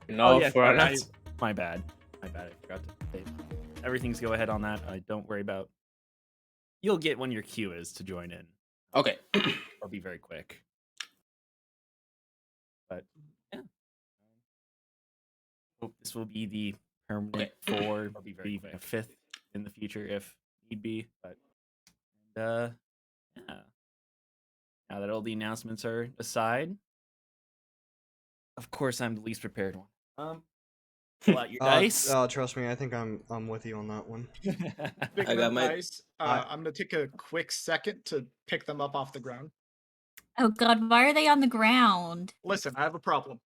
No, for sorry, us. my bad. I forgot to say everything's go ahead on that. Don't worry about. You'll get when your cue is to join in. Okay. I'll be very quick. But yeah, hope this will be the permanent four. I'll be very a fifth in the future if need be. But yeah. Now that all the announcements are aside, of course I'm the least prepared one. Pull out your dice. Trust me, I think I'm with you on that one. Speaking of dice, I'm gonna take a quick second to pick them up off the ground. Oh god, why are they on the ground? Listen, I have a problem.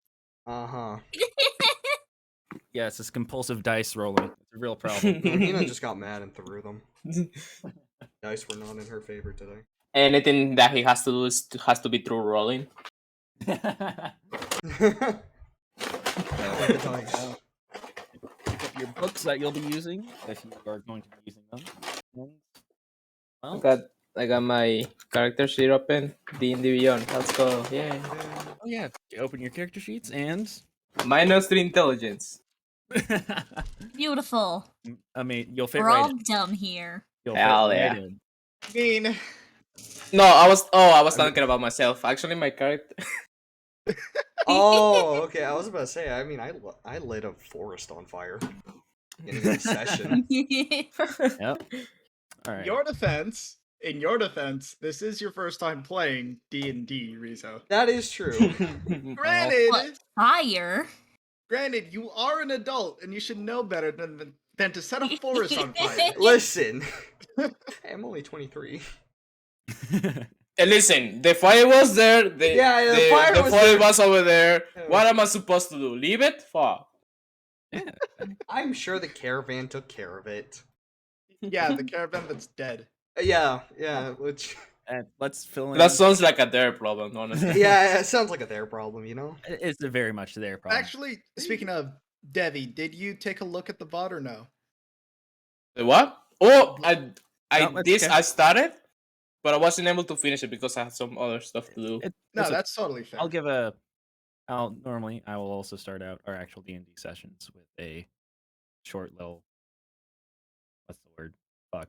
Yeah, it's this compulsive dice rolling. It's a real problem. Nina just got mad and threw them. Dice were not in her favor today. Anything that he has to do has to be through rolling. Pick up your books that you'll be using if you are going to be using them. And, well, I got my character sheet open. D&D Beyond. Let's go. Yeah. Oh yeah. Open your character sheets and -3 intelligence. Beautiful. I mean, you'll fit We're right all in. dumb here. You'll Hell fit yeah. right in. I mean, No, I was thinking about myself. Actually, my character. Oh, okay. I was about to say. I mean, I lit a forest on fire in a session. Yep. All right. In your defense, this is your first time playing D&D, Rizzo. That is true. Granted, you are an adult and you should know better than to set a forest on fire. Listen, I'm only 23. And listen, the fire was there. The fire was over there. What am I supposed to do? Leave it? Fuck. Yeah. I'm sure the caravan took care of it. Yeah, the caravan that's dead. Yeah, which... let's fill in. That sounds like a their problem, honestly. Yeah, it sounds like a their problem, you know? It's very much their problem. Actually, speaking of, Devi, did you take a look at the VOD or no? The what? Oh, Okay. I started, but I wasn't able to finish it because I had some other stuff to do. That's totally fair. Normally, I will also start out our actual D&D sessions with a short little... What's the word? Fuck.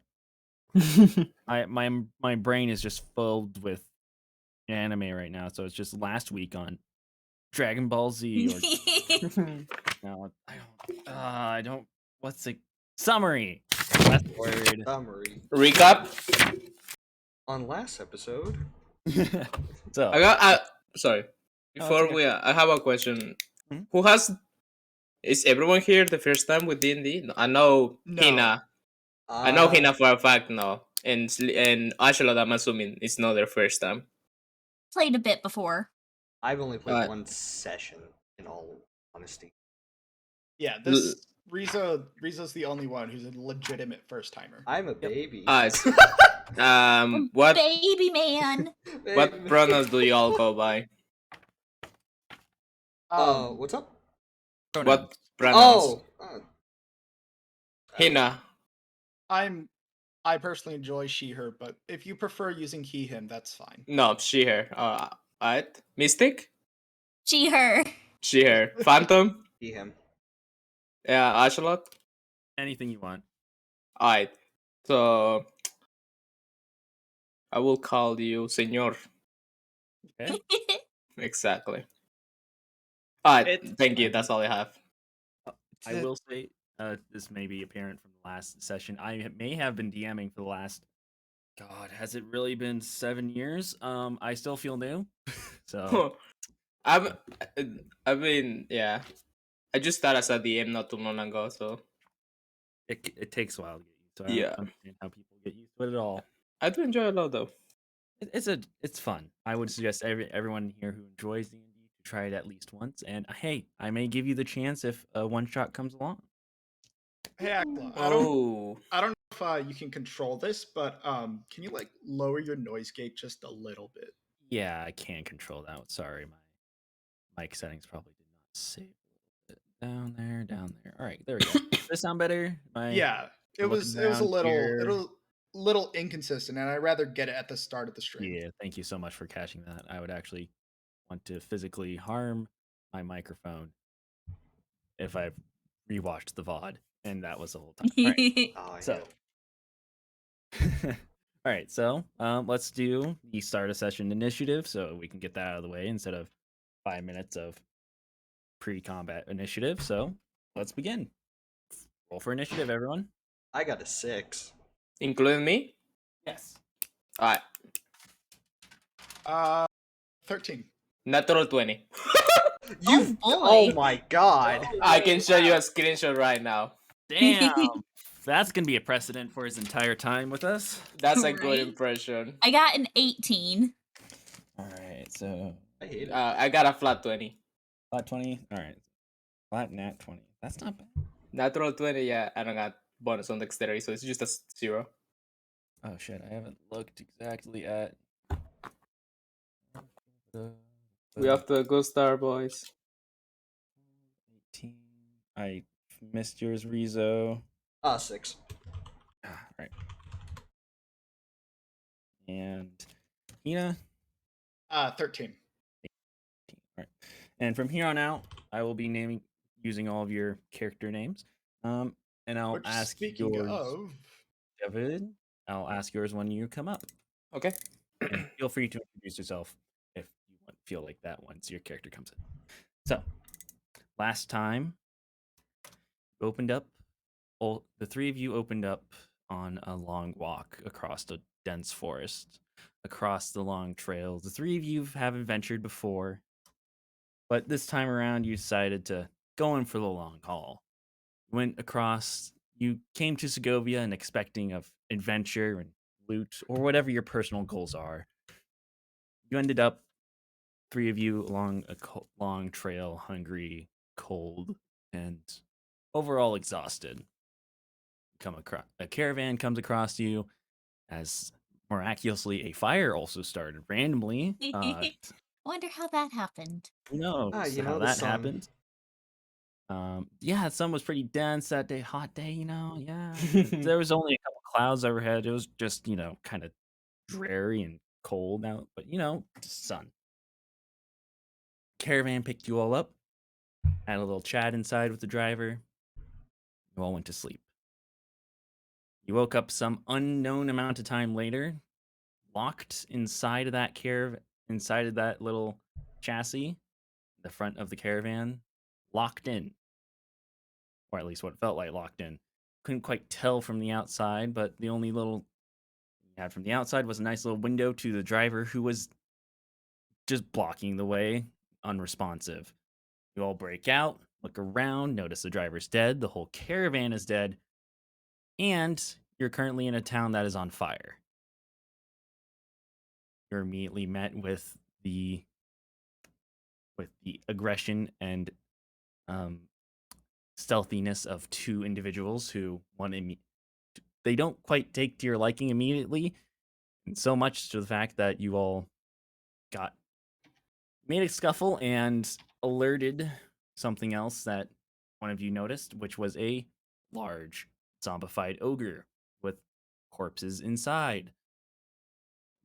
My brain is just filled with anime right now, so it's just last week on Dragon Ball Z. No, I don't. What's the summary? Last word. Summary. Recap. On last episode. So sorry. Before I have a question. Mm-hmm. Is everyone here the first time with D&D? I know Hina. I know Hina for a fact now, and Angela, I'm assuming it's not their first time. Played a bit before. I've only played one session, in all honesty. Yeah, Rizzo's the only one who's a legitimate first timer. I'm a baby. What baby man? What pronouns do you all go by? What's up? Pronouns. What pronouns? Hina. I personally enjoy she, her, but if you prefer using he, him, that's fine. No, she, her. Alright. Mystic? She, her. She, her. Phantom? He, him. Yeah, Ashelot? Anything you want. Alright. So I will call you Señor. Okay. Exactly. Alright, thank you. That's all I have. I will say, this may be apparent from the last session. I may have been DMing for the last... God, has it really been 7 years? I still feel new. So... I mean, yeah. I just started as a DM not too long ago, so... It takes a while to get used to. I don't understand how people get used to it at all. I do enjoy it a lot, though. It's fun. I would suggest everyone here who enjoys D&D to try it at least once. And hey, I may give you the chance if a one shot comes along. Hey, Akla, I don't know if you can control this, but can you like lower your noise gate just a little bit? Yeah, I can control that. Sorry, my mic settings probably did not save. Down there. All right, there we go. Does this sound better? Yeah, it was a little inconsistent, and I'd rather get it at the start of the stream. Yeah, thank you so much for catching that. I would actually want to physically harm my microphone if I've rewatched the VOD, and that was the whole time. All right. Oh, So, all right. So, let's do the start a session initiative so we can get that out of the way instead of 5 minutes of pre-combat initiative. So, let's begin. Roll for initiative, everyone. I got a 6. Including me? Yes. All right. 13. Natural 20. Oh my god. I can show you a screenshot right now. Damn. That's going to be a precedent for his entire time with us. That's a good impression. I got an 18. All right, so I hate it. I got a flat 20. Flat 20? All right. Flat nat 20. That's not bad. Natural 20, yeah. I don't got bonus on dexterity, so it's just a 0. Oh, shit. I haven't looked exactly at... We have to go star, boys. 18. I missed yours, Rizzo. 6. Right. And Hina? 13. All right. And from here on out, I will be using all of your character names. And I'll ask yours. David, I'll ask yours when you come up. Okay. And feel free to introduce yourself if you feel like that once your character comes in. So, last time, the three of you opened up on a long walk across the dense forest, across the long trails. The three of you have adventured before, but this time around you decided to go in for the long haul. You came to Segovia and expecting of adventure and loot or whatever your personal goals are. You ended up, three of you, along a long trail, hungry, cold, and overall exhausted. A caravan comes across you as miraculously a fire also started randomly. Wonder how that happened. Who knows how that happened? Yeah, the sun was pretty dense that day. Hot day, yeah. There was only a couple clouds overhead. It was just, kind of dreary and cold out, but, just sun. Caravan picked you all up, had a little chat inside with the driver. You all went to sleep. You woke up some unknown amount of time later, locked inside of that inside of that little chassis, the front of the caravan, locked in. Or at least what it felt like locked in. Couldn't quite tell from the outside, but the only little you had from the outside was a nice little window to the driver who was just blocking the way, unresponsive. You all break out, look around, notice the driver's dead, the whole caravan is dead, and you're currently in a town that is on fire. You're immediately met with the aggression and stealthiness of two individuals who they don't quite take to your liking immediately, and so much to the fact that you all made a scuffle and alerted something else that one of you noticed, which was a large zombified ogre with corpses inside.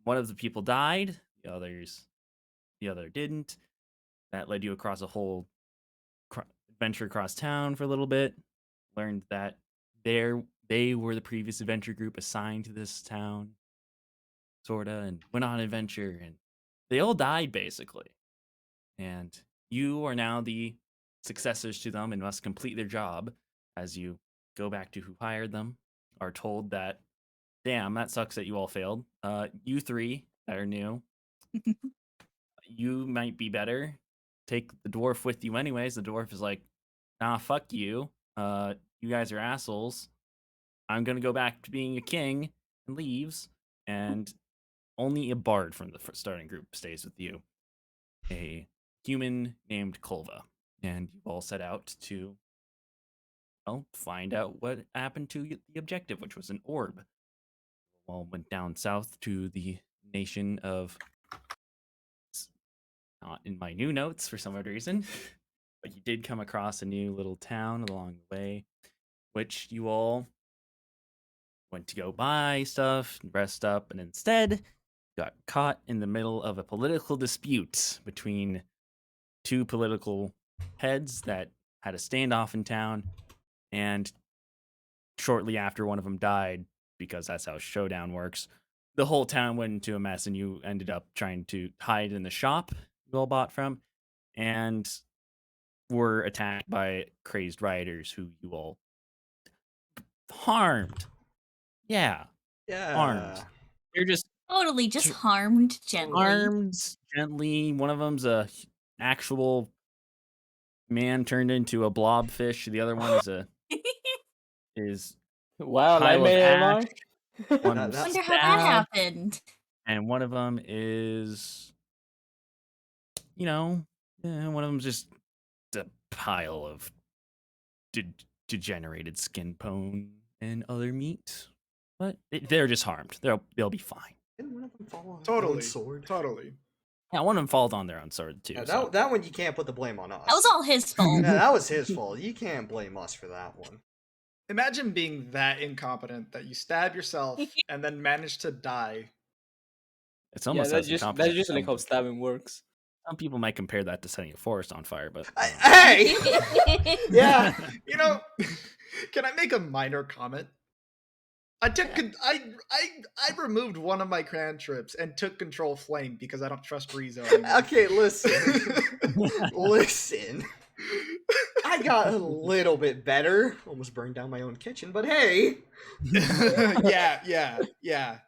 One of the people died, the other didn't. That led you across a whole adventure across town for a little bit. Learned that they were the previous adventure group assigned to this town, sorta, and went on an adventure, and they all died basically. And you are now the successors to them and must complete their job. As you go back to who hired them, are told that, damn, that sucks that you all failed. You three that are new, you might be better. Take the dwarf with you anyways. The dwarf is like, nah, fuck you. You guys are assholes. I'm gonna go back to being a king, and leaves. And only a bard from the starting group stays with you. A human named Kulva. And you all set out to, find out what happened to the objective, which was an orb. You all went down south to the nation of... Not in my new notes for some odd reason, but you did come across a new little town along the way, which you all went to go buy stuff, rest up, and instead got caught in the middle of a political dispute between two political heads that had a standoff in town, and shortly after one of them died, because that's how Showdown works, the whole town went into a mess, and you ended up trying to hide in the shop you all bought from, and were attacked by crazed rioters who you all harmed. Yeah, harmed. Yeah. They're just Totally, just harmed gently. harmed gently. One of them's a actual man turned into a blobfish. The other one is Wow, pile of ash. One of That- them that's- Wonder how that stabbed, happened. and one of them is, one of them's just a pile of degenerated skin bone and other meat. But they're just harmed. They'll be fine. Didn't one of them fall on their own Totally. sword? Totally. Yeah, one of them falls on their own sword too. Yeah, so. that one you can't put the blame on us. That was all his fault. Yeah, that was his fault. You can't blame us for that one. Imagine being that incompetent that you stab yourself and then manage to die. It's almost that's as just incompetent that's as usually some how people. stabbing works. Some people might compare that to setting a forest on fire, but Hey! Yeah. You know, can I make a minor comment? I removed one of my cantrips and took control flame because I don't trust Rizzo anymore. Okay, listen. Listen. I got a little bit better. Almost burned down my own kitchen, but hey. yeah.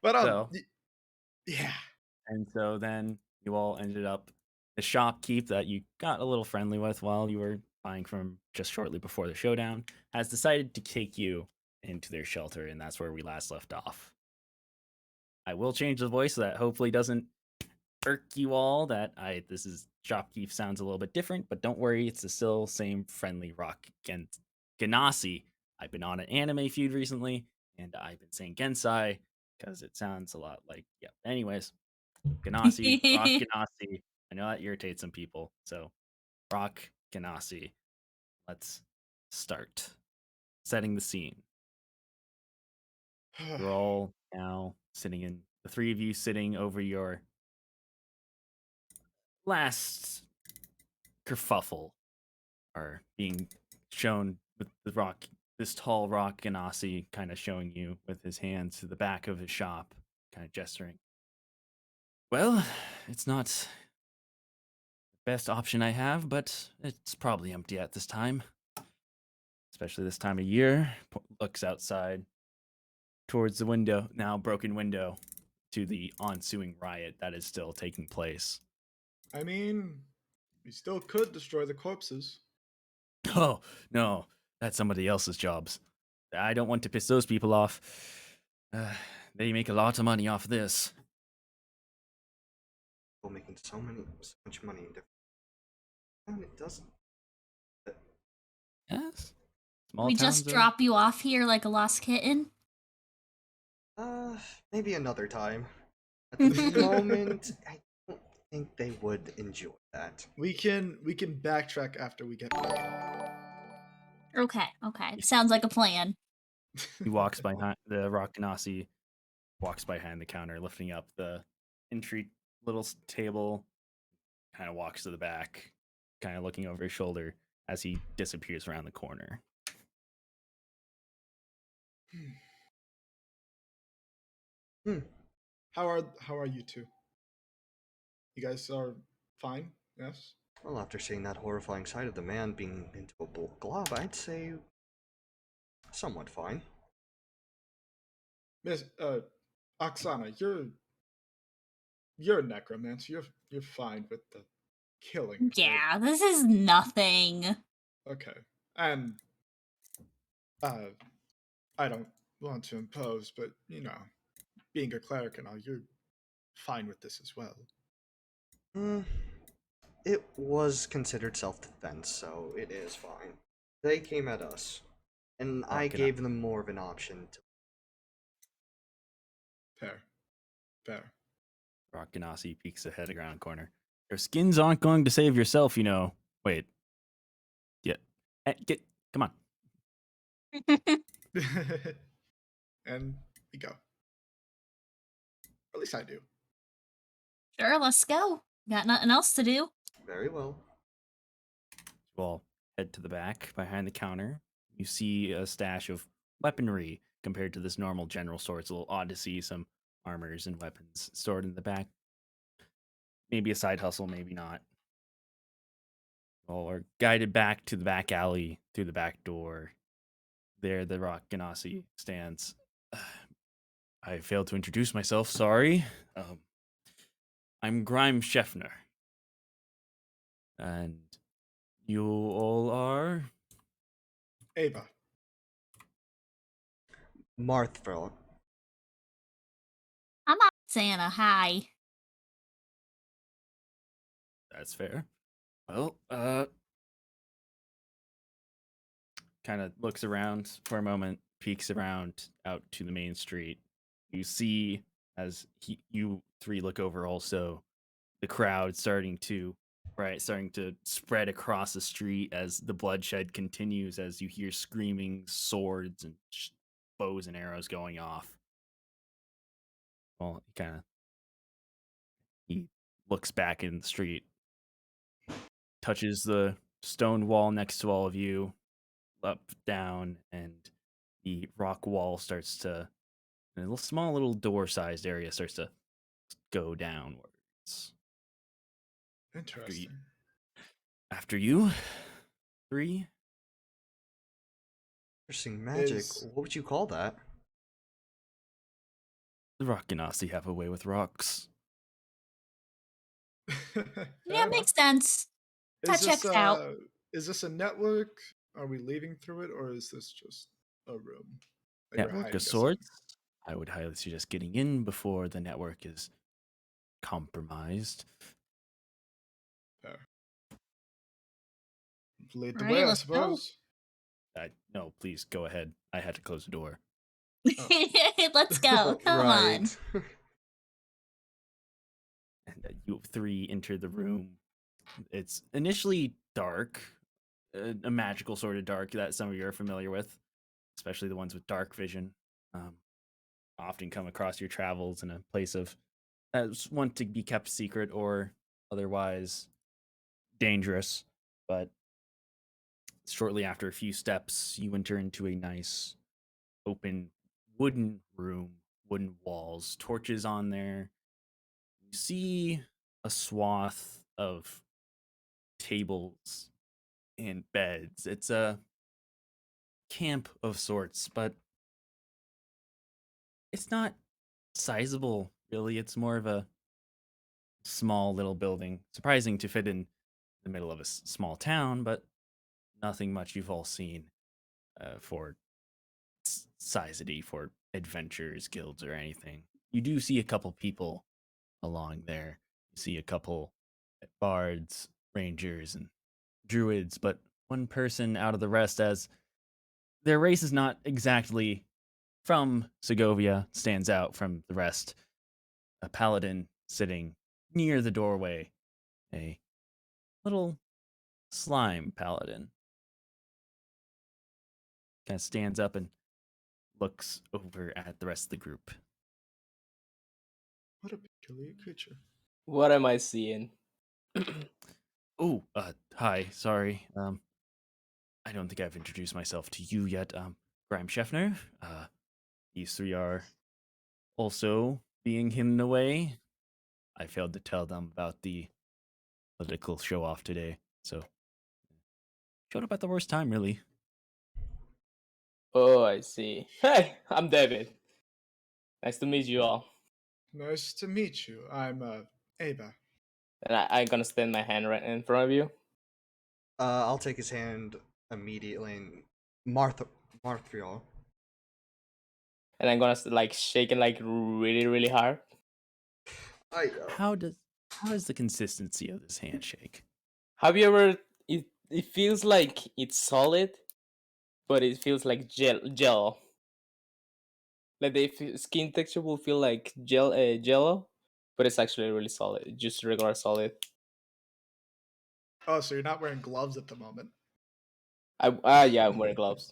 But So- yeah. and so then you all ended up the shopkeep that you got a little friendly with while you were buying from just shortly before the showdown has decided to take you into their shelter, and that's where we last left off. I will change the voice so that hopefully doesn't irk you all that this is shopkeep sounds a little bit different, but don't worry, it's the still same friendly rock Ganassi. I've been on an anime feud recently, and I've been saying Gensai because it sounds a lot like anyways, Ganassi, rock Ganassi. I know that irritates some people, so rock Ganassi. Let's start setting the scene. You're all now the three of you sitting over your last kerfuffle are being shown with this tall rock Ganassi kind of showing you with his hands to the back of his shop, kind of gesturing. Well, it's not the best option I have, but it's probably empty at this time. Especially this time of year. Looks outside towards the window, now broken window, to the ensuing riot that is still taking place. I mean, we still could destroy the corpses. Oh, no, that's somebody else's jobs. I don't want to piss those people off. They make a lot of money off this. We're making so much money in different. And it doesn't. Yes. Small We towns just are- drop you off here like a lost kitten. Maybe another time. At the moment, I don't think they would enjoy that. We can backtrack after we get paid. Okay. Sounds like a plan. He walks behind the rock Ganassi, walks behind the counter, lifting up the entry little table, kind of walks to the back, kind of looking over his shoulder as he disappears around the corner. How are you two? You guys are fine? Yes. Well, after seeing that horrifying sight of the man being into a glob, I'd say somewhat fine. Miss Oksana, you're a necromancer. You're fine with the killing. Right? Yeah, this is nothing. Okay. And I don't want to impose, but being a cleric and all, you're fine with this as well. It was considered self-defense, so it is fine. They came at us, and I gave them more of an option to. Fair. Rock Ganassi peeks ahead around the corner. Your skins aren't going to save yourself, you know. Wait. Yeah. Come on. And we go. Or at least I do. Sure, let's go. Got nothing else to do. Very well. You all head to the back behind the counter. You see a stash of weaponry compared to this normal general store. It's a little odd to see some armors and weapons stored in the back. Maybe a side hustle, maybe not. Or guided back to the back alley through the back door. There, the Rock Ganassi stands. I failed to introduce myself. Sorry. I'm Grime Scheffner. And you all are? Ava. Marthville. I'm not Santa. Hi. That's fair. Well, kind of looks around for a moment, peeks around out to the main street. You see, as you three look over also, the crowd starting to spread across the street as the bloodshed continues, as you hear screaming, swords and bows and arrows going off. Well, he looks back in the street, touches the stone wall next to all of you, up, down, and the rock wall starts to, a little small little door-sized area starts to go downwards. Interesting. After you, 3. Interesting magic. What would you call that? The Rock Ganassi have a way with rocks. Yeah, makes sense. That checks out. Is this a network? Are we leaving through it, or is this just a room? Network of sorts. I would highly suggest getting in before the network is compromised. Fair. Lead the way, I suppose. No, please go ahead. I had to close the door. Oh. Let's go. Come on. And you 3 enter the room. It's initially dark, a magical sort of dark that some of you are familiar with, especially the ones with dark vision. Often come across your travels in a place of want to be kept secret or otherwise dangerous. But shortly after a few steps, you enter into a nice open wooden room, wooden walls, torches on there. You see a swath of tables and beds. It's a camp of sorts, but it's not sizable, really. It's more of a small little building. Surprising to fit in the middle of a small town, but nothing much you've all seen for sizety, for adventures, guilds, or anything. You do see a couple people along there. You see a couple bards, rangers, and druids, but one person out of the rest, as their race is not exactly from Segovia, stands out from the rest. A paladin sitting near the doorway, a little slime paladin. Kind of stands up and looks over at the rest of the group. What a peculiar creature. What am I seeing? Oh, hi, sorry. I don't think I've introduced myself to you yet. Grime Scheffner. These 3 are also being hidden away. I failed to tell them about the political show off today, so showed up at the worst time, really. Oh, I see. Hey, I'm David. Nice to meet you all. Nice to meet you. I'm Ava. And I'm gonna stand my hand right in front of you. I'll take his hand immediately and Marthriel. And I'm gonna like shake it like really, really hard. How is the consistency of this handshake? Have you ever? It feels like it's solid, but it feels like gel. Like the skin texture will feel like jello, but it's actually really solid, just regular solid. Oh, so you're not wearing gloves at the moment? Yeah, I'm wearing gloves.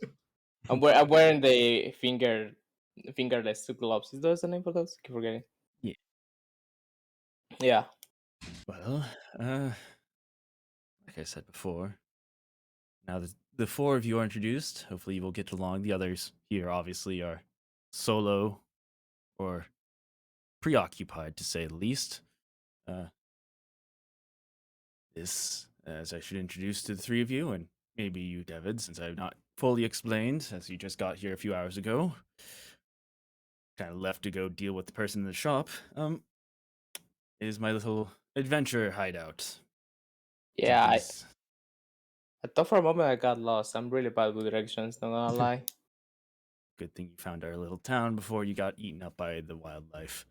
I'm wearing the fingerless gloves. Is that the name for those? I keep forgetting. Yeah. Yeah. Well, like I said before, Now the four of you are introduced. Hopefully you will get along. The others here obviously are solo or preoccupied, to say the least. As I should introduce to the three of you, and maybe you, David, since I have not fully explained, as you just got here a few hours ago. Kind of left to go deal with the person in the shop. Is my little adventure hideout. Yeah, I thought for a moment I got lost. I'm really bad with directions, not gonna lie. Good thing you found our little town before you got eaten up by the wildlife.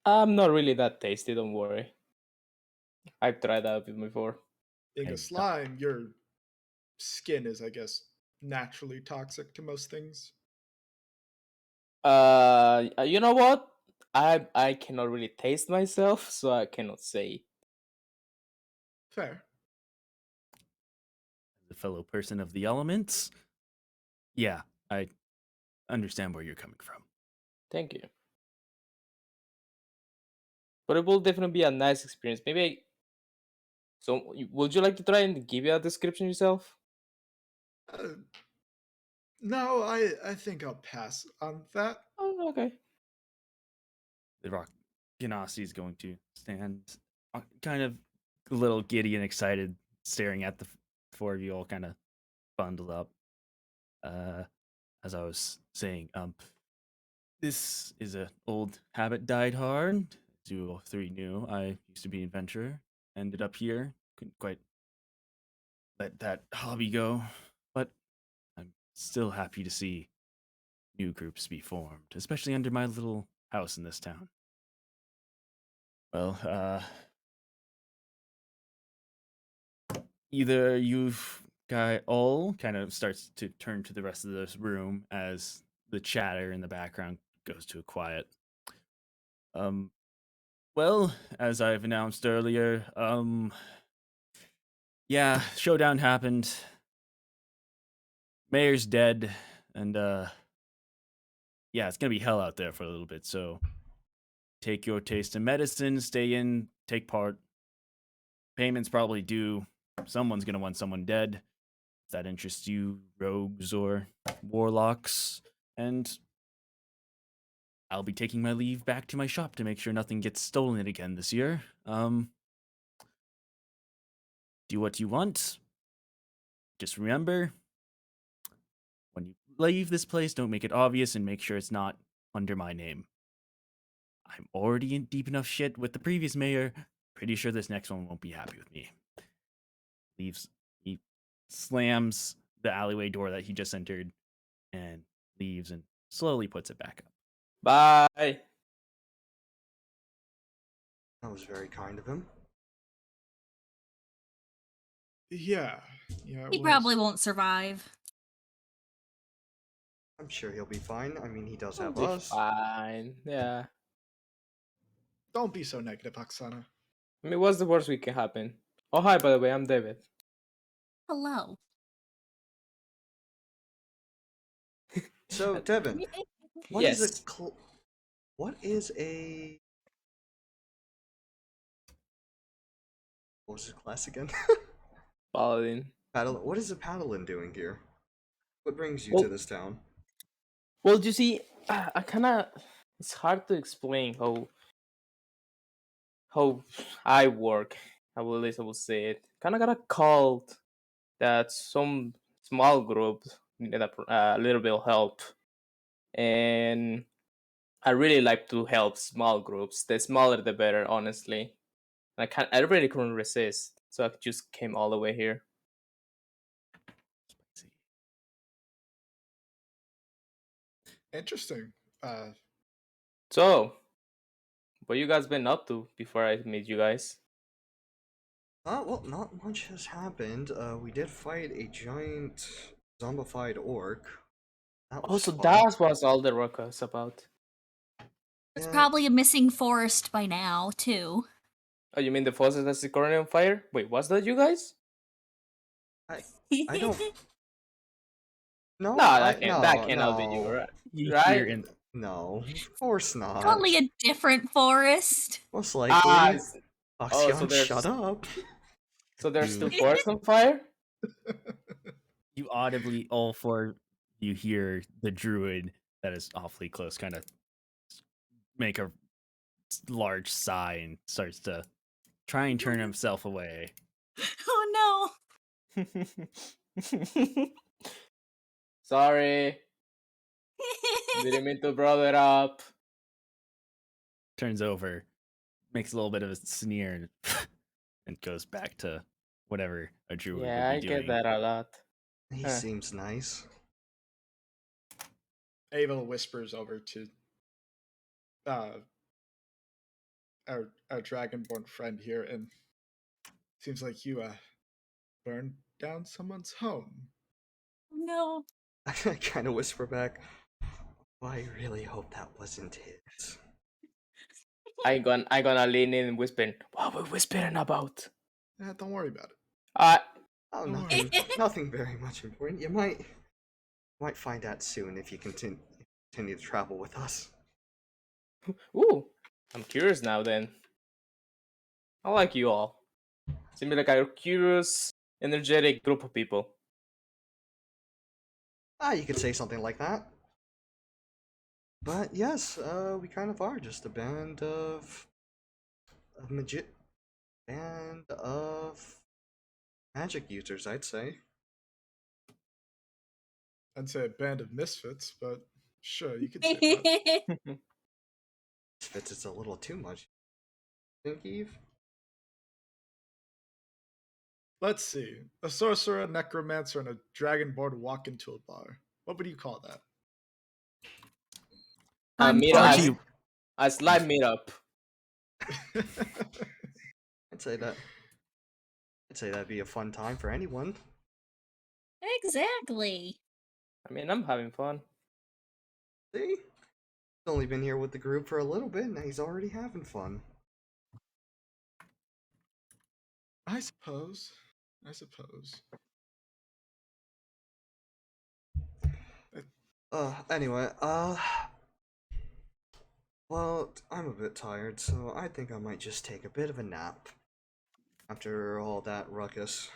I'm not really that tasty, don't worry. I've tried that before. Being a slime, your skin is, I guess, naturally toxic to most things. You know what? I cannot really taste myself, so I cannot say. Fair. As a fellow person of the elements, yeah, I understand where you're coming from. Thank you. But it will definitely be a nice experience. Maybe. So, would you like to try and give you a description yourself? No, I think I'll pass on that. Oh, okay. The Rock Ganassi is going to stand kind of a little giddy and excited, staring at the four of you all kind of bundled up. As I was saying, this is an old habit, died hard. As you all three knew, I used to be an adventurer, ended up here, couldn't quite let that hobby go, but I'm still happy to see new groups be formed, especially under my little house in this town. Well, either you've guy all kind of starts to turn to the rest of this room as the chatter in the background goes to a quiet. Well, as I've announced earlier, yeah, showdown happened. Mayor's dead, and yeah, it's gonna be hell out there for a little bit, so take your taste of medicine, stay in, take part. Payment's probably due. Someone's gonna want someone dead. If that interests you, rogues or warlocks, and I'll be taking my leave back to my shop to make sure nothing gets stolen again this year. Do what you want. Just remember, when you leave this place, don't make it obvious and make sure it's not under my name. I'm already in deep enough shit with the previous mayor. Pretty sure this next one won't be happy with me. He slams the alleyway door that he just entered and leaves and slowly puts it back up. Bye. That was very kind of him. Yeah. He probably won't survive. I'm sure he'll be fine. I mean, he does He'll have be us. fine. Yeah. Don't be so negative, Oksana. I mean, what's the worst we can happen? Oh, hi, by the way, I'm David. Hello. So, Devin, what yes. is what was his class again? Paladin. What is a paladin doing here? What brings you to this town? Well, you see, I kind of, it's hard to explain how I work. At least I will say it. Kind of got a called that some small group needed a little bit of help, and I really like to help small groups. The smaller, the better, honestly. I really couldn't resist, so I just came all the way here. Interesting. So, what you guys been up to before I meet you guys? Well, not much has happened. We did fight a giant zombified orc. That was So fun. that's what all the rock was about. There's probably a missing forest by now, too. Oh, you mean the forest that's currently on fire? Wait, was that you guys? I don't. No, that cannot be you, right? No, of course not. Probably a different forest. Most likely. So shut up. So there's still forests on fire? You audibly, all four, you hear the druid that is awfully close kind of make a large sigh and starts to try and turn himself away. Oh no. Sorry. Didn't mean to brought it up. Turns over, makes a little bit of a sneer, and goes back to whatever a druid would be doing. Yeah, I get that a lot. He seems nice. Ava whispers over to our dragonborn friend here, and seems like you burned down someone's home. No. I kind of whisper back, well, I really hope that wasn't his. I gonna lean in and whisper, what are we whispering about? Don't worry about it. Oh, nothing very much important. You might find out soon if you continue to travel with us. Ooh, I'm curious now then. I like you all. Seem like a curious, energetic group of people. You could say something like that. But yes, we kind of are just a band of magic users, I'd say. I'd say a band of misfits, but sure, you could say that. Misfits, it's a little too much. Think, Eve? Let's see. A sorcerer, a necromancer, and a dragonborn walk into a bar. What would you call that? A slime meetup. I'd say that'd be a fun time for anyone. Exactly. I mean, I'm having fun. See? He's only been here with the group for a little bit, and he's already having fun. I suppose. Anyway, well, I'm a bit tired, so I think I might just take a bit of a nap after all that ruckus.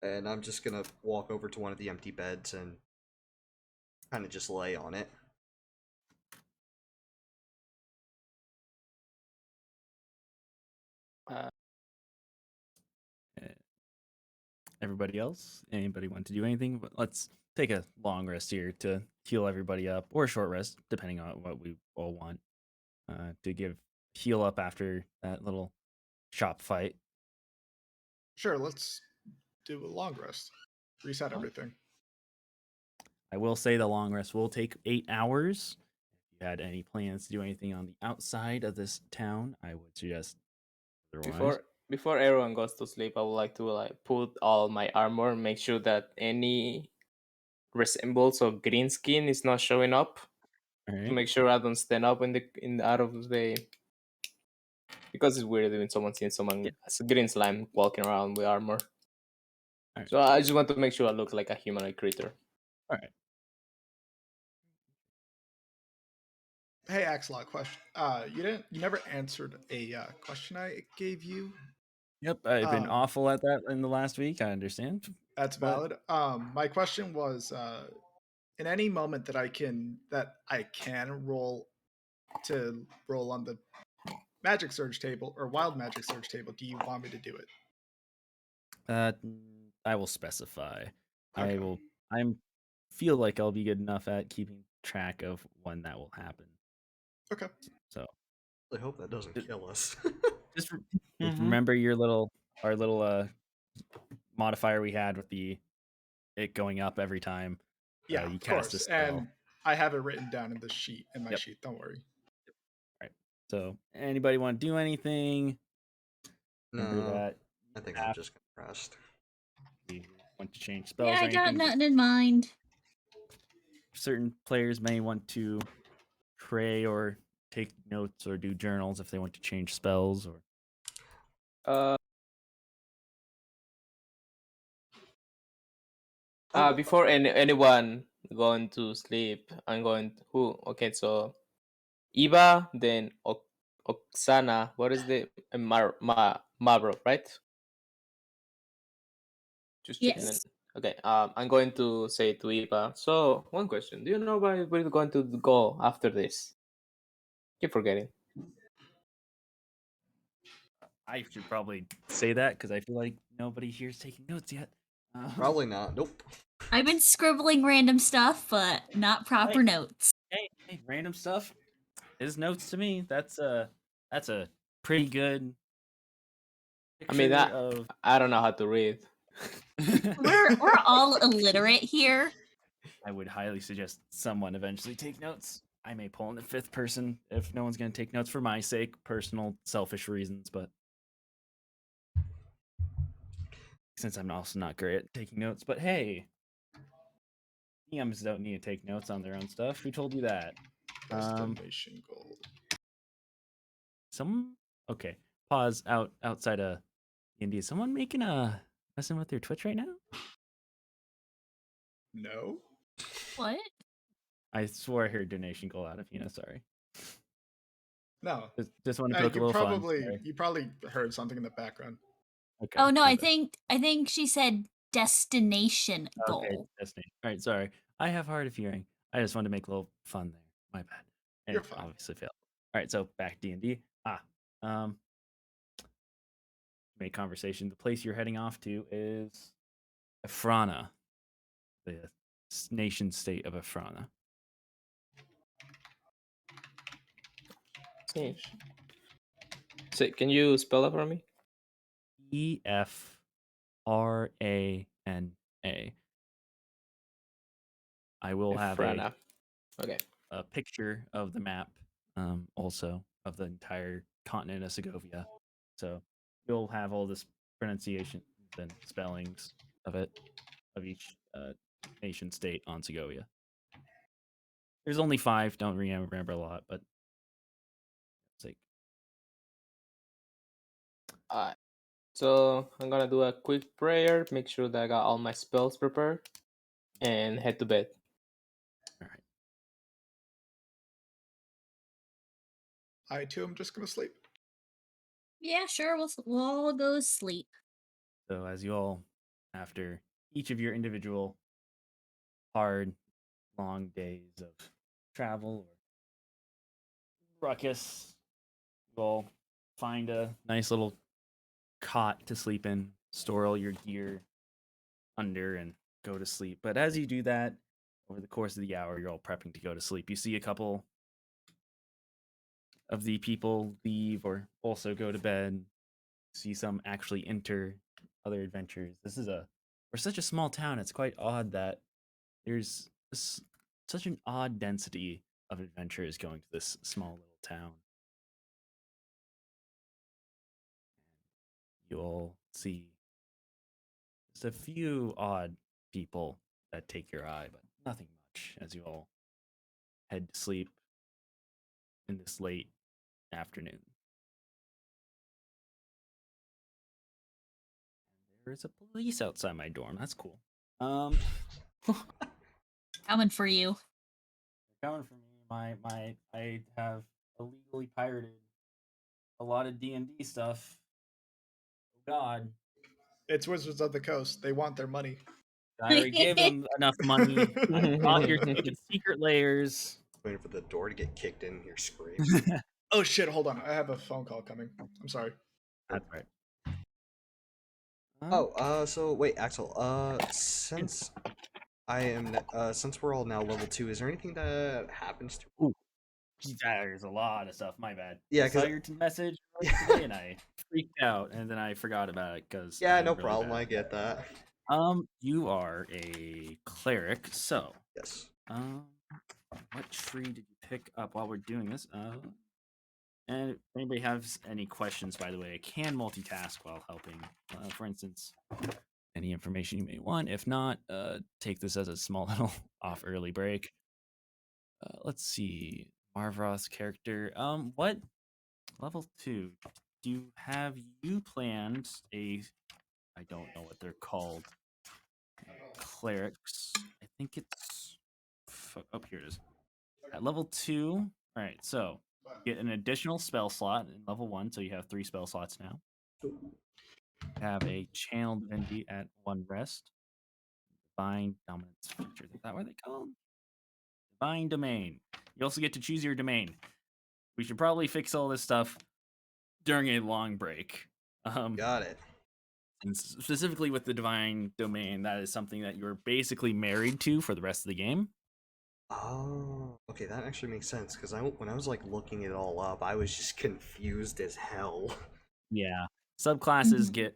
And I'm just gonna walk over to one of the empty beds and kind of just lay on it. Everybody else? Anybody want to do anything? Let's take a long rest here to heal everybody up, or a short rest, depending on what we all want. To heal up after that little shop fight. Sure, let's do a long rest. Reset everything. I will say the long rest will take 8 hours. If you had any plans to do anything on the outside of this town, I would suggest otherwise. Before everyone goes to sleep, I would like to put all my armor, make sure that any resemblance of green skin is not showing up. Right. To make sure I don't stand up out of the, because it's weird when someone sees someone as a green slime walking around with armor. Right. So I just want to make sure I look like a humanoid creature. All right. Hey, Axelot, question. You never answered a question I gave you. Yep, I've been awful at that in the last week. I understand. That's valid. My question was, in any moment that I can roll on the magic surge table or wild magic surge table, do you want me to do it? I will specify. Okay. I feel like I'll be good enough at keeping track of when that will happen. Okay. So I hope that doesn't kill us. just remember our little modifier we had with it going up every time. Yeah, you of cast course. a spell. And I have it written down in the sheet my sheet. Don't worry. All right. So anybody want to do anything? Remember that. I think I'm just compressed. You want to change spells? Yeah, I got nothing in mind. Certain players may want to pray or take notes or do journals if they want to change spells or. Before anyone going to sleep, I'm going to, who? Okay, so Eva, then Oksana. What is the Mabro, right? Just checking in. Okay, I'm going to say to Ipa. So, one question: do you know where we're going to go after this? Keep forgetting. I should probably say that because I feel like nobody here's taking notes yet. Probably not. Nope. I've been scribbling random stuff, but not proper notes. Hey, random stuff is notes to me. That's a pretty good I mean, picture of. I don't know how to read. We're all illiterate here. I would highly suggest someone eventually take notes. I may pull in the fifth person if no one's going to take notes for my sake, personal, selfish reasons, but since I'm also not great at taking notes. But hey, DMs don't need to take notes on their own stuff. Who told you that? Destination goal. Some okay. Pause outside of D&D. Is someone making a messing with their Twitch right now? No. What? I swore I heard donation goal out of Hina. Sorry. No. Just want to poke a little fun. You probably heard something in the background. Okay. Oh no, I think she said destination goal. Okay, destination. All right, sorry. I have hard of hearing. I just wanted to make a little fun there. My bad. And You're fine. Obviously failed. All right, so back D&D. Make conversation. The place you're heading off to is Ephrana, the nation state of Ephrana. See. So, can you spell it for me? Efrana. I will have a picture of the map, also of the entire continent of Segovia. So you'll have all this pronunciations and spellings of it, of each nation state on Segovia. There's only 5. Don't remember a lot, but it's like. Alright. So I'm gonna do a quick prayer, make sure that I got all my spells prepared, and head to bed. All right. I too am just gonna sleep. Yeah, sure. We'll all go sleep. So as you all, after each of your individual hard, long days of travel or ruckus, you all find a nice little cot to sleep in, store all your gear under, and go to sleep. But as you do that, over the course of the hour, you're all prepping to go to sleep. You see a couple of the people leave or also go to bed. See some actually enter other adventures. We're such a small town. It's quite odd that there's such an odd density of adventurers going to this small little town. You'll see just a few odd people that take your eye, but nothing much as you all head to sleep in this late afternoon. There's a police outside my dorm. That's cool. Coming for you. They're coming for me. I have illegally pirated a lot of D&D stuff. Oh God. It's Wizards of the Coast. They want their money. I already gave them enough money. I bought your secret layers. Waiting for the door to get kicked in here, scream. Oh shit, hold on. I have a phone call coming. I'm sorry. That's right. So wait, Axel, since since we're all now level 2, is there anything that happens to... Ooh, there's a lot of stuff, my bad. Yeah, I saw your message today and I freaked out, and then I forgot about it, because... Yeah, no problem, I get that. You are a cleric, so... Yes. What tree did you pick up while we're doing this? And if anybody has any questions, by the way, I can multitask while helping. For instance, any information you may want. If not, take this as a small little off early break. Let's see. Marvroth's character. What level 2 have you planned I don't know what they're called. Clerics. I think it's here it is. At level 2. All right, so get an additional spell slot in level 1, so you have 3 spell slots now. Have a channel divinity at 1 rest. Divine dominance features. Is that what they call them? Divine domain. You also get to choose your domain. We should probably fix all this stuff during a long break. Got it. And specifically with the divine domain, that is something that you're basically married to for the rest of the game. Oh, okay, that actually makes sense, because when I was like looking it all up, I was just confused as hell. Yeah. Subclasses get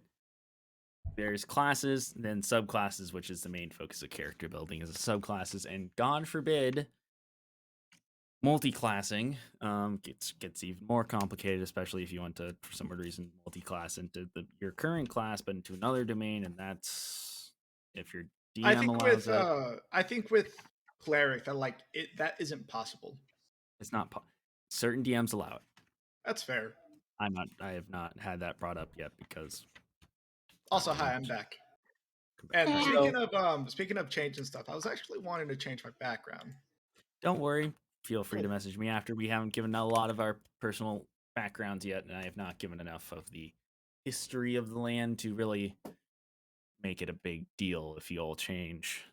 there's classes, then subclasses, which is the main focus of character building, is subclasses, and God forbid multi-classing gets even more complicated, especially if you want to, for some reason, multi-class into your current class, but into another domain, and that's if your DM allows it. I think with cleric that isn't possible. It's not certain DMs allow it. That's fair. I have not had that brought up yet because. Also, hi, I'm back. And speaking of changing stuff, I was actually wanting to change my background. Don't worry. Feel free to message me after. We haven't given a lot of our personal backgrounds yet, and I have not given enough of the history of the land to really make it a big deal if you all change.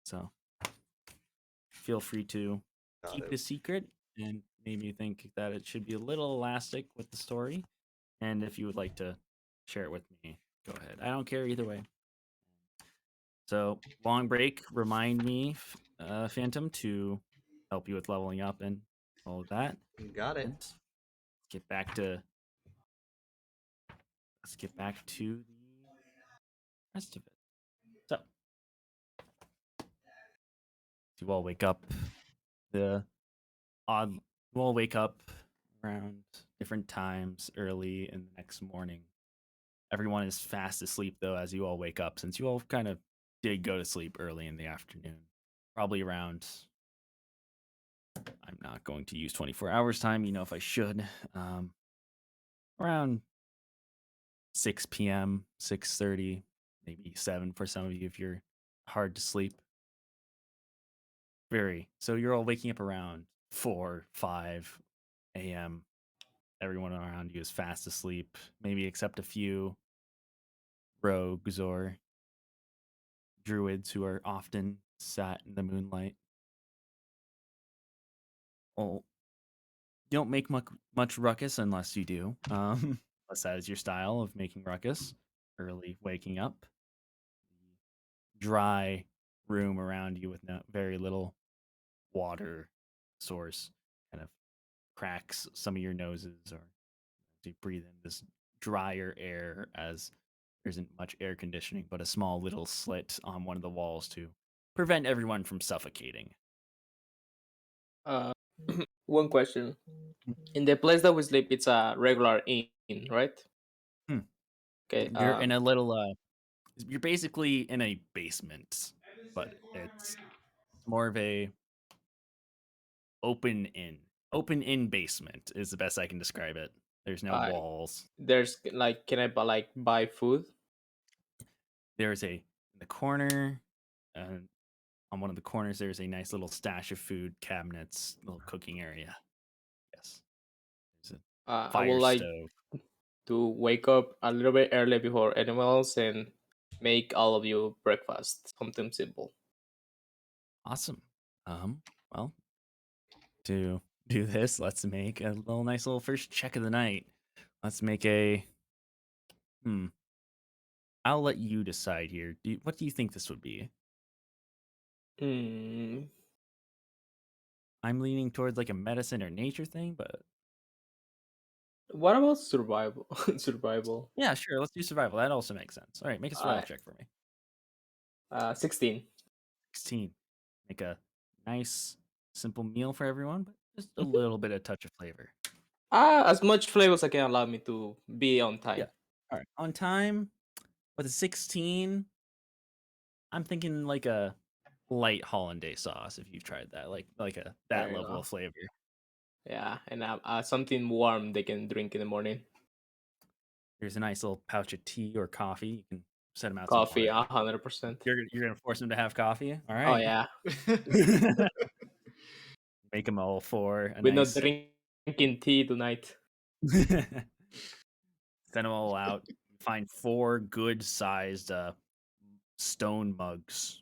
So feel free to keep it a secret and maybe think that it should be a little elastic with the story. And if you would like to share it with me, go ahead. I don't care either way. So long break, remind me, Phantom, to help you with leveling up and all of that. You got it. Let's get back to the rest of it. So you all wake up. You all wake up around different times early in the next morning. Everyone is fast asleep though as you all wake up, since you all kind of did go to sleep early in the afternoon. Probably around, I'm not going to use 24 hours time, if I should. Around 6 p.m., 6:30, maybe 7 for some of you if you're hard to sleep. So you're all waking up around 4, 5 a.m. Everyone around you is fast asleep, maybe except a few rogues or druids who are often sat in the moonlight. Well, you don't make much ruckus unless you do. Unless that is your style of making ruckus. Early waking up. Dry room around you with very little water source kind of cracks some of your noses, or you breathe in this drier air as there isn't much air conditioning, but a small little slit on one of the walls to prevent everyone from suffocating. One question. In the place that we sleep, it's a regular inn, right? Okay. You're in a little you're basically in a basement, but it's more of a open inn basement is the best I can describe it. There's no walls. There's can I buy food? There's in the corner, on one of the corners, there's a nice little stash of food cabinets, little cooking area. Yes. There's a fire I would like stove. to wake up a little bit early before anyone else and make all of you breakfast. Something simple. Awesome. Well, to do this, let's make a nice little first check of the night. Let's make a I'll let you decide here. What do you think this would be? I'm leaning towards like a medicine or nature thing, but what about survival? Survival. Yeah, sure. Let's do survival. That also makes sense. All right, make a survival check for me. 16. 16. Make a nice, simple meal for everyone, but just a little bit of touch of flavor. As much flavor as I can allow me to be on time. Yeah. All right. On time with a 16, I'm thinking like a light hollandaise sauce. If you've tried that, like that level of flavor. Yeah, and something warm they can drink in the morning. There's a nice little pouch of tea or coffee. You can set them out. Coffee, 100%. You're gonna force them to have coffee. All right. Oh yeah. Make them all for. We're not drinking tea tonight. Send them all out. find 4 good-sized stone mugs.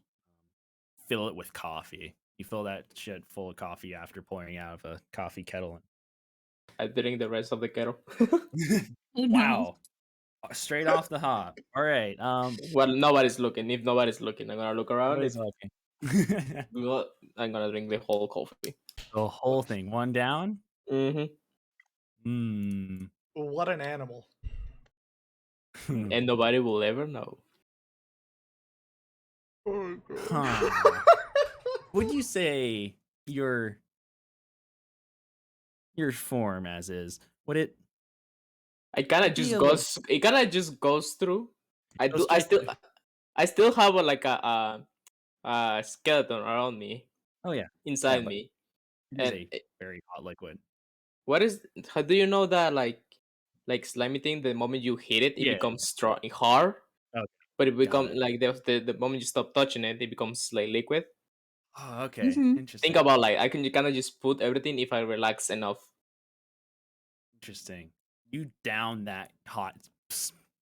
Fill it with coffee. You fill that shit full of coffee after pouring out of a coffee kettle. I drink the rest of the kettle. Oh, no. Wow. Straight off the hop. All right. Well, nobody's looking. If nobody's looking, I'm gonna look around. Nobody's looking. I'm gonna drink the whole coffee. The whole thing. One down? Mm-hmm. What an animal. And nobody will ever know. Oh, God. Huh. Would you say your form as is? Would it? It kind of just goes. It kind of just goes through. I still have a skeleton around me. Oh yeah, inside me. It is a very hot liquid. What is? How do you know that? Like slimy thing. The moment you hit it, it becomes strong, hard. Okay. But it becomes like the moment you stop touching it, it becomes like liquid. Oh, okay. Interesting. Think about I can kind of just put everything if I relax enough. Interesting. You down that hot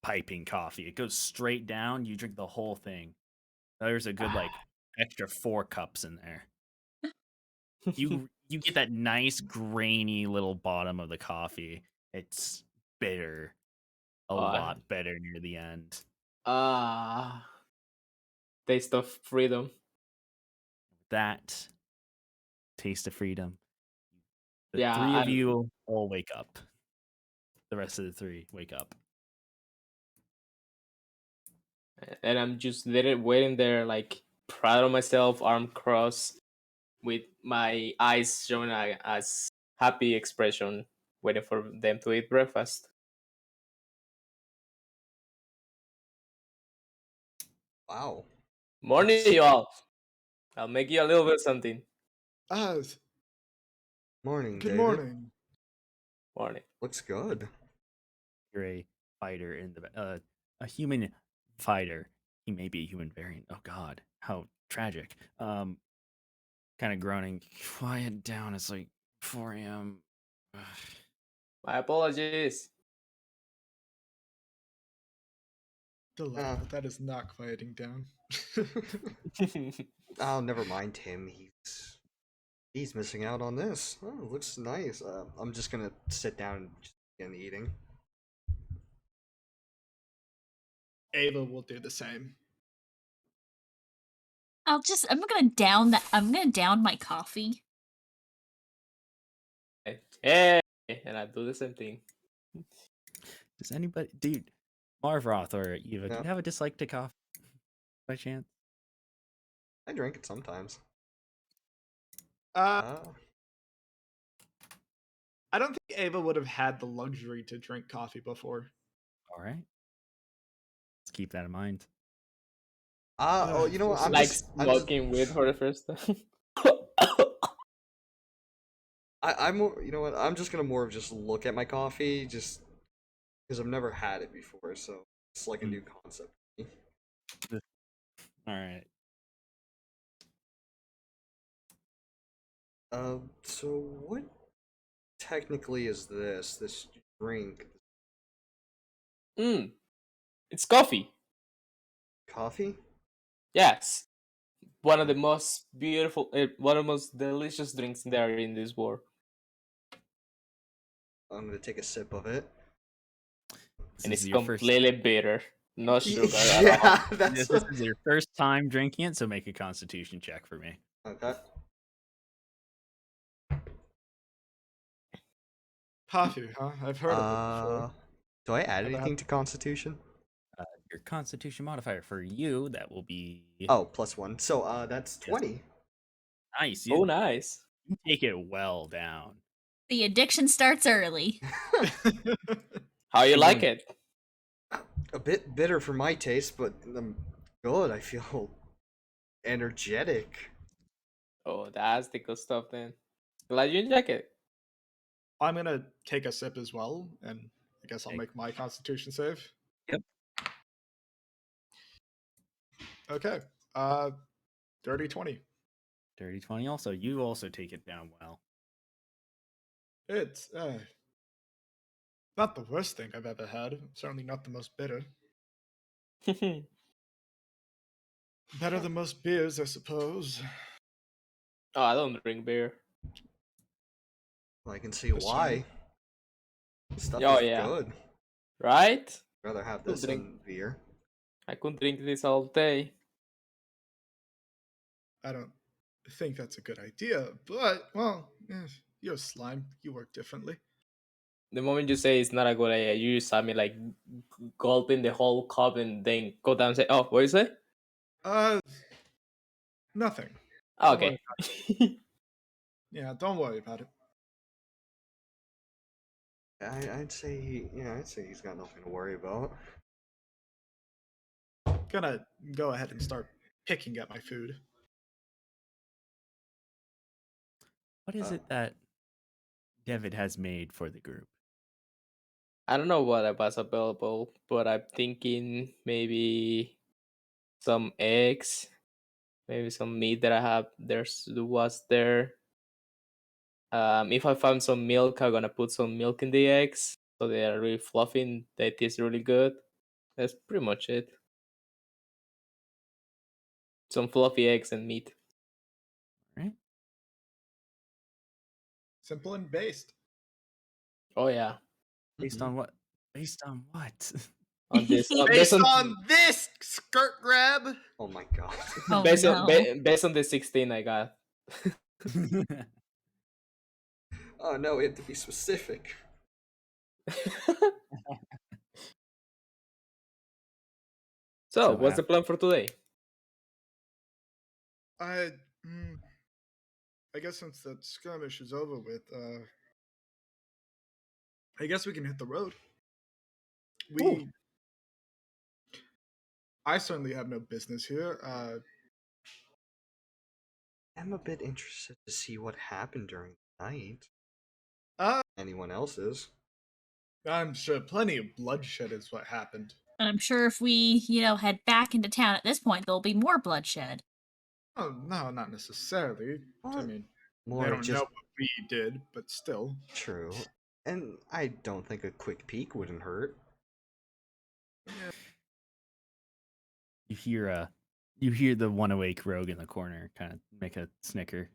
piping coffee. It goes straight down. You drink the whole thing. There's a good extra 4 cups in there. You get that nice grainy little bottom of the coffee. It's bitter. A lot better near the end. Taste of freedom. That taste of freedom. The 3 of you all wake up. The rest of the 3 wake up. And I'm just waiting there, proud of myself, arm crossed, with my eyes showing a happy expression, waiting for them to eat breakfast. Wow. Morning, y'all. I'll make you a little bit something. Morning, Good David. morning. Morning. Looks good. You're a fighter in the a human fighter. He may be a human variant. Oh God, how tragic. Kind of groaning. Quiet down. It's like 4 a.m. My apologies. Delightful. That is not quieting down. Oh, never mind him. He's missing out on this. Oh, it looks nice. I'm just gonna sit down and just begin eating. Ava will do the same. I'm gonna down my coffee. Hey, and I do the same thing. Does anybody, dude, Marvroth or Eva, do you have a dislike to coffee by chance? I drink it sometimes. I don't think Ava would have had the luxury to drink coffee before. All right. Let's keep that in mind. You know what? I'm smoking weed for the first time. I'm you know what? I'm just gonna more of just look at my coffee, just because I've never had it before, so it's like a new concept. All right. So what technically is this drink? It's coffee. Coffee? Yes. One of the most beautiful, one of the most delicious drinks there in this world. I'm gonna take a sip of it. And it's completely bitter. No sugar at all. This is your first time drinking it, so make a constitution check for me. Okay. Coffee, huh? I've heard of it before. Do I add anything to constitution? Your constitution modifier for you, that will be... Oh, +1. So, that's 20. Nice. Oh, nice. You take it well down. The addiction starts early. How you like it? A bit bitter for my taste, but good. I feel energetic. Oh, that's the good stuff then. Glad you enjoy it. I'm gonna take a sip as well, and I guess I'll make my constitution save. Yep. Okay. Dirty 20. Dirty 20 also. You also take it down well. It's Not the worst thing I've ever had. Certainly not the most bitter. Better than most beers, I suppose. Oh, I don't drink beer. Well, I can see why. Stuff Oh is yeah, good. right? I'd rather have this than beer. I could drink this all day. I don't think that's a good idea, but, well, you're a slime. You work differently. The moment you say it's not a good idea, you just saw me like gulping the whole cup and then go down and say, "Oh, what is it?" Nothing. Oh, Don't worry okay. Yeah, don't worry about it. I'd say he's got nothing to worry about. Gonna go ahead and start picking at my food. What is it that David has made for the group? I don't know what was available, but I'm thinking maybe some eggs, maybe some meat that I have. Was there. If I found some milk, I'm gonna put some milk in the eggs so they are really fluffy and they taste really good. That's pretty much it. Some fluffy eggs and meat. All right. Simple and based. Oh yeah. Based on what? Based on what? On this, Based on this skirt grab. Oh my god. Oh, based no. based on the 16 I got. Oh no, we have to be specific. So, what's the plan for today? I guess since that skirmish is over with, I guess we can hit the road. I certainly have no business here. I'm a bit interested to see what happened during the night. Anyone else is? I'm sure plenty of bloodshed is what happened. And I'm sure if we, head back into town at this point, there'll be more bloodshed. Oh, no, not necessarily. I mean, More they of don't just know what we did, but still. true. And I don't think a quick peek wouldn't hurt. Yeah. You hear the one awake rogue in the corner kind of make a snicker.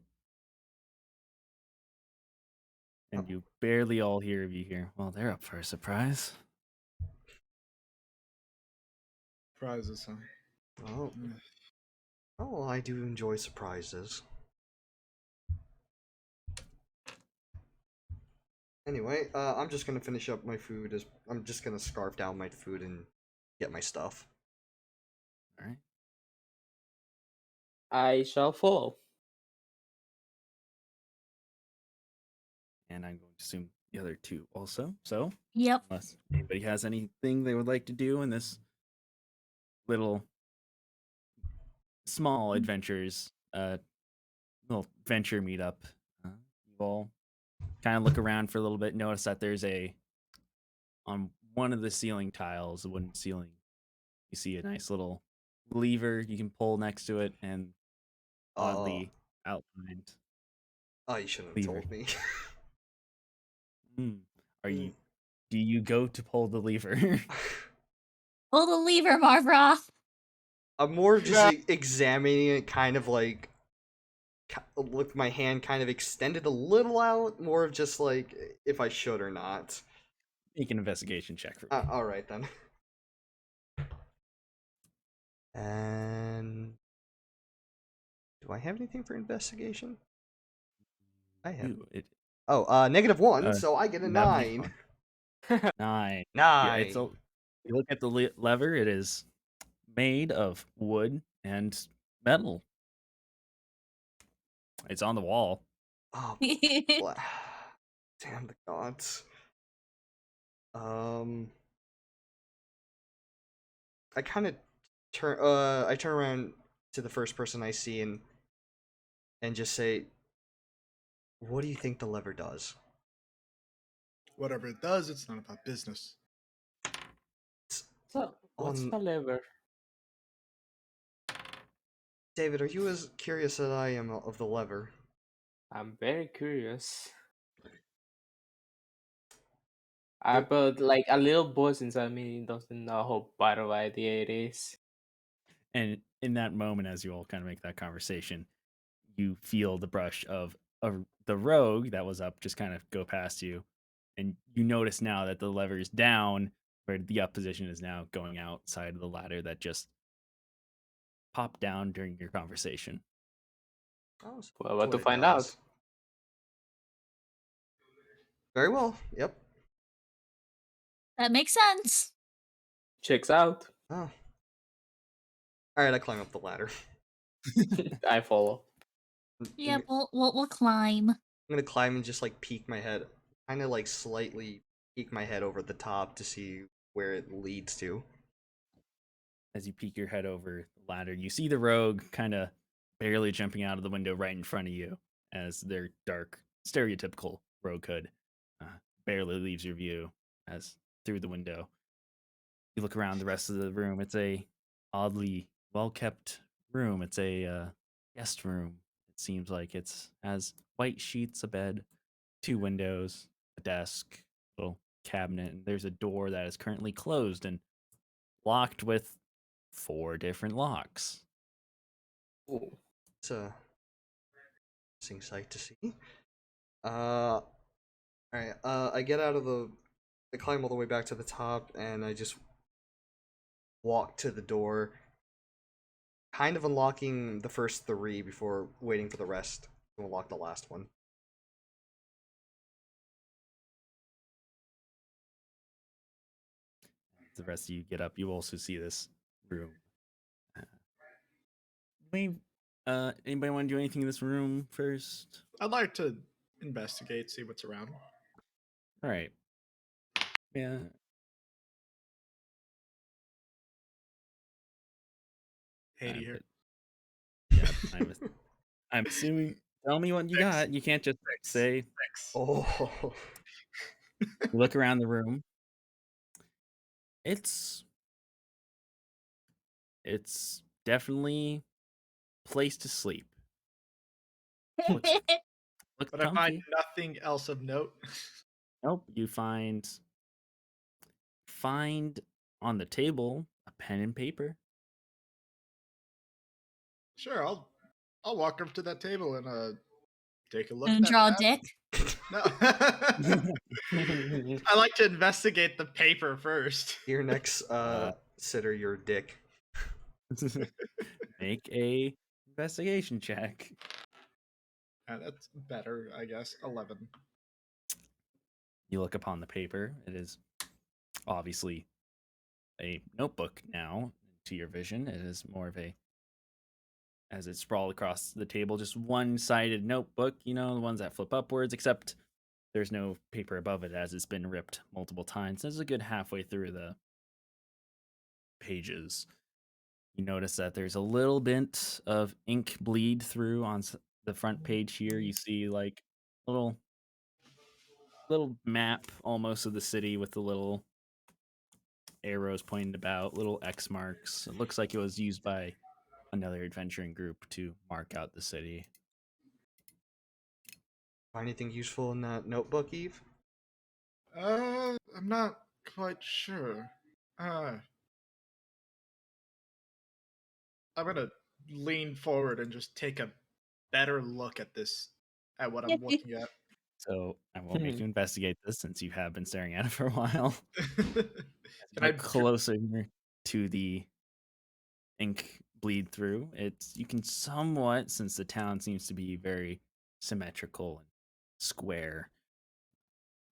And you barely all hear of you here. Well, they're up for a surprise. Prizes, huh? Oh, I do enjoy surprises. Anyway, I'm just gonna finish up my food. I'm just gonna scarf down my food and get my stuff. All right. I shall follow. And I'm going to assume the other two also. So, yep. Unless anybody has anything they would like to do in this little small adventures, little venture meetup, you all kind of look around for a little bit. Notice that there's on one of the ceiling tiles, the wooden ceiling, you see a nice little lever you can pull next to it, and oddly outlined. Oh, you shouldn't have lever. told me. Do you go to pull the lever? Pull the lever, Marvroth. I'm more just examining it, kind of like with my hand kind of extended a little out, more of just like if I should or not. Make an investigation check for me. All right then. And do I have anything for investigation? I have. -1, so I get a 9. 9. 9. You look at the lever. It is made of wood and metal. It's on the wall. Oh, damn the gods. I kind of turn around to the first person I see and just say, "What do you think the lever does?" Whatever it does, it's none of our business. So, what's the lever? David, are you as curious as I am of the lever? I'm very curious. But like a little voice inside me doesn't know how bad of an idea it is. And in that moment, as you all kind of make that conversation, you feel the brush of the rogue that was up just kind of go past you. And you notice now that the lever is down, where the up position is now going outside of the ladder that just popped down during your conversation. Oh, so Well, that's what to what it find does. out. Very well. Yep. That makes sense. Checks out. Oh. Alright, I climb up the ladder. I follow. Yep, we'll climb. I'm gonna climb and just like peek my head, kind of like slightly peek my head over the top to see where it leads to. As you peek your head over the ladder, you see the rogue kind of barely jumping out of the window right in front of you as their dark, stereotypical rogue hood barely leaves your view as through the window. You look around the rest of the room. It's a oddly well-kept room. It's a guest room. It seems like it's has white sheets, a bed, 2 windows, a desk, little cabinet, and there's a door that is currently closed and locked with 4 different locks. Ooh. It's a interesting sight to see. Alright, I get out of I climb all the way back to the top, and I just walk to the door, kind of unlocking the first 3 before waiting for the rest to unlock the last one. The rest of you get up. You also see this room. Anybody want to do anything in this room first? I'd like to investigate, see what's around. All right. Yeah. Haiti here. Yeah, I'm assuming. Tell me what you got. You can't just say. Oh. Look around the room. It's definitely place to sleep. Looks But I find comfy. nothing else of note. Nope. You find on the table a pen and paper. Sure, I'll walk up to that table and take a look And at that draw a pad. dick. No. I like to investigate the paper first. Your next sitter, your dick. Make a investigation check. That's better, I guess. 11. You look upon the paper. It is obviously a notebook now to your vision. It is more of a, as it's sprawled across the table, just one-sided notebook, the ones that flip upwards, except there's no paper above it as it's been ripped multiple times. This is a good halfway through the pages. You notice that there's a little bit of ink bleed through on the front page here. You see like little map almost of the city with the little arrows pointed about, little X marks. It looks like it was used by another adventuring group to mark out the city. Find anything useful in that notebook, Eve? I'm not quite sure. I'm gonna lean forward and just take a better look at what I'm looking at. So I won't make you investigate this since you have been staring at it for a while. Can I Look closer to the ink bleed through. You can somewhat, since the town seems to be very symmetrical and square,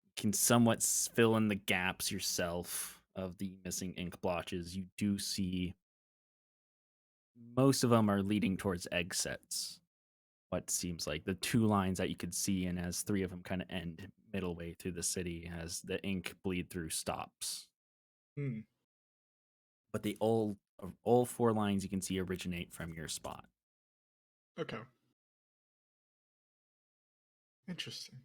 you can somewhat fill in the gaps yourself of the missing ink blotches. You do see most of them are leading towards exits. What seems like the 2 lines that you could see, and as 3 of them kind of end middle way through the city as the ink bleed through stops. But all 4 lines you can see originate from your spot. Okay. Interesting.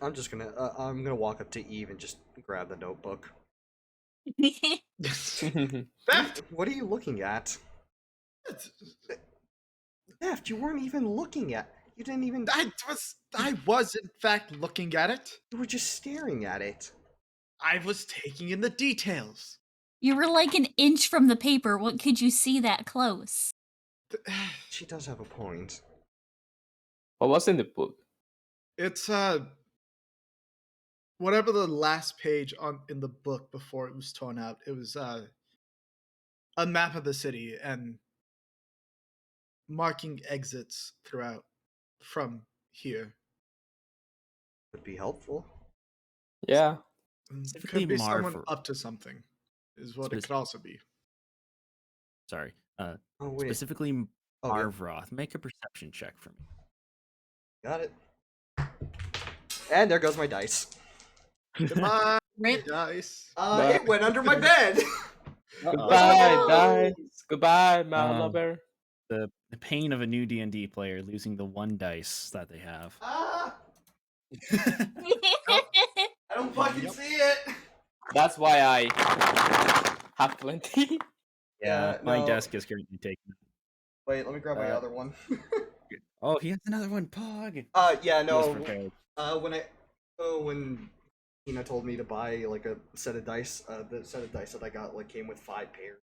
I'm gonna walk up to Eve and just grab the notebook. Theft! What are you looking at? Theft, you weren't even looking at. You didn't even. I was in fact looking at it. You were just staring at it. I was taking in the details. You were like an inch from the paper. What could you see that close? She does have a point. What was in the book? It's whatever the last page in the book before it was torn out. It was a map of the city and marking exits throughout from here. Would be helpful. Yeah. It could be someone up to something, is what it could also be. Sorry. Oh, wait. Specifically Marvroth. Make a perception check for me. Got it. And there goes my dice. Goodbye, Rip. dice. It went under my bed. Goodbye, dice. Goodbye, my lover. The pain of a new D&D player losing the one dice that they have. I don't fucking see it. That's why I have plenty. Yeah, my desk is currently taken. Wait, let me grab my other one. Oh, he has another one, Pog. Yeah, no. When Tina told me to buy like a set of dice, the set of dice that I got like came with 5 pairs.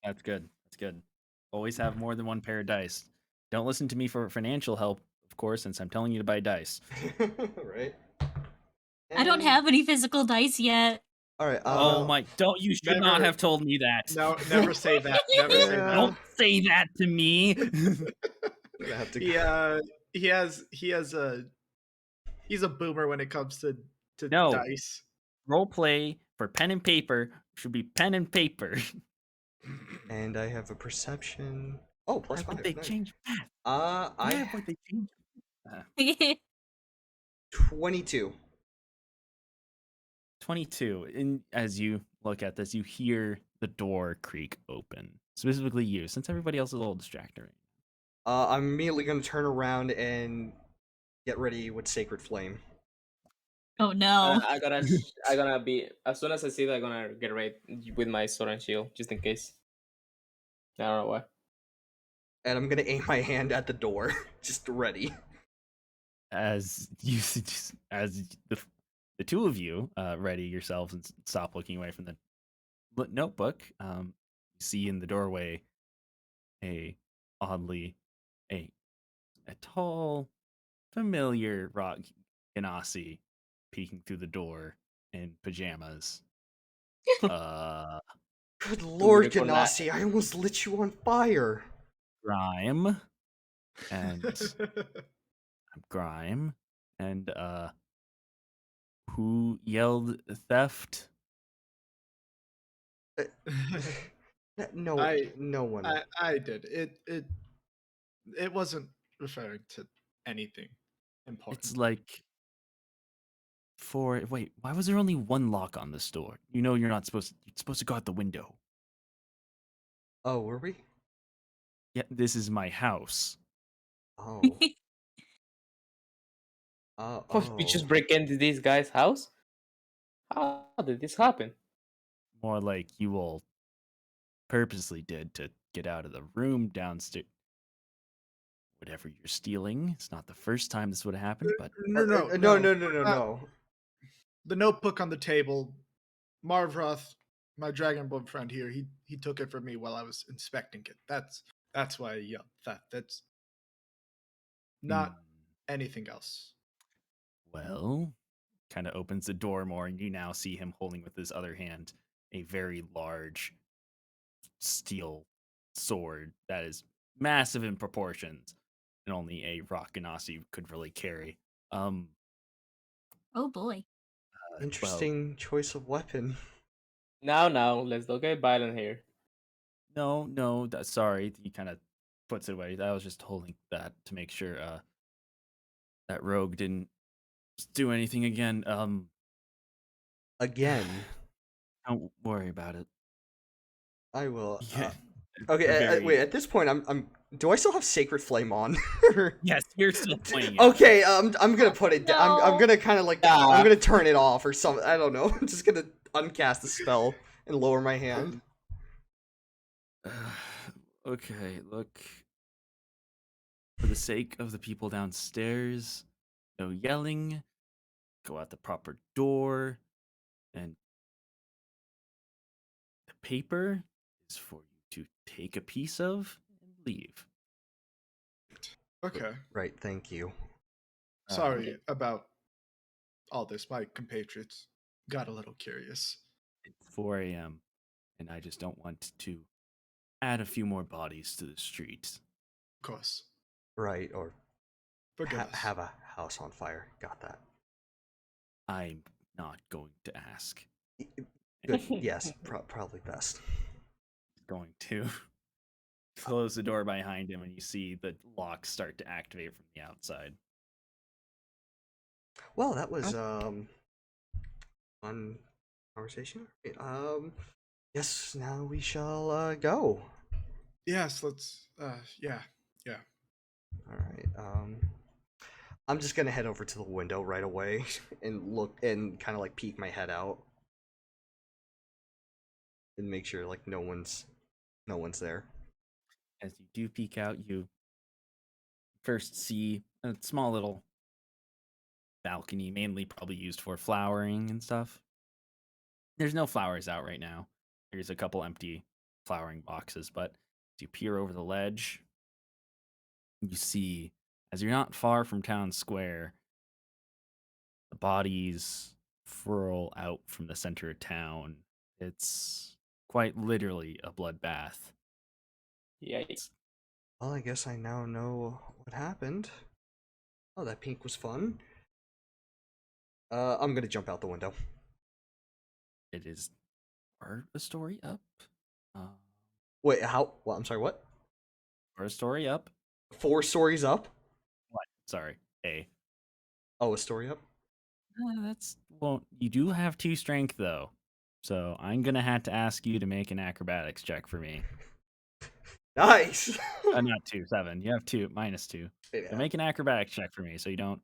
That's good. That's good. Always have more than one pair of dice. Don't listen to me for financial help, of course, since I'm telling you to buy dice. Right. I don't have any physical dice yet. All right. Oh my! You should not have told me that. No, never say that. Never say that. Don't say that to me. He's a boomer when it comes to dice. Role play for pen and paper should be pen and paper. And I have a perception. Oh, plus 5. They change math. I have they change. 22. 22. And as you look at this, you hear the door creak open. Specifically you, since everybody else is a little distracted. I'm immediately gonna turn around and get ready with Sacred Flame. Oh no! I gonna be as soon as I see that, I'm gonna get ready with my sword and shield just in case. I don't know why. And I'm gonna aim my hand at the door, just ready. As you, as the two of you ready yourselves and stop looking away from the notebook, you see in the doorway a tall, familiar rock Ganassi peeking through the door in pajamas. Good lord, Ganassi, I almost lit you on fire. Grime and who yelled theft? No one. I did. It wasn't referring to anything important. It's like wait, why was there only one lock on this door? You know you're supposed to go out the window. Oh, were we? Yeah, this is my house. Oh. We just break into this guy's house? How did this happen? More like you all purposely did to get out of the room downstairs. Whatever you're stealing, it's not the first time this would have happened, but no. The notebook on the table, Marvroth, my Dragonborn friend here, he took it from me while I was inspecting it. That's why I yelled theft. That's not anything else. Well, kind of opens the door more, and you now see him holding with his other hand a very large steel sword that is massive in proportions, and only a rock Ganassi could really carry. Oh boy. Interesting choice of weapon. No, let's not get violent here. No, sorry. He kind of puts it away. I was just holding that to make sure that rogue didn't do anything again. Again. Don't worry about it. I will. Yeah. Okay, wait. At this point, I'm. Do I still have Sacred Flame on? Yes, you're still playing it. Okay, I'm gonna put it down. I'm gonna kind of like. I'm gonna turn it off or something. I don't know. I'm just gonna uncast the spell and lower my hand. Okay, look. For the sake of the people downstairs, no yelling, go out the proper door, and the paper is for you to take a piece of and leave. Okay. Right, thank you. Sorry about all this. My compatriots got a little curious. It's 4 a.m., and I just don't want to add a few more bodies to the streets. Of course. Right, or Forgive us. have a house on fire. Got that. I'm not going to ask. Good. Yes, probably best. Going to close the door behind him, and you see the locks start to activate from the outside. Well, that was fun conversation. Yes, now we shall go. Yes, let's yeah. All right. I'm just gonna head over to the window right away and look and kind of like peek my head out and make sure like no one's there. As you do peek out, you first see a small little balcony, mainly probably used for flowering and stuff. There's no flowers out right now. There's a couple empty flowering boxes, but as you peer over the ledge, you see, as you're not far from town square, the bodies furl out from the center of town. It's quite literally a bloodbath. Yikes. Well, I guess I now know what happened. Oh, that pink was fun. I'm gonna jump out the window. It is a story up. Wait, how? Well, I'm sorry, what? Or a story up. 4 stories up? What? Sorry, A. Oh, a story up? That's won't. You do have 2 strength though, so I'm gonna have to ask you to make an acrobatics check for me. Nice. Not 2, 7. You have 2 minus 2. Yeah. So make an acrobatics check for me, so you don't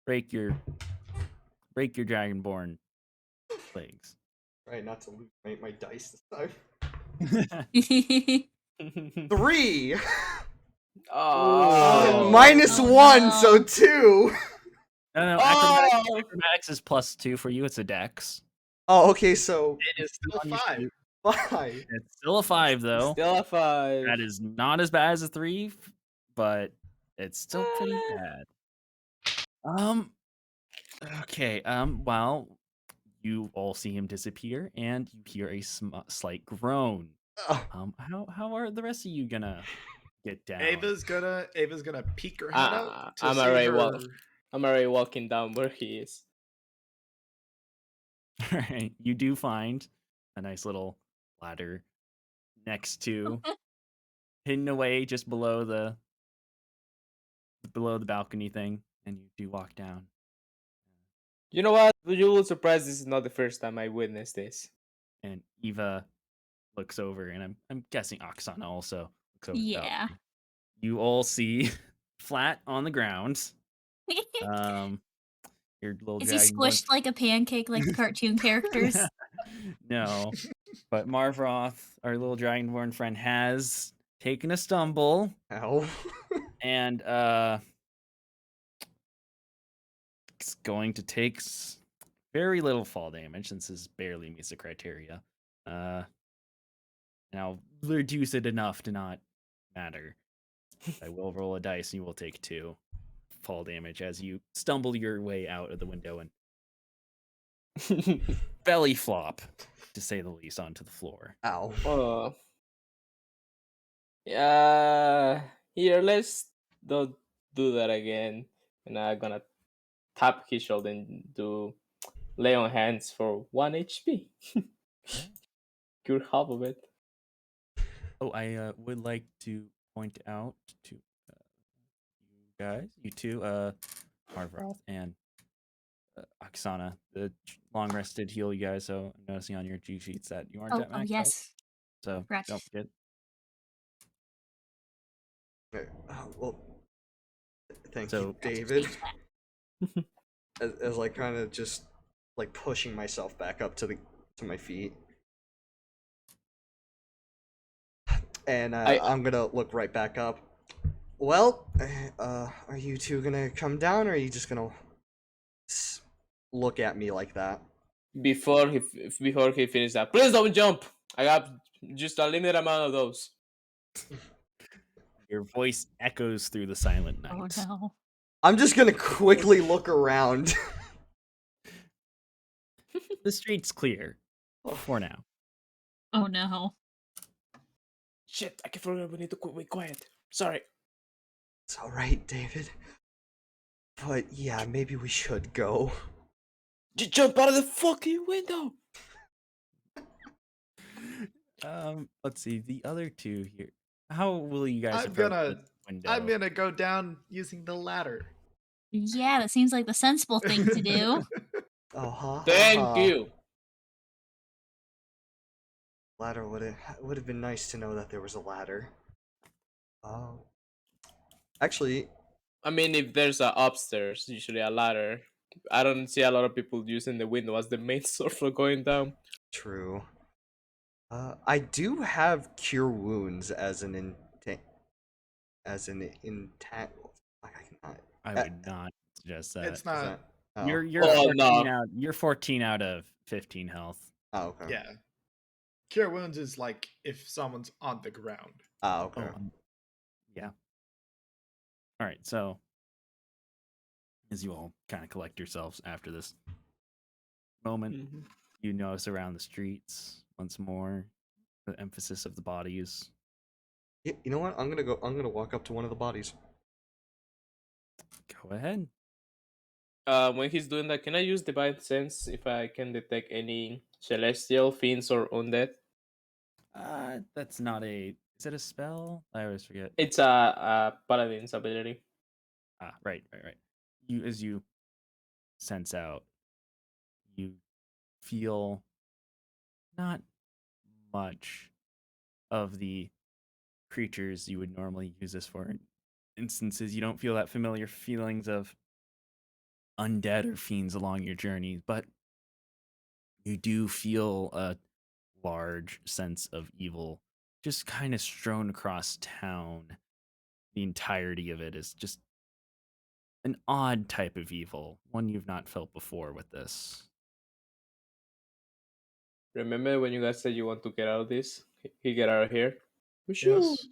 break your dragonborn legs. Right, not to lose my dice this time. 3. Oh, Minus Oh, 1, no. so 2. No, Oh! acrobatics is plus 2 for you. It's a dex. Oh, okay, so It is Still on your 5. sheet. 5. It's still a 5 though. Still a 5. That is not as bad as a 3, but it's still pretty bad. Okay. Well, you all see him disappear, and you hear a slight groan. How are the rest of you gonna get down? Ava's gonna peek her head out to I'm see already her. I'm already walking down where he is. All right, you do find a nice little ladder next to, hidden away just below the balcony thing, and you do walk down. You know what? You will surprise. This is not the first time I witnessed this. And Eva looks over, and I'm guessing Oksana also looks over. Yeah. You all see flat on the ground. Your little Is he dragonborn. squished like a pancake like the cartoon characters? No, but Marvroth, our little dragonborn friend, has taken a stumble. Ow. And it's going to take very little fall damage since this barely meets the criteria. And I'll reduce it enough to not matter. I will roll a dice and you will take 2 fall damage as you stumble your way out of the window and belly flop, to say the least, onto the floor. Ow. Yeah. Here, let's don't do that again. And I'm gonna tap his shoulder and do lay on hands for 1 HP. Cure half of it. Oh, I would like to point out to you guys, you two, Marvroth and Oksana, the long rested heal you guys. So I'm noticing on your G sheets that you aren't at max health. Yes. So Congrats. don't forget. Well, thank you, David. as like kind of just like pushing myself back up to my feet, and I'm gonna look right back up. Well, are you two gonna come down, or are you just gonna look at me like that? Before he finishes that, please don't jump. I have just a limited amount of those. Your voice echoes through the silent night. Oh no. I'm just gonna quickly look around. The street's clear for now. Oh no. Shit, I forgot we need to be quiet. Sorry. It's alright, David. But yeah, maybe we should go. Just jump out of the fucking window. Let's see the other two here. How will you guys I'm approach gonna this window? I'm gonna go down using the ladder. Yeah, that seems like the sensible thing to do. Oh, ha, Thank you. Ladder would have been nice to know that there was a ladder. Oh, actually, I mean, if there's a upstairs, usually a ladder. I don't see a lot of people using the window as the main source for going down. true. I do have cure wounds as an intact. I cannot. I would not suggest that. It's not. Oh. You're Oh, 14 no. out. You're 14 out of 15 health. Oh, okay. Yeah. Cure wounds is like if someone's on the ground. Oh, okay. Yeah. All right. So, as you all kind of collect yourselves after this moment, you notice around the streets once more the emphasis of the bodies. You know what? I'm gonna walk up to one of the bodies. Go ahead. When he's doing that, can I use Divine Sense if I can detect any celestial fiends or undead? That's not a. Is it a spell? I always forget. It's a paladin's ability. Right. You, as you sense out, you feel not much of the creatures you would normally use this for. Instances, you don't feel that familiar feelings of undead or fiends along your journey, but you do feel a large sense of evil just kind of strewn across town. The entirety of it is just an odd type of evil, one you've not felt before with this. Remember when you guys said you want to get out of this? He get out of here? We should. Yes.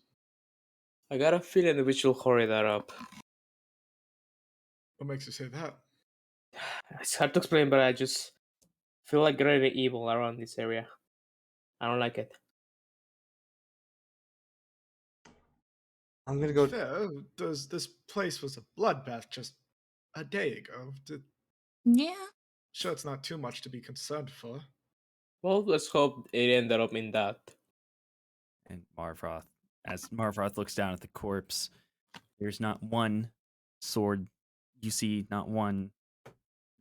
I got a feeling that we should hurry that up. What makes you say that? It's hard to explain, but I just feel like really evil around this area. I don't like it. I'm gonna go. Fair. This place was a bloodbath just a day ago. Yeah. Sure, it's not too much to be concerned for. Well, let's hope it ended up in that. And as Marvroth looks down at the corpse, there's not one sword. You see not one,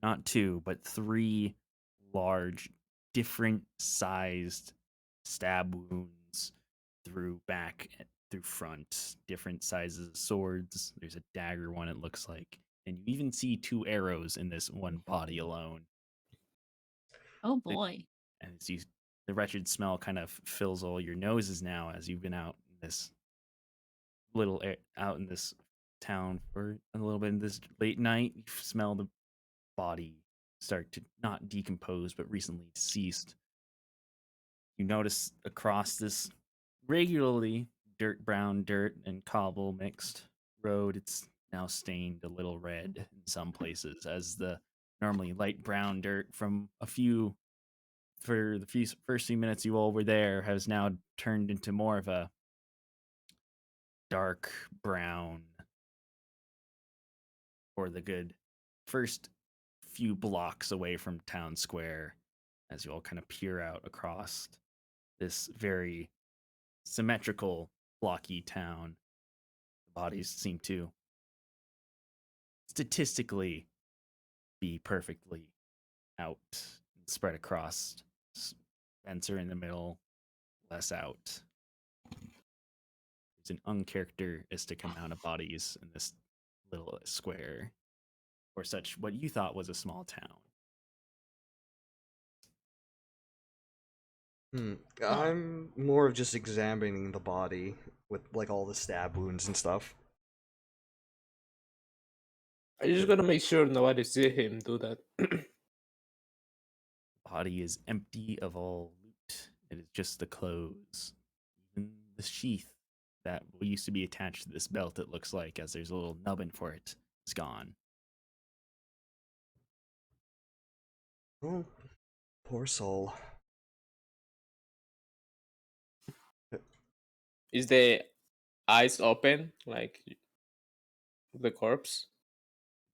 not two, but three large, different sized stab wounds through back, through front, different sizes of swords. There's a dagger one, it looks like. And you even see two arrows in this one body alone. Oh boy. And it's the wretched smell kind of fills all your noses now as you've been out in this out in this town for a little bit in this late night. You smell the body start to not decompose but recently deceased. You notice across this regularly brown dirt and cobble mixed road, it's now stained a little red in some places as the normally light brown dirt from for the first few minutes you all were there has now turned into more of a dark brown for the good first few blocks away from town square as you all kind of peer out across this very symmetrical blocky town. The bodies seem to statistically be perfectly out and spread across. Spencer in the middle, less out. There's an uncharacteristic amount of bodies in this little square, or such what you thought was a small town. I'm more of just examining the body with like all the stab wounds and stuff. I just gotta make sure nobody see him do that. Body is empty of all loot. It is just the clothes. Even the sheath that used to be attached to this belt, it looks like, as there's a little nubbin for it, is gone. Oh, poor soul. Is the eyes open like the corpse?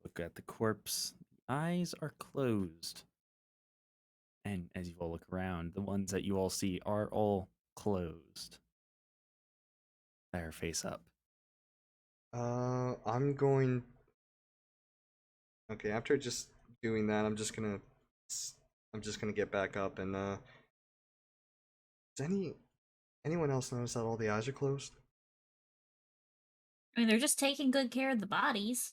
Look at the corpse. The eyes are closed. And as you all look around, the ones that you all see are all closed. They're face up. I'm going. Okay, after just doing that, I'm just gonna get back up and does anyone else notice that all the eyes are closed? I mean, they're just taking good care of the bodies.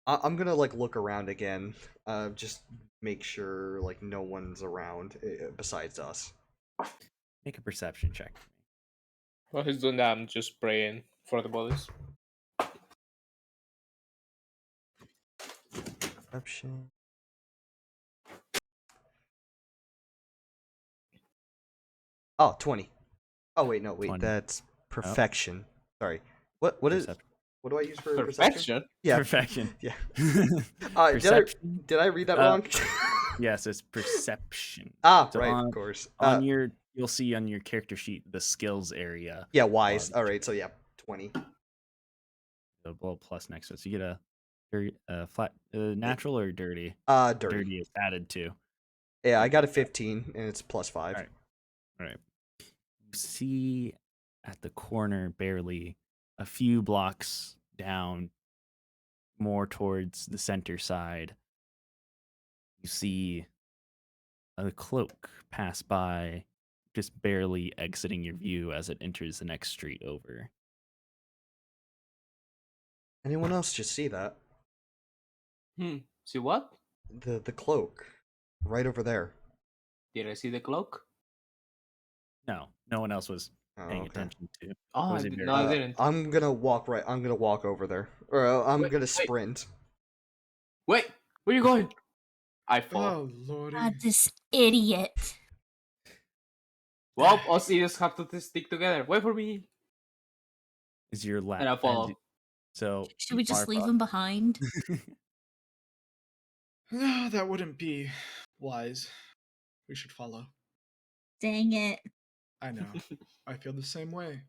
I'm gonna like look around again, just make sure like no one's around besides us. Make a perception check for me. While he's doing that, I'm just praying for the bodies. Perception. Oh, 20. Oh wait, no, wait, 20. that's perfection. Oh. Sorry. What do I use for perception? Yeah. Perfection. Yeah. Perception? Did I read that wrong? Yes, it's perception. So right, of course. You'll see on your character sheet the skills area. Yeah, wise. All right, so yeah, 20. The blow plus next to it. So you get a flat natural or dirty? Dirty. Dirty is added to. Yeah, I got a 15 and it's plus 5. All right. You see at the corner, barely a few blocks down, more towards the center side, you see a cloak pass by, just barely exiting your view as it enters the next street over. Anyone else just see that? See what? The cloak. Right over there. Did I see the cloak? No one else was paying attention to. Oh, I didn't. I'm gonna walk over there. Or I'm gonna sprint. Wait, where are you going? I fall. Oh, lordy. God, this idiot. Well, us idiots have to stick together. Wait for me. Is your lap? And I follow. So should we just leave him behind? No, that wouldn't be wise. We should follow. Dang it. I know. I feel the same way.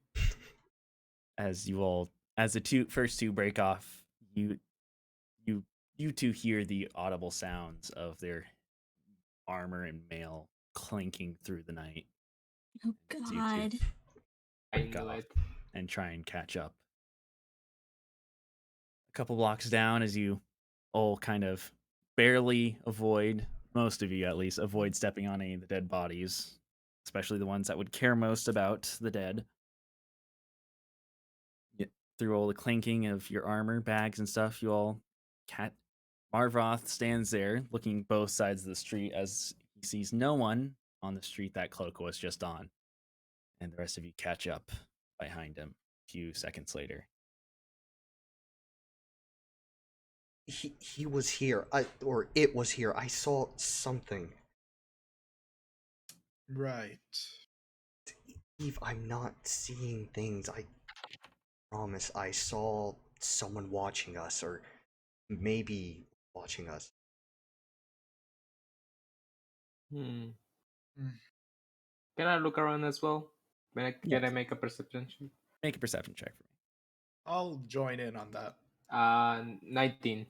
As the first two break off, you two hear the audible sounds of their armor and mail clinking through the night. Oh God! Break off and try and catch up. A couple blocks down, as you all kind of barely avoid, most of you at least, avoid stepping on any of the dead bodies, especially the ones that would care most about the dead. Through all the clinking of your armor, bags, and stuff, you all Marvoth stands there looking both sides of the street as he sees no one on the street that Cloak was just on. And the rest of you catch up behind him a few seconds later. He was here. Or it was here. I saw something. Right. Eve, I'm not seeing things. I promise I saw someone watching us, or maybe watching us. Can I look around as well? Can I make a perception check? Make a perception check for me. I'll join in on that. 19.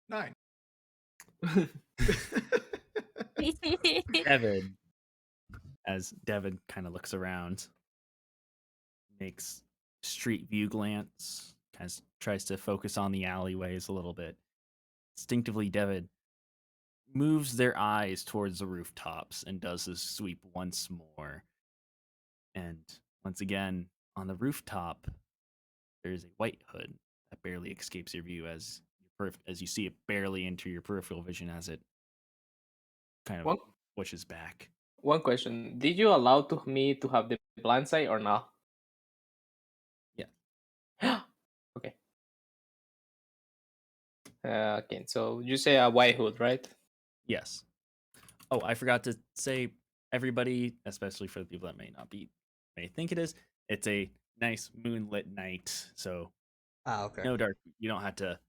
9. Devin, as Devin kind of looks around, makes street view glance, kind of tries to focus on the alleyways a little bit. Instinctively, Devin moves their eyes towards the rooftops and does this sweep once more. And once again, on the rooftop, there's a white hood that barely escapes your view as you see it barely enter your peripheral vision as it kind of pushes back. One question: did you allow me to have the blind sight or not? Okay. Okay, so you say a white hood, right? Yes. Oh, I forgot to say, everybody, especially for the people that may think it is, it's a nice moonlit night, so Okay. no dark. You don't have to.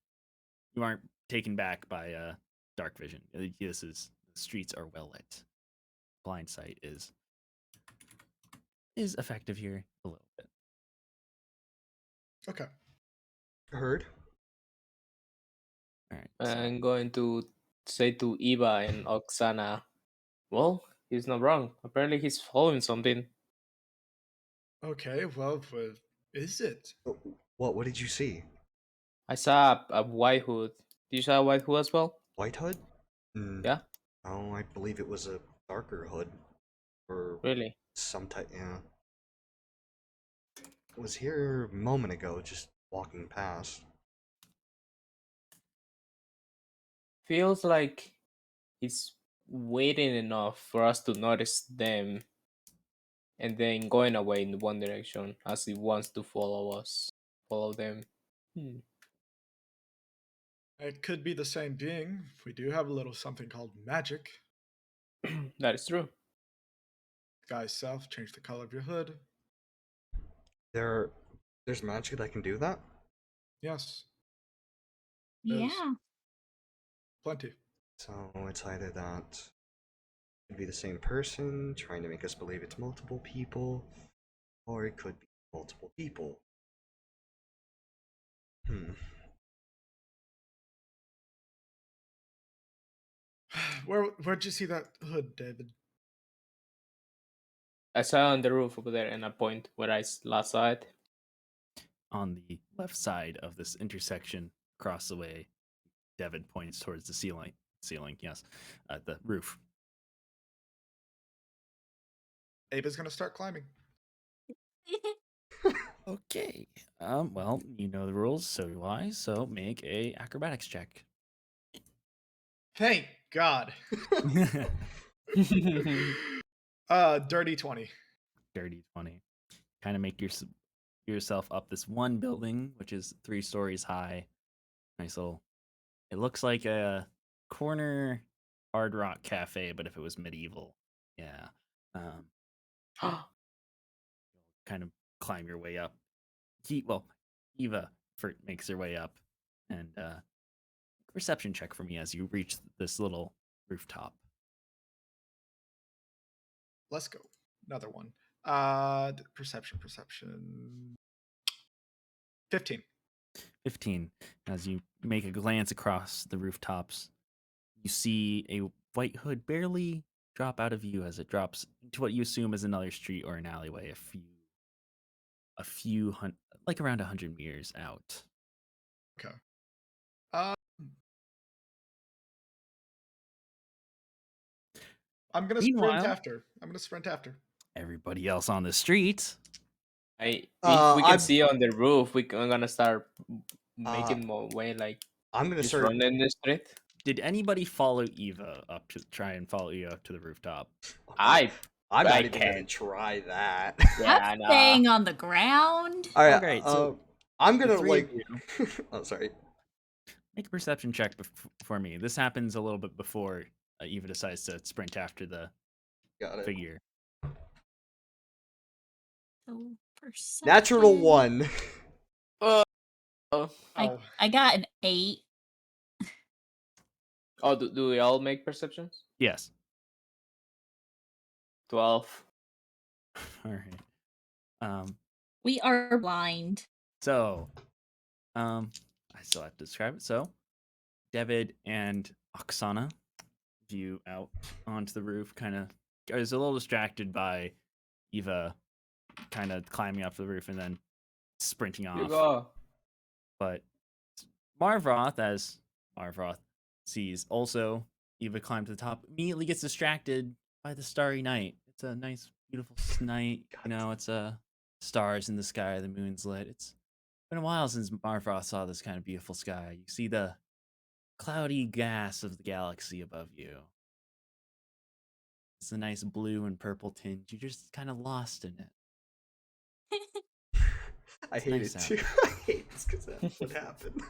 You aren't taken back by dark vision. The streets are well lit. Blind sight is effective here a little bit. Okay. Heard. All right. I'm going to say to Eva and Oksana, well, he's not wrong. Apparently, he's following something. Okay, well, what is it? What did you see? I saw a white hood. Did you saw a white hood as well? White hood? Yeah, Oh, I believe it was a darker hood. Or really. some type, yeah. Was here a moment ago, just walking past. Feels like he's waiting enough for us to notice them and then going away in one direction as he wants to follow them. It could be the same being. We do have a little something called magic. That is true. Guy's self, change the color of your hood. There's magic that can do that? Yes, there's Yeah. plenty. So it's either that it could be the same person trying to make us believe it's multiple people, or it could be multiple people. Hmm. Where'd you see that hood, David? I saw on the roof over there and I point where I last saw it. On the left side of this intersection, across the way, David points towards the ceiling. Ceiling, yes, the roof. Ava's gonna start climbing. Okay. Well, you know the rules, so do I. So make a acrobatics check. Thank God. Dirty 20. Dirty 20. Kind of make yourself up this one building, which is 3 stories high. Nice little. It looks like a corner Hard Rock Cafe, but if it was medieval. Yeah. Kind of climb your way up. Eva makes her way up, and perception check for me as you reach this little rooftop. Let's go. Another one. Perception. 15. 15. As you make a glance across the rooftops, you see a white hood barely drop out of view as it drops into what you assume is another street or an alleyway, like around 100 meters out. Okay. Uh, I'm gonna sprint after. Everybody else on the street. If we can see on the roof, we're gonna start making more way, like I'm gonna just start running the street. Did anybody follow Eva up to try and follow you up to the rooftop? I'm not even gonna try that. I'm staying on the ground. All right. Okay, so I'm gonna like. Oh, sorry. Make a perception check for me. This happens a little bit before Eva decides to sprint after the figure. So perception. Natural 1. I got an 8. Oh, do we all make perceptions? Yes. 12. All right. We are blind. So, I still have to describe it. So, David and Oksana view out onto the roof. Kind of, I was a little distracted by Eva, kind of climbing up the roof and then sprinting off. You go. But Marvroth, as Marvroth sees, also Eva climbed to the top, immediately gets distracted by the starry night. It's a nice, beautiful night. You know, it's stars in the sky, the moon's lit. It's been a while since Marvroth saw this kind of beautiful sky. You see the cloudy gas of the galaxy above you. It's a nice blue and purple tinge. You're just kind of lost in it. I hate it too. I hate this because that's what happened.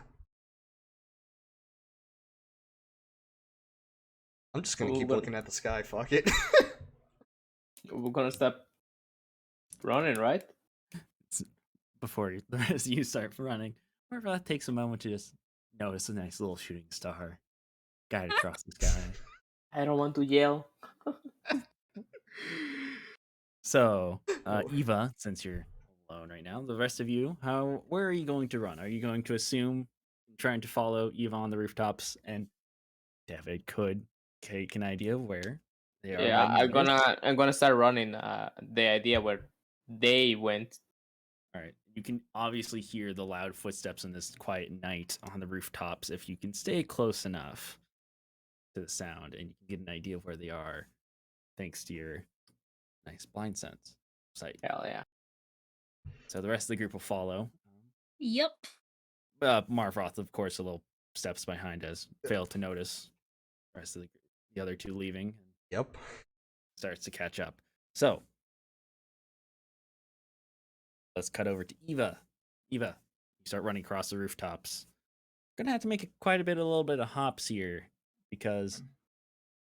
I'm just gonna keep looking at the sky. Fuck it. We're gonna stop running, right? Before the rest of you start running, Marva takes a moment to just notice a nice little shooting star guide across the sky. I don't want to yell. So, Eva, since you're alone right now, the rest of you, where are you going to run? Are you going to assume trying to follow Eva on the rooftops? And David could take an idea of where they are. Yeah, Right now. I'm gonna start running. The idea where they went. All right. You can obviously hear the loud footsteps in this quiet night on the rooftops if you can stay close enough to the sound, and you can get an idea of where they are thanks to your nice blind sense sight. Hell yeah. So the rest of the group will follow. Yep. Marvroth, of course, a little steps behind us, fail to notice the rest of the other two leaving. Yep. Starts to catch up. So let's cut over to Eva. Eva, you start running across the rooftops. Gonna have to make quite a little bit of hops here because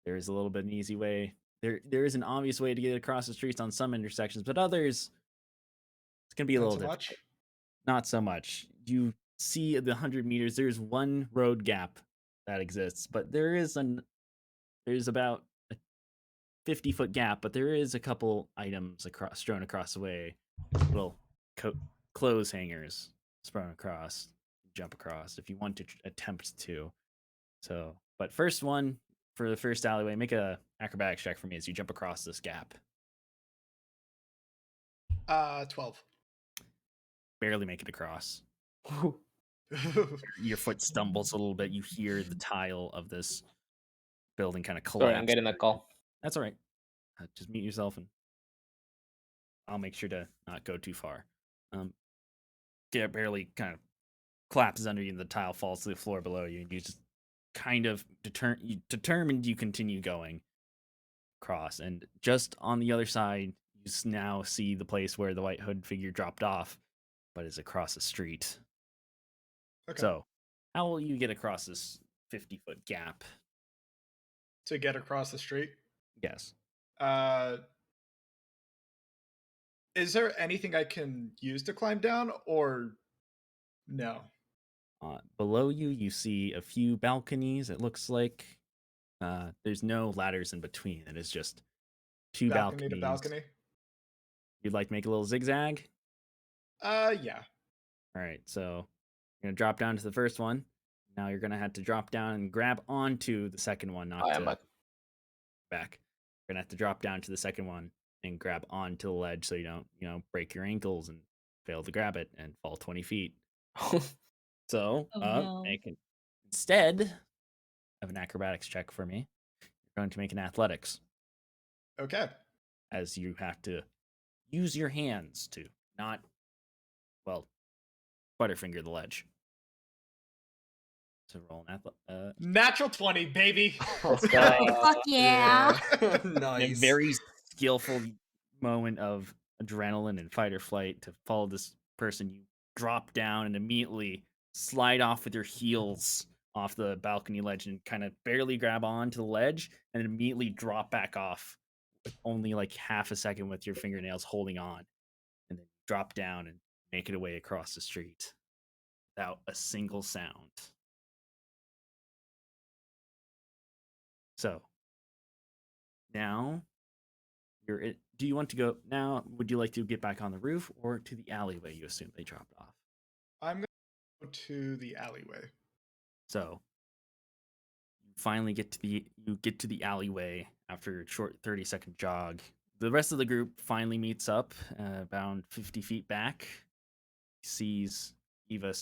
there is a little bit of an easy way. There is an obvious way to get across the streets on some intersections, but others it's gonna be a little difficult. Much? Not so much. You see the 100 meters. There's one road gap that exists, but there's about a 50-foot gap, but there is a couple items strewn across the way, little clothes hangers strewn across, jump across if you want to attempt to. So, but first one for the first alleyway, make a acrobatics check for me as you jump across this gap. 12. Barely make it across. Your foot stumbles a little bit. You hear the tile of this building kind of collapse. Sorry, I'm getting a call. That's all right. Just mute yourself, and I'll make sure to not go too far. Get barely kind of collapses under you, and the tile falls to the floor below you, and you just kind of determined you continue going across. And just on the other side, you now see the place where the white hood figure dropped off, but is across the street. Okay. So, how will you get across this 50-foot gap? To get across the street? Yes. Is there anything I can use to climb down, or no? Below you, you see a few balconies. It looks like there's no ladders in between. It is just two balconies. To balcony. You'd like to make a little zigzag? Yeah. All right, so you're gonna drop down to the first one. Now you're gonna have to drop down and grab onto the second one, not to back. You're gonna have to drop down to the second one and grab onto the ledge so you don't, break your ankles and fail to grab it and fall 20 feet. So, no. instead of an acrobatics check for me, you're going to make an athletics. Okay. As you have to use your hands to not, butterfinger the ledge. So roll an natural 20, baby. Fuck yeah. Nice. A very skillful moment of adrenaline and fight or flight to follow this person. You drop down and immediately slide off with your heels off the balcony ledge and kind of barely grab onto the ledge and immediately drop back off with only like half a second with your fingernails holding on, and then drop down and make it away across the street without a single sound. So now do you want to go now? Would you like to get back on the roof or to the alleyway you assume they dropped off? I'm going to go to the alleyway. So you finally get to the alleyway after a short 30-second jog. The rest of the group finally meets up about 50 feet back. Sees Eva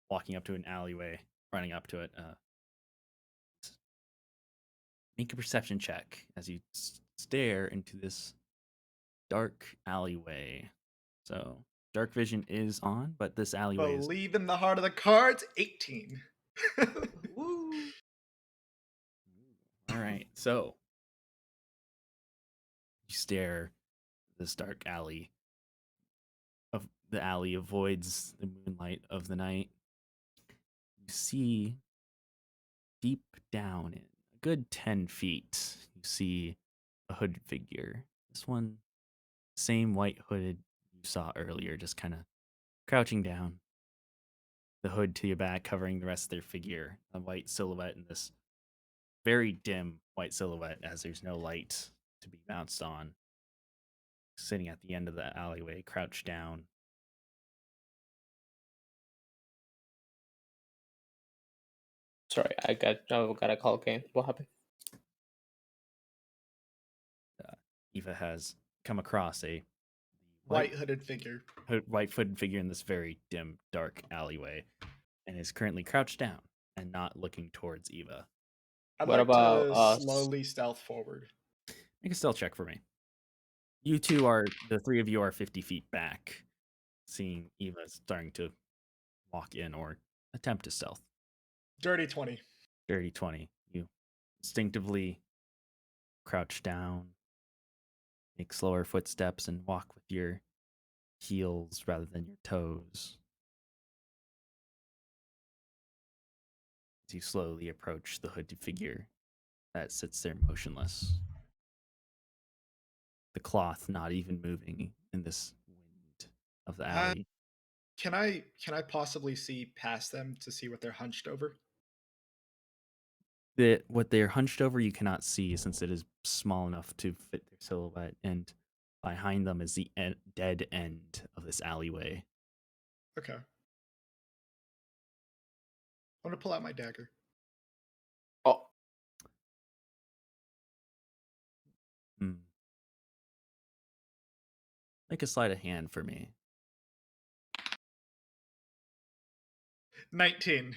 walking up to an alleyway, running up to it. Make a perception check as you stare into this dark alleyway. So dark vision is on, but this alleyway Believe in the heart of the cards. 18. Woo. All right, so you stare this dark alley of the alley avoids the moonlight of the night, you see deep down in a good 10 feet, you see a hooded figure. This one, same white hooded you saw earlier, just kind of crouching down, the hood to your back covering the rest of their figure, a white silhouette in this very dim white silhouette as there's no light to be bounced on, sitting at the end of the alleyway, crouched down. Sorry, I got a call. Okay, what happened? Eva has come across a white hooded figure, white footed figure in this very dim, dark alleyway, and is currently crouched down and not looking towards Eva. I'd What like about to us? slowly stealth forward. Make a stealth check for me. You two are, the three of you are 50 feet back, seeing Eva starting to walk in or attempt to stealth. Dirty 20. Dirty 20. You instinctively crouch down, make slower footsteps, and walk with your heels rather than your toes. As you slowly approach the hooded figure that sits there motionless. The cloth not even moving in this wind of the alley. Can I possibly see past them to see what they're hunched over? What they're hunched over you cannot see since it is small enough to fit their silhouette, and behind them is the dead end of this alleyway. Okay. I'm gonna pull out my dagger. Oh, Make a sleight of hand for me. 19.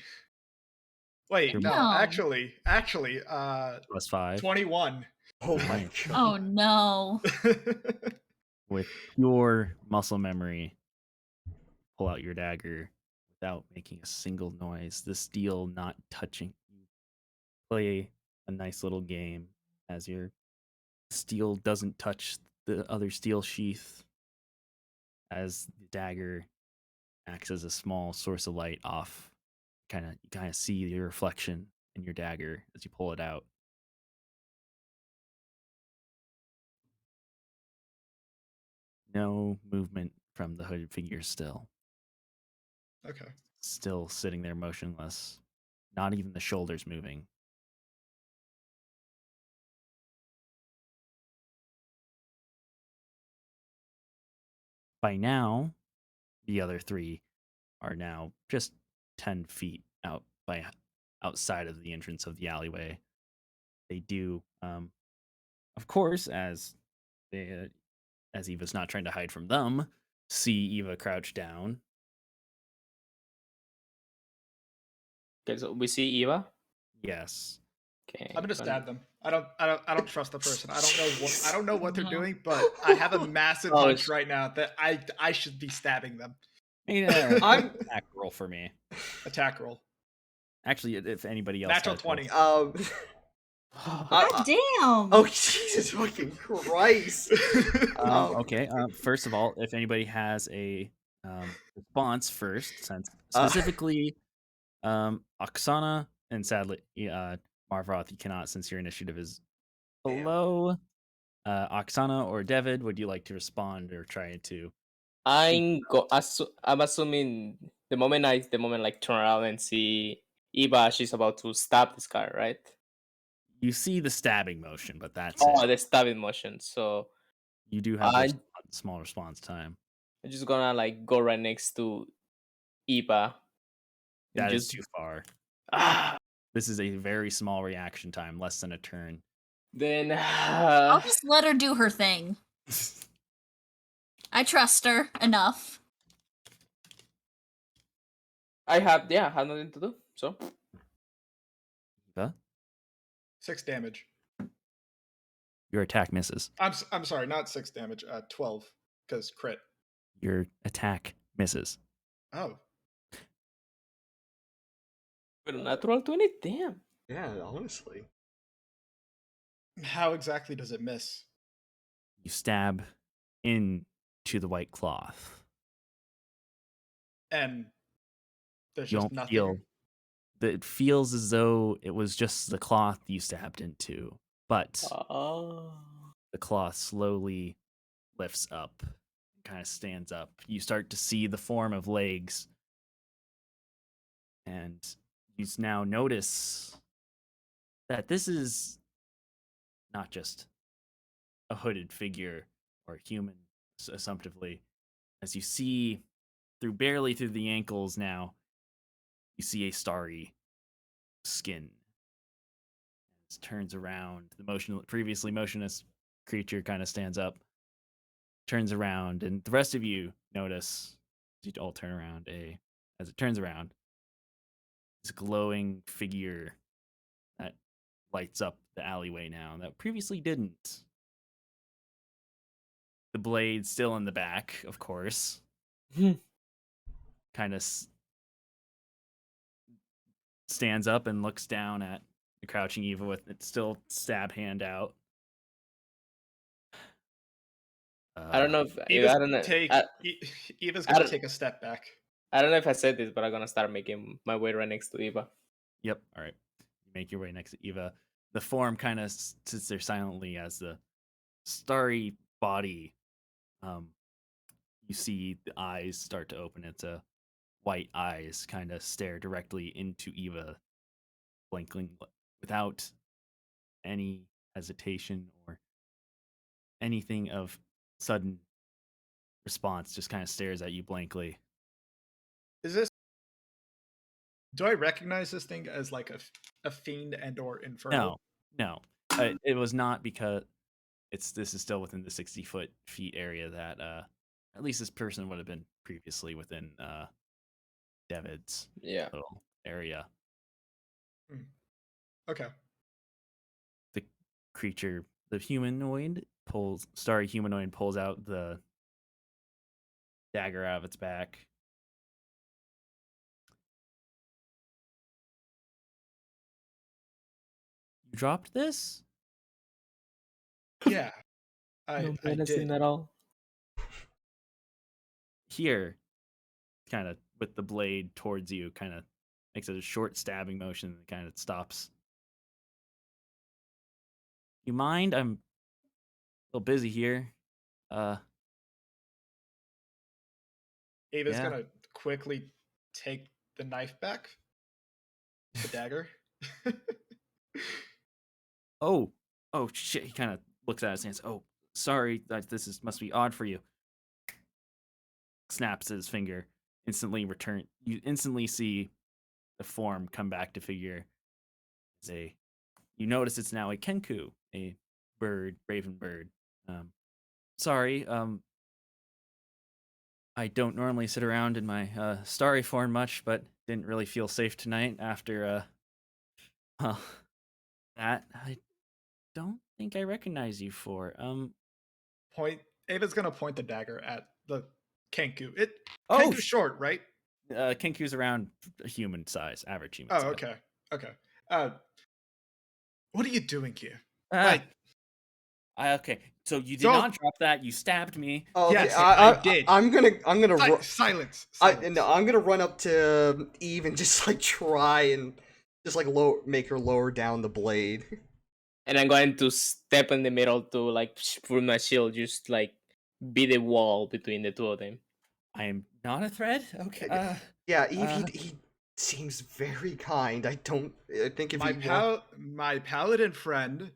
Wait, no, No. actually, +5. 21. Oh my Nice. god. Oh no. With pure muscle memory, pull out your dagger without making a single noise. The steel not touching. You play a nice little game as your steel doesn't touch the other steel sheath, as the dagger acts as a small source of light off. You kind of see your reflection in your dagger as you pull it out. No movement from the hooded figure still. Okay. Still sitting there motionless. Not even the shoulders moving. By now, the other three are now just 10 feet outside of the entrance of the alleyway. They do, of course, as Eva's not trying to hide from them, see Eva crouch down. okay. So we see Eva. Yes. Okay. I'm gonna stab them. I don't trust the person. I don't know what they're doing, but I have a massive hunch right now that I should be stabbing them. I'm attack roll for me. Attack roll. Actually, if anybody else Natural has 20. God damn. Oh Jesus fucking Christ. Okay. First of all, if anybody has a response first, since specifically Oksana and sadly Marvoth, you cannot since your initiative is below. Oksana or David, would you like to respond or try to? I'm assuming the moment like turn around and see Eva, she's about to stab this guy, right? You see the stabbing motion, but that's Oh, it. the stabbing motion. So You do have a small response time. I'm just gonna like go right next to Eva. That is too far. Ah. This is a very small reaction time, less than a turn. Then I'll just let her do her thing. I trust her enough. I have nothing to do. So Eva, 6 damage. your attack misses. I'm sorry, not 6 damage. 12 because crit. Your attack misses. Oh. with a natural 20, damn. Yeah, honestly. How exactly does it miss? You stab into the white cloth. And there's You just don't nothing. feel that. It feels as though it was just the cloth you stabbed into, but the cloth slowly lifts up, kind of stands up. You start to see the form of legs, and you now notice that this is not just a hooded figure or human, assumptively. As you see barely through the ankles now, you see a starry skin. It turns around. The previously motionless creature kind of stands up, turns around, and the rest of you notice, you all turn around, as it turns around, this glowing figure that lights up the alleyway now that previously didn't. The blade still in the back, of course. Kind of stands up and looks down at the crouching Eva with its still stab hand out. I don't know if Eva's I don't know. Eva's gonna take a step back. I don't know if I said this, but I'm gonna start making my way right next to Eva. Yep. All right. You make your way next to Eva. The form kind of sits there silently as the starry body. You see the eyes start to open. It's a white eyes kind of stare directly into Eva, blinking without any hesitation or anything of sudden response. Just kind of stares at you blankly. Do I recognize this thing as like a fiend and or infernal? No. It was not, because this is still within the 60 feet area that at least this person would have been previously within David's little area. Okay. The creature, the starry humanoid pulls out the dagger out of its back. You dropped this? Yeah. I did. At all. Here, kind of with the blade towards you, kind of makes a short stabbing motion and kind of stops. You mind? I'm a little busy here. Ava's gonna quickly take the knife back. The dagger. Oh shit! He kind of looks at his hands. Oh, sorry, this must be odd for you. Snaps his finger. Instantly return. You instantly see the form come back to figure. You notice it's now a kenku, a bird, raven bird. Sorry, I don't normally sit around in my starry form much, but didn't really feel safe tonight after that. I don't think I recognize you for. Ava's gonna point the dagger at the kenku. Kenku's short, right? Kenku's around human size, average human size. Okay. What are you doing here? Okay, so you did not drop that. You stabbed me. Oh, okay. Yes, I did. I'm gonna silence. No, I'm gonna run up to Eve and just like try and just like make her lower down the blade. And I'm going to step in the middle to like with my shield, just like be the wall between the two of them. I am not a threat. Okay. Yeah, Eve. He seems very kind. I think if my paladin friend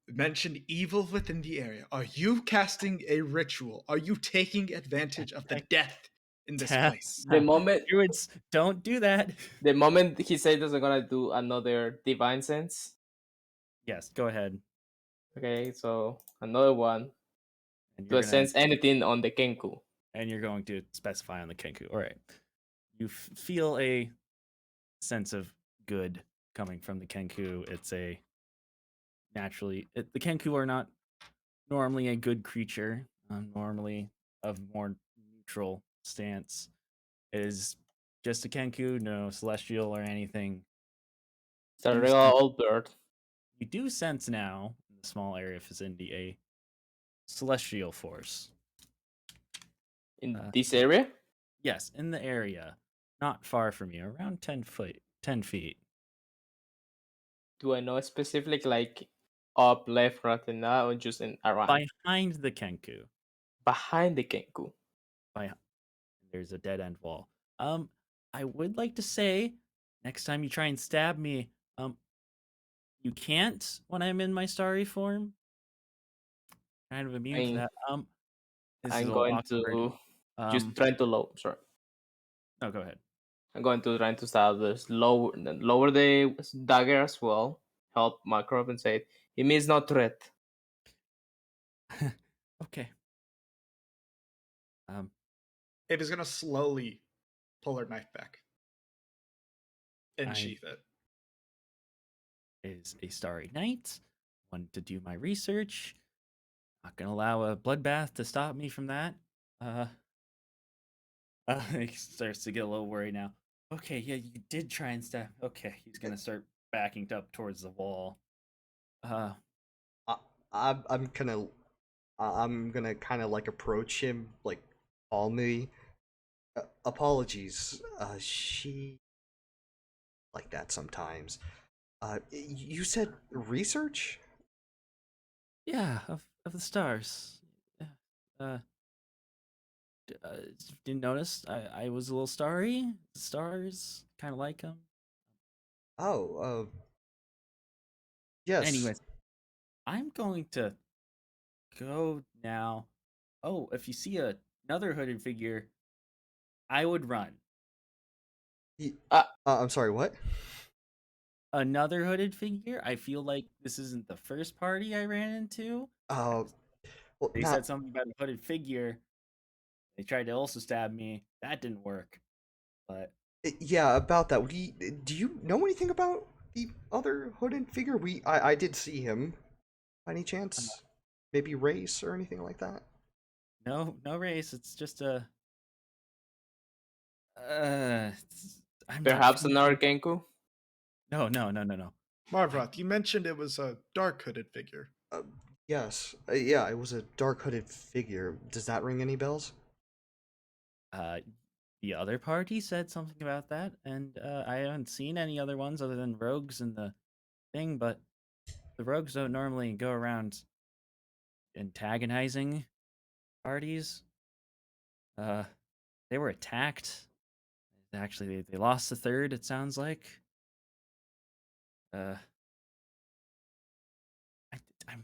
mentioned evil within the area. Are you casting a ritual? Are you taking advantage of the death in this place? The moment druids don't do that. The moment he said he's gonna do another divine sense. Yes, go ahead. Okay, so another one. And to sense anything on the kenku. And you're going to specify on the kenku. All right. You feel a sense of good coming from the kenku. It's the kenku are not normally a good creature, normally of more neutral stance. It is just a kenku, no celestial or anything. It's a real old bird. You do sense now, in the small area of vicinity, a celestial force. In this area? Yes, in the area, not far from you, around 10 feet. Do I know specifically like up, left, right, and now, or just in around? Behind the Kenku. Behind the Kenku. There's a dead end wall. I would like to say, next time you try and stab me, you can't when I'm in my starry form. Kind of immune to that. This is a I'm little going awkward. to just trying to low. Sorry. No, go ahead. I'm going to try to start this lower the dagger as well. Help my compensate. It means no threat. Okay. Ava's gonna slowly pull her knife back and sheath it. Is a starry night. Wanted to do my research. Not gonna allow a bloodbath to stop me from that. He starts to get a little worried now. Okay, yeah, you did try and stab. Okay, he's gonna start backing up towards the wall. I'm gonna kind of like approach him like calmly. Apologies. She like that sometimes. You said research? Yeah, of the stars. Yeah. Uh, uh, didn't notice I was a little starry. Stars, kind of like them. Oh, yes. Anyways, I'm going to go now. Oh, if you see another hooded figure, I would run. I'm sorry, what? Another hooded figure? I feel like this isn't the first party I ran into. Well, They said something about a hooded figure. They tried to also stab me. That didn't work. But yeah, about that. Do you know anything about the other hooded figure? I did see him. By any chance? Maybe race or anything like that? no race. It's just a. I'm not Perhaps feeling. another Kenku? No. Marvroth, you mentioned it was a dark hooded figure. Yes. Yeah, it was a dark hooded figure. Does that ring any bells? The other party said something about that, and I haven't seen any other ones other than rogues in the thing. But the rogues don't normally go around antagonizing parties. They were attacked. Actually, they lost the third. It sounds like. I'm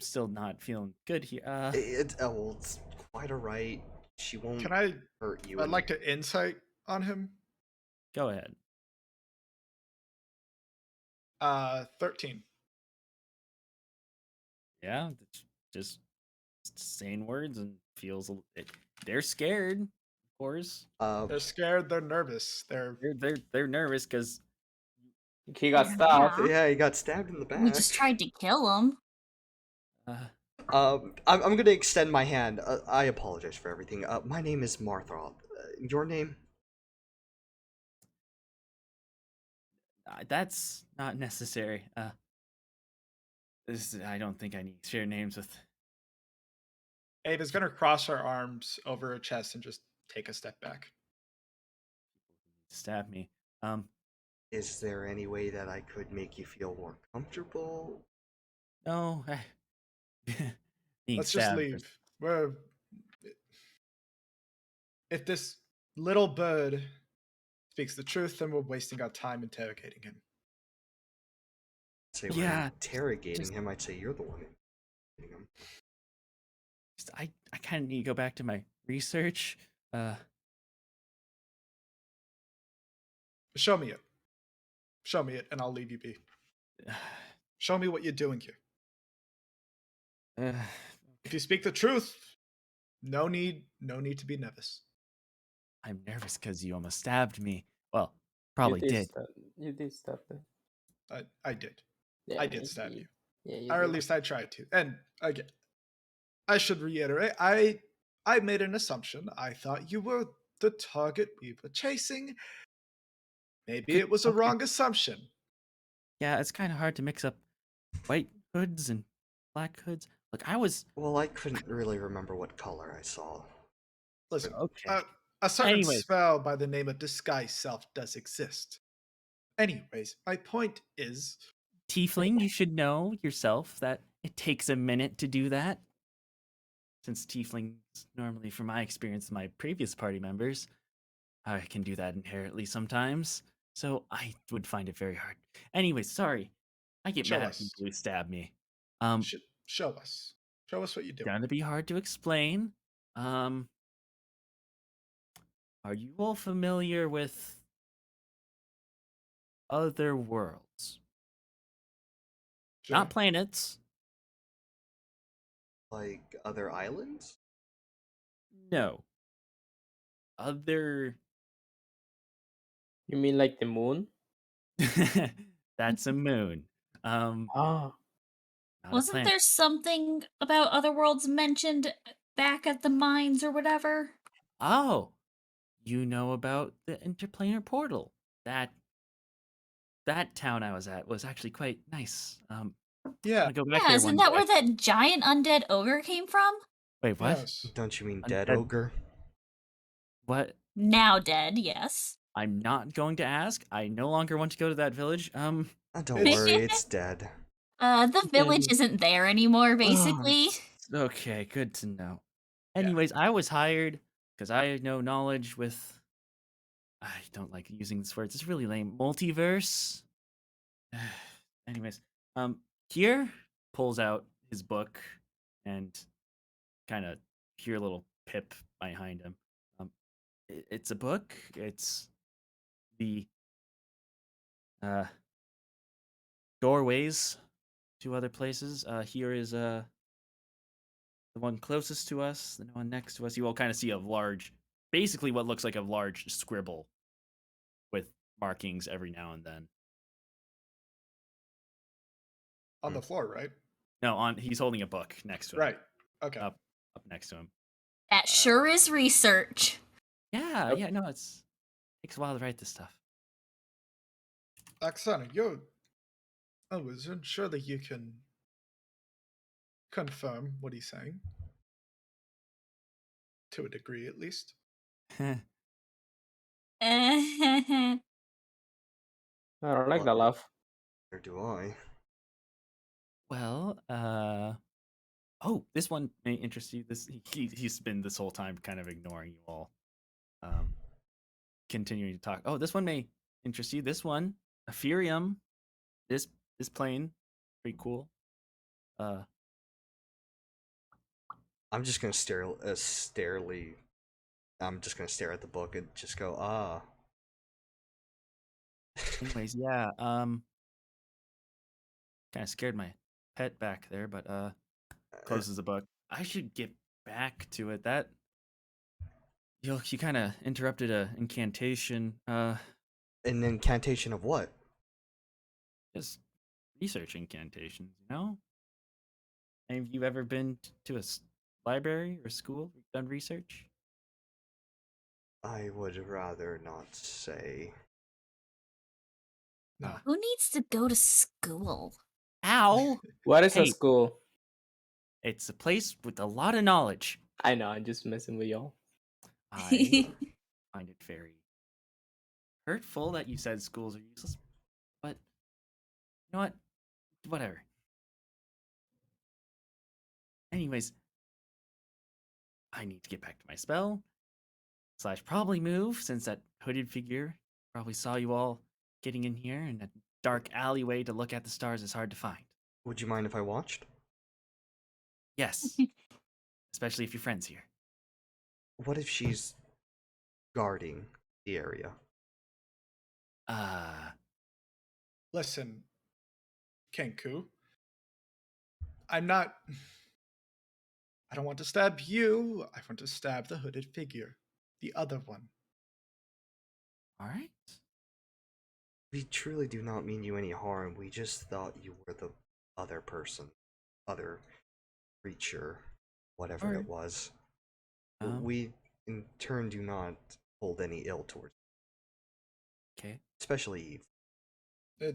still not feeling good here. Well, it's quite alright. She won't Can I hurt you. I'd like to insight on him. Go ahead. 13. Yeah, just saying words and feels they're scared, of course. They're scared, they're nervous. They're nervous because he got stabbed. Yeah, he got stabbed in the back. We just tried to kill him. I'm gonna extend my hand. I apologize for everything. My name is Marthrop. Your name? that's not necessary. I don't think I need to share names with. Ava's gonna cross her arms over her chest and just take a step back. Stab me. Is there any way that I could make you feel more comfortable? No, Let's just leave. If this little bird speaks the truth, then we're wasting our time interrogating him. Say we're interrogating him. I'd say you're the one interrogating him. I kind of need to go back to my research. Show me it. Show me it, and I'll leave you be. Show me what you're doing here. If you speak the truth, no need to be nervous. I'm nervous because you almost stabbed me. Well, probably did. You did stab me. I did. Yeah, I did stab you. Yeah, or at least I tried to. And again, I should reiterate, I made an assumption. I thought you were the target we were chasing. Maybe it was a wrong assumption. Yeah, it's kind of hard to mix up white hoods and black hoods. Look, Well, I couldn't really remember what color I saw. Listen, okay. A certain Anyways. spell by the name of Disguise Self does exist. Anyways, my point is... Tiefling, you should know yourself that it takes a minute to do that. Since Tieflings, normally, from my experience, my previous party members, I can do that inherently sometimes. So I would find it very hard. Anyways, sorry. I get Show mad us. when people stab me. Show us. Show us what you do. Gonna be hard to explain. Are you all familiar with other worlds? Sure. Not planets. Like other islands? No. Other. You mean like the moon? That's a moon. Ah. Not Wasn't there something about other worlds mentioned back at the mines or whatever? Oh, you know about the interplanar portal. That town I was at was actually quite nice. Yeah. I'll go back Yeah, there isn't one that day. where that giant undead ogre came from? Wait, what? Yes. Don't you mean Undead- dead ogre? What? Now dead, yes. I'm not going to ask. I no longer want to go to that village. Don't It's- worry, it's dead. The village isn't there anymore, basically. Okay, good to know. Anyways, I was hired because I know knowledge with. I don't like using this word. It's really lame. Multiverse. Anyways, here pulls out his book and kind of hear a little pip behind him. It's a book. It's the doorways to other places. Here is the one closest to us, the one next to us. You all kind of see a large, basically what looks like a large scribble with markings every now and then. On the floor, right? No, he's holding a book next to him. Right. Okay. Up next to him. That sure is research. Yeah, yeah, no, takes a while to write this stuff. Oksana, I wasn't sure that you can confirm what he's saying. To a degree, at least. I don't like the laugh. Or do I? Well, this one may interest you. He's been this whole time kind of ignoring you all. Continuing to talk. Oh, this one may interest you. This one, Epherium. This plane, pretty cool. I'm just gonna I'm just gonna stare at the book and just go, ah. Anyways, yeah. Kind of scared my pet back there, but closes the book. I should get back to it. That you kind of interrupted a incantation. An incantation of what? Just research incantations, you know? Have you ever been to a library or school done research? I would rather not say. No. Who needs to go to school? Ow! What is a Hey. school? It's a place with a lot of knowledge. I know, I'm just messing with y'all. I find it very hurtful that you said schools are useless, but you know what? Whatever. Anyways, I need to get back to my spell. / probably move, since that hooded figure probably saw you all getting in here, and a dark alleyway to look at the stars is hard to find. Would you mind if I watched? Yes. Especially if your friend's here. What if she's guarding the area? Listen, Kenku. I don't want to stab you. I want to stab the hooded figure. The other one. Alright. We truly do not mean you any harm. We just thought you were the other person. Other creature. Whatever it was. We, in turn, do not hold any ill towards you. Okay. Especially Eve.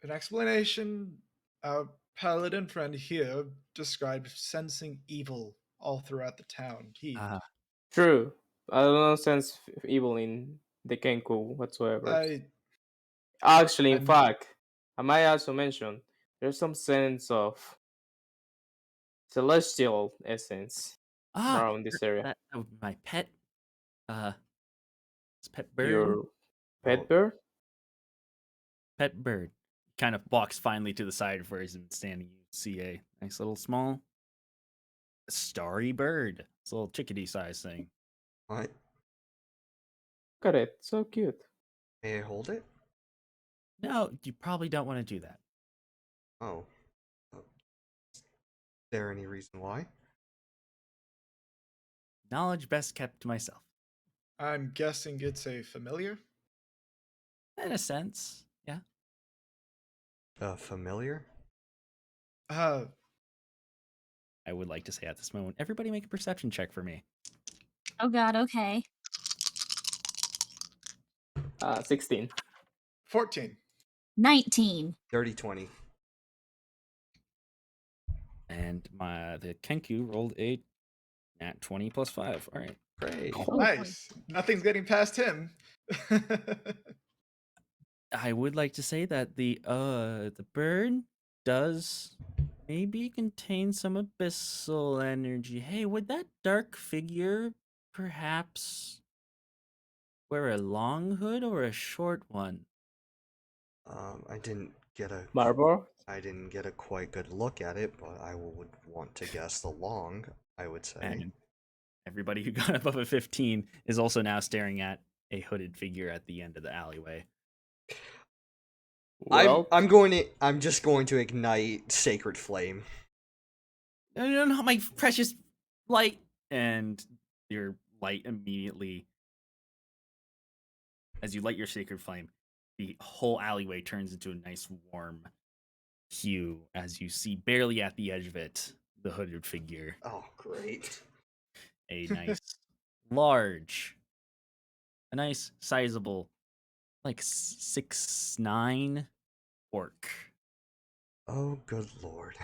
An explanation. Our paladin friend here described sensing evil all throughout the town. True. I don't sense evil in the Kenku whatsoever. I Actually, in I'm fact, I might also mention there's some sense of celestial essence Ah, around this area. that would be my pet. It's pet bird. Your pet Oh, bird? Pet bird. Kind of walks finally to the side of where he's been standing. You see a nice little small starry bird. It's a little chickadee size thing. what? Look at it, so cute. May I hold it? No, you probably don't want to do that. Oh. Is there any reason why? Knowledge best kept to myself. I'm guessing it's a familiar. In a sense, yeah. Familiar? Uh, I would like to say at this moment, everybody make a perception check for me. Oh God. Okay. 16. 14. 19. Dirty 20. And the Kenku rolled a nat 20 plus 5. All right. Great. Oh boy. Nice. Nothing's getting past him. I would like to say that the bird does maybe contain some abyssal energy. Hey, would that dark figure perhaps wear a long hood or a short one? I didn't get a Marble? I didn't get a quite good look at it, but I would want to guess the long, I would say. And everybody who got above a 15 is also now staring at a hooded figure at the end of the alleyway. Well, I'm just going to ignite Sacred Flame. No, no, no, my precious light. And your light immediately, as you light your sacred flame, the whole alleyway turns into a nice warm hue as you see barely at the edge of it the hooded figure. Oh, great. A nice, large, a nice, sizable, like 6'9" orc. Oh, good lord.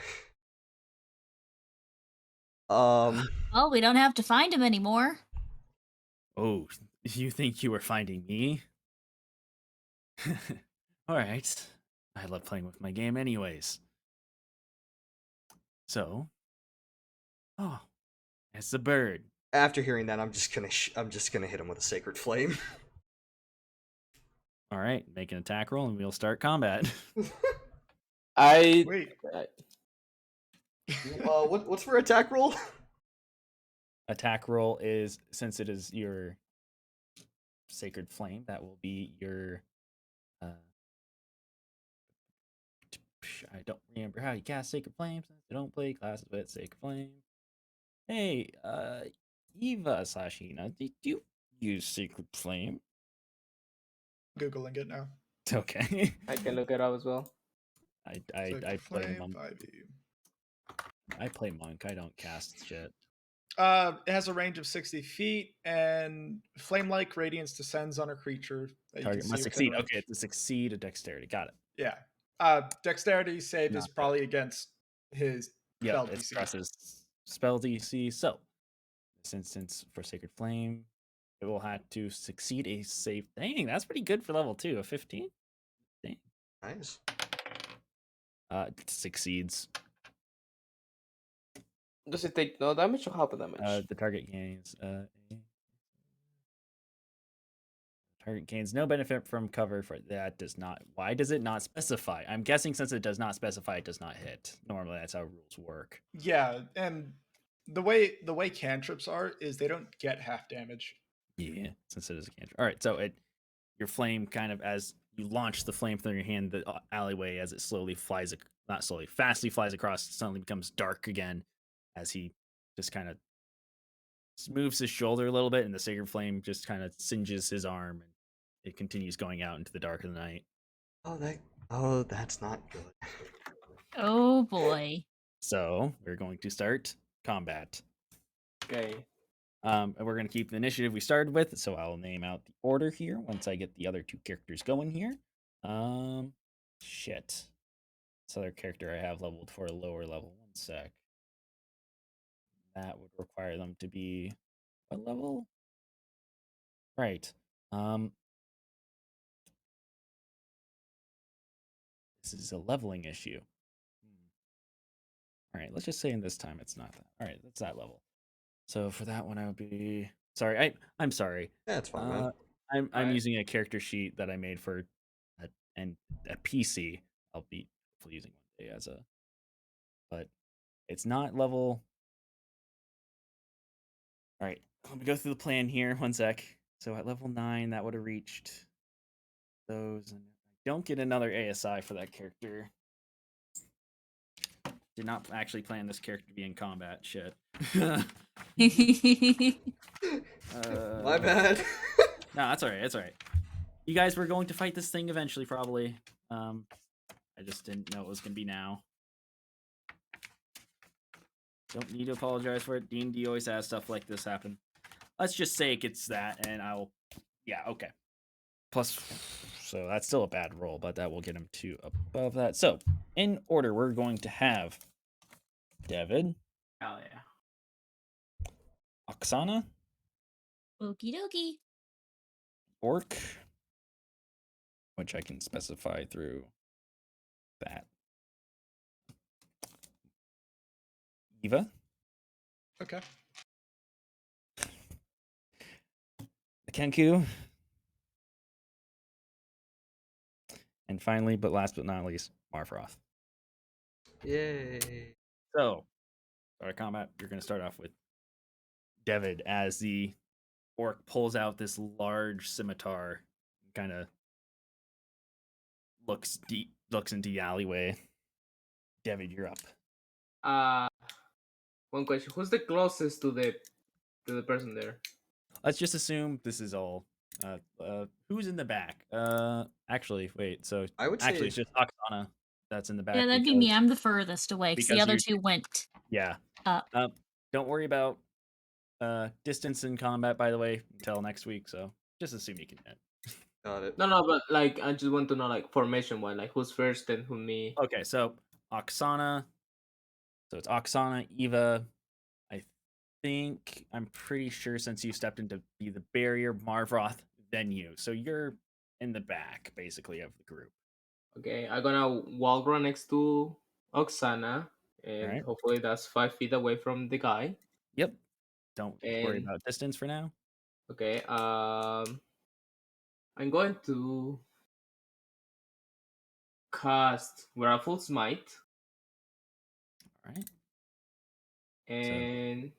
Well, we don't have to find him anymore. Oh, you think you were finding me? All right. I love playing with my game, anyways. So, oh, it's the bird. After hearing that, I'm just gonna hit him with a Sacred Flame. All right, make an attack roll and we'll start combat. I. Wait. What's for attack roll? Attack roll is, since it is your sacred flame, that will be your. I don't remember how you cast sacred flame since I don't play classes with sacred flame. Hey, Eva Sashina, did you use sacred flame? Googling it now. Okay. I can look it up as well. I Sacred play Flame, monk. 5e. I play monk. I don't cast shit. It has a range of 60 feet, and flame-like radiance descends on a creature that Target you can must see within succeed. range. Okay, to succeed a dexterity. Got it. Yeah. Dexterity save is Not probably against his Yep, spell it's DC. Press's spell DC. So, this instance for Sacred Flame, it will have to succeed a save. Dang, that's pretty good for level 2. A 15? Dang. Nice. It succeeds. Does it take no damage or half damage? The target gains. Target gains no benefit from cover for that. Does not. Why does it not specify? I'm guessing since it does not specify, it does not hit. Normally, that's how rules work. Yeah, and the way cantrips are is they don't get half damage. Yeah, since it is a cantrip. All right, so your flame kind of, as you launch the flame through your hand, the alleyway, as it slowly flies, not slowly, fastly flies across, suddenly becomes dark again as he just kind of moves his shoulder a little bit, and the sacred flame just kind of singes his arm, and it continues going out into the dark of the night. That's not good. Oh boy. So we're going to start combat. Okay. And we're going to keep the initiative we started with, so I'll name out the order here once I get the other two characters going here. Shit. This other character I have leveled for a lower level. One sec. That would require them to be what level? Right. This is a leveling issue. All right, let's just say in this time it's not that. All right, that's that level. So for that one, I would be sorry. I'm sorry. Yeah, it's fine, man. I'm Right. using a character sheet that I made for a PC. I'll be hopefully using one day as a, but it's not level. All right, let me go through the plan here. One sec. So at level 9, that would have reached those, and I don't get another ASI for that character. Did not actually plan this character to be in combat. Shit. My bad. No, that's all right. That's all right. You guys were going to fight this thing eventually, probably. I just didn't know it was going to be now. Don't need to apologize for it. D&D always has stuff like this happen. Let's just say it gets that, and I'll... Yeah, okay. Plus, so that's still a bad roll, but that will get him to above that. So, in order, we're going to have David. Hell yeah. Oksana. Okie dokie. Orc. Which I can specify through that. Eva. Okay. Kenku. And finally, but last but not least, Marfroth. Yay. So, start of combat, you're going to start off with David as the orc pulls out this large scimitar, kind of looks into the alleyway. David, you're up. One question: who's the closest to the person there? Let's just assume this is all. Who's in the back? Actually, wait. So I would actually, say it's just Oksana that's in the back. Yeah, that'd be me. I'm the furthest away because the other two went Yeah. up. Don't worry about distance in combat, by the way, until next week. So just assume you can hit. got it. No, but like I just want to know like formation one, like who's first and who me. Okay, so Oksana. So it's Oksana, Eva. I'm pretty sure since you stepped into be the barrier, Marvroth, then you. So you're in the back, basically, of the group. Okay, I'm gonna walk right next to Oksana, and Right. hopefully that's 5 feet away from the guy. Yep. Don't worry And about distance for now. okay, I'm going to cast Grapple Smite, All right. and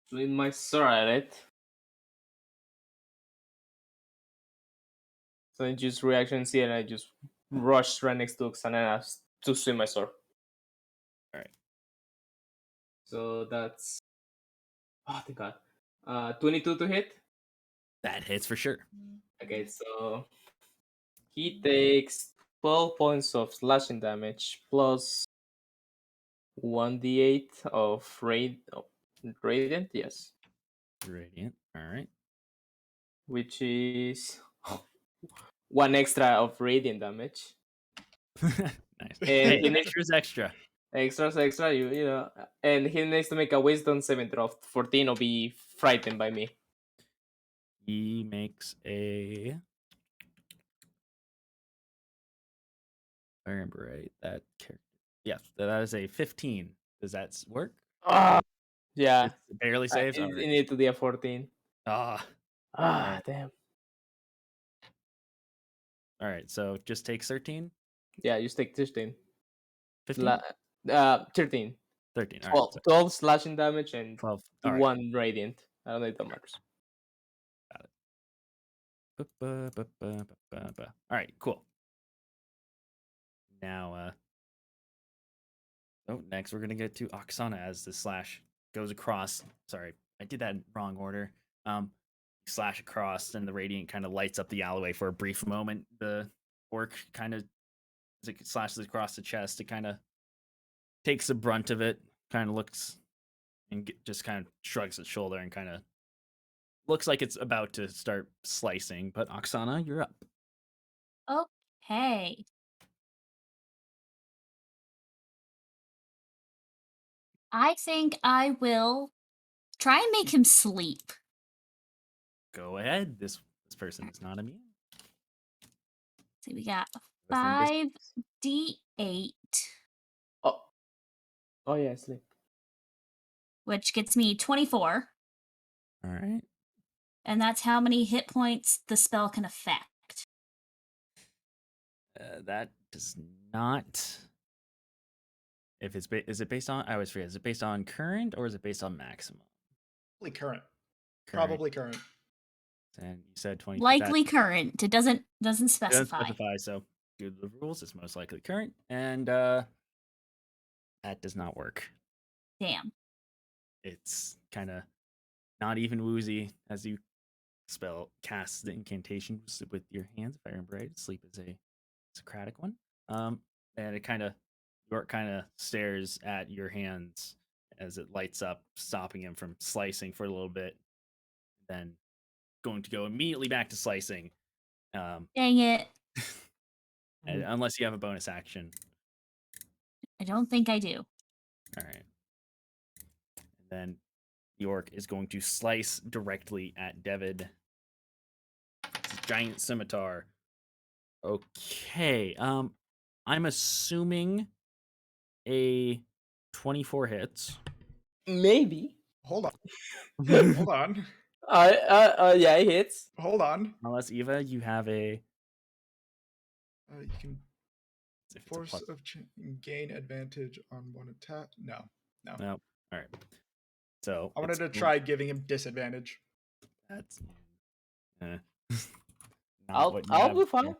swing my sword at it. So I just reaction see, and I just rush right next to Oksana and ask to swing my sword. All right. So that's thank God. 22 to hit. That hits for sure. Okay, so he takes 12 points of slashing damage plus 1d8 of radiant, yes. Radiant. All right. Which is 1 extra of radiant damage. Nice. And Hey, he needs extra's extra. extra, you know. And he needs to make a wisdom saving throw of 14 or be frightened by me. He makes a. I remember right. That character. Yes, that is a 15. Does that work? Yeah. It barely saves. It needs to be a 14. Ah. Right. Damn. All right. So just takes 13. Yeah, just take 13. 15? 13. 13. All 12, right. 12 slashing damage and 12. 1 radiant. I don't know if that matters. Got it. All right. Cool. Now, next we're gonna get to Oksana as the slash goes across. Sorry, I did that in wrong order. Slash across, and the radiant kind of lights up the alleyway for a brief moment. The orc kind of, as it slashes across the chest, it kind of takes the brunt of it. Kind of looks and just kind of shrugs its shoulder and kind of looks like it's about to start slicing. But Oksana, you're up. Okay. I think I will try and make him sleep. go ahead. This person is not immune. See, we got Within this- 5d8, Oh yeah, sleep. which gets me 24. All right. And that's how many hit points the spell can affect. That does not. If it's is it based on? I always forget. Is it based on current or is it based on maximum? Probably current. Current. Probably current. And you said 20. Likely current. It doesn't specify. Doesn't specify. So due to the rules, it's most likely current, and that does not work. Damn. It's kind of not even woozy as you cast the incantation with your hands. If I remember right, sleep is a Socratic one. And it York kind of stares at your hands as it lights up, stopping him from slicing for a little bit. Then going to go immediately back to slicing. Dang it. Unless you have a bonus action. I don't think I do. All right. And then York is going to slice directly at David. It's a giant scimitar. Okay. I'm assuming a 24 hits. Maybe. Hold on. Hold on. Yeah, it hits. Hold on. Unless Eva, you have a. You can force of gain advantage on one attack. No. All right. So I wanted to try giving him disadvantage. That's. I'll be fine.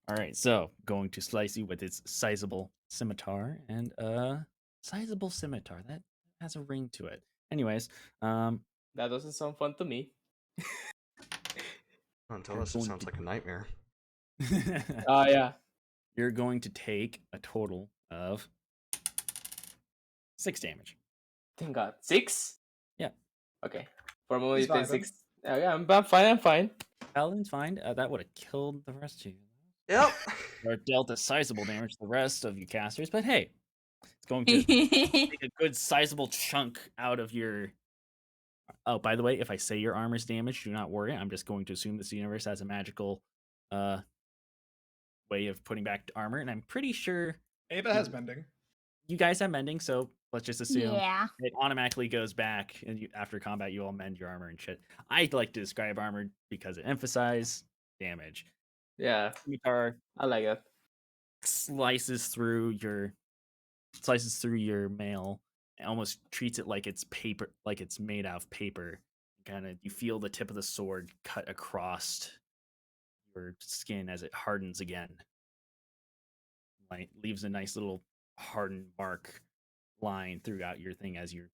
All right, so going to slice you with its sizable scimitar, and sizable scimitar that has a ring to it. Anyways, that doesn't sound fun to me. Until us, it sounds like a nightmare. Yeah. You're going to take a total of 6 damage. Thank God. 6? Yeah. Okay. For a moment, 6. Yeah, I'm fine. Paladin's fine. That would have killed the rest of you. Yep. Or dealt a sizable damage to the rest of you casters, but hey, it's going to take a good sizable chunk out of your. Oh, by the way, if I say your armor's damaged, do not worry. I'm just going to assume this universe has a magical way of putting back armor, and I'm pretty sure Ava has mending. You guys have mending, so let's just assume Yeah. it automatically goes back, and after combat, you all mend your armor and shit. I like to describe armor because it emphasizes damage. Yeah, Scimitar I like that. slices through your mail and almost treats it like it's paper, like it's made out of paper. Kind of, you feel the tip of the sword cut across your skin as it hardens again. Like leaves a nice little hardened mark line throughout your thing as your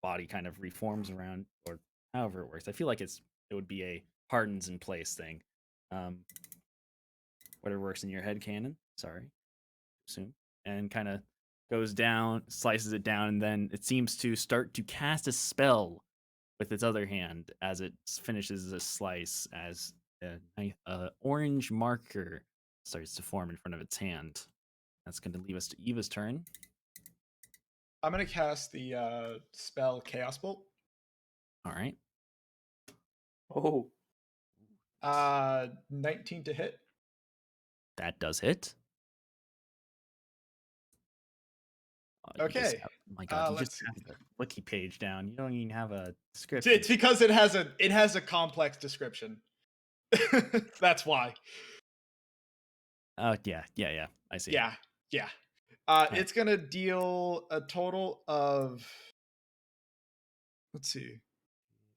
body kind of reforms around, or however it works. I feel like it would be a hardens in place thing. Whatever works in your head canon. Sorry, assume, and kind of goes down, slices it down, and then it seems to start to cast a spell with its other hand as it finishes the slice. As an orange marker starts to form in front of its hand. That's going to leave us to Eva's turn. I'm going to cast the spell Chaos Bolt. All right. Oh. 19 to hit. That does hit. Okay. My God, you just have the wiki page down. You don't even have a script. It's because it has a complex description. That's why. Yeah. I see. Yeah. It's gonna deal a total of. Let's see.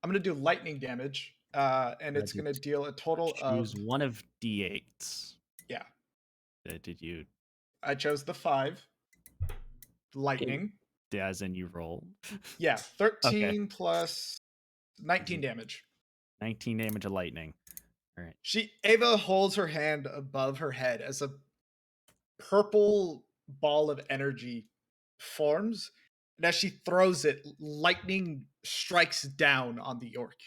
I'm gonna do lightning damage, and it's gonna deal a total of. Choose one of D8s. Yeah. Did you? I chose the 5. Lightning. As in you roll. Yeah, 13 plus 19 damage. 19 damage of lightning. All right. Ava holds her hand above her head as a purple ball of energy forms, and as she throws it, lightning strikes down on the York.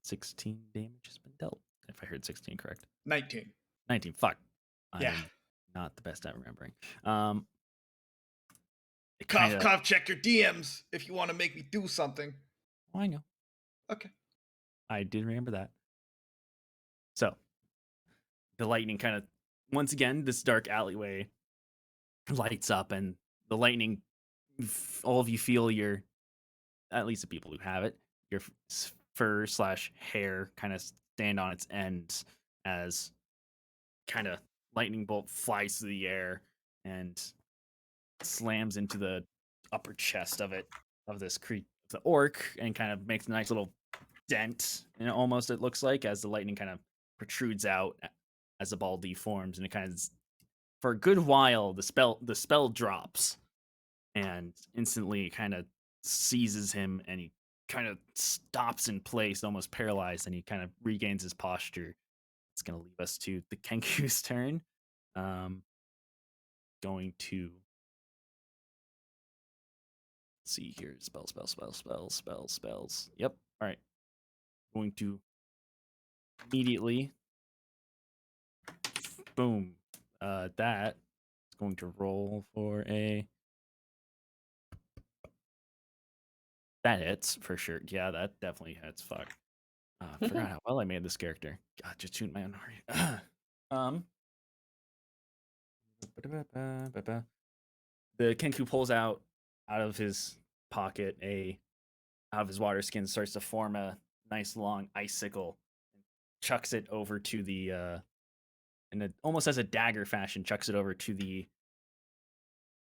16 damage has been dealt. If I heard 16 correct. 19. 19. Fuck. Yeah. I'm not the best at remembering. Cough, check your DMs if you want to make me do something. Oh, I know. Okay. I did remember that. So the lightning kind of, once again, this dark alleyway lights up, and the lightning, all of you feel your, at least the people who have it, your fur / hair kind of stand on its end as kind of lightning bolt flies through the air and slams into the upper chest of this the orc, and kind of makes a nice little dent, and almost, it looks like, as the lightning kind of protrudes out as the ball deforms, and it kind of, for a good while, the spell drops, and instantly kind of seizes him, and he kind of stops in place, almost paralyzed, and he kind of regains his posture. It's going to leave us to the Kenku's turn. Going to see here. Spells. Yep. All right. Going to immediately, boom. That is going to roll for a. That hits for sure. Yeah, that definitely hits. Fuck. I forgot how well I made this character. God, just shooting my own heart. The Kenku pulls out of his pocket out of his water skin, starts to form a nice long icicle, chucks it over to the almost as a dagger fashion, chucks it over to the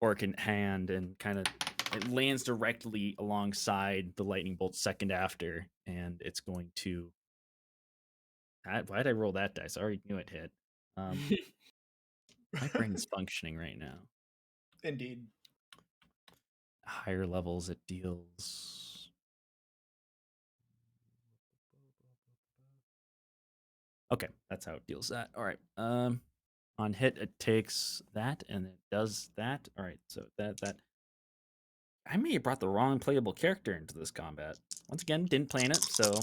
orc in hand, and kind of it lands directly alongside the lightning bolt second after, and it's going to. Why did I roll that dice? I already knew it hit. My brain's functioning right now. Indeed. Higher levels, it deals. Okay, that's how it deals that. All right. On hit, it takes that, and it does that. All right, so that. I may have brought the wrong playable character into this combat. Once again, didn't plan it, so.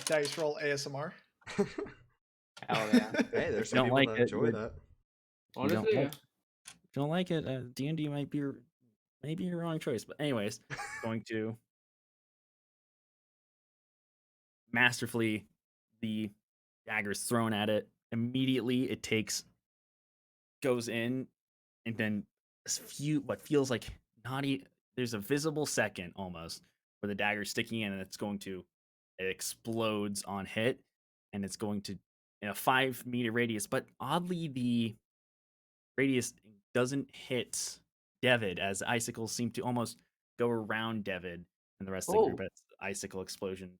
Dice roll ASMR. Hell yeah! Hey, there's some don't people like that it, enjoy that. Honestly, yeah. Don't like it. D&D might be maybe your wrong choice, but anyways, going to masterfully, the dagger's thrown at it. Immediately, it goes in, and then what feels like there's a visible second almost where the dagger's sticking in, and it explodes on hit, and it's going to, in a 5-meter radius, but oddly the radius doesn't hit David, as icicles seem to almost go around David and the rest of the group as the icicle explosion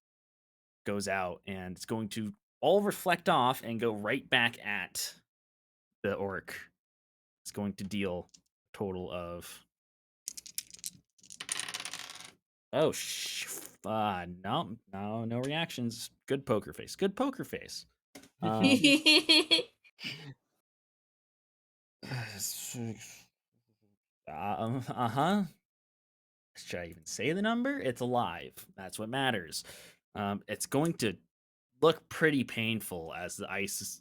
goes out, and it's going to all reflect off and go right back at the orc. It's going to deal a total of. Oh, no reactions. Good poker face. Uh-huh. Should I even say the number? It's alive. That's what matters. It's going to look pretty painful as the ice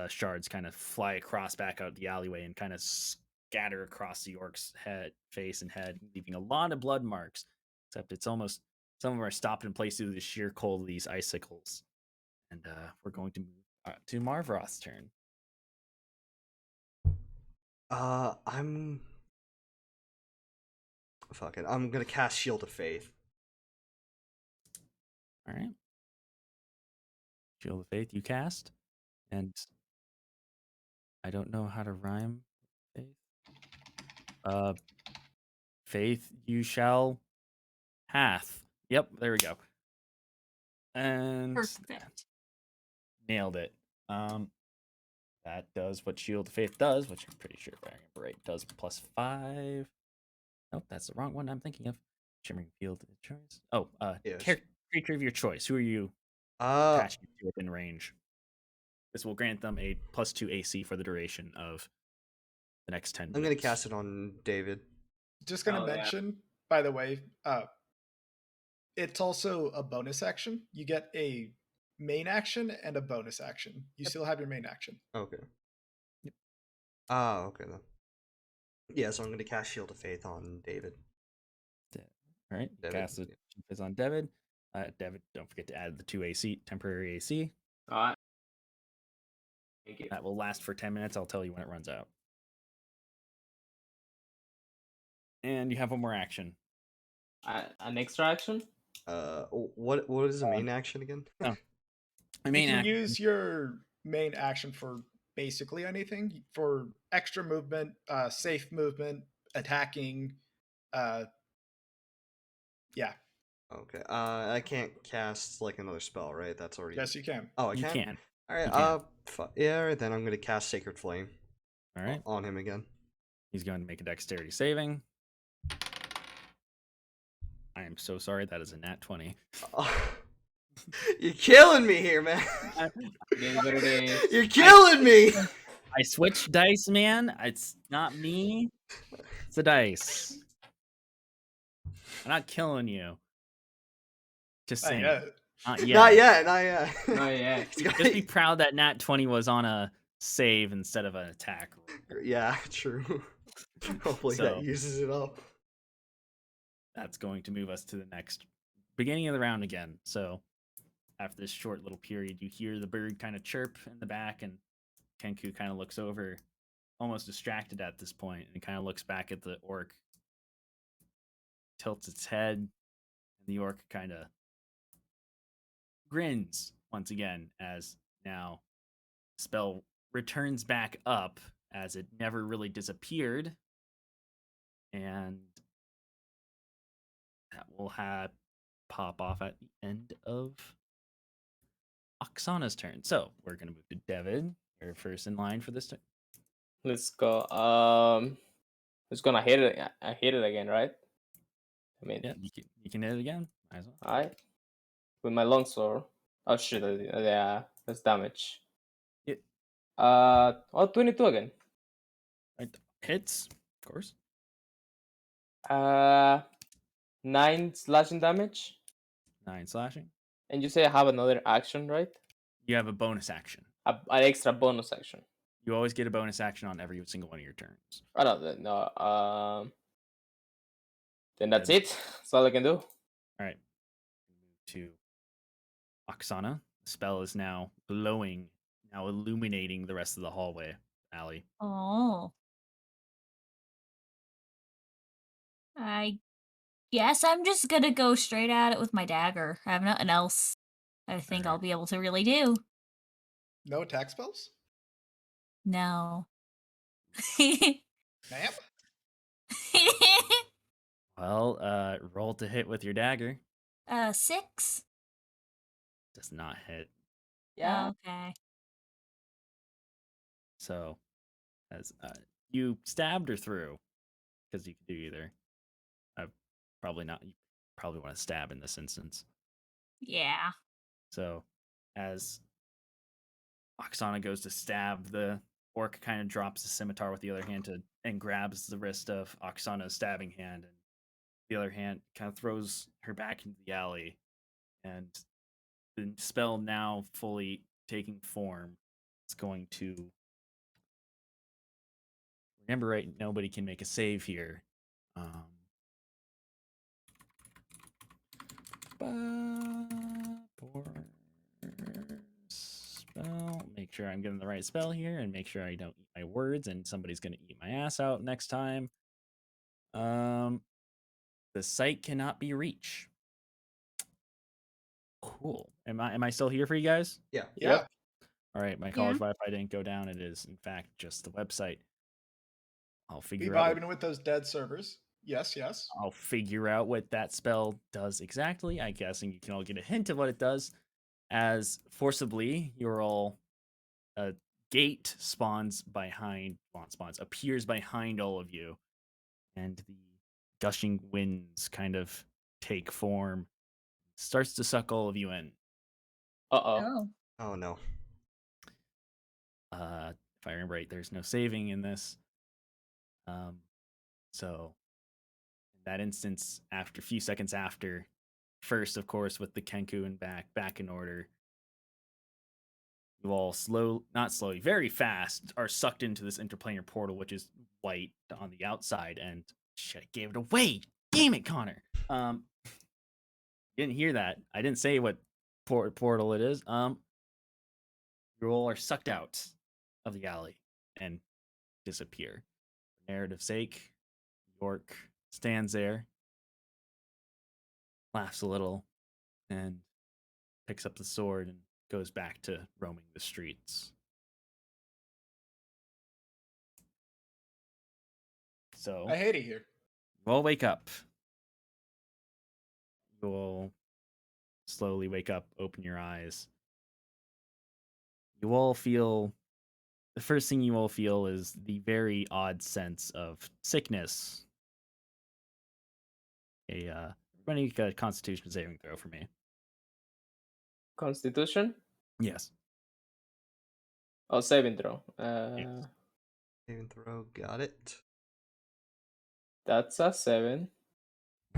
shards kind of fly across back out the alleyway and kind of scatter across the orc's face and head, leaving a lot of blood marks. Except it's almost, some of them are stopped in place due to the sheer cold of these icicles. And we're going to move to Marvroth's turn. Fuck it. I'm gonna cast Shield of Faith. All right. Shield of Faith, you cast. And I don't know how to rhyme faith. Faith you shall hath. Yep, there we go. And Perfect. Nailed it. That does what Shield of Faith does, which I'm pretty sure if I remember right, does +5. Nope, that's the wrong one I'm thinking of. Shimmering Field of Choice. Oh, yes. Creature of your choice. Who are you attaching to within range? This will grant them a +2 AC for the duration of the next 10 minutes. I'm going to cast it on David. Just going to mention, by the way, it's also a bonus action. You get a main action and a bonus action. You still have your main action. Okay. Yep. Okay then. Yeah, so I'm going to cast Shield of Faith on David. All right, cast it. is on David. David, don't forget to add the 2 AC, temporary AC. Alright. Thank you. That will last for 10 minutes. I'll tell you when it runs out. And you have one more action. An extra action? What is the main action again? Oh. You can use your main action for basically anything. For extra movement, safe movement, attacking. Yeah. Okay. I can't cast like another spell, right? That's already. Yes, you can. Oh, You can. can. All right. You can. Yeah. All right. Then I'm gonna cast Sacred Flame. All right. On him again. He's going to make a dexterity saving. I am so sorry. That is a nat 20. You're killing me here, man. You're killing me. I switched dice, man. It's not me. It's the dice. I'm not killing you. Just saying. Not yet. Just be proud that nat 20 was on a save instead of an attack. Yeah, true. Hopefully that uses it up. That's going to move us to the next beginning of the round again. So after this short little period, you hear the bird kind of chirp in the back, and Kenku kind of looks over, almost distracted at this point, and kind of looks back at the orc, tilts its head, and the orc kind of grins once again as now the spell returns back up as it never really disappeared, and that will pop off at the end of Oksana's turn. So we're gonna move to David. You're first in line for this turn. Let's go. It's gonna hit it. I hit it again, right? I mean, yeah, you can hit it again. Might as well. All right. With my longsword. Oh shit! Yeah, that's damage. Yeah. 22 again. Right. Hits, of course. 9 slashing damage. 9 slashing. And you say I have another action, right? You have a bonus action. An extra bonus action. You always get a bonus action on every single one of your turns. Oh no. Then that's it. That's all I can do. All right. Move to Oksana. The spell is now glowing, now illuminating the rest of the hallway alley. Oh. I guess I'm just gonna go straight at it with my dagger. I have nothing else I think I'll be able to really do. No attack spells? No. Ma'am? Well, roll to hit with your dagger. 6. Does not hit. Yeah. Okay. So, as you stabbed or through, because you could do either. Probably not. You probably want to stab in this instance. Yeah. So, as Oksana goes to stab, the orc kind of drops the scimitar with the other hand and grabs the wrist of Oksana's stabbing hand, and the other hand kind of throws her back into the alley, and the spell now fully taking form. It's going to remember, right? Nobody can make a save here. Spell. Make sure I'm getting the right spell here, and make sure I don't eat my words, and somebody's gonna eat my ass out next time. The site cannot be reached. Cool. Am I still here for you guys? Yeah. Yep. All right. My college Wi-Fi didn't go down. It is in fact just the website. I'll figure out. Be vibing with those dead servers. Yes. I'll figure out what that spell does exactly. I guess, and you can all get a hint of what it does. As forcibly, you're all a gate appears behind all of you, and the gushing winds kind of take form, starts to suck all of you in. Oh no. If I remember right, there's no saving in this. So in that instance, after a few seconds after, first of course with the Kenku and back in order, you all very fast are sucked into this interplanar portal, which is white on the outside, and shit, I gave it away. Damn it, Connor. You didn't hear that. I didn't say what portal it is. You all are sucked out of the alley and disappear. For narrative's sake, York stands there, laughs a little, and picks up the sword and goes back to roaming the streets. So I hate it here. You all wake up. You all slowly wake up, open your eyes. You all feel the first thing you all feel is the very odd sense of sickness. Everybody make a Constitution saving throw for me. Constitution? Yes. Oh, saving throw. Yes. Saving throw, got it. That's a 7.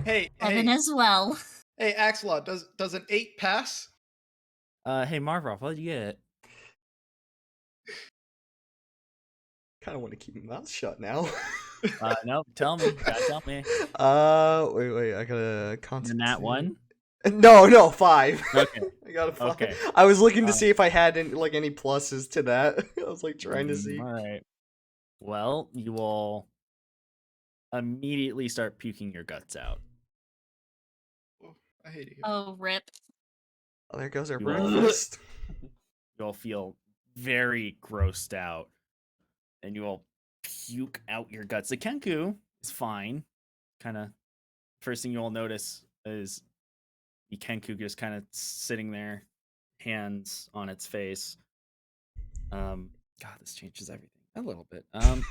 Hey, 7 as well. Hey, Axelot, does an 8 pass? Hey Marvroff, what did you get? Kind of want to keep my mouth shut now. No, tell me. Gotta tell me. Wait, I got a The nat 1? No, 5. Okay. I got a 5. Okay. I was looking to see if I had any pluses to that. I was like trying to see. All right. Well, you all immediately start puking your guts out. I hate it. Oh, rip. Oh, there goes our You all- breakfast. You all feel very grossed out, and you all puke out your guts. The Kenku is fine. Kind of, first thing you all notice is the Kenku just kind of sitting there, hands on its face. God, this changes everything a little bit. I'm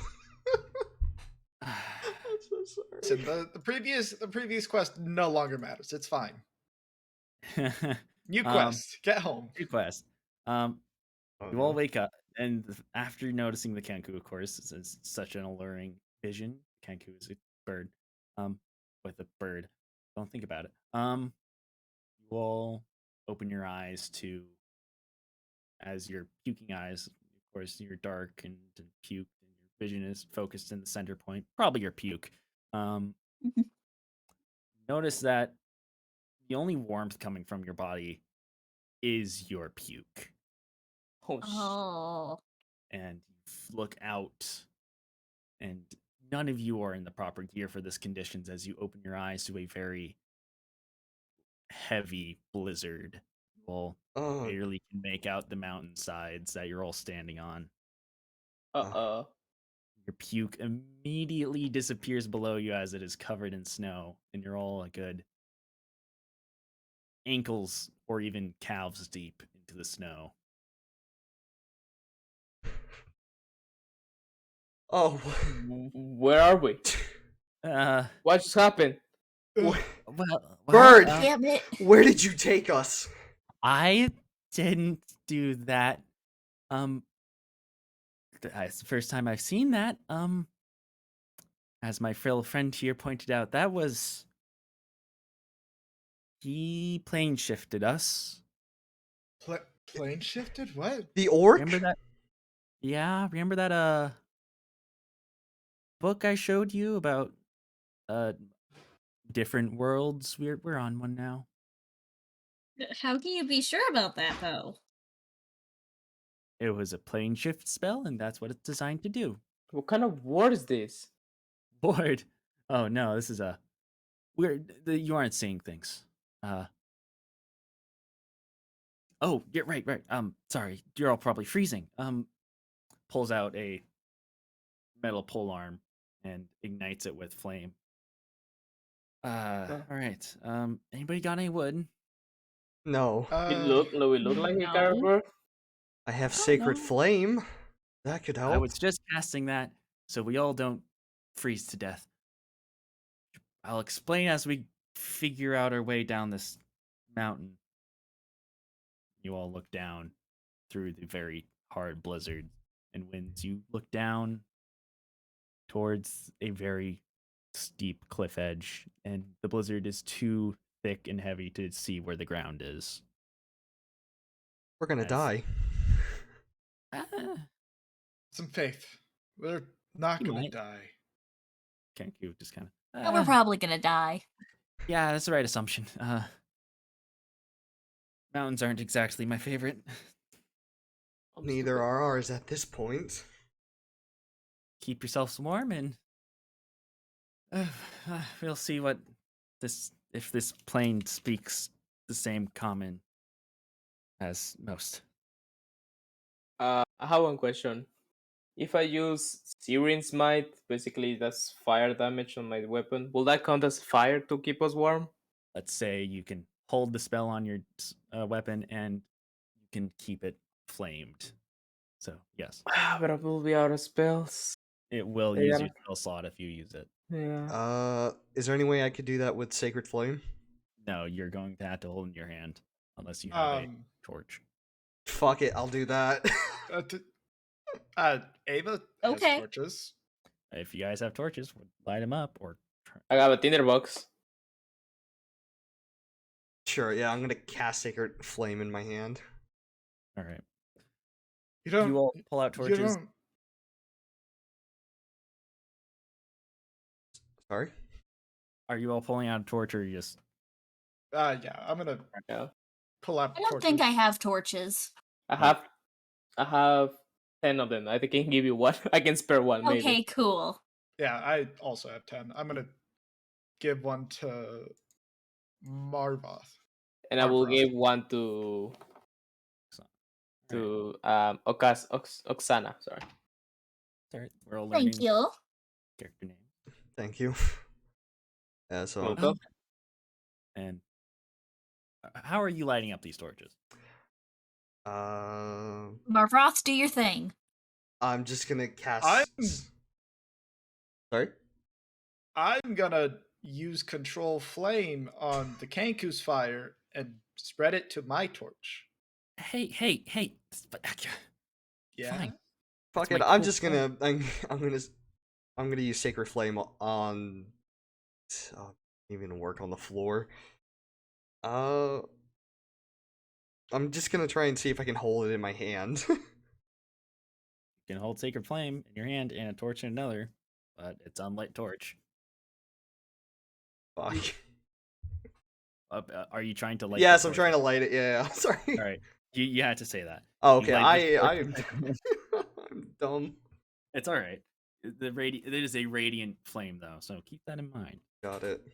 so sorry. Listen, the previous quest no longer matters. It's fine. New quest. Get home. New quest. You all wake up, and after noticing the Kenku, of course, it's such an alluring vision. Kenku is a bird. With a bird. Don't think about it. You all open your eyes to, as your puking eyes, of course, you're dark and puke, and your vision is focused in the center point, probably your puke. Notice that the only warmth coming from your body is your puke. Oh. And you look out, and none of you are in the proper gear for this conditions as you open your eyes to a very heavy blizzard. You all barely can make out the mountainsides that you're all standing on. Uh-oh. Your puke immediately disappears below you as it is covered in snow, and you're all a good ankles or even calves deep into the snow. Oh, where are we? What just happened? Bird! Damn it. Where did you take us? I didn't do that. It's the first time I've seen that. As my frail friend here pointed out, that was he plane shifted us. Plane shifted? What? The orc? Remember that? Yeah, remember that book I showed you about different worlds? We're on one now. How can you be sure about that, though? It was a plane shift spell, and that's what it's designed to do. What kind of word is this? Bored. Oh no, this is a weird. You aren't seeing things. Oh, yeah, right. Sorry, you're all probably freezing. Pulls out a metal pole arm and ignites it with flame. All right. Anybody got any wood? No. We look like a carver. I have sacred flame. That could help. I was just casting that so we all don't freeze to death. I'll explain as we figure out our way down this mountain. You all look down through the very hard blizzard and winds. You look down towards a very steep cliff edge, and the blizzard is too thick and heavy to see where the ground is. We're gonna die. Some faith. We're not gonna die. Can't you just kind of? We're probably gonna die. Yeah, that's the right assumption. Mountains aren't exactly my favorite. Neither are ours at this point. Keep yourselves warm, and we'll see what if this plane speaks the same common as most. I have one question. If I use Searing Smite, basically that's fire damage on my weapon. Will that count as fire to keep us warm? Let's say you can hold the spell on your weapon and you can keep it flamed. So yes, But I will be out of spells. it will use your spell slot if you use it. Yeah. Is there any way I could do that with Sacred Flame? No, you're going to have to hold in your hand unless you have a torch. Fuck it, I'll do that. Ava has torches. If you guys have torches, light them up or. I got a tinderbox. Sure, yeah, I'm gonna cast Sacred Flame in my hand. All right. You all pull out torches. Sorry? Are you all pulling out a torch or you just? Yeah, I'm gonna pull out. I don't think I have torches. I have 10 of them. I think I can give you one. I can spare one, maybe. Okay, cool. Yeah, I also have 10. I'm gonna give one to Marvoth. And I will give one to Oksana. Sorry. Sorry, we're all learning. Thank you. Character name. Thank you. Yeah, so. And how are you lighting up these torches? Marvoth, do your thing. I'm just gonna cast. Sorry? I'm gonna use Control Flame on the Kanku's fire and spread it to my torch. Hey! Yeah. Fine. Fuck it. I'm just gonna. I'm gonna use Sacred Flame on. Even work on the floor. I'm just gonna try and see if I can hold it in my hand. You can hold Sacred Flame in your hand and a torch in another, but it's unlit torch. Fuck. Are you trying to light? Yes, I'm trying to light it. Yeah, sorry. All right, you had to say that. Oh, okay, I'm dumb. It's all right. It is a radiant flame though, so keep that in mind. Got it.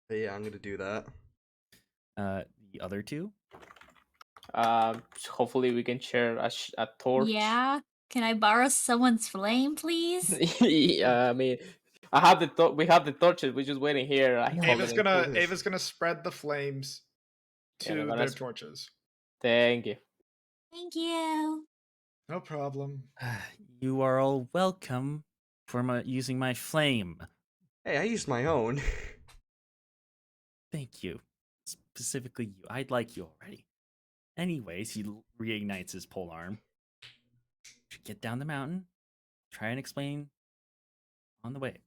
But yeah, I'm gonna do that. The other two. Hopefully we can share a torch. Yeah. Can I borrow someone's flame, please? Yeah, I mean, we have the torches. We're just waiting here. Ava's gonna spread the flames to their torches. Thank you. Thank you. No problem. You are all welcome for using my flame. Hey, I used my own. Thank you. Specifically you. I'd like you already. Anyways, he reignites his pole arm. Get down the mountain. Try and explain on the way.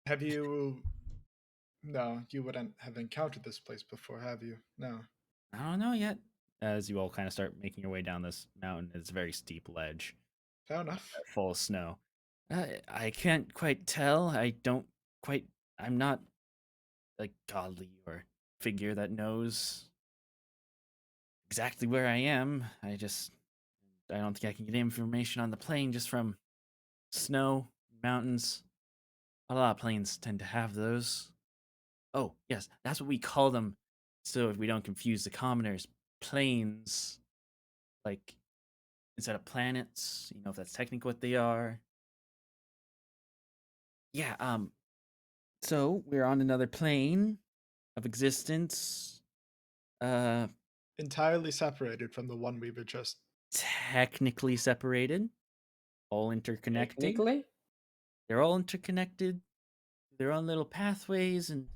Have you... No, you wouldn't have encountered this place before, have you? No. I don't know yet. As you all kind of start making your way down this mountain, it's a very steep ledge. Fair enough. Full of snow. I can't quite tell. I'm not like godly or figure that knows exactly where I am. I don't think I can get information on the plane just from snow, mountains. A lot of planes tend to have those. Oh, yes, that's what we call them. So if we don't confuse the commoners, planes, like instead of planets, if that's technically what they are. Yeah, so we're on another plane of existence. Entirely separated from the one we were just... Technically separated. All interconnected. Technically? They're all interconnected. Their own little pathways and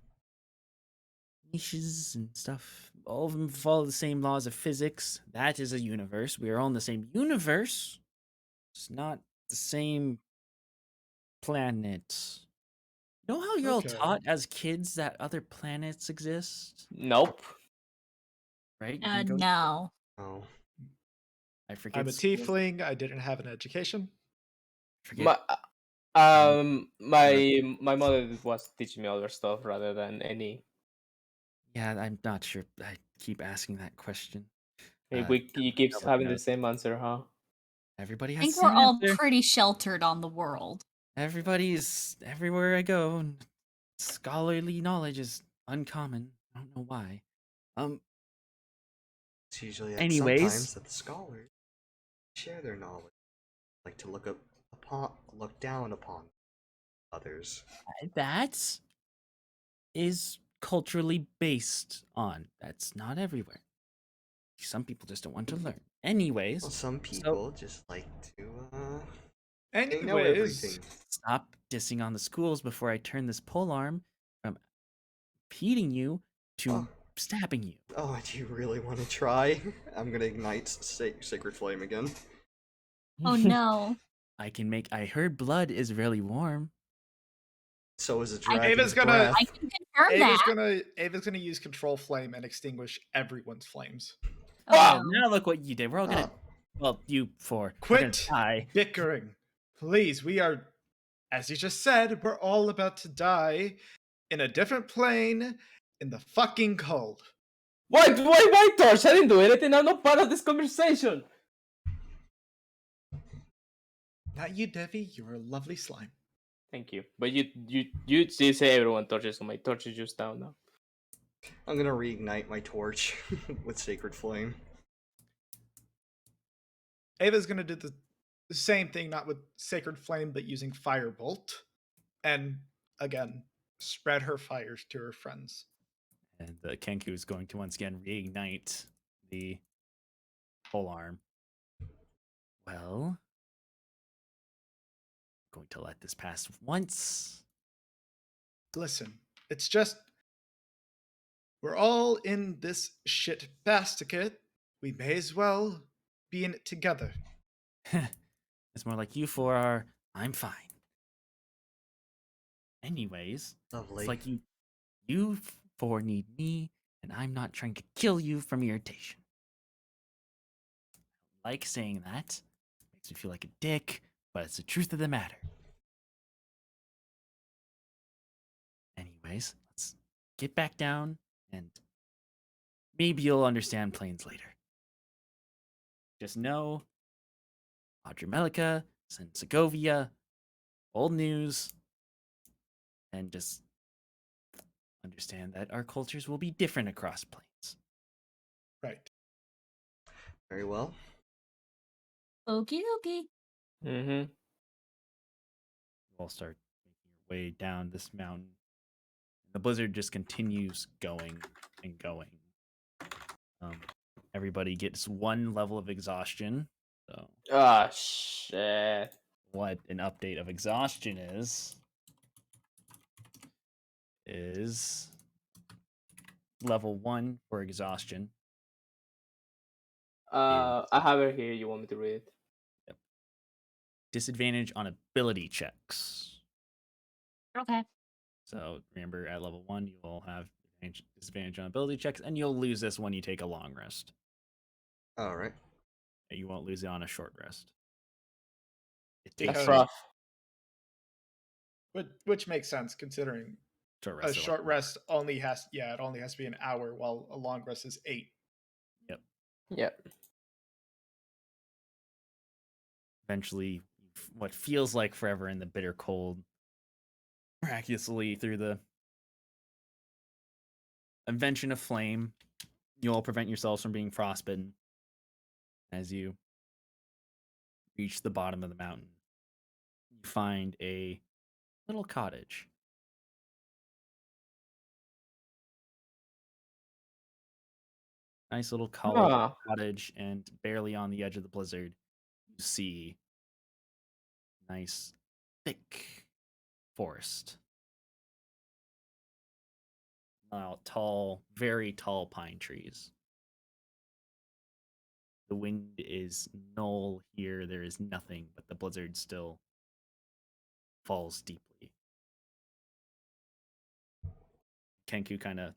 niches and stuff. All of them follow the same laws of physics. That is a universe. We are all in the same universe. It's not the same planet. You know how you're all taught as kids that other planets exist? Nope. Right? No. Oh. I forget. I'm a tiefling. I didn't have an education. My mother was teaching me other stuff rather than any. Yeah, I'm not sure. I keep asking that question. He keeps Nobody having the knows. same answer, huh? Everybody I has think the we're same all answer. pretty sheltered on the world. Everybody's everywhere I go. And scholarly knowledge is uncommon. I don't know why. It's usually at Anyways, sometimes that the scholars share their knowledge, like to look down upon others. that is culturally based on. That's not everywhere. Some people just don't want to learn. Anyways, Well, some so people just like to they know Anyways, everything. stop dissing on the schools before I turn this polearm from impeding you Oh, to stabbing you. oh, do you really want to try? I'm gonna ignite Sacred Flame again. Oh no. I heard blood is really warm. So is a I dragon's Ava's gonna I breath. can confirm Ava's that. gonna Ava's gonna use Control Flame and extinguish everyone's flames. Oh Oh, no. now look what you did. We're all gonna, Oh, well, you four, we're gonna Quit die. bickering. Please, we are, as you just said, we're all about to die in a different plane in the fucking cold. Why, Torch? I didn't do anything. I'm not part of this conversation. Not you, Devi. You're a lovely slime. Thank you. But you say everyone torches, so my torch is just down now. I'm gonna reignite my torch with Sacred Flame. Ava's gonna do the same thing, not with Sacred Flame, but using Firebolt. And again, spread her fires to her friends. And the Kenku is going to once again reignite the polearm. Well, I'm going to let this pass once. Listen, it's just we're all in this shit basket. We may as well be in it together. It's more like you four are. I'm fine. Anyways, Lovely. it's like you four need me, and I'm not trying to kill you from irritation. Like saying that makes me feel like a dick, but it's the truth of the matter. Anyways, let's get back down, and maybe you'll understand planes later. Just know, Adramelica, Segovia, old news, and just understand that our cultures will be different across planes. Right. Very well. Okie dokie. Mm-hmm. We'll start making your way down this mountain. The blizzard just continues going and going. Everybody gets one level of exhaustion. So, Ah, shit. what an update of exhaustion is level 1 for exhaustion. I have it here. You want me to read it? Yep. Disadvantage on ability checks. Okay. So remember, at level 1, you will have disadvantage on ability checks, and you'll lose this when you take a long rest. All right. You won't lose it on a short rest. That's rough. Which makes sense considering a short rest only has it only has to be an hour, while a long rest is 8. Yep. Yep. Eventually, what feels like forever in the bitter cold, miraculously through the invention of flame, you'll prevent yourselves from being frostbitten as you reach the bottom of the mountain. You find a little cottage. Nice little cottage, and barely on the edge of the blizzard, you see nice, thick forest. Tall, very tall pine trees. The wind is null here. There is nothing, but the blizzard still falls deeply. Kenku kind of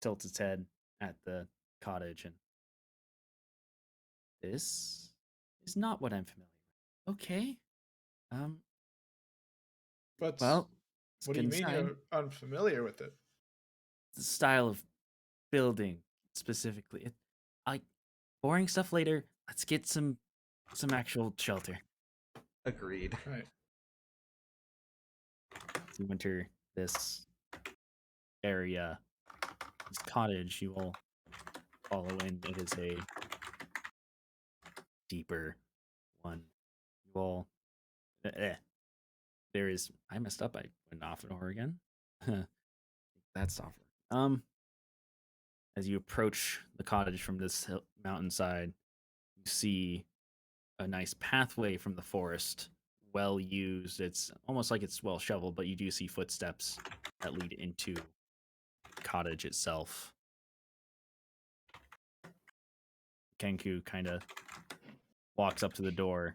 tilts its head at the cottage, and this is not what I'm familiar with. Okay. But Well, what do you mean you're unfamiliar with it? The style of building specifically. I boring stuff later. Let's get some actual shelter. Agreed. Right. As you enter this area, this cottage, you will follow in. It is a deeper one. You all, there is. I messed up. I went off in Oregon. That's software. As you approach the cottage from this mountainside, you see a nice pathway from the forest, well used. It's almost like it's well shoveled, but you do see footsteps that lead into the cottage itself. Kenku kind of walks up to the door,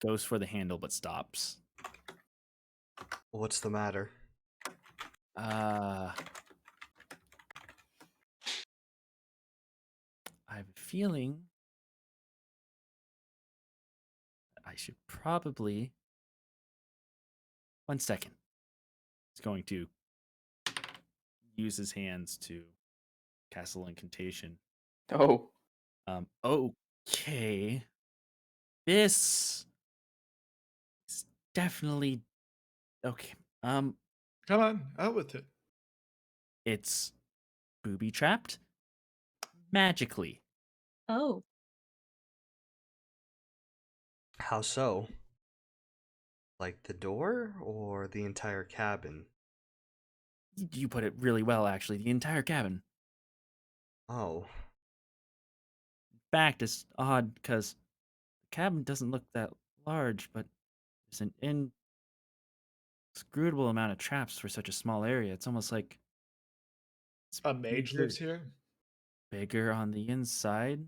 goes for the handle, but stops. What's the matter? I have a feeling I should probably. 1 second. He's going to use his hands to cast an incantation. Oh. Okay. This is definitely okay. Come on, out with it. It's booby trapped magically. Oh. How so? Like the door or the entire cabin? You put it really well, actually. The entire cabin. Oh. In fact, it's odd because the cabin doesn't look that large, but there's an inscrutable amount of traps for such a small area. It's almost like it's A mage lives here? bigger on the inside.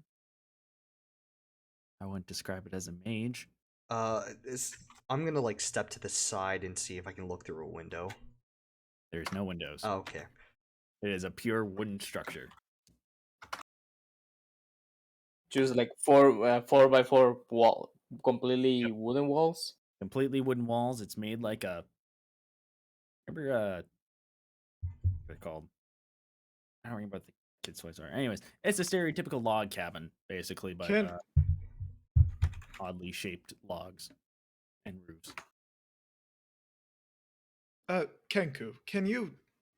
I wouldn't describe it as a mage. I'm gonna like step to the side and see if I can look through a window. There's no windows. Oh, okay. It is a pure wooden structure. Just like 4x4 wall, completely wooden walls. Completely wooden walls. It's made like a. Remember, what they're called? I don't remember what the kids' toys are. Anyways, it's a stereotypical log cabin, basically, but oddly shaped logs and roofs. Kenku,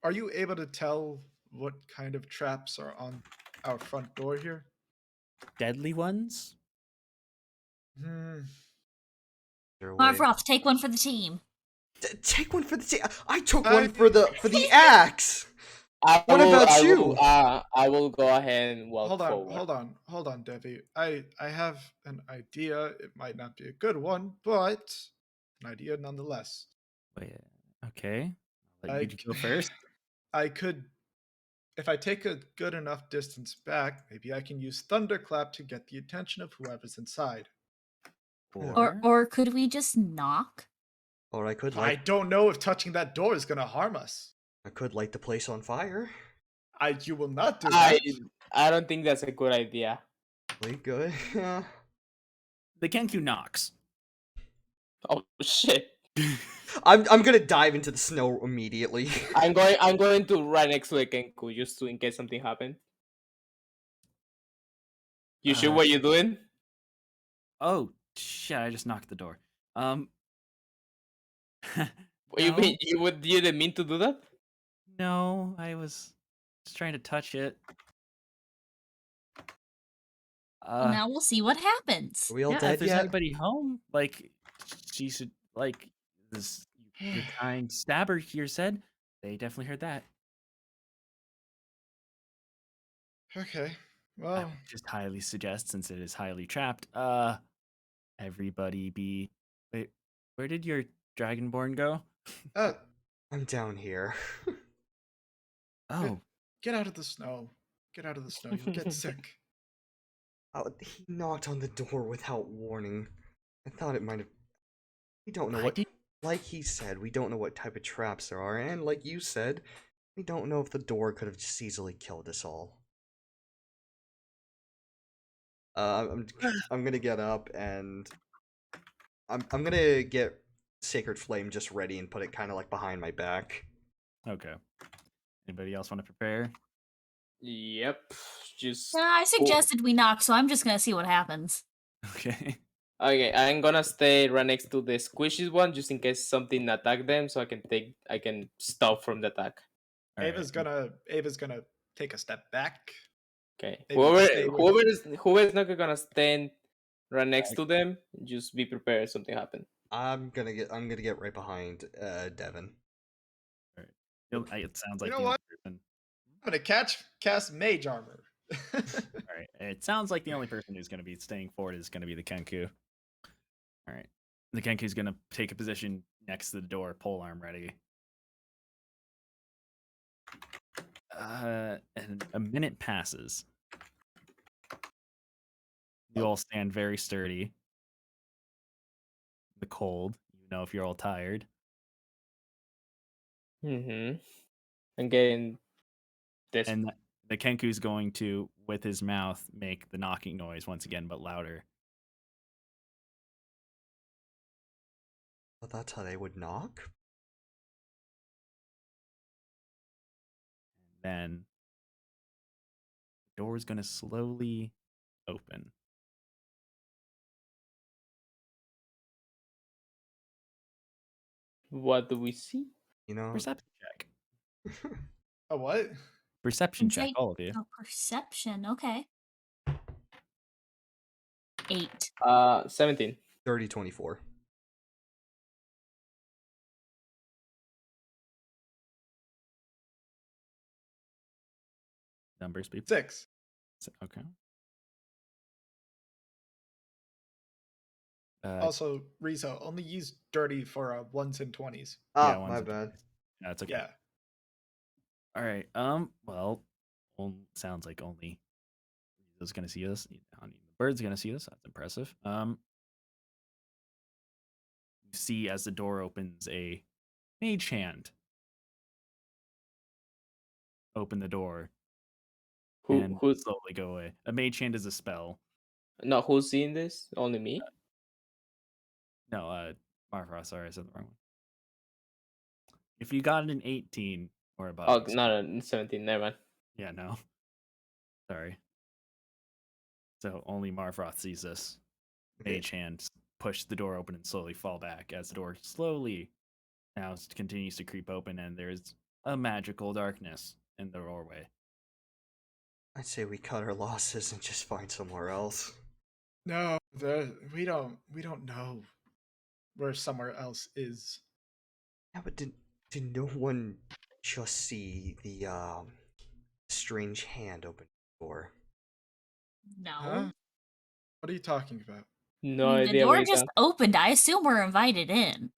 are you able to tell what kind of traps are on our front door here? Deadly ones? Marvroth, take one for the team. Take one for the team. I took one for the axe. What about you? I will go ahead and walk forward. Hold on, Devi. I have an idea. It might not be a good one, but an idea nonetheless. Wait, okay. I'll let you go first. I could, if I take a good enough distance back, maybe I can use Thunderclap to get the attention of whoever's inside. Or could we just knock? Or I could I don't know if touching that door is gonna harm us. I could light the place on fire. You will not do that. I don't think that's a good idea. Really good. The Kenku knocks. Oh shit. I'm gonna dive into the snow immediately. I'm going to right next to the Kenku just in case something happens. You sure what you're doing? Oh shit! I just knocked the door. No? You mean you didn't mean to do that? No, I was just trying to touch it. Now we'll see what happens. Are we all dead if there's yet? anybody home, like she should like this. Your kind stabber here said they definitely heard that. Okay. Well, I would just highly suggest, since it is highly trapped, everybody be. Wait, where did your dragonborn go? I'm down here. Oh, get out of the snow. Get out of the snow. You'll get sick. He knocked on the door without warning. I thought it might have. We don't know what. Like he said, we don't know what type of traps there are, and like you said, we don't know if the door could have just easily killed us all. I'm gonna get up and I'm gonna get sacred flame just ready and put it kind of like behind my back. Okay. Anybody else want to prepare? Yep. Just. I suggested we knock, so I'm just gonna see what happens. Okay. Okay, I'm gonna stay right next to the squishy one just in case something attack them, so I can stop from the attack. Ava's gonna take a step back. Okay. Maybe Whoever's not gonna stand right next to them, just be prepared if something happen. I'm gonna get right behind Devin. All right. It sounds like You know the what? only person. I'm gonna cast mage armor. All right. It sounds like the only person who's going to be staying forward is going to be the Kenku. All right. The Kenku's going to take a position next to the door, pole arm ready. And a minute passes. You all stand very sturdy. The cold, you know, if you're all tired. Mm-hmm. I'm getting this. And the Kenku's going to, with his mouth, make the knocking noise once again, but louder. Well, that's how they would knock? And then the door is going to slowly open. What do we see? You know? Perception check. A what? Perception check, all of you. Oh, perception. Okay. 8. 17. 30-24. Numbers, people. 6. Okay. Also, Rizzo, only use dirty for 1s and 20s. Ah, yeah, my bad. That's okay. Yeah. All right. Well, sounds like only Rizzo's gonna see this. The bird's gonna see this. That's impressive. You see as the door opens, a mage hand open the door and Who's slowly go away. A mage hand is a spell. no? Who's seeing this? Only me. No, Marfra. Sorry, I said the wrong one. If you got an 18 or above. Oh no, 17. Never mind. Yeah, no. Sorry. So only Marfroth sees this. Okay. Mage hand push the door open and slowly fall back as the door slowly now continues to creep open, and there's a magical darkness in the doorway. I'd say we cut our losses and just find somewhere else. No, we don't know where somewhere else is. Yeah, but did no one just see the strange hand open the door? No. Huh? What are you talking about? No I mean, idea the what door you're just talking. opened. I assume we're invited in.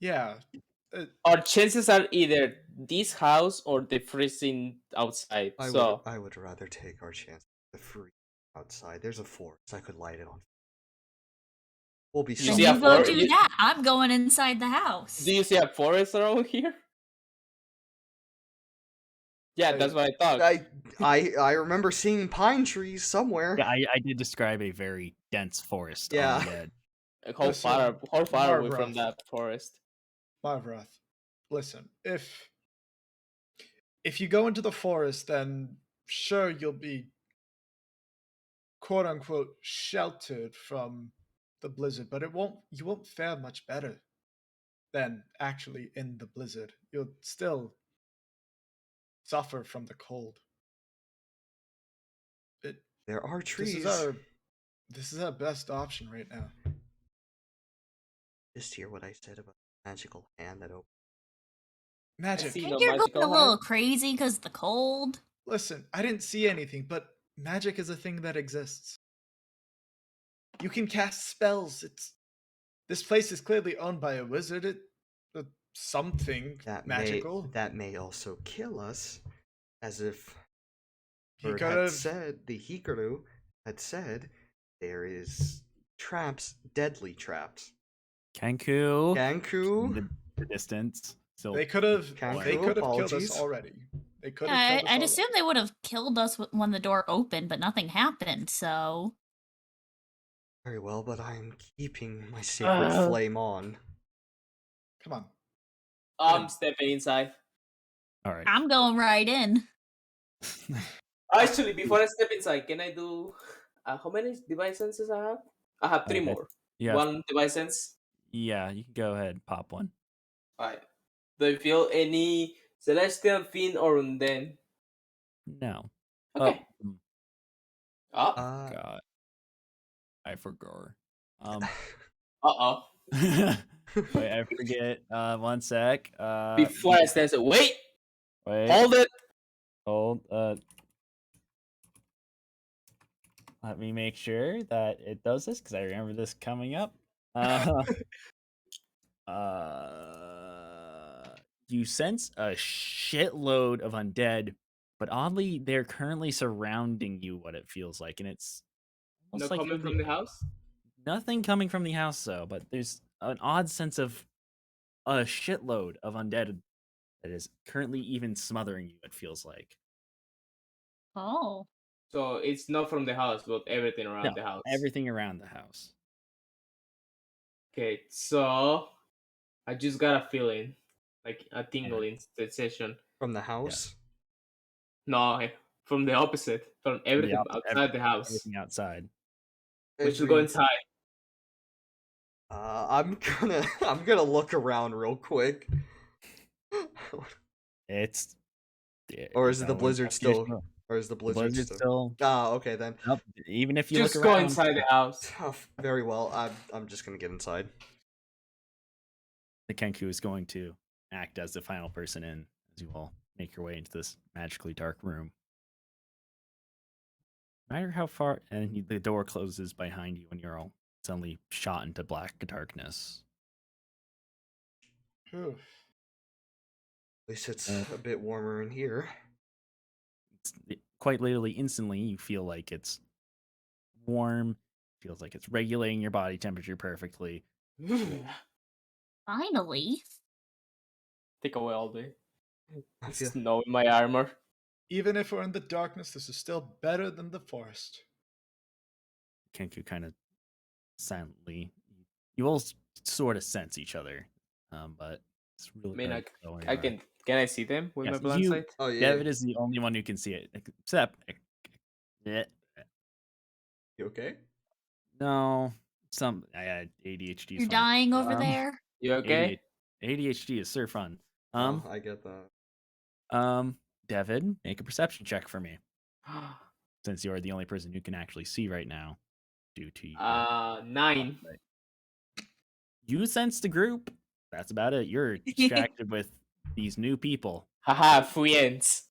Yeah. Our chances are either this house or the freezing outside. I would rather take our chance with the free outside. There's a forest. I could light it on. We'll be You Then see a you go forest? do that. I'm going inside the house. Do you see a forest around here? Yeah, that's what I thought. I remember seeing pine trees somewhere. Yeah, I did describe a very dense forest Yeah. on the edge. How far away from Marvroth. that forest? Marvroth, listen, if you go into the forest, then sure you'll be quote unquote sheltered from the blizzard, but you won't fare much better than actually in the blizzard. You'll still suffer from the cold. There are trees. This is our best option right now. Just hear what I said about the magical hand that opened. Magic. I see think no you're going magical a little hand. crazy because the cold. Listen, I didn't see anything, but magic is a thing that exists. You can cast spells. This place is clearly owned by a wizard. Something magical. That may also kill us, as if He the Hikaru had said there is traps, deadly traps. Kenku. Ganku. The distance. So They could have killed apologies. us already. They could Yeah, have killed us I'd already. assume they would have killed us when the door opened, but nothing happened, so. Very well, but I'm keeping my sacred flame on. Come on. I'm stepping inside. All right. I'm going right in. Actually, before I step inside, can I do how many device senses I have? I have 3 more. Yeah. 1 device sense. Yeah, you can go ahead, pop one. Alright. Do you feel any celestial fiend or undead? No. Okay. Oh. God. I forgot. Uh-oh. Wait, I forget. 1 sec. Before I step, wait. Hold it. Hold. Let me make sure that it does this because I remember this coming up. You sense a shitload of undead, but oddly, they're currently surrounding you. What it feels like, and it's almost No like coming from the house? nothing coming from the house, though. But there's an odd sense of a shitload of undead that is currently even smothering you. It feels like. Oh. So it's not from the house, but everything around the house. Everything around the house. Okay, so I just got a feeling, like a tingling sensation. From the house? No, from the opposite. From everything outside the house. Everything outside. We should go inside. I'm gonna look around real quick. It's. Or is it the blizzard still? Or is the blizzard still? Ah, okay then. Nope. Even if you just look go around, inside the house. Very well. I'm just gonna get inside. The Kenku is going to act as the final person in, as you all make your way into this magically dark room. No matter how far, and the door closes behind you, and you're all suddenly shot into black darkness. At least it's a bit warmer in here. Quite literally, instantly, you feel like it's warm. Feels like it's regulating your body temperature perfectly. Finally. Take away all day. Snow in my armor. Even if we're in the darkness, this is still better than the forest. Kenku kind of silently, you all sort of sense each other, but it's really. I mean, I can. Can I see them with my blind sight? Oh yeah. David is the only one who can see it, except. You okay? No, I had ADHD. You're dying over there. You okay? ADHD is so fun. I get that. David, make a perception check for me. Since you are the only person who can actually see right now, due to your 9. You sense the group. That's about it. You're distracted with these new people. Haha, friends.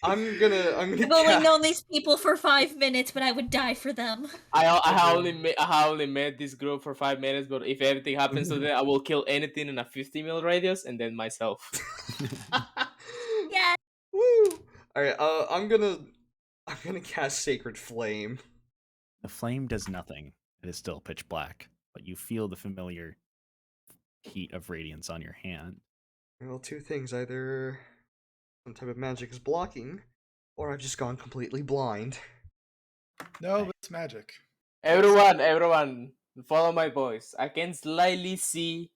I'm gonna. I've only known these people for 5 minutes, but I would die for them. I only met this group for 5 minutes, but if anything happens to them, I will kill anything in a 50-mile radius and then myself. Yeah. Woo! All right. I'm gonna cast Sacred Flame. The flame does nothing. It is still pitch black, but you feel the familiar heat of radiance on your hand. Well, 2 things: either some type of magic is blocking, or I've just gone completely blind. No, it's magic. Everyone, follow my voice. I can slightly see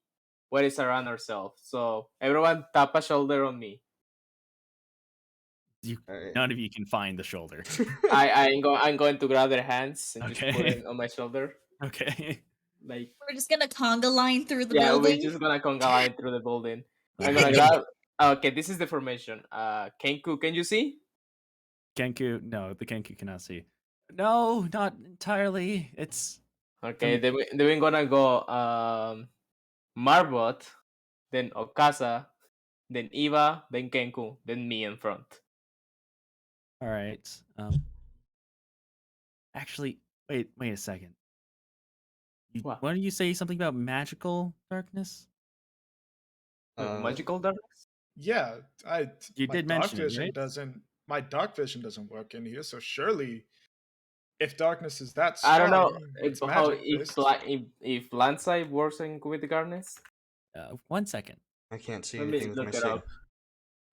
what is around ourselves. So everyone, tap a shoulder on me. None of you can find the shoulder. I'm going to grab their hands and just put it on my shoulder. Okay. Like we're just gonna conga line through the building. Yeah, we're just gonna conga line through the building. I'm gonna grab. Okay, this is the formation. Kenku, can you see? Kenku, no, the Kenku cannot see. No, not entirely. It's okay. Then we're gonna go Marbot, then Okasa, then Eva, then Kenku, then me in front. All right. Actually, wait a second. Why don't you say something about magical darkness? Magical darkness? Yeah, You did mention it, right? My dark vision doesn't work in here, so surely, if darkness is that strong, I don't know if blind sight works with the darkness. 1 second. I can't see anything with my sacred.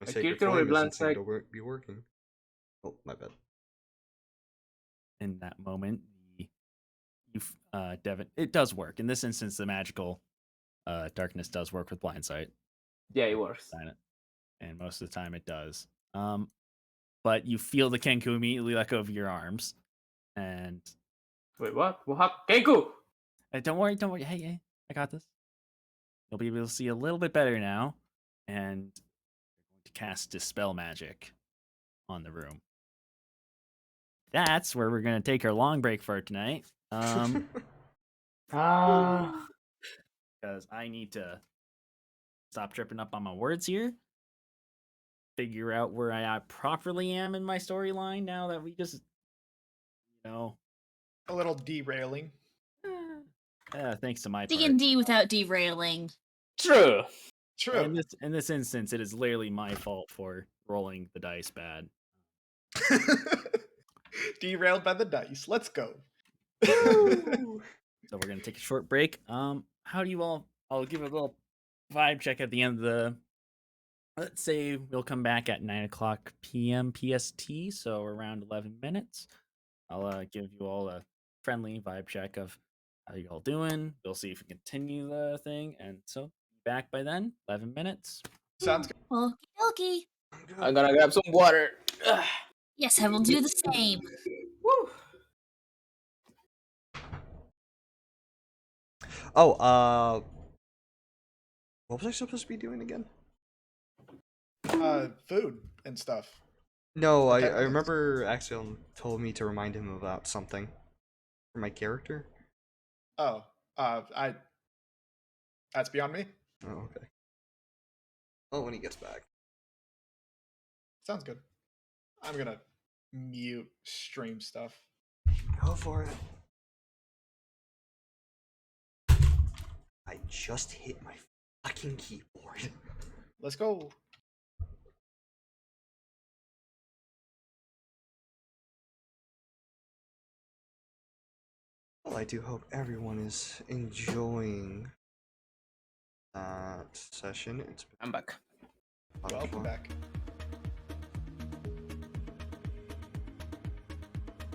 My Sacred Flame doesn't seem to be working. Oh, my bad. In that moment, Devin, it does work. In this instance, the magical darkness does work with blind sight. Yeah, it works. And most of the time it does. But you feel the Kenku immediately let go of your arms. And wait, what? Kenku! Don't worry. Hey, I got this. You'll be able to see a little bit better now. And you're going to cast Dispel Magic on the room. That's where we're going to take our long break for tonight. Because I need to stop tripping up on my words here. Figure out where I properly am in my storyline now that we just, a little derailing. Thanks to my part. D&D without derailing. True. In this instance, it is literally my fault for rolling the dice bad. Derailed by the dice. Let's go. So we're gonna take a short break. How do you all? I'll give a little vibe check at the end of the. Let's say we'll come back at 9:00 p.m. PST, so around 11 minutes. I'll give you all a friendly vibe check of how you all doing. We'll see if we continue the thing, and so back by then. 11 minutes. Sounds good. Okie I'm gonna grab some water. Yes, I will do the same. Woo. Oh, what was I supposed to be doing again? Food and stuff. No, I remember Axiom told me to remind him about something for my character. Oh, that's beyond me. Oh, okay. Oh, when he gets back. Sounds good. I'm gonna mute stream stuff. Go for it. I just hit my fucking keyboard. Let's go. Well, I do hope everyone is enjoying that session. I'm back. Welcome back.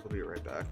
We'll be right back.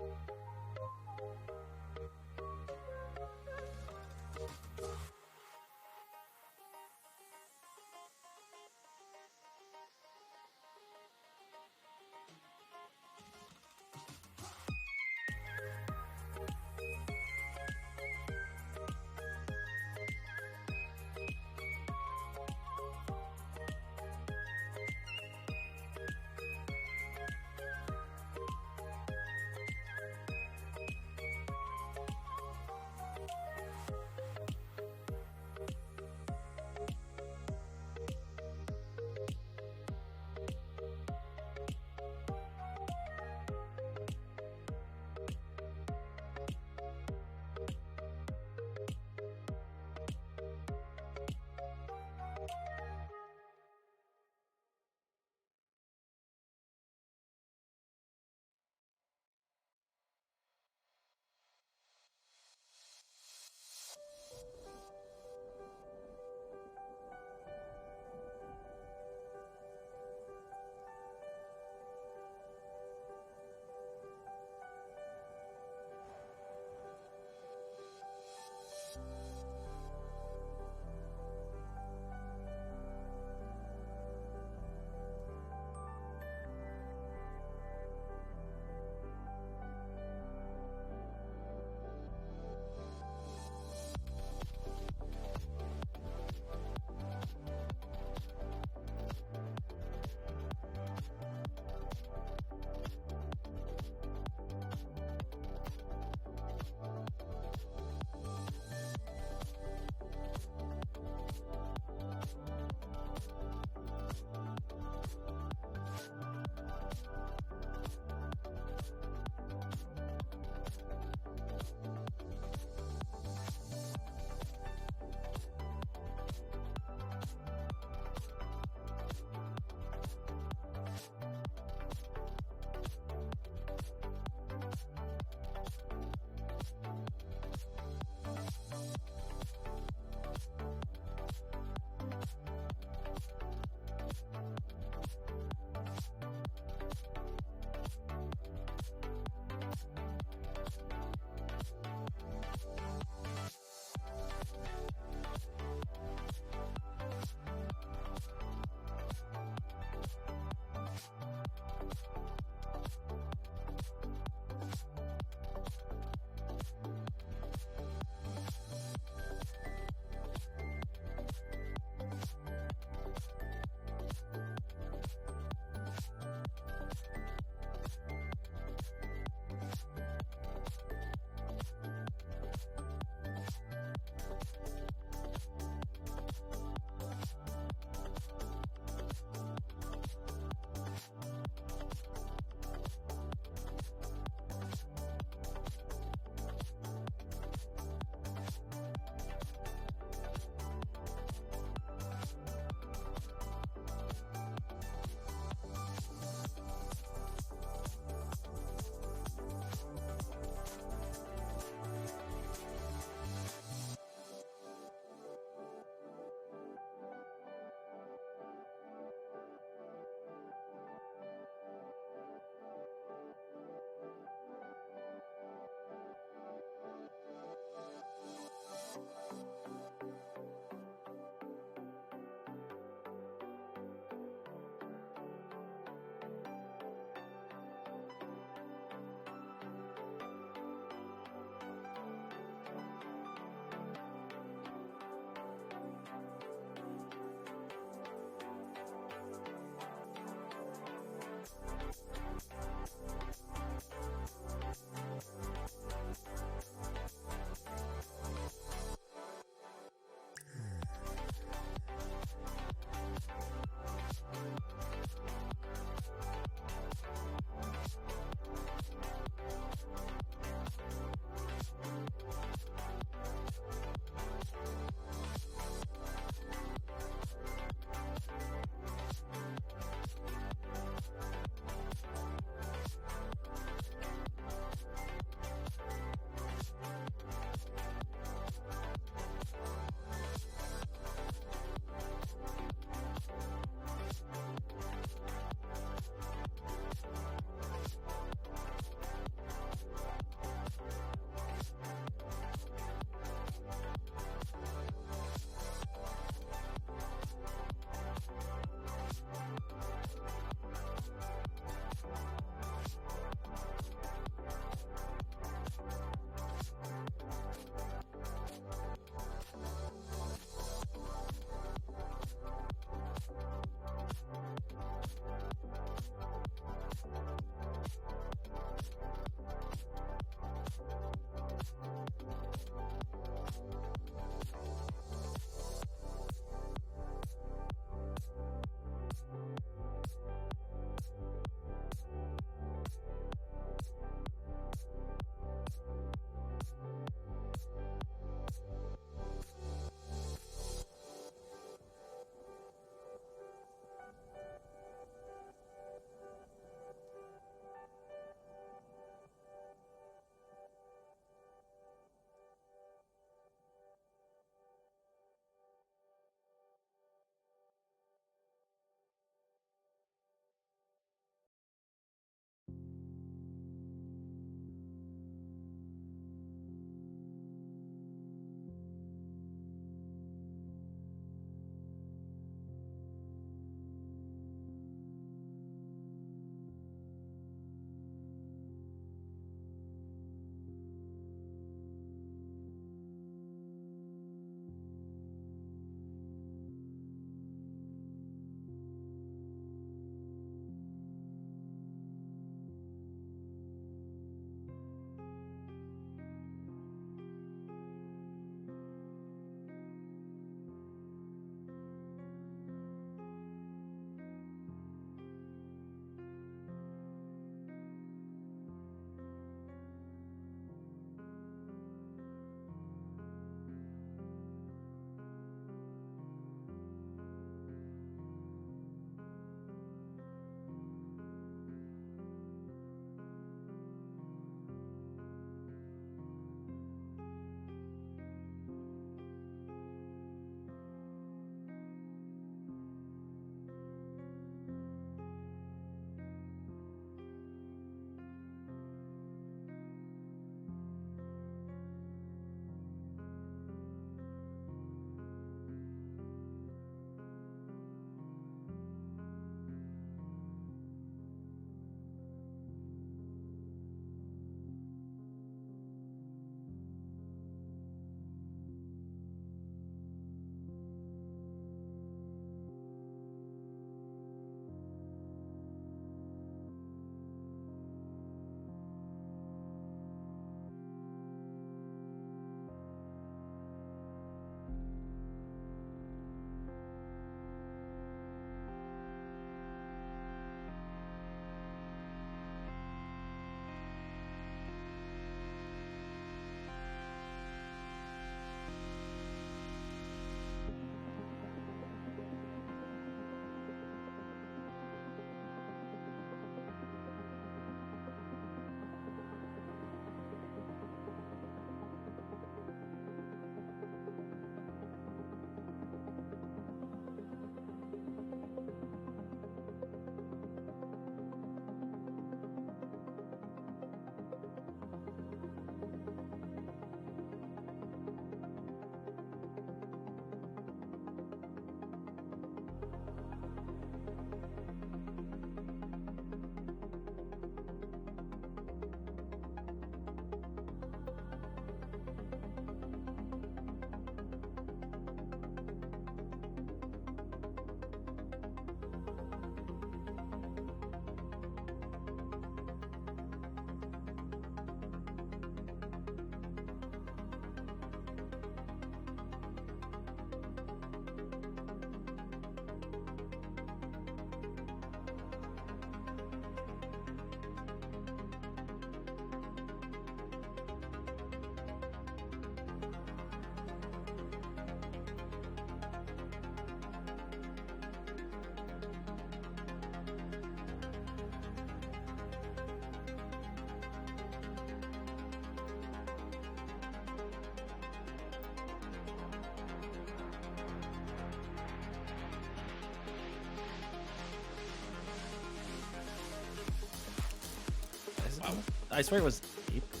I swear it was April.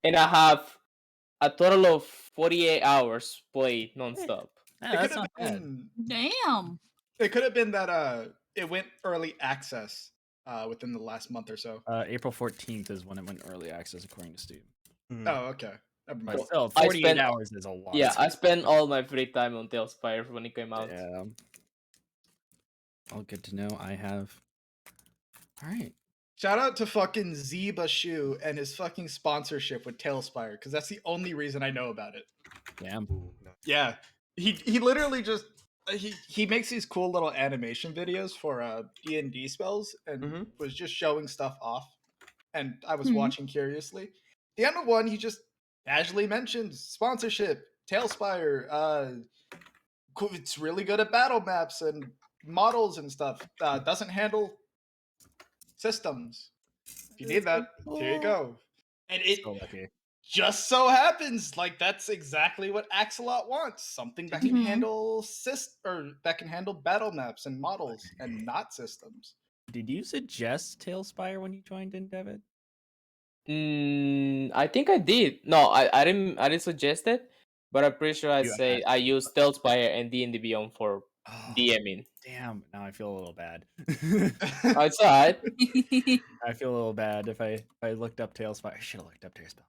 And I have a total of 48 hours played nonstop. Yeah, It could that's have not bad. been. Damn. It could have been that it went early access within the last month or so. April 14th is when it went early access according to Steam. Oh, okay. Never mind. But still, I 48 spent- hours is a lot. Yeah, of I time. spent all my free time on Tailspire when it came out. Yeah. All good to know. I have. All right. Shout out to fucking Zeba Shu and his fucking sponsorship with Tailspire, because that's the only reason I know about it. Damn. Ooh, no. Yeah, he literally just he makes these cool little animation videos for DnD spells and was just showing stuff off, and I was watching curiously. The end of one, he just casually mentioned sponsorship, Tailspire. It's really good at battle maps and models and stuff. Doesn't handle systems. If you need that, here you go. And it So lucky. just so happens like that's exactly what Axolot wants. Something that can handle that can handle battle maps and models and not systems. Did you suggest Tailspire when you joined in, David? I think I did. No, I didn't suggest it, but I'm pretty sure I used Tailspire and D&D Beyond for DMing. Damn, now I feel a little bad. Oh, it's alright. I feel a little bad if I looked up Tailspire. I should have looked up Tailspire.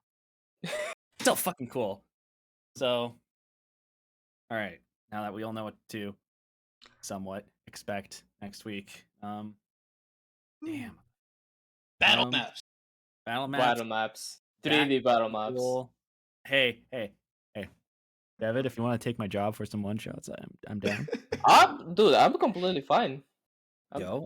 Still fucking cool. So, all right. Now that we all know what to somewhat expect next week. Damn. Battle maps. Battle maps. Battle maps. 3D battle maps. Cool. Hey. David, if you want to take my job for some one shots, I'm down. Dude, I'm completely fine. I'm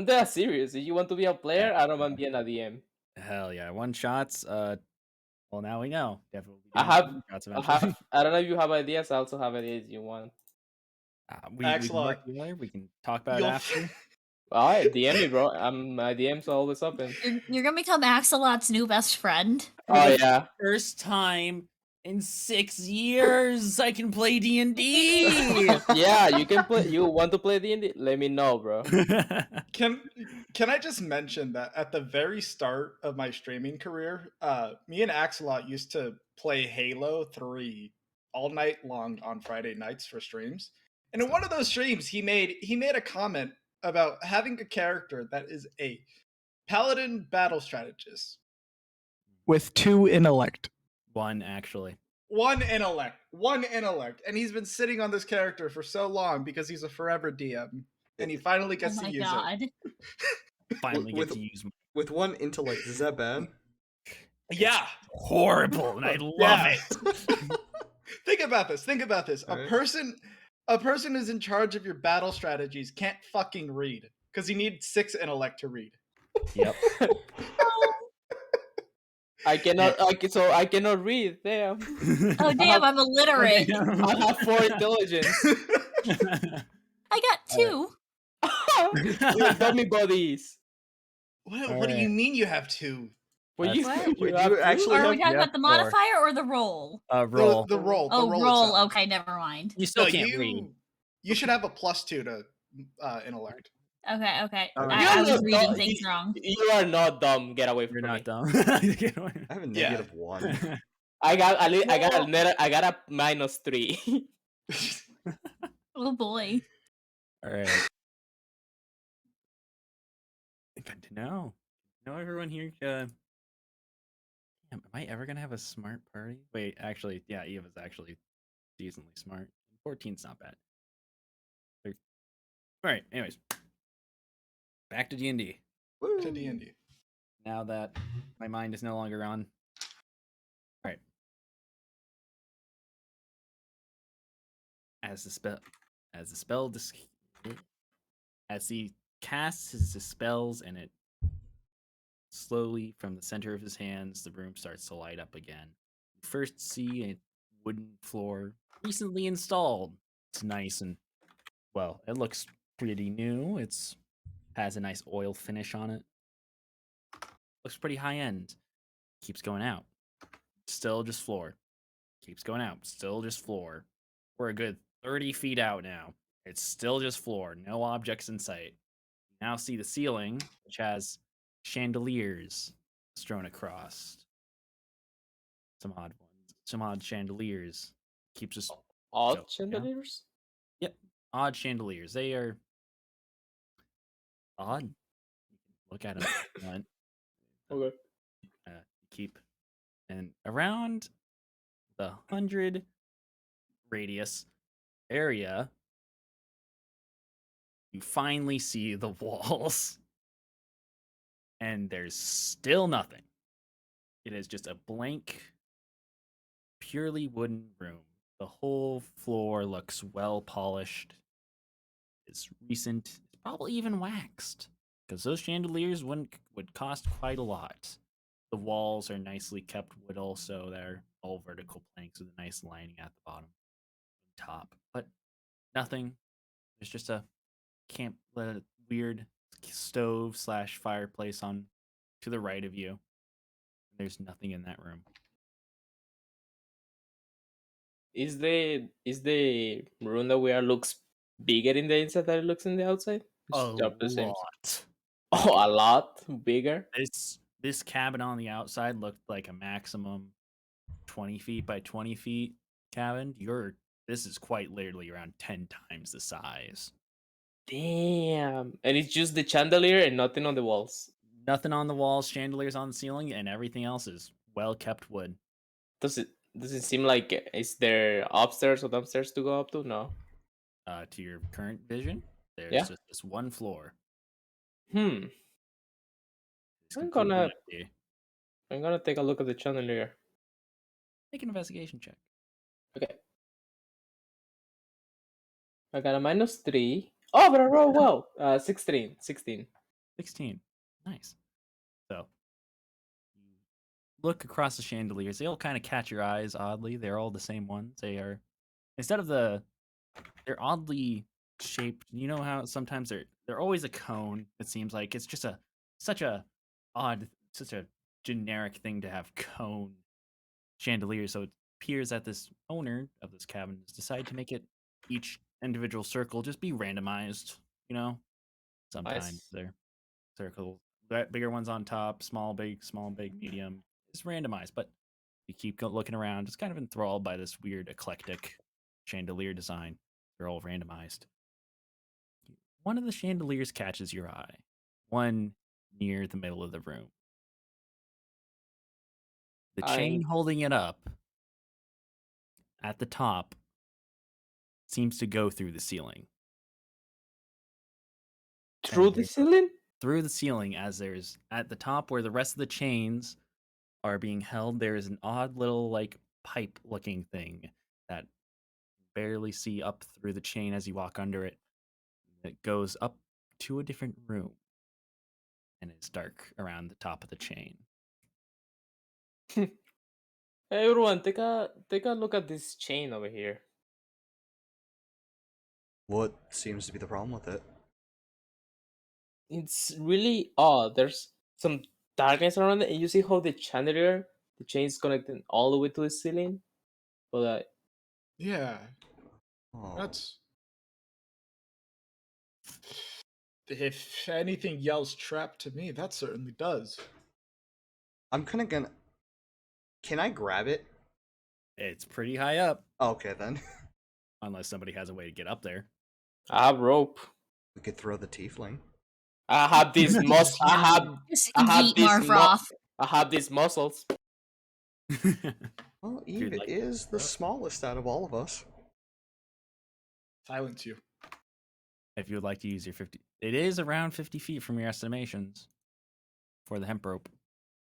that serious. If you want to be a player, I don't mind being a DM. Hell yeah, one shots. Well, now we know. Definitely. I don't know if you have ideas. I also have ideas you want. We can work together. We can talk about it after. All right, DM me, bro. My DM's always open. You're gonna become Axolot's new best friend. Oh yeah. First time in 6 years, I can play D&D. Yeah, you can play. You want to play D&D? Let me know, bro. Can I just mention that at the very start of my streaming career, me and Axolot used to play Halo 3 all night long on Friday nights for streams. And in one of those streams, he made a comment about having a character that is a paladin battle strategist with 2 intellect. One, actually. One intellect. And he's been sitting on this character for so long because he's a forever DM. And he finally gets to use it. Finally get to use with 1 intellect. Is that bad? Yeah. It's horrible, and I love it. Think about this. All A person who's in charge of your battle strategies can't fucking read because he needs 6 intellect to read. Yep. I cannot read. Damn. Oh damn, I'm illiterate. I have 4 intelligence. I got 2. We're dummy buddies. What do you mean you have 2? Well, you actually Are we talking about the modifier or the roll? Roll. The roll. Oh, roll. Itself. Okay, never mind. You still can't read. You should have a +2 to intellect. Okay. I was reading things wrong. You are not dumb. Get away from me. You're not dumb. I have a -1. I got a -3. Oh boy. All right. Good to know. Everyone here. Am I ever gonna have a smart party? Wait, actually, yeah, Eva's actually decently smart. 14's not bad. All right. Anyways, back to D&D. To D&D. Now that my mind is no longer on. All right. As he casts his spells, and it slowly from the center of his hands, the room starts to light up again. You first see a wooden floor recently installed. It's nice and well, it looks pretty new. It's has a nice oil finish on it. Looks pretty high end. Keeps going out. Still just floor. Keeps going out. Still just floor. We're a good 30 feet out now. It's still just floor. No objects in sight. You now see the ceiling, which has chandeliers strewn across. Some odd ones. Some odd chandeliers. Keeps us odd chandeliers? Yep. Odd chandeliers. They are odd. Look at them. Okay. Keep. And around the 100 radius area, you finally see the walls. And there's still nothing. It is just a blank, purely wooden room. The whole floor looks well polished. It's recent. It's probably even waxed. Because those chandeliers would cost quite a lot. The walls are nicely kept wood also. They're all vertical planks with a nice lining at the bottom and top. But nothing. There's just a weird stove / fireplace on to the right of you. There's nothing in that room. Is the room that we are looks bigger in the inside than it looks in the outside? A lot. Oh, a lot bigger. This cabin on the outside looked like a maximum 20 feet by 20 feet cabin. This is quite literally around 10 times the size. Damn. And it's just the chandelier and nothing on the walls. Nothing on the walls, chandeliers on the ceiling, and everything else is well kept wood. Does it seem like is there upstairs or downstairs to go up to? No. To your current vision, there's just this one floor. I'm gonna take a look at the chandelier. Make an investigation check. Okay. I got a -3. Oh, but I rolled well. 16. 16. 16. Nice. So, you look across the chandeliers. They all kind of catch your eyes oddly. They're all the same ones. They are, instead of they're oddly shaped. You know how sometimes they're always a cone. It seems like it's just such a generic thing to have cone chandeliers. So it appears that this owner of this cabin has decided to make it each individual circle just be randomized. You know, sometimes they're circles, bigger ones on top, small, big, medium. It's randomized, but you keep looking around, just kind of enthralled by this weird eclectic chandelier design. They're all randomized. One of the chandeliers catches your eye, one near the middle of the room. The chain holding it up at the top seems to go through the ceiling. Through the ceiling? Through the ceiling, as there's at the top where the rest of the chains are being held, there is an odd little like pipe looking thing that you barely see up through the chain as you walk under it. It goes up to a different room, and it's dark around the top of the chain. Hey everyone, take a look at this chain over here. What seems to be the problem with it? It's really odd. There's some darkness around it, and you see how the chandelier, the chain is connected all the way to the ceiling. But yeah, that's if anything yells trap to me, that certainly does. I'm kind of gonna. Can I grab it? It's pretty high up. Okay then. Unless somebody has a way to get up there. I have rope. We could throw the tiefling. I have these muscles. I have these muscles. Well, Eve is the smallest out of all of us. Silence you. If you would like to use your 50, it is around 50 feet from your estimations for the hemp rope,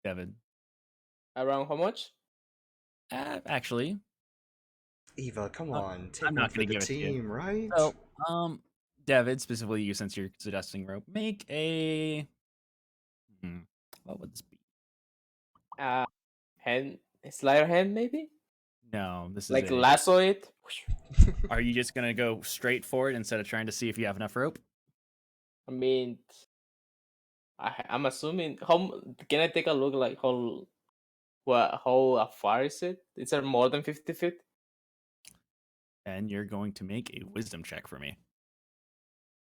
Devin. Around how much? Actually, Eva, come on, take I'm not one going to for give the it to you. team, right? So, David, specifically you, since you're suggesting rope, make a. What would this be? Hand, sleight of hand, maybe. No, this is like lasso it. Are you just gonna go straight for it instead of trying to see if you have enough rope? I mean, I'm assuming. How can I take a look? Like how far is it? Is it more than 50 feet? And you're going to make a wisdom check for me.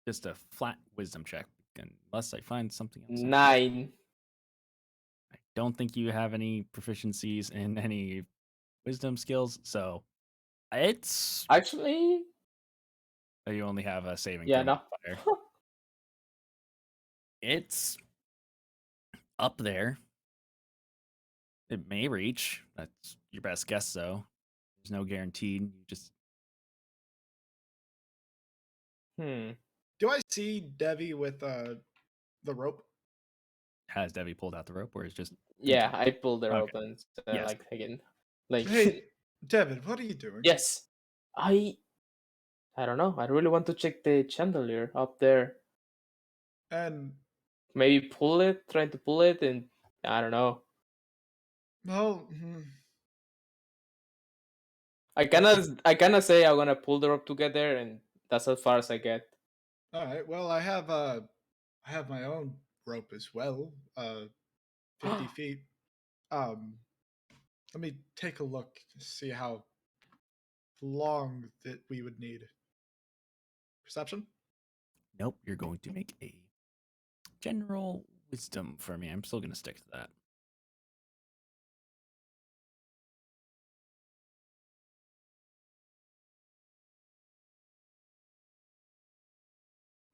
Just a flat wisdom check, unless I find something else. 9. don't think you have any proficiencies in any wisdom skills, so it's Actually, you only have a saving yeah, throw no. modifier. It's up there. It may reach. That's your best guess, though. There's no guaranteed. You just Do I see Devi with the rope? has Devi pulled out the rope, or is just Yeah, I pulled the rope Okay. and Yes. like again, like Hey, David, what are you doing? yes, I don't know. I really want to check the chandelier up there. And Maybe pull it, trying to pull it, and I don't know. well, I cannot say I'm gonna pull the rope together, and that's as far as I get. all right. Well, I have my own rope as well. 50 feet. Let me take a look to see how long that we would need. Perception? Nope, you're going to make a general wisdom for me. I'm still going to stick to that.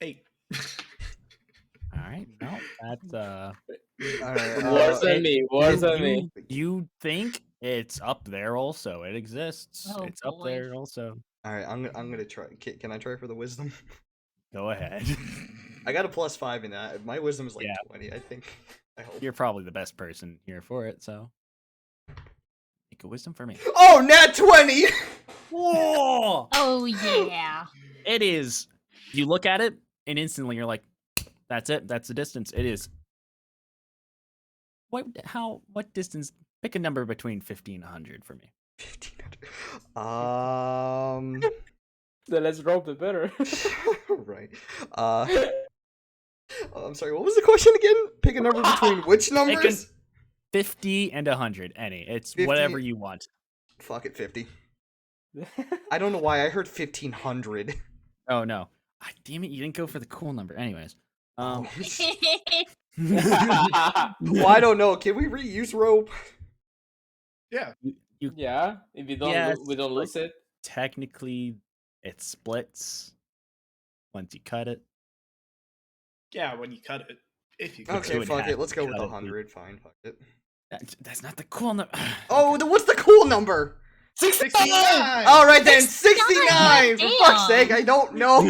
Eight. All right, no, that's All right, Worse than me. Worse than me. You think it's up there? Also, it exists. Oh, It's up boy. there. Also, all right. I'm gonna try. Can I try for the wisdom? go ahead. I got a +5 in that. My wisdom is like Yeah. 20. I think. I hope. You're probably the best person here for it. So, make a wisdom for me. Oh, nat 20. Whoa! Oh yeah. It is. You look at it, and instantly you're like, "That's it. That's the distance." It is. What distance? Pick a number between 50 and 100 for me. 1500. The less rope, the better. Right. I'm sorry. What was the question again? Pick a number between which numbers? 50 and 100. Any. It's 50. whatever you want. Fuck it, 50. I don't know why I heard 1500. Oh no! Damn it! You didn't go for the cool number. Anyways. Well, I don't know. Can we reuse rope? Yeah. Yeah, if we don't, Yes, we don't lose it. Technically, it splits once you cut it. Yeah, when you cut it. If you cut Okay, would fuck have it. Let's to go with cut it, 100. Fine, fuck it. That's not the cool number. Oh, what's the cool number? 69! All right then, 69. For Damn. fuck's sake, I don't know.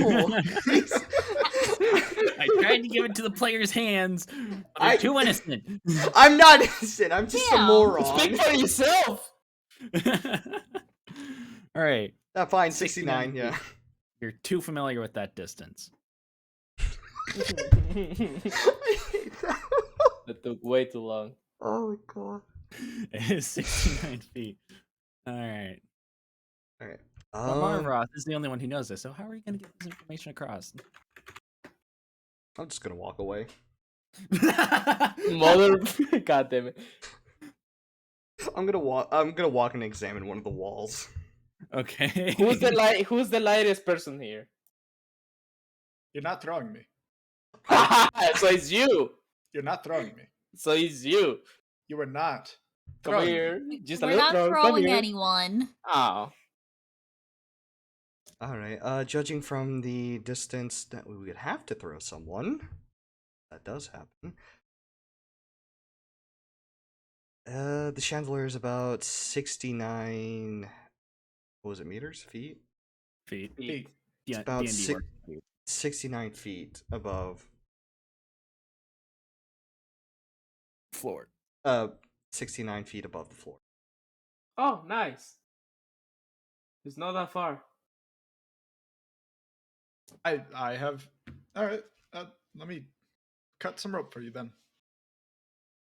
I tried to give it to the player's hands, but they're too innocent. I'm not innocent. I'm just a Damn. moron. Speak for yourself. All right. Fine, 69. Yeah. You're too familiar with that distance. I hate that. That took way too long. Oh my god. It is 69 feet. All right. All right. Marvroth is the only one who knows this, so how are you going to get this information across? I'm just gonna walk away. Mother, god damn it. I'm gonna walk and examine one of the walls. Okay. Who's the lightest person here? You're not throwing me. So it's you. You're not throwing me. So it's you. You are not. Come throwing here. me. Just a We're little not throw. Come throwing here. anyone. Oh. Alright, judging from the distance that we would have to throw someone, that does happen. The chandelier is about 69, what was it, meters? Feet? Feet. Feet. It's about D&D works. 69 feet above. Floor. 69 feet above the floor. Oh, nice. It's not that far. I have. All right. Let me cut some rope for you then.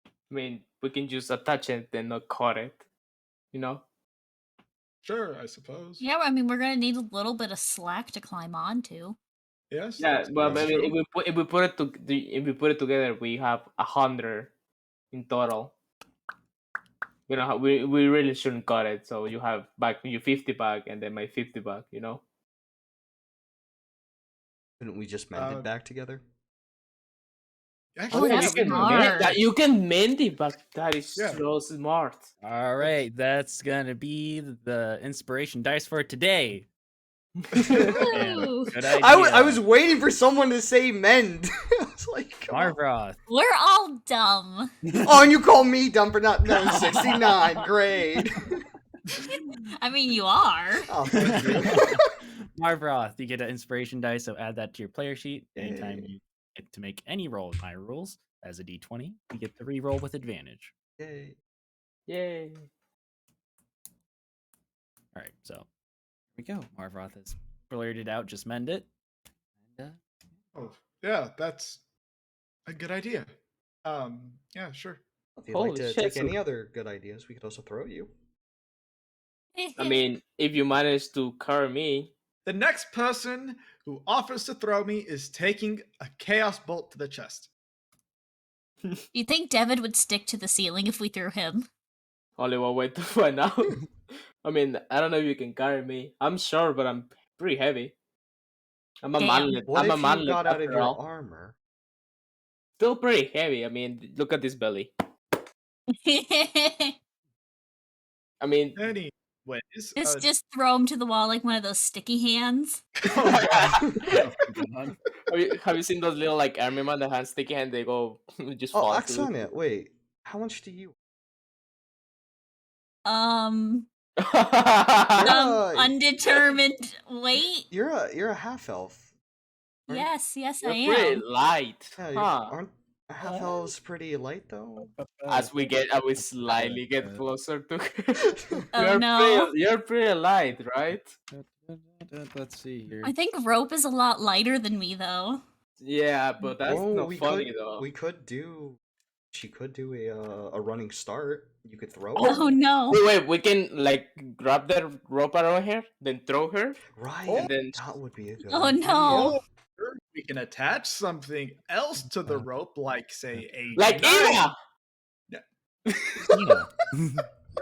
I mean, we can just attach it and not cut it. You know? Sure, I suppose. Yeah, I mean, we're gonna need a little bit of slack to climb onto. Yes. Yeah, well, that's maybe true. if we put it together, we have 100 in total. You know, we really shouldn't cut it. So you have back your 50 back, and then my 50 back. You know. Couldn't we just mend it back together? Actually, that's we can. smart. You can mend it, but that is Yeah. so smart. All right, that's gonna be the inspiration dice for today. And Ooh. good idea. I was waiting for someone to say mend. I was like, come on. Marvroth. We're all dumb. Oh, and you call me dumb for not knowing 69. Great. I mean, you are. Oh, thank you. Marvroth, you get an inspiration dice, so add that to your player sheet. Anytime Yay. you get to make any roll with my rules as a d20, you get to re-roll with advantage. Yay. Yay. All right, so here we go. Marvroth has blurted out, just mend it. And, Oh, yeah, that's a good idea. Yeah, sure. If you'd like Holy to shit, take so- any other good ideas, we could also throw you. I mean, if you manage to carry me, The next person who offers to throw me is taking a chaos bolt to the chest. You think David would stick to the ceiling if we threw him? only one way to find out. I mean, I don't know if you can carry me. I'm sure, but I'm pretty heavy. I'm a Damn. manlet. What I'm a if you manlet got out of after your all. armor? Still pretty heavy. I mean, look at this belly. I mean, Anyways, just throw him to the wall like one of those sticky hands. have you seen those little like army man that have sticky hand? They go just Oh, fall. Axonia, wait. How much do you? Some Yeah. undetermined weight. You're a half elf. Yes, yes, I You're pretty am. light, Yeah, huh? aren't half elves pretty light though? As we slightly get closer to. Oh no. You're pretty light, right? Let's see here. I think Rope is a lot lighter than me, though. Yeah, but that's Oh, not funny though. we could do. She could do a running start. You could throw. Oh her. no. Wait, we can like grab the rope around her, then throw her, Right. and then That would be a good. Oh idea. no. sure, we can attach something else to the rope, like say a like knife. Eva.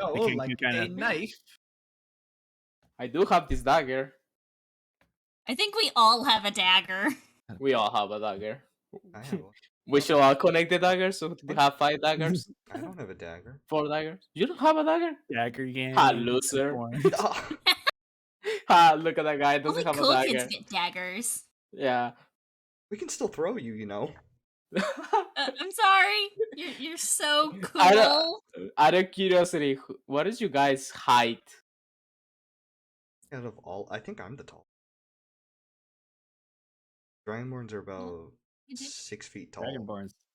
No, Like, like a knife. I do have this dagger. I think we all have a dagger. We all have a dagger. I have one. We should all connect the daggers, so we have 5 daggers. I don't have a dagger. 4 daggers. You don't have a dagger? Dagger game. Ha, loser. Ah, Ha, look at that guy. Doesn't Only have a cool dagger. kids get daggers. Yeah. we can still throw you, you know. I'm sorry. You're so I don't- cool. Out of curiosity, what is you guys' height? Out of all, I think I'm the tall. Dragonborns are about 6 feet tall.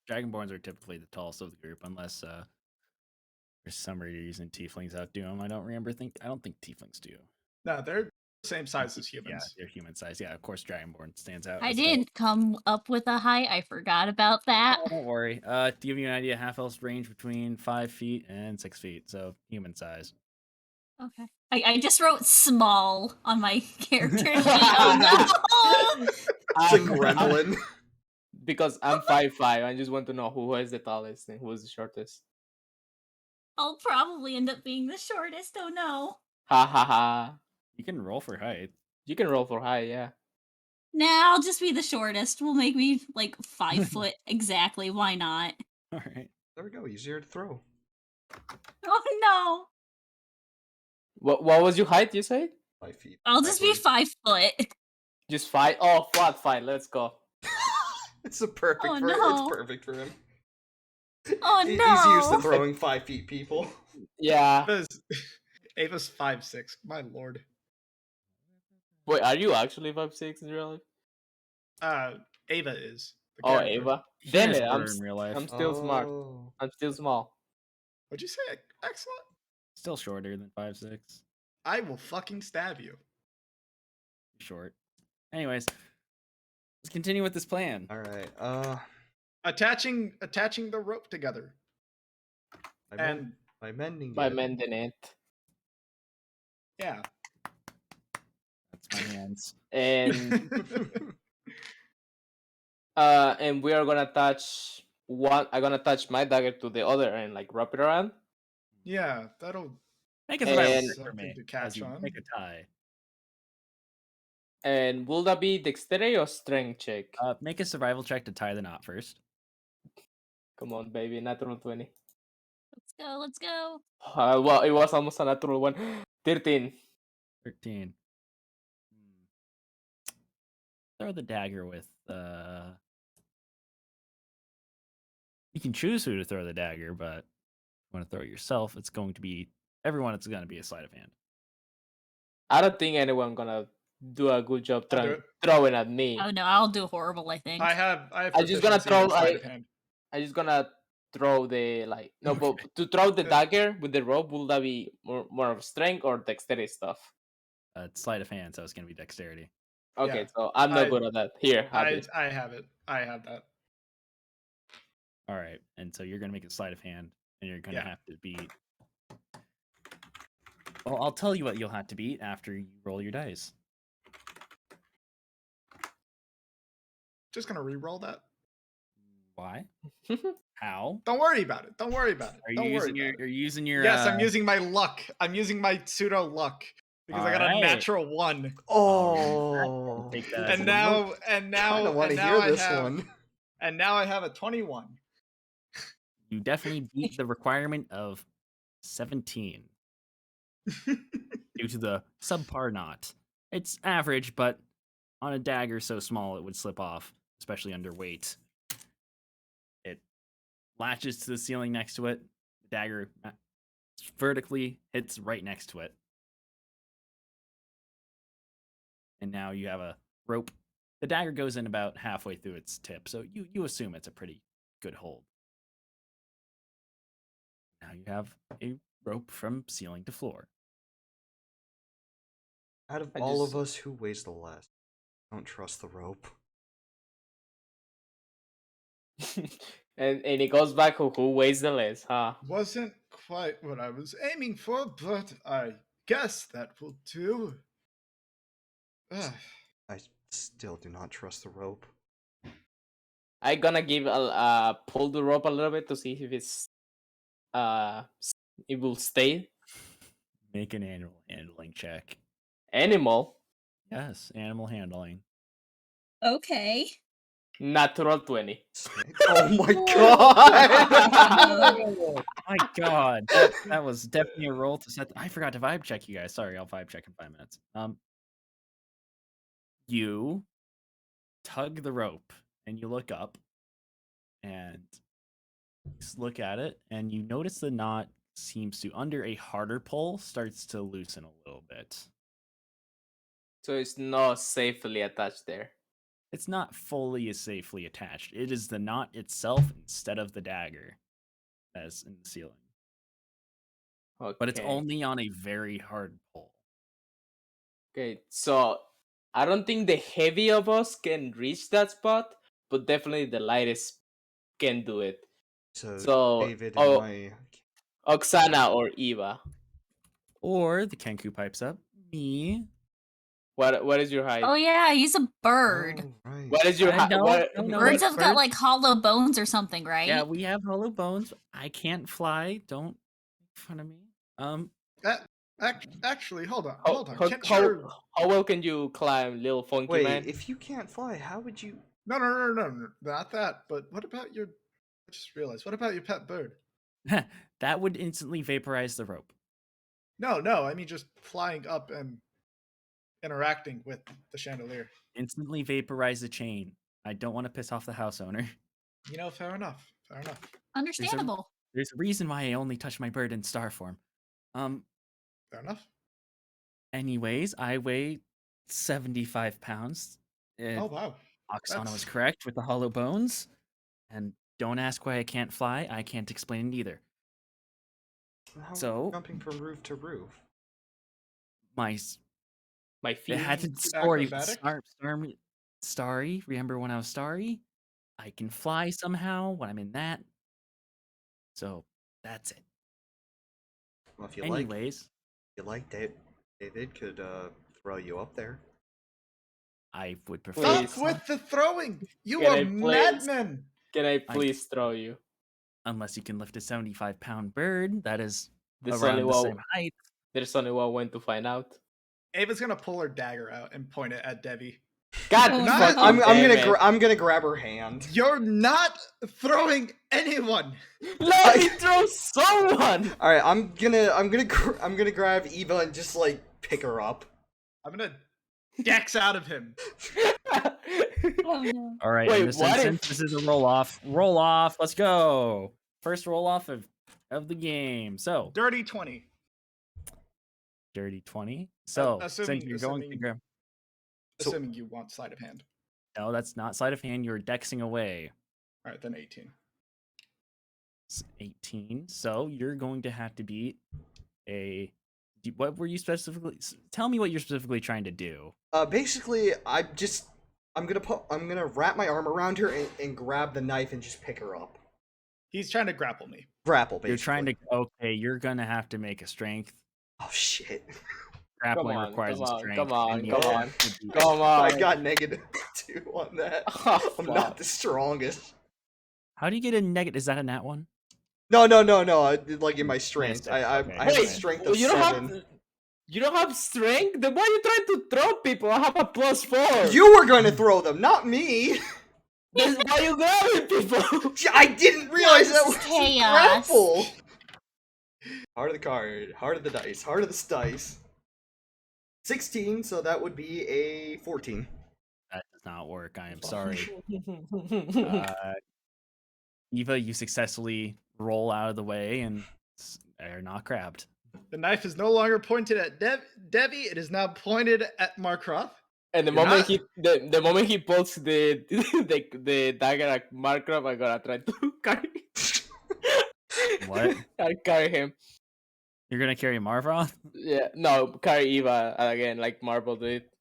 Dragonborns are typically the tallest of the group, unless there's some reason tieflings outdo them. I don't think tieflings do. No, they're the same size as humans. Yeah, they're human size. Yeah, of course, Dragonborn stands out. I as didn't come up with a height. I forgot about that. Oh, don't worry. To give you an idea, half elves range between 5 feet and 6 feet, so human size. Okay. I just wrote small on my character sheet. Oh no! It's a gremlin. Because I'm 5'5", I just want to know who is the tallest and who is the shortest. I'll probably end up being the shortest. Oh no. Ha ha ha. You can roll for height. You can roll for high, yeah. Nah, I'll just be the shortest. Will make me like 5 foot exactly. Why not? All right. There we go. Easier to throw. Oh no. What was your height, you said? 5 feet. I'll just be 5 foot. Just 5? Oh, fine, let's go. It's a perfect Oh, for no. It's perfect for him. Oh He's used to no. throwing 5 feet people. Yeah. Ava's 5'6". My lord. Wait, are you actually 5'6" in real life? Ava is. the Oh, character. Ava. He Damn is it, shorter in real life. I'm still smart. Oh. I'm still small. What'd you say? Excellent. Still shorter than 5'6". I will fucking stab you. Short. Anyways, let's continue with this plan. All right. Attaching the rope together. By mending By it. mending it. Yeah. That's my hands. And we are gonna attach one. I'm gonna attach my dagger to the other and like wrap it around. Yeah, that'll Make a survival And- check for something me. to catch as you on. Make a tie. And will that be dexterity or strength check? Make a survival check to tie the knot first. Come on, baby, natural 20. Let's go, let's go. Well, it was almost a natural one. 13. 13. Throw the dagger with. You can choose who to throw the dagger, but if you want to throw it yourself, it's going to be everyone. It's going to be a sleight of hand. I don't think anyone gonna do a good job throwing at me. Oh no, I'll do horrible. I think I have. I'm just gonna throw sleight of hand. I'm just gonna throw the no, but to throw the dagger with the rope, will that be more of strength or dexterity stuff? It's sleight of hand, so it's gonna be dexterity. Okay, Yeah. so I'm not good at that. Here, have it. I have it. I have that. All right, and so you're gonna make it sleight of hand, and you're gonna have to beat. Well, I'll tell you what you'll have to beat after you roll your dice. Just gonna re-roll that. Why? How? Don't worry about it. Don't worry about it. Are you using your? Yes, I'm using my luck. I'm using my pseudo luck because I got a natural 1. Oh, take that. And now I want to hear this one. And now I have a 21. You definitely beat the requirement of 17 due to the subpar knot. It's average, but on a dagger so small it would slip off, especially under weight. It latches to the ceiling next to it. The dagger vertically hits right next to it. And now you have a rope. The dagger goes in about halfway through its tip, so you assume it's a pretty good hold. Now you have a rope from ceiling to floor. Out of all of us, who weighs the less? I don't trust the rope. and it goes back who weighs the less, huh? Wasn't quite what I was aiming for, but I guess that will do. I still do not trust the rope. I'm gonna give pull the rope a little bit to see if it's it will stay. Make an animal handling check. Animal? Yes, animal handling. Okay. Natural 20. Oh my god! Oh my god, that was definitely a roll to set. I forgot to vibe check you guys. Sorry, I'll vibe check in 5 minutes. You tug the rope and you look up and look at it, and you notice the knot seems to, under a harder pull, starts to loosen a little bit. So it's not safely attached there. It's not fully as safely attached. It is the knot itself instead of the dagger as in the ceiling. Okay. But it's only on a very hard pull. Okay, so I don't think the heavy of us can reach that spot, but definitely the lightest can do it. So David and Oksana or Eva. Or the Kenku pipes up. Me. What is your height? Oh yeah, he's a bird. Oh, right. What is your height? No, birds have got like hollow bones or something, right? Yeah, we have hollow bones. I can't fly. Don't make fun of me. Actually, hold on. How well can you climb, little funky man? Wait, if you can't fly, how would you? No, not that. But what about your? I just realized. What about your pet bird? That would instantly vaporize the rope. No. I mean, just flying up and interacting with the chandelier. Instantly vaporize the chain. I don't want to piss off the house owner. You know, fair enough. Understandable. There's a reason why I only touch my bird in star form. Fair enough. Anyways, I weigh 75 pounds. Oh wow. Oksana was correct with the hollow bones. And don't ask why I can't fly. I can't explain it either. How are you jumping from roof to roof? My feet. It had to story. Starry. Remember when I was Starry? I can fly somehow when I'm in that. So that's it. Well, if you like, David could throw you up there. I would prefer. Stop with the throwing. You are madmen. Can I please throw you? Unless you can lift a 75-pound bird, that is around the same height. There's only one way to find out. Ava's gonna pull her dagger out and point it at Debbie. God, I'm gonna grab her hand. You're not throwing anyone. Let me throw someone. All right, I'm gonna grab Eva and just like pick her up. I'm gonna dex out of him. Oh no. All right, Wait, in this what instance, this is a roll off. Roll off. Let's go. First roll off of the game. So Dirty 20. dirty 20. So assuming since you're going to grab, assuming you want sleight of hand. no, that's not sleight of hand. You're dexing away. All right, then 18. It's 18. So you're going to have to beat a. What were you specifically? Tell me what you're specifically trying to do. Basically, I'm gonna wrap my arm around her and grab the knife and just pick her up. He's trying to grapple me. Grapple, basically. You're trying to. Okay, you're gonna have to make a strength. Oh shit! Grappling requires a strength. Come on. I got -2 on that. Oh, I'm not the strongest. How do you get a negative? Is that a nat one? No. Like in my strength, I have a strength of 7. You don't have strength? Then why are you trying to throw people? I have a +4. You were going to throw them, not me. Then why are you grabbing people? I didn't realize that was chaos. grapple. Heart of the card, heart of the dice, heart of the dice. 16, so that would be a 14. That does not work. I am sorry. Eva, you successfully roll out of the way and are not grabbed. The knife is no longer pointed at Debbie. It is now pointed at Markroth. And the moment he pulls the dagger at Markov, I'm gonna try to carry. What? I carry him. You're gonna carry Marvroth? Yeah, no, carry Eva again, like Marble did.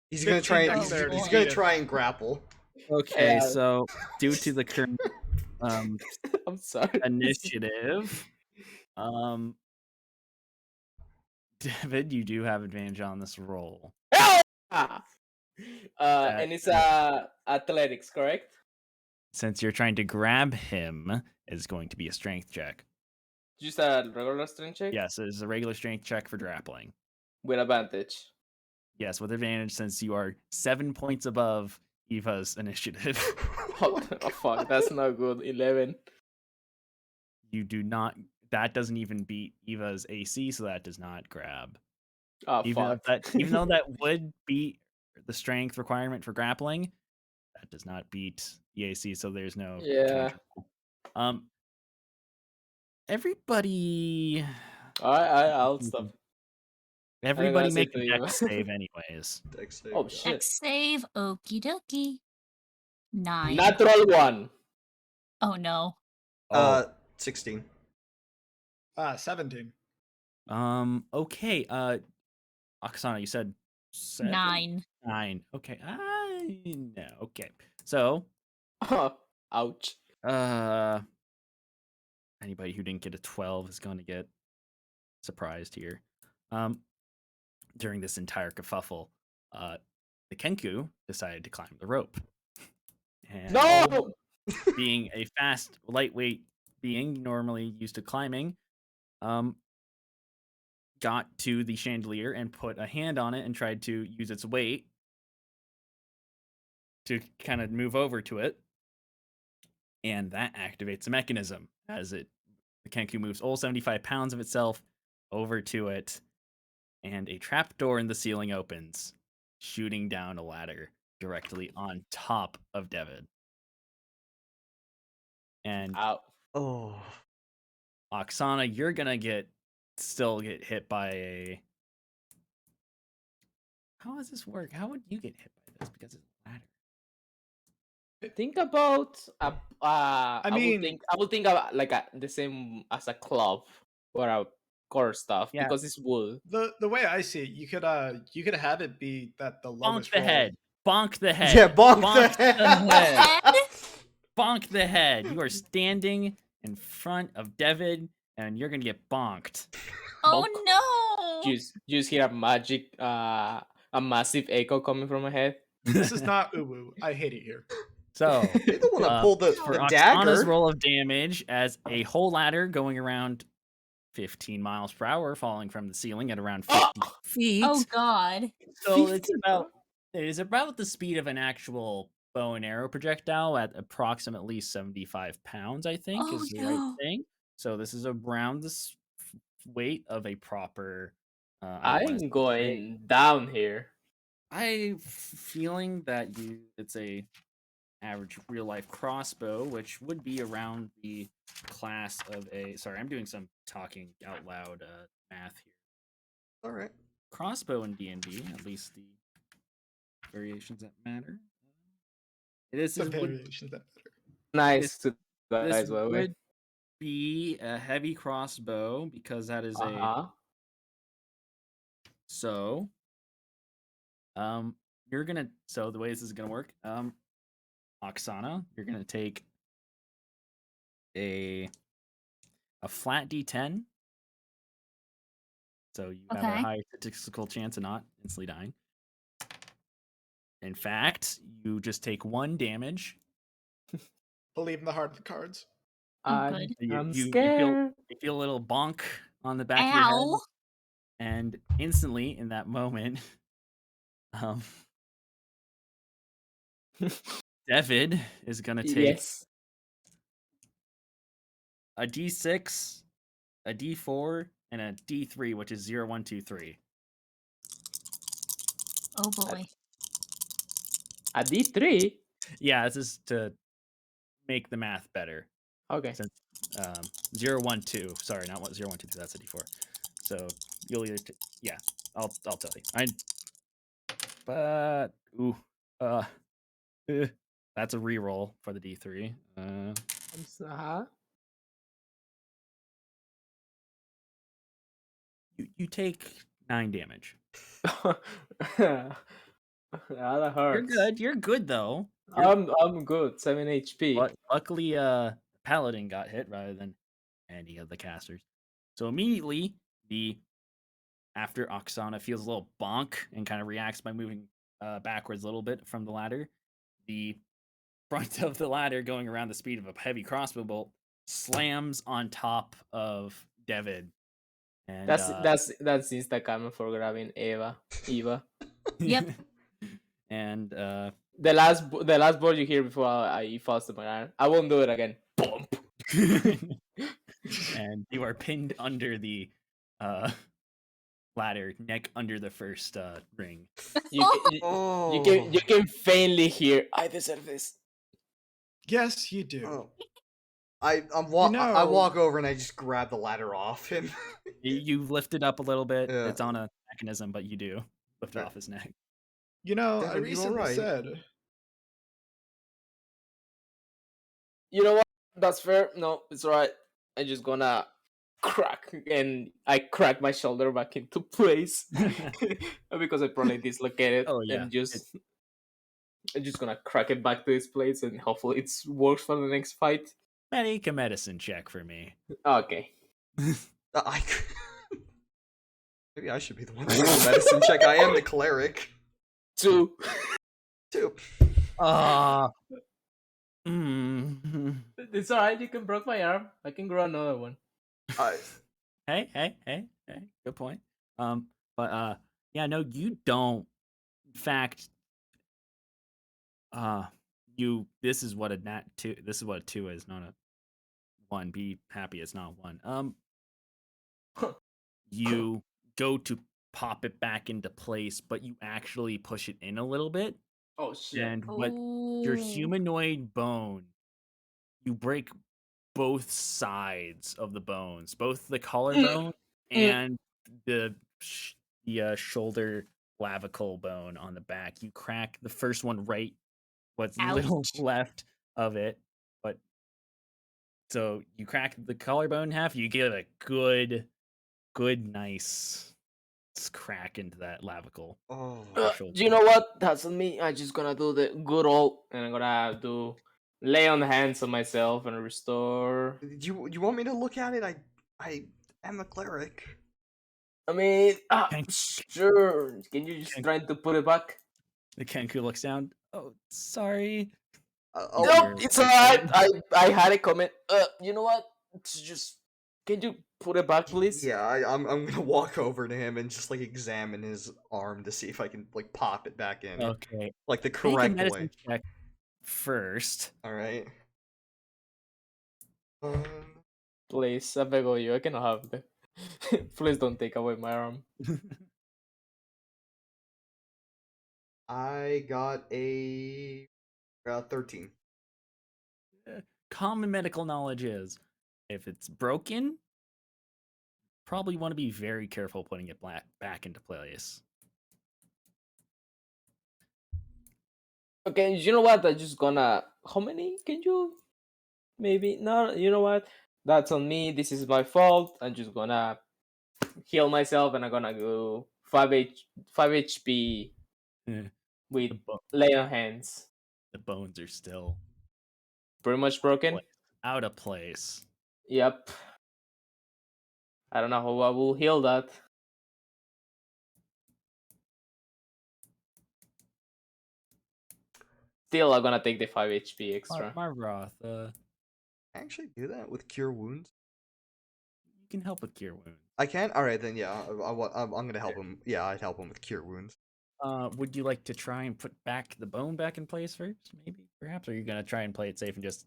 He's gonna try and grapple. Okay, so due to the current I'm sorry. initiative, David, you do have advantage on this roll. And it's athletics, correct? Since you're trying to grab him, it's going to be a strength check. Just a regular strength check? Yes, it is a regular strength check for grappling. With advantage. Yes, with advantage since you are 7 points above Eva's initiative. Oh fuck, that's not good. 11. You do not. That doesn't even beat Eva's AC, so that does not grab. Oh even fuck. Even though that would beat the strength requirement for grappling, that does not beat the AC, so there's no. Yeah. Everybody. I'll stop. Everybody make a dex save, anyways. Dex save. Oh shit. Dex save, okie dokie. 9. Natural 1. Oh no. 16. 17. Okay. Oksana, you said 7? 9. 9. Okay. No. Okay. So. Ouch. Anybody who didn't get a 12 is going to get surprised here. During this entire kerfuffle, the Kenku decided to climb the rope. And no! Being a fast, lightweight being normally used to climbing, got to the chandelier and put a hand on it and tried to use its weight to kind of move over to it. And that activates a mechanism as the Kenku moves all 75 pounds of itself over to it, and a trapdoor in the ceiling opens, shooting down a ladder directly on top of David. And Oksana, you're gonna still get hit by a. How does this work? How would you get hit by this? Because it's a ladder. Think about I would think about like the same as a club or a core stuff because it's wood. The way I see it, you could have it be that the lowest bonk the head. Bonk the head. Yeah, bonk the head. Bonk the head. You are standing in front of David, and you're gonna get bonked. Oh no! You just hear a massive echo coming from my head. This is not uwu. I hate it here. So they don't want to pull the dagger. Oksana's roll of damage as a whole ladder going around 15 miles per hour, falling from the ceiling at around 50 feet. Oh god! So it's about It is about the speed of an actual bow and arrow projectile at approximately 75 pounds, I think, Oh is the right no. thing. So this is around the weight of a proper. I want I'm to say. going down here. I'm feeling that it's a average real life crossbow, which would be around the class of a. Sorry, I'm doing some talking out loud math here. All right. Crossbow in D&D, at least the variations that matter. This The is would variations that matter. Nice to this guys, by the way. would be a heavy crossbow because that is a Uh-huh. so you're gonna so the way this is gonna work, Oksana, you're gonna take a flat D10. So you have a Okay. high statistical chance of not instantly dying. In fact, you just take 1 damage. Believe in the heart of the cards. Oh, good. I'm You scared. feel a little bonk on the back of your head, Ow. and instantly in that moment, um, David is gonna take Yes. a D6, a D4, and a D3, which is 0, 1, 2, 3. Oh boy. A D3? Yeah, this is to make the math better. Okay. Since 0, 1, 2. Sorry, not 1, 0, 1, 2, 3. That's a D4. So you'll either yeah, I'll tell you. But ooh, uh, that's a reroll for the D3. Uh-huh. You take 9 damage. That You're hurts. good. You're good though. I'm good. 7 HP. But luckily, Paladin got hit rather than any of the casters. So immediately, after Oksana feels a little bonk and kind of reacts by moving backwards a little bit from the ladder, the front of the ladder, going around the speed of a heavy crossbow bolt, slams on top of David. And That's insta common for grabbing Eva. Yep. and The last board you hear before I falls to my iron. I won't do it again. Bump. and you are pinned under the ladder, neck under the first ring. You Oh. you can faintly hear. I deserve this. Yes, you do. Oh. I know- walk over and I just grab the ladder off him. You lift it up a little bit. Yeah. It's on a mechanism, but you do lift it off his neck. You know, Devin, I you recently alright? said. You know what? That's fair. No, it's alright. I'm just gonna crack, and I crack my shoulder back into place because I probably dislocated. Oh yeah. And I'm just gonna crack it back to its place, and hopefully it works for the next fight. Make a medicine check for me. Okay. I maybe I should be the one to do the medicine check. I am the cleric. 2. 2. It's alright. You can break my arm. I can grow another one. Hey. Good point. But yeah, no, you don't. In fact, this is what a nat 2. This is what a 2 is, not a 1. Be happy it's not 1. You go to pop it back into place, but you actually push it in a little bit. Oh shit. And what your humanoid bone, you break both sides of the bones, both the collarbone and the shoulder clavicle bone on the back. You crack the first one right, what's little left of it, but so you crack the collarbone in half. You get a good, nice crack into that clavicle. Oh. You know what? That's on me. I'm just gonna do the good old, and I'm gonna do lay on hands on myself and restore. Do you want me to look at it? I am a cleric. I mean, sure. Can you just try to put it back? The Kenku looks down. Oh, sorry. Nope, it's alright. I had it coming. You know what? It's just Can you put it back, please? Yeah, I'm gonna walk over to him and just like examine his arm to see if I can like pop it back in. Okay. Like the Make a correct medicine way. check first. Alright. Please, I beg of you, I cannot have the. Please don't take away my arm. I got a 13. Common medical knowledge is if it's broken, probably want to be very careful putting it back into place. Okay, you know what? I'm just gonna. How many can you? Maybe no. You know what? That's on me. This is my fault. I'm just gonna heal myself, and I'm gonna go 5 HP with lay on hands. The bones are still Pretty much broken. out of place. Yep. I don't know how I will heal that. Still, I'm gonna take the 5 HP extra. Marroth, Actually do that with cure wounds. You can help with cure wounds. I can. All right then. Yeah, I'm gonna help him. Yeah, I'd help him with cure wounds. Would you like to try and put the bone back in place first? Maybe, perhaps, or are you gonna try and play it safe and just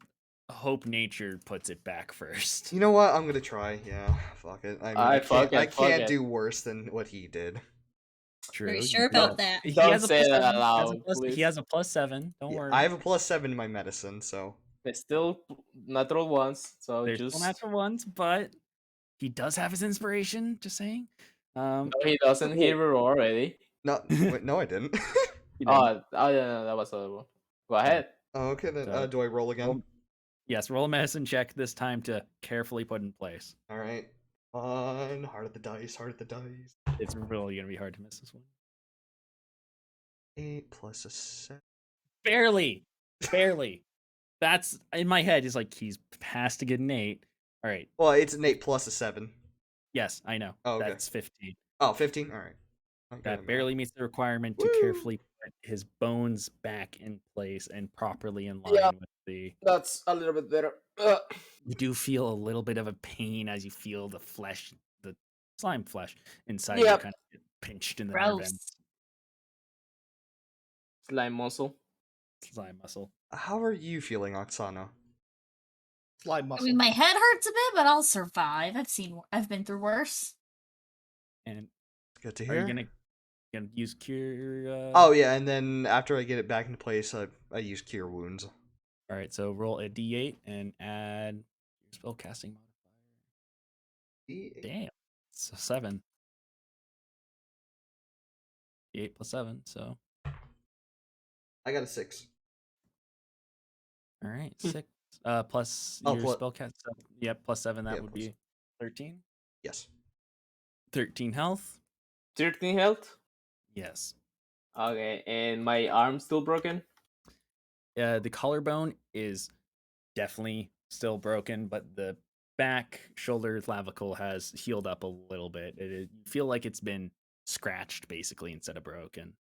hope nature puts it back first? You know what? I'm gonna try. Yeah, fuck it. I mean, I can't do worse than what he did. True. Are you sure about that? Don't say that aloud, he has a +7. Don't worry. I have a +7 in my medicine, so there's still natural ones. So there's just still natural ones, but he does have his inspiration. Just saying. No, he doesn't. He already. No, wait, no, I didn't. Oh, yeah, no, that was the other one. Go ahead. Oh, okay, then do I roll again? Yes, roll a medicine check this time to carefully put in place. All right. Heart of the dice, heart of the dice. It's really gonna be hard to miss this one. 8 plus a 7. Barely. That's in my head. Is like he's past to get an 8. All right. Well, it's an 8 plus a 7. Yes, I know. Oh, okay. That's 15. Oh, 15? All right. That barely meets the requirement to carefully put his bones back in place and properly in line with the. That's a little bit better. You do feel a little bit of a pain as you feel the flesh, the slime flesh inside you kind of get pinched in the nerve ends. Slime muscle. How are you feeling, Oksana? Slime muscle. I mean, my head hurts a bit, but I'll survive. I've been through worse. And good to hear. Are you gonna use cure? Oh yeah, and then after I get it back into place, I use cure wounds. All right, so roll a d8 and add your spell casting modifier. D8. Damn, so 7. D8 plus 7, so I got a 6. All right, 6 plus your spell cast. Yep, plus 7. That would be 13. Yes. 13 health. 13 health. Yes. Okay, and my arm's still broken. The collarbone is definitely still broken, but the back shoulder clavicle has healed up a little bit. You feel like it's been scratched basically instead of broken.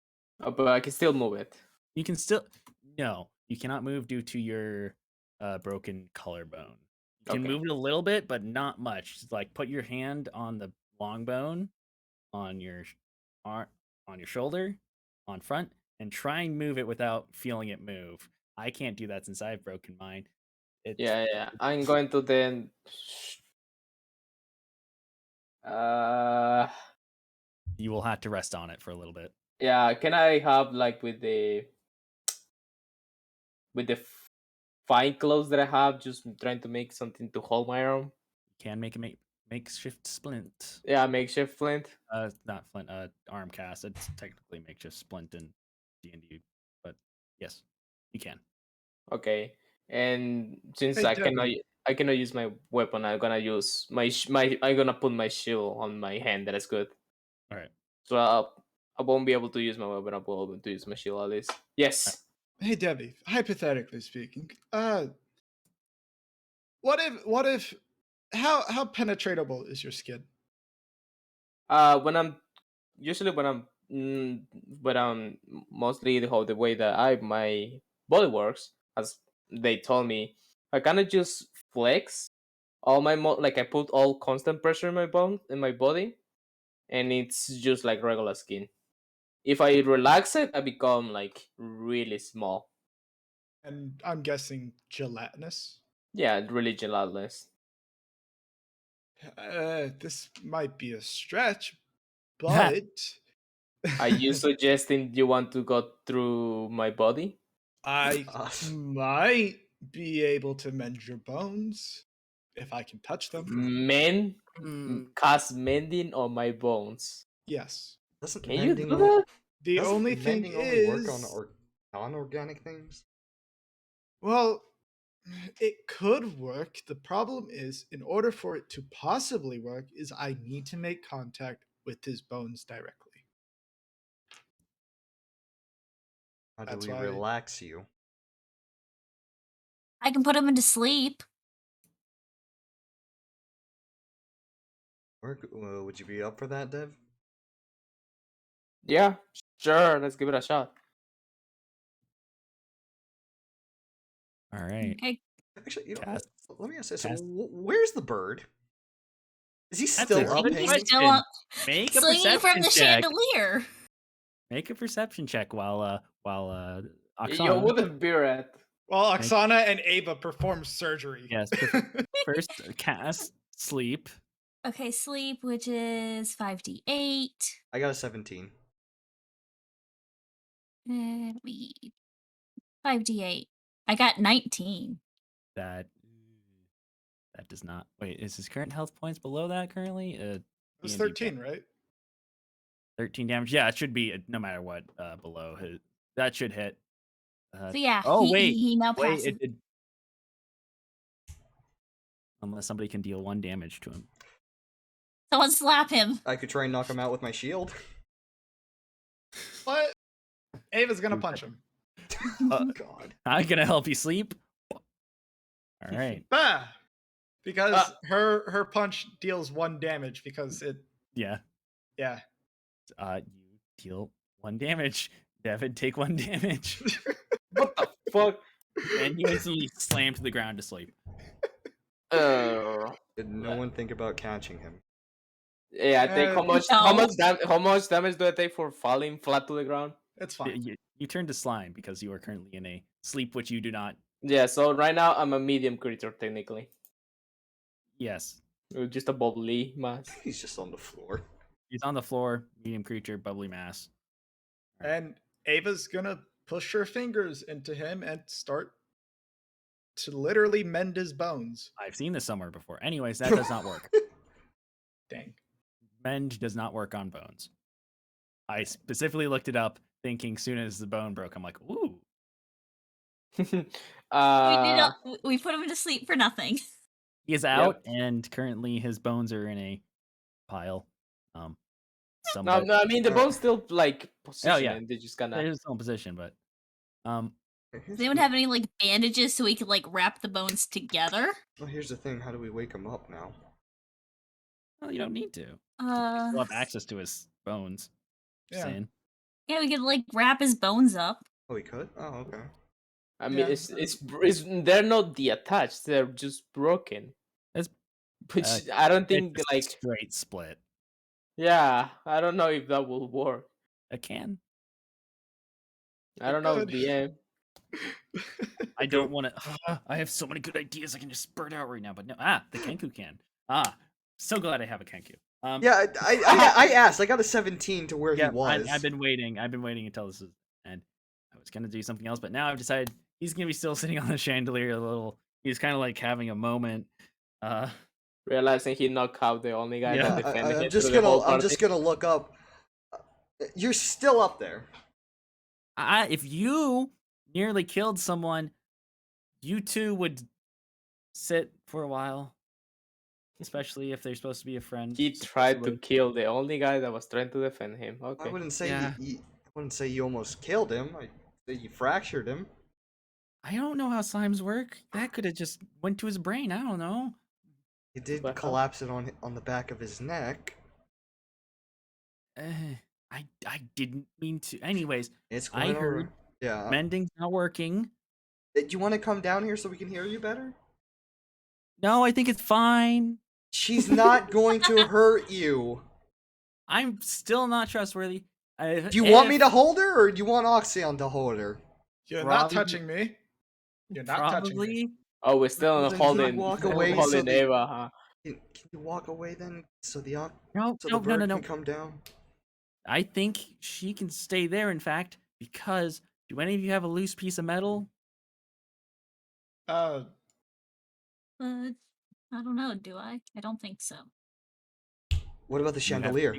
Oh, but I can still move it. You cannot move due to your broken collarbone. You can move it a little bit, but not much. Just like put your hand on the long bone on your shoulder on front and try and move it without feeling it move. I can't do that since I've broken mine. Yeah. I'm going to then. You will have to rest on it for a little bit. Yeah, can I have like with the fine clothes that I have, just trying to make something to hold my arm? You can make a makeshift splint. Yeah, makeshift flint. Not flint. Arm cast. It's technically makeshift splint in D&D, but yes, you can. Okay, and since I cannot use my weapon, I'm gonna use I'm gonna put my shield on my hand. That is good. All right. So I won't be able to use my weapon. I'll be able to use my shield at least. Yes. Hey Debbie, hypothetically speaking, what if how penetratable is your skin? When I'm mostly the way that my body works, as they told me, I kind of just flex all my like I put all constant pressure in my body, and it's just like regular skin. If I relax it, I become like really small. And I'm guessing gelatinous. Yeah, really gelatinous. This might be a stretch, but Are you suggesting you want to go through my body? I might be able to mend your bones if I can touch them. Men cast mending on my bones. Yes. Doesn't Can you do mending that? The doesn't only thing mending only work on is, non-organic things? well, it could work. The problem is, in order for it to possibly work, is I need to make contact with his bones directly. How do That's we why relax you? I can put him into sleep. Would you be up for that, Dev? Yeah, sure. Let's give it a shot. All right. Okay. Actually, you know, Cast. let me ask this: Cast. where's the bird? Is he That's still a up good He's hanging? still question. up, Make a swinging from perception the check. chandelier. Make a perception check while Yo, Oksana. wouldn't be rat. Well, Oksana and Ava perform surgery. Yes. First, cast sleep. Okay, sleep, which is 5d8. I got a 17. And we 5d8. I got 19. That does not. Wait, is his current health points below that currently? It was D&D 13, check. right? 13 damage. Yeah, it should be no matter what below his. That should hit. So yeah, Oh he, wait, he now wait. passes. Unless somebody can deal 1 damage to him. Someone slap him. I could try and knock him out with my shield. What? Ava's gonna punch him. God. I'm gonna help you sleep. All right. Bah! Because her punch deals 1 damage because it. Yeah. Yeah. You deal 1 damage. Devin, take 1 damage. What the fuck? And you instantly slam to the ground to sleep. Did no one think about catching him? Yeah, I think No. how much damage do I take for falling flat to the ground? It's fine. You turn to slime because you are currently in a sleep which you do not. Yeah, so right now I'm a medium creature technically. Yes. Just a bubbly mass. He's just on the floor. He's on the floor, medium creature, bubbly mass. And Ava's gonna push her fingers into him and start to literally mend his bones. I've seen this somewhere before. Anyways, that does not work. Dang. Mend does not work on bones. I specifically looked it up, thinking soon as the bone broke, I'm like, ooh. We put him to sleep for nothing. He is out, and currently his bones are in a pile. No, I mean the bones still like positioning. Oh yeah, they just kind they're still in position, but Does anyone have any like bandages so we could like wrap the bones together? Well, here's the thing: how do we wake him up now? well, you don't need to. You still have access to his bones. Yeah. Saying. Yeah, we could like wrap his bones up. Oh, we could. Oh, okay. I mean, it's they're not detached; they're just broken. It's Which I don't think it's like straight split. Yeah, I don't know if that will work. It can. I don't know, DM. I don't want to. I have so many good ideas I can just spurt out right now, but no. The Kenku can. So glad I have a Kenku. Yeah, I asked. I got a 17 to where he was. I've been waiting. I've been waiting until this is, and I was gonna do something else, but now I've decided he's gonna be still sitting on the chandelier a little. He's kind of like having a moment. Realizing he knocked out the only guy that defended him. I'm just gonna look up. You're still up there. If you nearly killed someone, you too would sit for a while. Especially if they're supposed to be a friend. He tried to kill the only guy that was trying to defend him. Okay. I wouldn't say I wouldn't say you almost killed him. I'd say you fractured him. I don't know how slimes work. That could have just went to his brain. I don't know. You did collapse it on the back of his neck. I didn't mean to. Anyways, I heard. Yeah. Mending's not working. Do you want to come down here so we can hear you better? No, I think it's fine. She's not going to hurt you. I'm still not trustworthy. Do you want me to hold her, or do you want Oxeon to hold her? You're not touching me. You're not touching me. Oh, we're still Well, then holding, walk away holding Ava, huh? Can you walk away then, so the No. bird can come down? I think she can stay there, in fact, because do any of you have a loose piece of metal? I don't know, do I? I don't think so. What about the chandelier?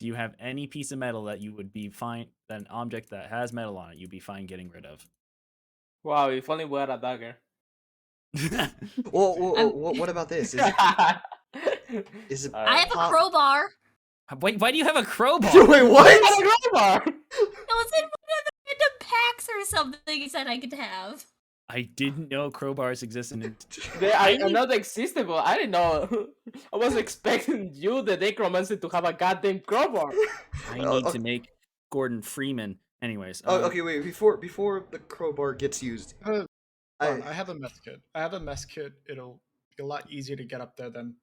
Do you have any piece of metal that you would be fine, an object that has metal on it, you'd be fine getting rid of? Wow, if only we had a dagger. Well, what about this? Is it I have a crowbar. Wait, why do you have a crowbar? Wait, what? I have a crowbar! It was in one of the random packs or something he said I could have. I didn't know crowbars existed. I know they existed, but I didn't know. I was expecting you, the necromancer, to have a goddamn crowbar. I need to make Gordon Freeman. Anyways. Okay, wait. Before the crowbar gets used, I have a mess kit. It'll be a lot easier to get up there than.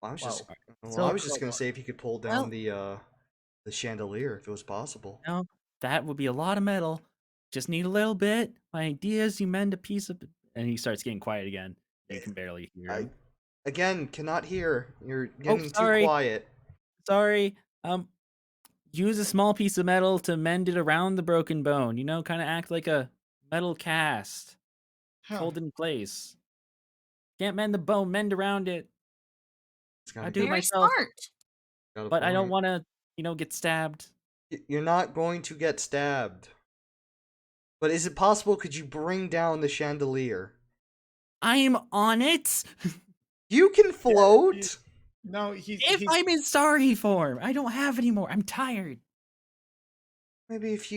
I was just gonna say if you could pull down the chandelier if it was possible. No, that would be a lot of metal. Just need a little bit. My idea is you mend a piece of, and he starts getting quiet again. You can barely hear him. Again, cannot hear. You're getting too quiet. Sorry. Use a small piece of metal to mend it around the broken bone. You know, kind of act like a metal cast. Hold it in place. Can't mend the bone, mend around it. I do it myself. Smart. But I don't want to, get stabbed. You're not going to get stabbed. But is it possible? Could you bring down the chandelier? I'm on it. You can float. I'm in sorry form. I don't have any more. I'm tired. Maybe if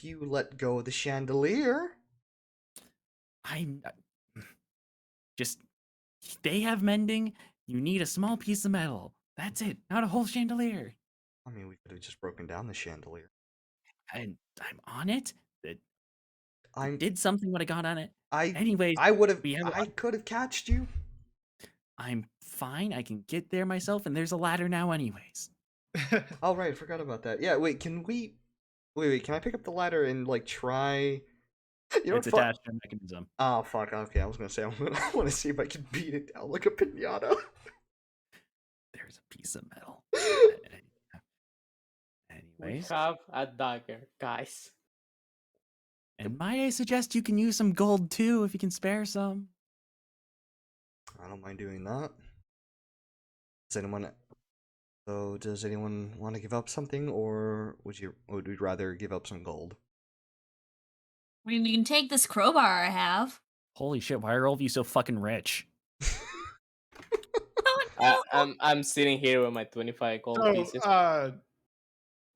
you let go of the chandelier. They have mending. You need a small piece of metal. That's it. Not a whole chandelier. I mean, we could have just broken down the chandelier. I'm on it. I did something when I got on it. Anyways, I could have catched you. I'm fine. I can get there myself, and there's a ladder now, anyways. Oh right, I forgot about that. Yeah, wait. Can I pick up the ladder and try? It's attached to a mechanism. Oh fuck. Okay, I was gonna say I want to see if I can beat it down like a pinata. There's a piece of metal. Anyways, we have a dagger, guys. And might I suggest you can use some gold too, if you can spare some. I don't mind doing that. Does anyone want to give up something, or would you rather give up some gold? I mean, you can take this crowbar I have. Holy shit! Why are all of you so fucking rich? I'm sitting here with my 25 gold pieces.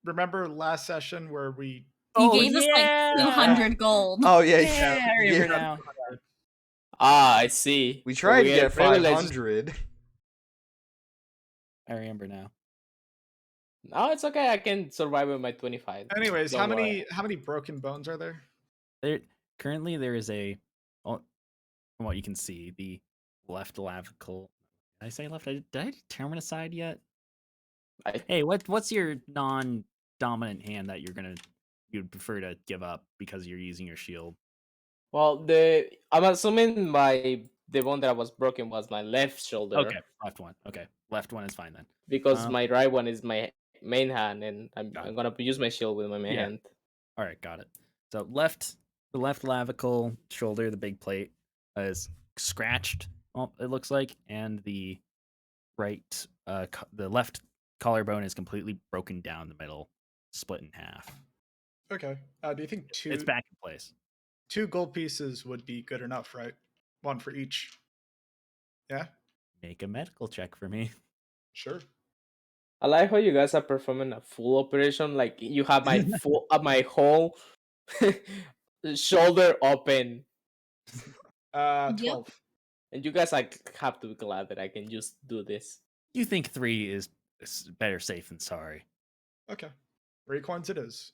Remember last session where we? You gave us like 200 gold. Oh yeah, I remember now. I see. We tried to get 500. I remember now. No, it's okay. I can survive with my 25. Anyways, how many broken bones are there? Currently there is from what you can see, the left clavicle. Did I say left? Did I determine a side yet? Hey, what's your non-dominant hand that you'd prefer to give up because you're using your shield? Well, I'm assuming the one that was broken was my left shoulder. Okay, left one. Okay, left one is fine then. Because my right one is my main hand, and I'm gonna use my shield with my main hand. All right, got it. So the left clavicle shoulder, the big plate, is scratched. It looks like, and the right, the left collarbone is completely broken down the middle, split in half. Okay. Do you think It's back in place. 2 gold pieces would be good enough, right? 1 for each. Yeah. Make a medical check for me. Sure. I like how you guys are performing a full operation. Like you have my my whole shoulder open. 12. And you guys have to be glad that I can just do this. You think 3 is better safe than sorry. Okay. 3 coins it is.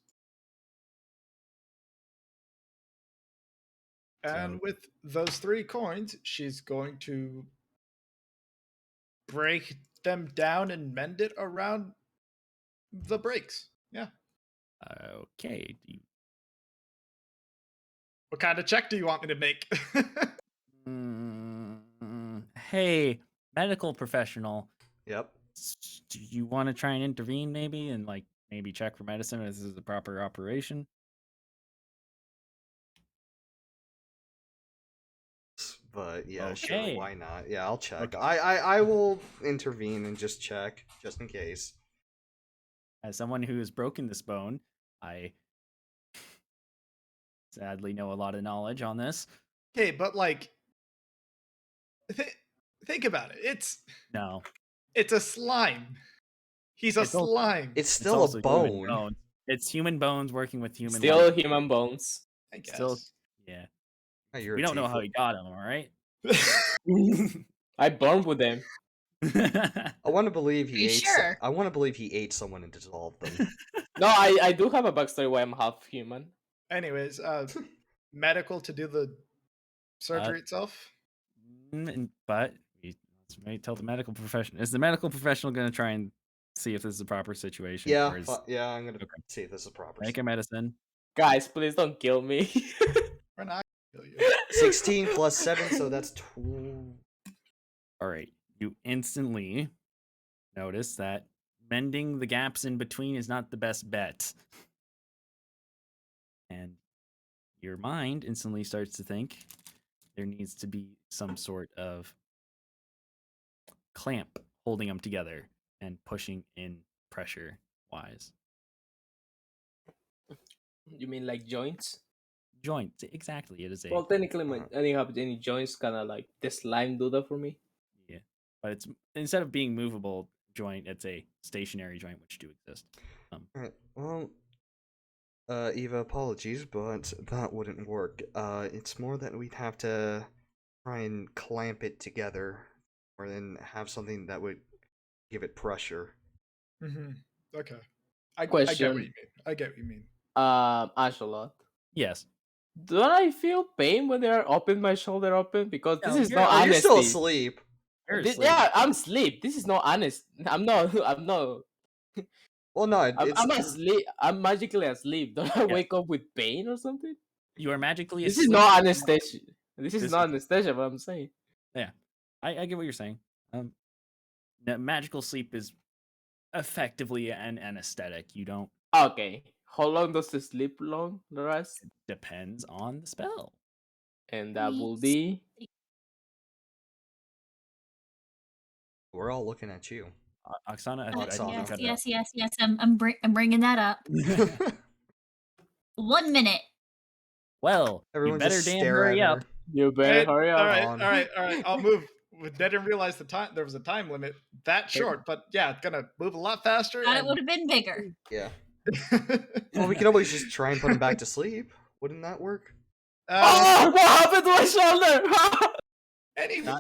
And with those 3 coins, she's going to break them down and mend it around the breaks. Yeah. Okay. What kind of check do you want me to make? Hey, medical professional. Yep. Do you want to try and intervene maybe and like maybe check for medicine if this is the proper operation? But yeah, Okay. sure, why not? Yeah, I'll check. Okay. I will intervene and just check, just in case. As someone who has broken this bone, I sadly know a lot of knowledge on this. Okay, but like, think about it. It's a slime. He's a slime. It's still a bone. It's human bones working with human. Still human bones. I guess. Still, yeah. Oh, we don't know how he got them, all right? I burned with them. I want to believe he ate. Sure? I want to believe he ate someone and dissolved them. No, I do have a backstory why I'm half human. Anyways, medical to do the surgery itself. But let's wait till the medical professional. Is the medical professional going to try and see if this is a proper situation? Yeah, yeah, I'm gonna see if this is proper. Make a medicine. Guys, please don't kill me. We're not gonna kill you. 16 plus 7, so that's 12. All right. You instantly notice that mending the gaps in between is not the best bet. And your mind instantly starts to think there needs to be some sort of clamp holding them together and pushing in pressure wise. You mean like joints? Joints, exactly. It is a. Well, technically, I didn't have any joints. Kind of like the slime do that for me. Yeah, but it's instead of being movable joint, it's a stationary joint, which do exist. All right. Well, Eva, apologies, but that wouldn't work. It's more that we'd have to try and clamp it together, or then have something that would give it pressure. Mm-hmm. Okay. I get what you mean. I get what you mean. Angelot. Yes. Don't I feel pain when they are open my shoulder open? Because this is not honesty. You're still asleep. Yeah, I'm asleep. This is not honest. I'm not. Well, no, I'm asleep. I'm magically asleep. Don't I wake up with pain or something? You are magically asleep. This is not anesthesia. This is not anesthesia, what I'm saying. Yeah. I get what you're saying. Magical sleep is effectively an anesthetic. You don't. Okay. How long does the sleep long last? It depends on the spell. And that will be. We're all looking at you, Oksana. Yes. I'm bringing that up. 1 minute. Well, everyone you better damn hurry up. You better hurry up. All right. I'll move. I didn't realize there was a time limit that short, but yeah, it's gonna move a lot faster. Thought it would have been bigger. Yeah. Well, we can always just try and put him back to sleep. Wouldn't that work? Oh, what happened to my shoulder? Anyways,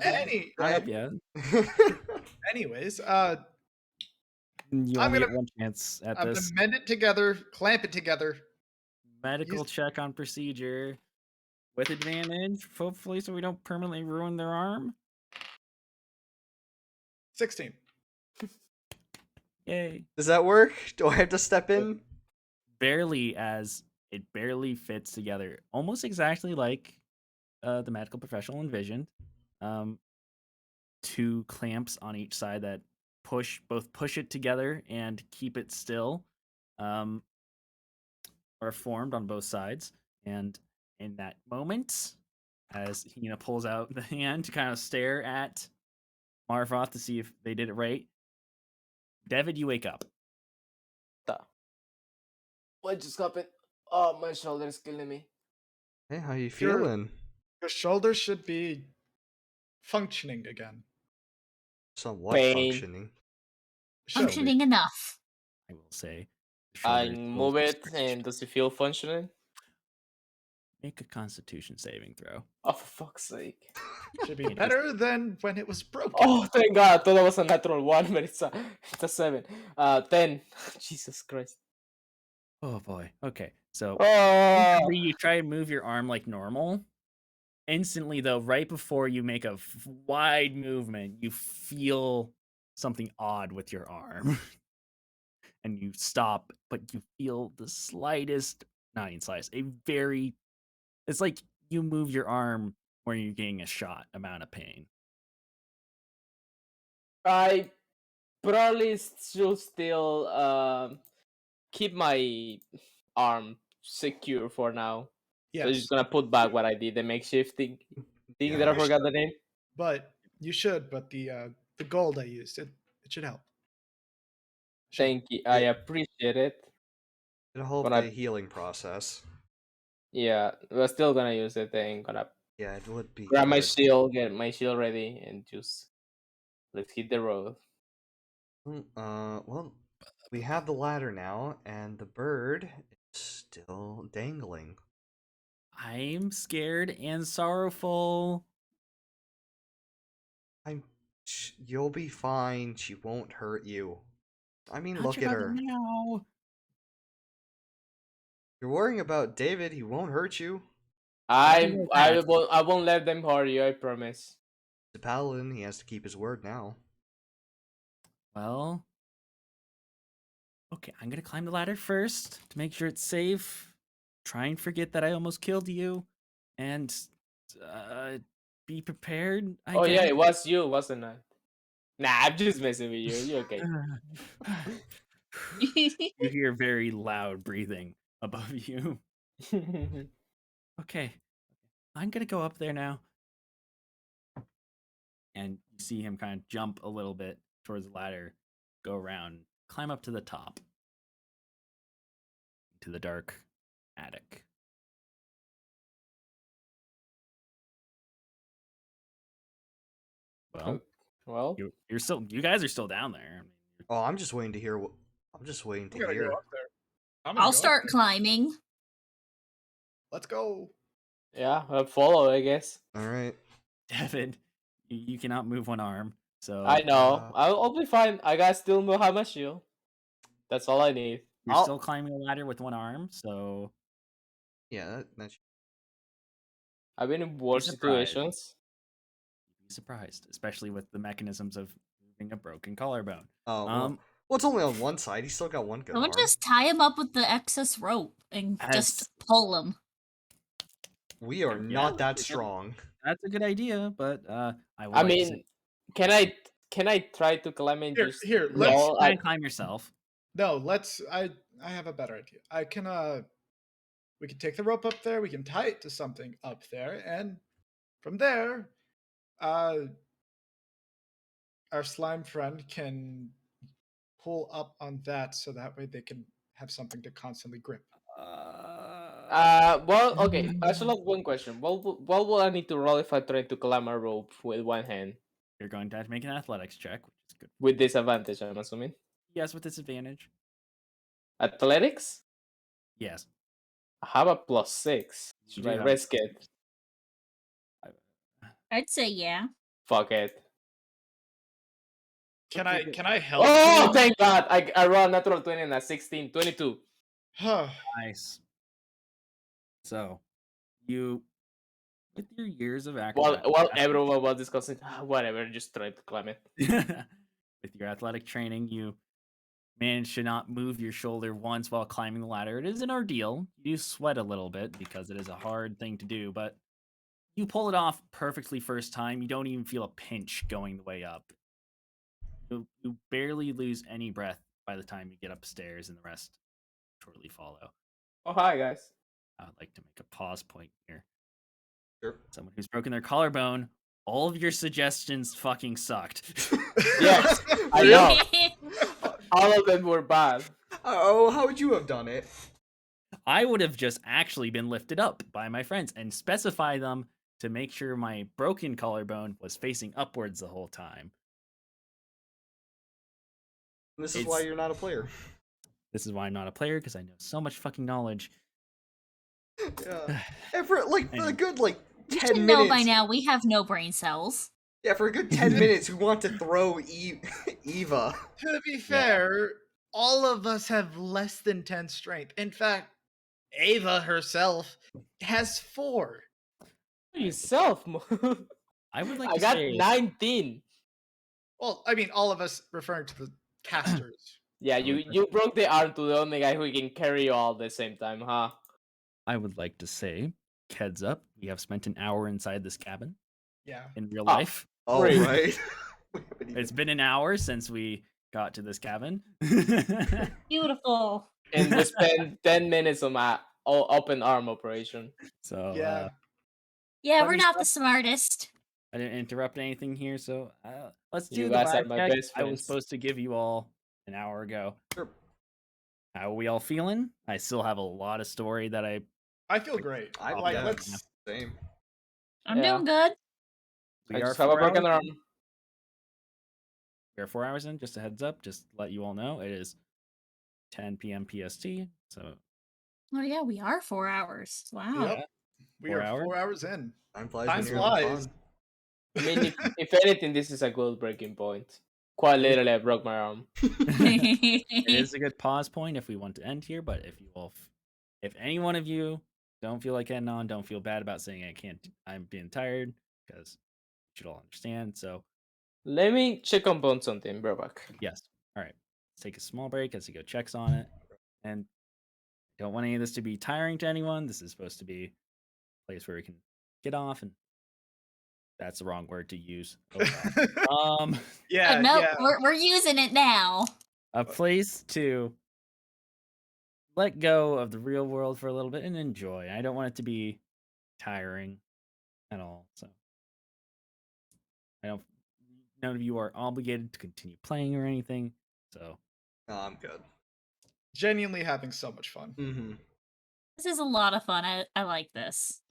you only get one chance at I'm this. Gonna mend it together, clamp it together. Medical check on procedure with advantage, hopefully, so we don't permanently ruin their arm. 16. Yay. Does that work? Do I have to step in? Barely, as it barely fits together. Almost exactly like the medical professional envisioned. 2 clamps on each side that both push it together and keep it still are formed on both sides. And in that moment, as Hina pulls out the hand to kind of stare at Marvoth to see if they did it right, David, you wake up. What just happened? Oh, my shoulder is killing me. Hey, how you feeling? Your shoulder should be functioning again. Somewhat functioning. Functioning enough. I will say. I move it, and does it feel functioning? Make a Constitution saving throw. Oh, for fuck's sake. Should be better than when it was broken. Oh, thank God. I thought it was a natural 1, but it's a 7. 10. Jesus Christ. Oh, boy. Okay. So, you try and move your arm like normal, instantly, though, right before you make a wide movement, you feel something odd with your arm. And you stop, but you feel the slightest, not even slightest, it's like you move your arm when you're getting a shot amount of pain. I probably should still keep my arm secure for now. Yes. So I'm just gonna put back what I did, the makeshift thing Yeah. that I forgot the name. But you should. But the gold I used, it should help. Thank you. I appreciate it. It'll help the healing process. Yeah, we're still gonna use it. I'm gonna it would be grab my good. shield, get my shield ready, and just let's hit the road. Well, we have the ladder now, and the bird is still dangling. I'm scared and sorrowful. You'll be fine. She won't hurt you. I mean, Not look your at brother her. now. You're worrying about David. He won't hurt you. I won't let them hurt you. I promise. The paladin, he has to keep his word now. Well, okay, I'm gonna climb the ladder first to make sure it's safe. Try and forget that I almost killed you, and be prepared. I guess. Yeah, it was you, wasn't it? Nah, I'm just messing with you. You okay? You hear very loud breathing above you. Okay, I'm gonna go up there now. And you see him kind of jump a little bit towards the ladder, go around, climb up to the top, to the dark attic. Well, you guys are still down there. Oh, I'm just waiting to hear what. I'm just waiting to hear. Go up there. I'll start climbing. Let's go. Yeah, I'll follow, I guess. All right, Devin, you cannot move one arm, so I know. I'll be fine. I got still know how much shield. That's all I need. You're still climbing a ladder with one arm, so yeah, that's. I've been in worse situations. You'd be surprised, especially with the mechanisms of moving a broken collarbone. Well, it's only on one side. He's still got one good arm. Just tie him up with the excess rope and just pull him. We are not that strong. That's a good idea, but I mean, can I try to climb and just let's try and climb yourself? No, I have a better idea. We can take the rope up there, we can tie it to something up there, and from there, our slime friend can pull up on that so that way they can have something to constantly grip. Well, okay. I still have one question. What will I need to roll if I try to climb a rope with one hand? You're going to have to make an athletics check, which is good. With disadvantage, I'm assuming. Yes, with disadvantage. Athletics? Yes. I have a +6. Should I risk it? I'd say yeah. Fuck it. Can I help? Oh, thank God! I rolled a natural 20 and a 16, 22. Nice. So, you, with your years of acrobatics, while everyone was discussing, whatever, just try to climb it. With your athletic training, you manage to not move your shoulder once while climbing the ladder. It is an ordeal. You sweat a little bit because it is a hard thing to do, but you pull it off perfectly first time. You don't even feel a pinch going the way up. You barely lose any breath by the time you get upstairs, and the rest shortly follow. Oh, hi, guys. I would like to make a pause point here. Sure. Someone who's broken their collarbone, all of your suggestions fucking sucked. Yes, I know. All of them were bad. Oh, how would you have done it? I would have just actually been lifted up by my friends and specify them to make sure my broken collarbone was facing upwards the whole time. This is why you're not a player. This is why I'm not a player, because I know so much fucking knowledge. Yeah. And for a good 10 minutes. You know by now we have no brain cells. Yeah, for a good 10 minutes we want to throw Eva. To be fair, all of us have less than 10 strength. In fact, Ava herself has 4. yourself. I would like I to got say 19. Well, I mean, all of us referring to the casters. Yeah, you broke the arm to the only guy who can carry you all at the same time, huh? I would like to say, heads up, we have spent an hour inside this cabin. Yeah. In real life. Oh, Great. right. It's been an hour since we got to this cabin. Beautiful. And we spent 10 minutes on my open arm operation. So Yeah. Yeah, Let we're me not stop. the smartest. I didn't interrupt anything here, so let's do You the guys are vibe my check best I was friends. supposed to give you all an hour ago. Sure. How are we all feeling? I still have a lot of story that I feel great. I Like, yeah, let's. same. I'm Yeah. doing good. we I are just have a 4 hours broken in. arm. We are 4 hours in, just a heads up, just to let you all know. It is 10 p.m. PST, so Oh yeah, we are 4 hours. Wow. Yep. We 4 are hours. 4 hours in. Time flies Time when you're having flies. fun. I mean, if anything, this is a good breaking point. Quite literally, I broke my arm. It is a good pause point if we want to end here, but if any one of you don't feel like heading on, don't feel bad about saying I'm being tired, because you should all understand. So Let me check on something, bro. Back. yes, all right, let's take a small break as he go checks on it, and don't want any of this to be tiring to anyone. This is supposed to be a place where we can get off, and that's the wrong word to use. Yeah, no, yeah. we're using it now. A place to let go of the real world for a little bit and enjoy. I don't want it to be tiring at all. So none of you are obligated to continue playing or anything. So No, I'm good. Genuinely having so much fun. Mm-hmm. This is a lot of fun. I like this.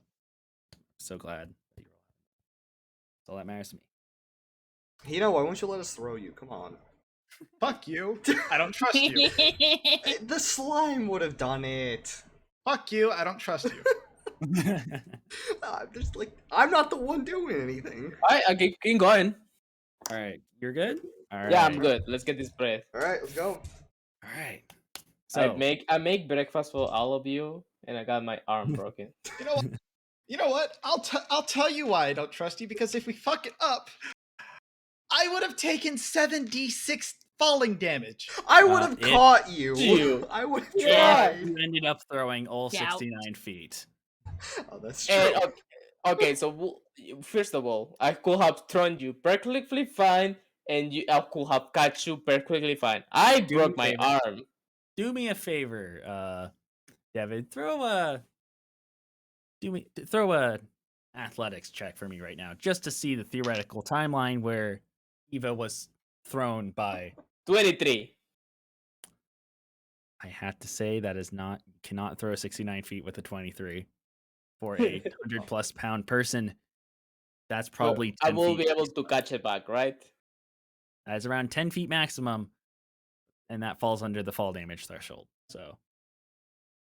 so glad that you're alive. That's all that matters to me. Hino, why won't you let us throw you? Come on. Fuck you. I don't trust you. The slime would have done it. Fuck you. I don't trust you. I'm not the one doing anything. I keep going. All right, you're good. All right. Yeah, I'm good. Let's get this bread. All right, let's go. All right. So I make breakfast for all of you, and I got my arm broken. You know what? You know what? I'll tell you why I don't trust you, because if we fuck it up, I would have taken 7d6 falling damage. I would have caught you. I would have tried. You ended up throwing all Doubt. 69 feet. Oh, that's true. And, okay, so first of all, I could have thrown you perfectly fine, and I could have caught you perfectly fine. I broke my arm. Do me a favor, David. Throw a athletics check for me right now, just to see the theoretical timeline where Eva was thrown by 23. I have to say that is not, you cannot throw 69 feet with a 23 for a 100+ pound person. That's probably 10 I will feet be able to catch it back, right? That's around 10 feet maximum, and that falls under the fall damage threshold. So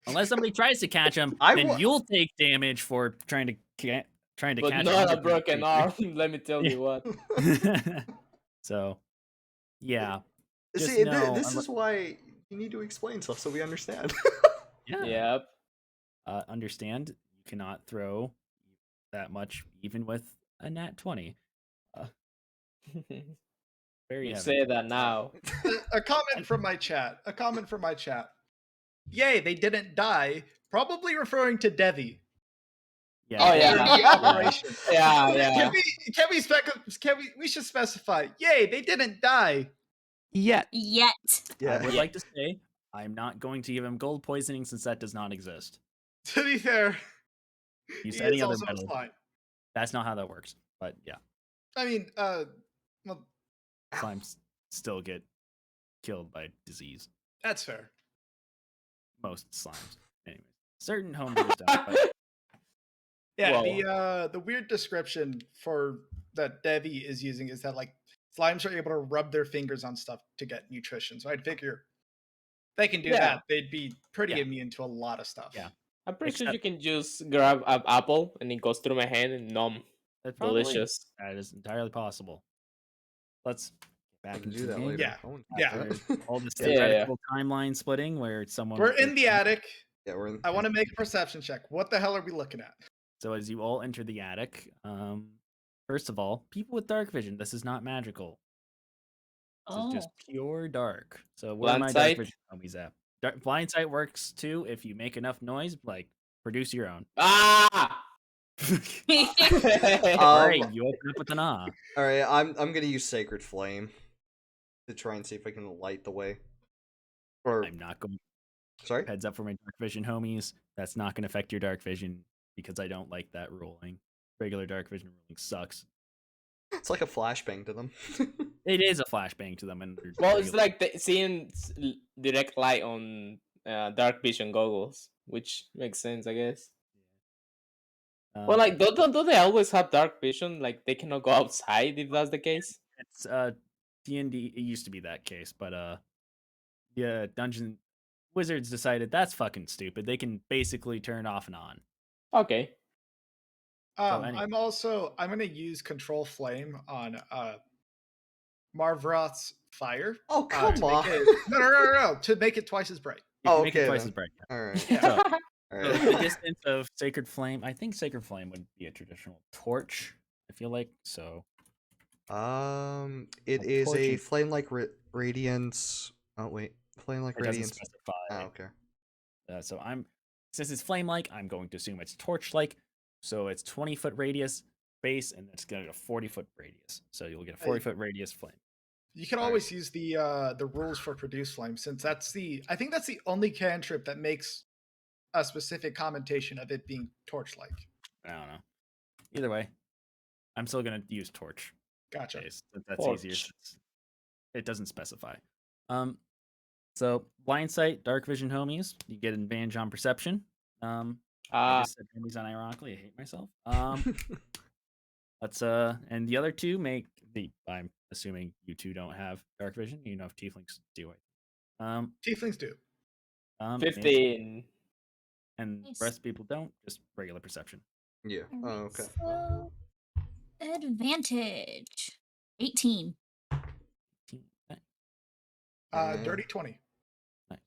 unless somebody tries to catch him, then you'll take damage for trying to catch him. But not a broken arm. Let me tell you what. So, yeah. See, this is why you need to explain stuff so we understand. Yeah. Yep. Understand, you cannot throw that much even with a nat 20. Very You heavy. say that now. A comment from my chat. Yay, they didn't die. Probably referring to Devi. Yeah. Oh yeah. The operation. Yeah. We should specify. Yay, they didn't die. Yet. I would like to say I'm not going to give him gold poisoning since that does not exist. To be fair, Use he any is other also metal. slime. That's not how that works. But yeah. I mean, well, Slimes still get killed by disease. that's fair. Most slimes. Anyways. Certain homebrewers don't. But Yeah, the weird description for that Devi is using is that like slimes are able to rub their fingers on stuff to get nutrition. So I'd figure they can do that. They'd be pretty immune to a lot of stuff. Yeah. I'm pretty sure you can just grab an apple and it goes through my hand and numb. That's delicious. That is entirely possible. Let's get back into the game. Later. Yeah. All this theoretical timeline splitting where someone. We're in the attic. Yeah, we're in. I want to make a perception check. What the hell are we looking at? So as you all enter the attic, first of all, people with dark vision, this is not magical. This is just pure dark. So where are my dark vision homies at? Blind sight works too if you make enough noise, like produce your own. Ah! All right, you open up with an ah. All right, I'm gonna use Sacred Flame to try and see if I can light the way. Or I'm not going. Sorry. Heads up for my dark vision homies. That's not going to affect your dark vision because I don't like that ruling. Regular dark vision ruling sucks. It's like a flashbang to them. It is a flashbang to them, and well, it's like seeing direct light on dark vision goggles, which makes sense, I guess. Well, like don't they always have dark vision? Like they cannot go outside if that's the case. It's DnD. It used to be that case, but yeah, Dungeon Wizards decided that's fucking stupid. They can basically turn off and on. Okay. So anyway. I'm gonna use Control Flame on Marvroth's fire. Oh come on! No, to make it twice as bright. Oh, make it twice as bright. Yeah. All right. So, the distance of Sacred Flame, I think Sacred Flame would be a traditional torch. I feel like so. It is a flame-like radiance. Oh wait, flame-like radiance. Oh, okay. So since it's flame-like, I'm going to assume it's torch-like. So it's 20-foot radius base, and it's going to get a 40-foot radius. So you'll get a 40-foot radius flame. You can always use the rules for produce flame, since I think that's the only cantrip that makes a specific commentation of it being torch-like. I don't know. Either way, I'm still going to use torch. Gotcha. That's easier. It doesn't specify. So blind sight, dark vision homies, you get an advantage on perception. I just said homies unironically. I hate myself. Let's and the other two I'm assuming you two don't have dark vision. You know if tieflings do. Tieflings do. 15. And the rest of people don't. Just regular perception. Yeah. Oh, okay. So, advantage 18. Dirty 20. Nice.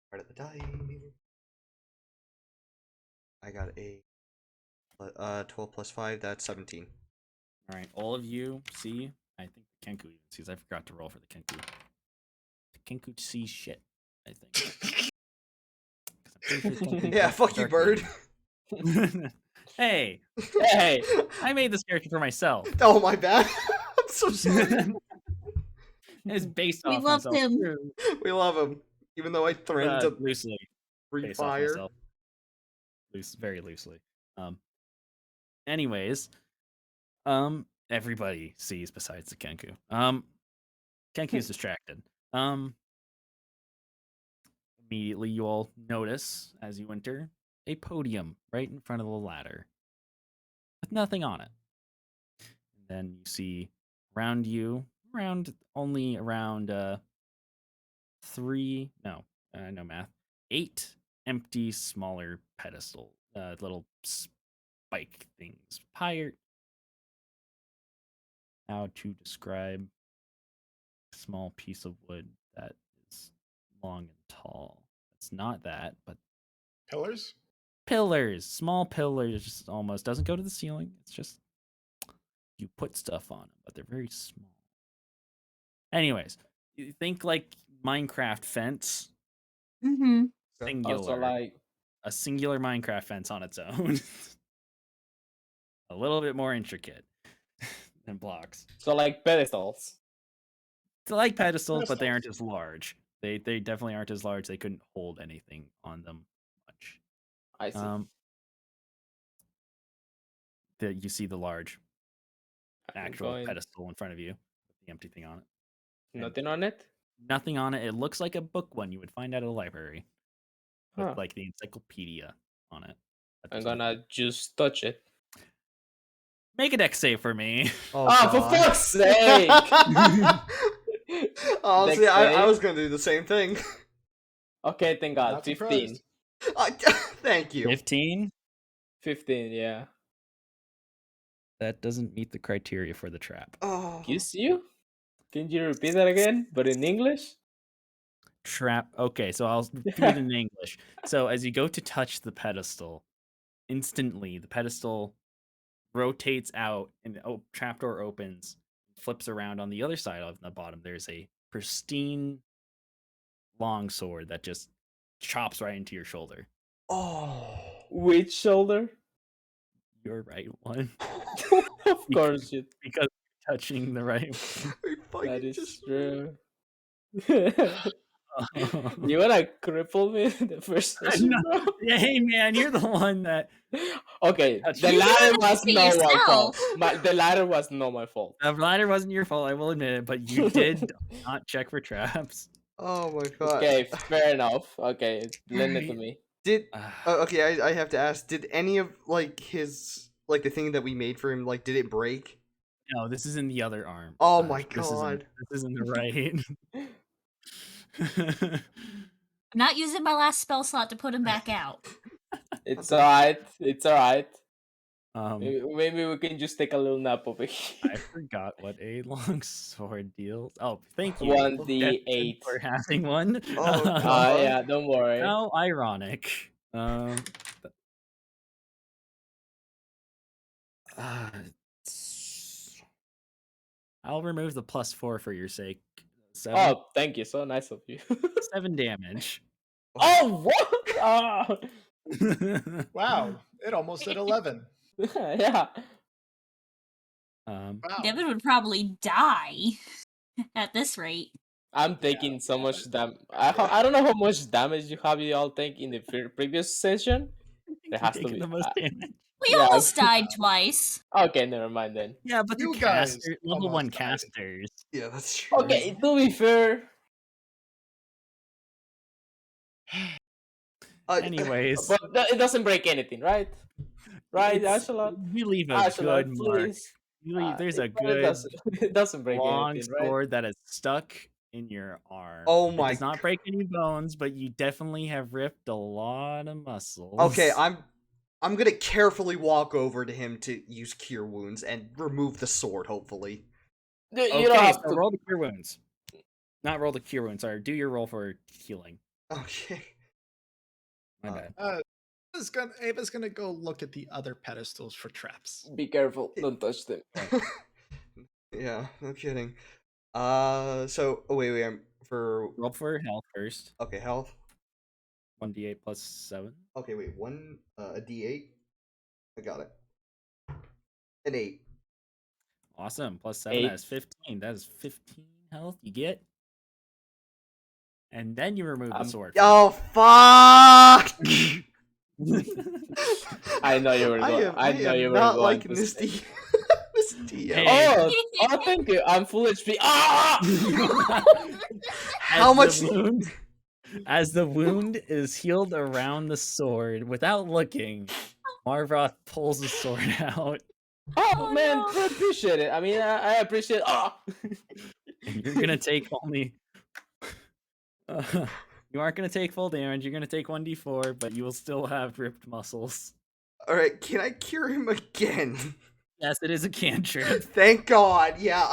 Part of the die. I got a 12 plus 5. That's 17. All right, all of you see. I think the Kenku even sees. I forgot to roll for the Kenku. The Kenku sees shit. I think. Yeah, fuck you, bird. Hey, I made this character for myself. Oh, my bad. I'm so sorry. It's based off myself. We love him. We love him, even though I threatened to loosely refire. Very loosely. Anyways, everybody sees besides the Kenku. Kenku's distracted. Immediately you all notice as you enter a podium right in front of the ladder with nothing on it. And then you see around you, only around 8 empty smaller pedestal, little spike things. How to describe a small piece of wood that is long and tall. It's not that, but pillars, small pillars. Almost doesn't go to the ceiling. It's just you put stuff on them, but they're very small. Anyways, you think like Minecraft fence. Mm-hmm. Singular. Also like a singular Minecraft fence on its own. A little bit more intricate than blocks. So like pedestals. They're like pedestals, but they aren't as large. They definitely aren't as large. They couldn't hold anything on them much. I see. You see the large actual pedestal in front of you with the empty thing on it. Nothing on it? Nothing on it. It looks like a book one you would find at a library. With like the encyclopedia on it. I'm gonna just touch it. Make a dex save for me. Oh for fuck's sake! Honestly, I was gonna do the same thing. Okay, thank God. 15. Thank you. 15? 15, yeah. That doesn't meet the criteria for the trap. Oh. Excuse you? Can you repeat that again, but in English? trap. Okay, so I'll do it in English. So as you go to touch the pedestal, instantly the pedestal rotates out and the trapdoor opens, flips around. On the other side of the bottom, there's a pristine long sword that just chops right into your shoulder. Oh, which shoulder? Your right one. Of course, because you're touching the right one. That is true. You wanna cripple me the first session, bro? Yeah, hey man, you're the one that. Okay, the ladder was not my fault. The ladder was not my fault. The ladder wasn't your fault, I will admit it, but you did not check for traps. Oh my god. Okay, fair enough. Okay, lend it to me. Okay, I have to ask, did any of like his the thing that we made for him, like, did it break? No, this is in the other arm. Oh my god. This isn't the right. I'm not using my last spell slot to put him back out. It's alright. It's alright. Maybe we can just take a little nap over here. I forgot what a long sword deals. Oh, thank you. 1d8 for having one. Oh, yeah, don't worry. How ironic. I'll remove the +4 for your sake. 7. Oh, thank you. So nice of you. 7 damage. Oh, what? Oh. Wow, it almost did 11. Yeah. Wow. Devin would probably die at this rate. I'm taking so much damage. I don't know how much damage you have you all take in the previous session. There has to be the most damage. We almost died twice. Okay, never mind then. Yeah, but You the guys level 1 almost died. casters. Yeah, that's true. Okay, to be fair. Anyways, but it doesn't break anything, right? Right, Ashalot? We leave a good mark. There's a good it doesn't break long anything, right? sword that is stuck in your arm. Oh my! It does not break any bones, but you definitely have ripped a lot of muscles. Okay, I'm gonna carefully walk over to him to use Cure Wounds and remove the sword, hopefully. You don't have to roll the Cure Wounds. Not roll the Cure Wounds. Sorry, do your roll for healing. Okay. My bad. Ava's gonna go look at the other pedestals for traps. Be careful, don't touch them. Yeah, no kidding. So wait, I'm for roll for health first. Okay, health. 1d8 plus 7. Okay, wait, a d8. I got it. An 8. Awesome. Plus 7, that is 15. That is 15 health you get. And then you remove the sword. Oh, fuck! I know you were going. I know you were not going liking this DM. Oh, thank you. I'm full HP. Ah! How much? As the wound is healed around the sword, without looking, Marvoth pulls the sword out. Oh man, no. I appreciate it. I mean, I appreciate. And you're gonna take only. You aren't gonna take full damage. You're gonna take 1d4, but you will still have ripped muscles. All right, can I cure him again? Yes, it is a cantrip. Thank God. Yeah,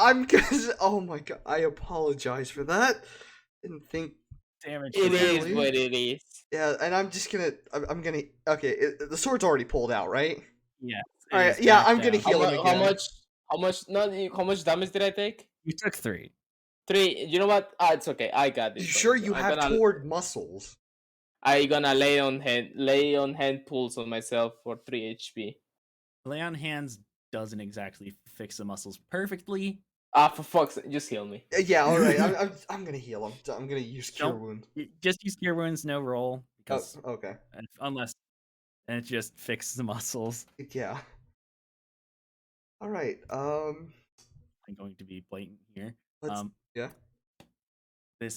oh my God, I apologize for that. Didn't think. Damage. It is what it is. Yeah, and I'm just gonna. I'm gonna. Okay, the sword's already pulled out, right? Yeah. All right. Yeah, I'm gonna heal him again. How much damage did I take? You took 3. 3. You know what? It's okay. I got this. You sure you have toward muscles? I gonna lay on hand pulls on myself for 3 HP. Lay on hands doesn't exactly fix the muscles perfectly. For fuck's sake, just heal me. Yeah, all right. I'm gonna heal him. I'm gonna use Cure Wound. Just use Cure Wounds, no roll. Because okay. Unless, and it just fixes the muscles. Yeah. All right. I'm going to be blatant here. Yeah.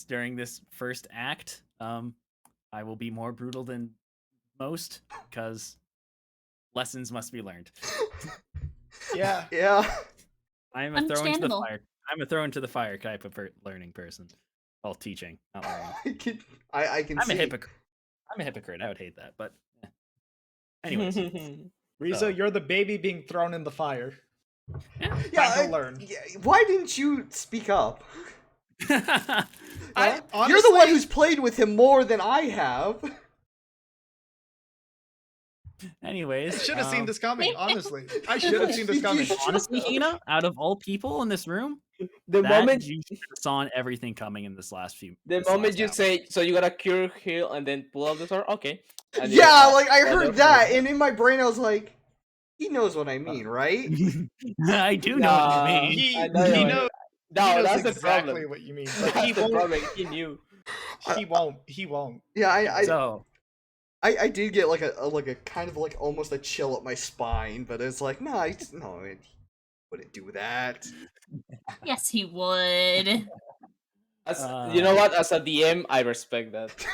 During this first act, I will be more brutal than most because lessons must be learned. Yeah. Yeah. I'm a throw into the fire. I'm a throw into the fire type of learning person. Well, teaching, not learning. I can. I'm a hypocrite. I'm a hypocrite. I would hate that, but anyways. Rizzo, you're the baby being thrown in the fire. Yeah, to learn. Yeah, why didn't you speak up? You're the one who's played with him more than I have. Anyways, I should have seen this coming. Honestly, I should have seen this coming. Honestly, Hina, out of all people in this room, the moment you saw everything coming in this last few. The moment you say, so you gotta cure, heal, and then pull out the sword. Okay. Yeah, like I heard that, and in my brain I was like, he knows what I mean, right? I do know what you mean. He knows. No, that's exactly the problem. what you mean, but that's the problem. He knew. He won't. He won't. Yeah, I did get like a kind of like almost a chill up my spine, but it's like, no, he wouldn't do that. Yes, he would. You know what? As a DM, I respect that.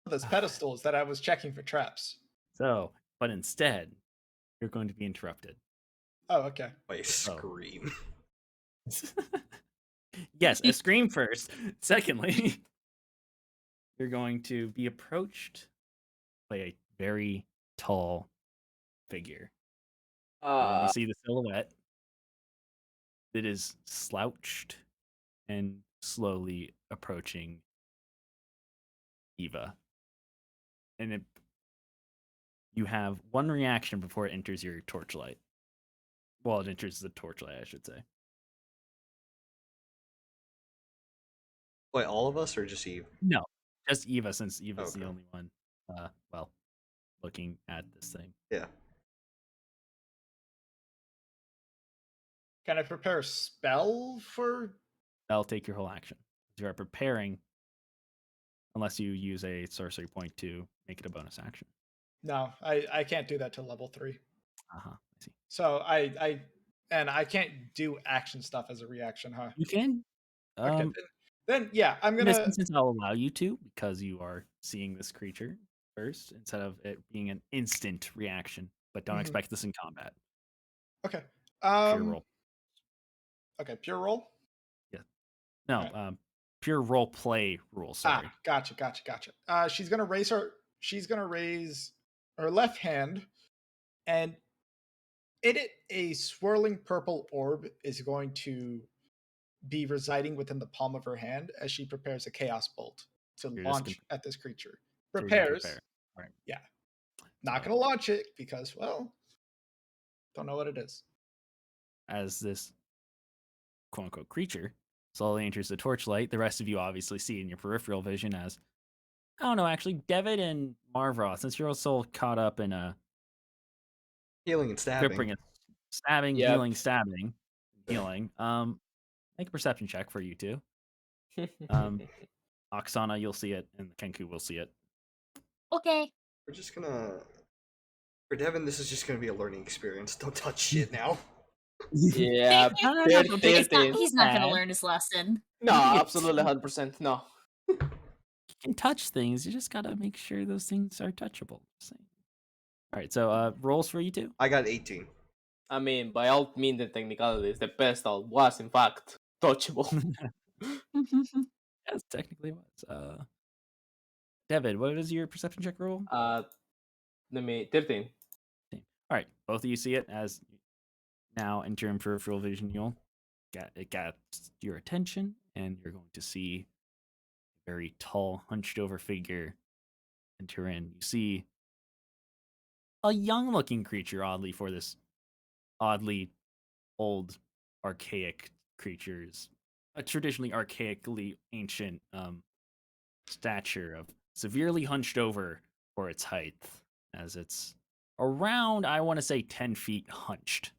Those pedestals that I was checking for traps. So, but instead, you're going to be interrupted. Oh, okay. By a scream. Yes, a scream first. Secondly, you're going to be approached by a very tall figure. You see the silhouette. It is slouched and slowly approaching Eva. And you have one reaction before it enters your torchlight. Well, it enters the torchlight, I should say. Wait, all of us or just Eve? No, just Eva, since Eva's the only one, looking at this thing. Yeah. Can I prepare a spell for? That'll take your whole action. You are preparing, unless you use a sorcery point to make it a bonus action. No, I can't do that till level 3. I see. So I can't do action stuff as a reaction, huh? You can. Okay, then yeah, I'm gonna. In this instance, I'll allow you to, because you are seeing this creature first instead of it being an instant reaction. But don't expect this in combat. Okay. Pure roll. Okay, pure roll. Yeah. No. Right. Pure role play rule. Sorry. Gotcha. She's gonna raise her left hand, and in it, a swirling purple orb is going to be residing within the palm of her hand as she prepares a chaos bolt to launch at this creature. Prepares. Right. Yeah. Not gonna launch it because, well, don't know what it is. As this quote unquote creature slowly enters the torchlight, the rest of you obviously see in your peripheral vision as, I don't know, actually, Devitt and Marvra, since you're also caught up in a healing and stabbing. Healing, stabbing, healing. Make a perception check for you two. Oksana, you'll see it, and Kenku will see it. Okay. We're just gonna. For Devin, this is just gonna be a learning experience. Don't touch shit now. Yeah, he's not gonna learn his lesson. No, absolutely 100%. No. You can touch things. You just gotta make sure those things are touchable. All right, so rolls for you two. I got 18. I mean, by all means and technicalities, the pedestal was in fact touchable. Yes, technically was. David, what is your perception check roll? Let me 13. All right, both of you see it as now enter in peripheral vision. It got your attention, and you're going to see a very tall, hunched over figure enter in. You see a young-looking creature, oddly, for this oddly old, archaic creatures, a traditionally archaically ancient stature of severely hunched over for its height, as it's around, I want to say, 10 feet hunched,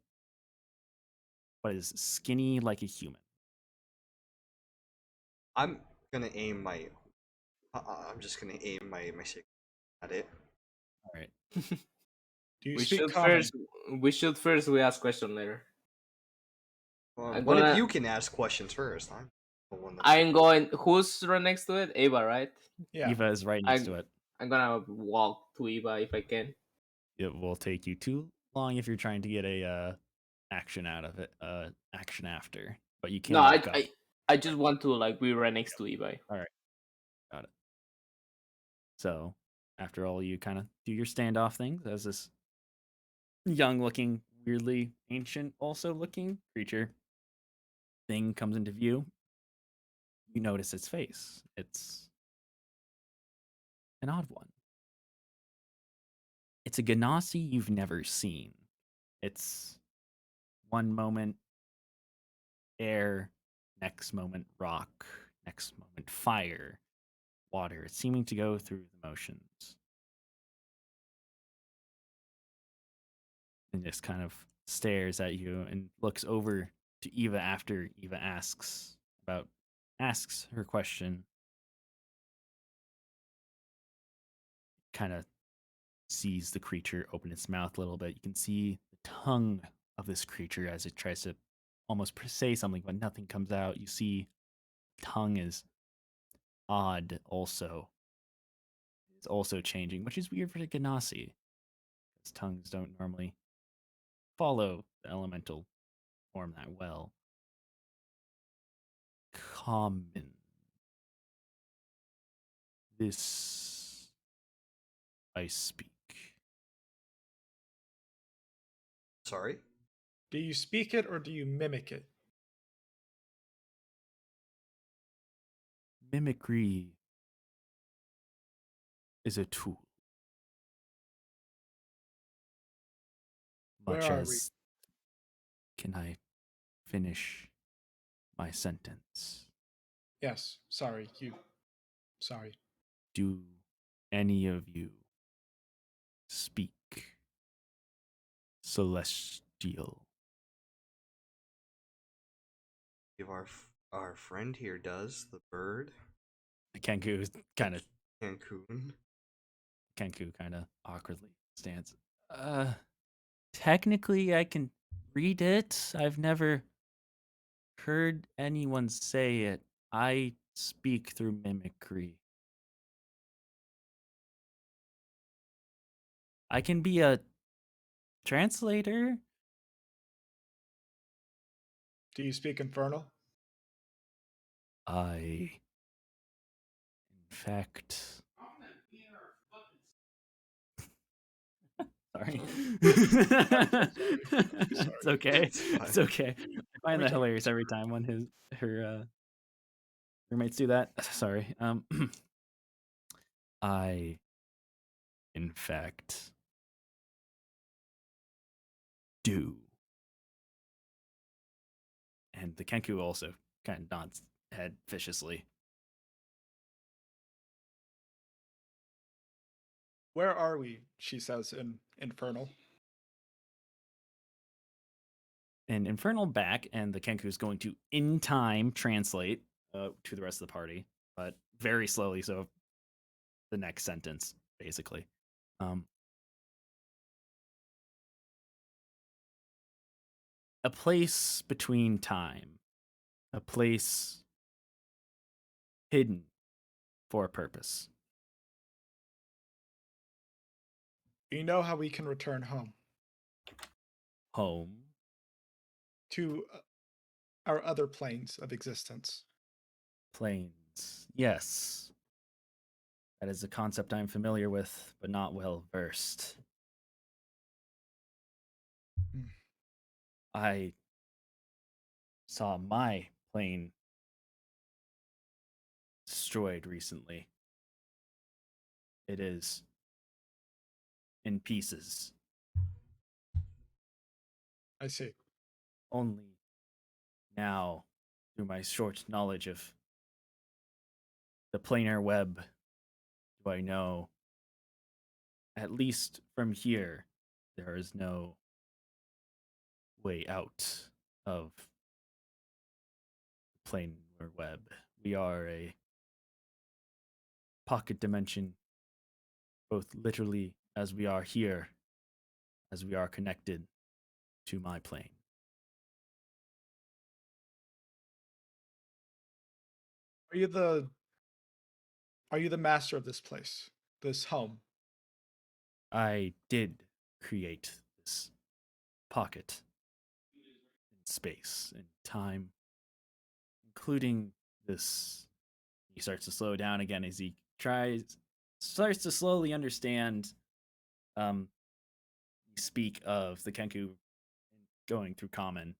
but is skinny like a human. I'm gonna aim my. I'm just gonna aim my stick at it. All right. We should first ask question later. One of you can ask questions first. I'm going. Who's right next to it? Eva, right? Yeah. Eva is right next to it. I'm gonna walk to Eva if I can. It will take you too long if you're trying to get a action out of it. Action after, but you can. No, I just want to be right next to Eva. All right, got it. So after all, you kind of do your standoff things as this young-looking, weirdly ancient, also looking creature thing comes into view, you notice its face. It's an odd one. It's a Ganassi you've never seen. It's one moment air, next moment rock, next moment fire, water. It's seeming to go through the motions. And just kind of stares at you and looks over to Eva after Eva asks her question. Kind of sees the creature open its mouth a little bit. You can see the tongue of this creature as it tries to almost say something, but nothing comes out. You see tongue is odd also. It's also changing, which is weird for the Ganassi, because tongues don't normally follow the elemental form that well. Common. This I speak. Sorry? Do you speak it or do you mimic it? Mimicry is a tool. Where Much are we? as can I finish my sentence? Yes, sorry, sorry. Do any of you speak celestial? If our friend here does, the bird. The Kenku kind of Cancun. Kenku kind of awkwardly stands. Technically I can read it. I've never heard anyone say it. I speak through mimicry. I can be a translator. Do you speak Infernal? I, in fact, sorry. It's okay. It's okay. I find that hilarious every time when her roommates do that. Sorry. I, in fact, do. And the Kenku also kind of nods head viciously. Where are we? She says in Infernal. And Infernal back, and the Kenku is going to in time translate to the rest of the party, but very slowly. So the next sentence, basically. A place between time, a place hidden for a purpose. You know how we can return home? Home. To our other planes of existence. Planes. Yes. That is a concept I'm familiar with, but not well versed. I saw my plane destroyed recently. It is in pieces. I see. Only now, through my short knowledge of the planar web, do I know, at least from here, there is no way out of the planar web. We are a pocket dimension, both literally as we are here, as we are connected to my plane. Are you the master of this place? This home? I did create this pocket in space and time, including this. He starts to slow down again as he starts to slowly understand. You speak of the Kenku going through common.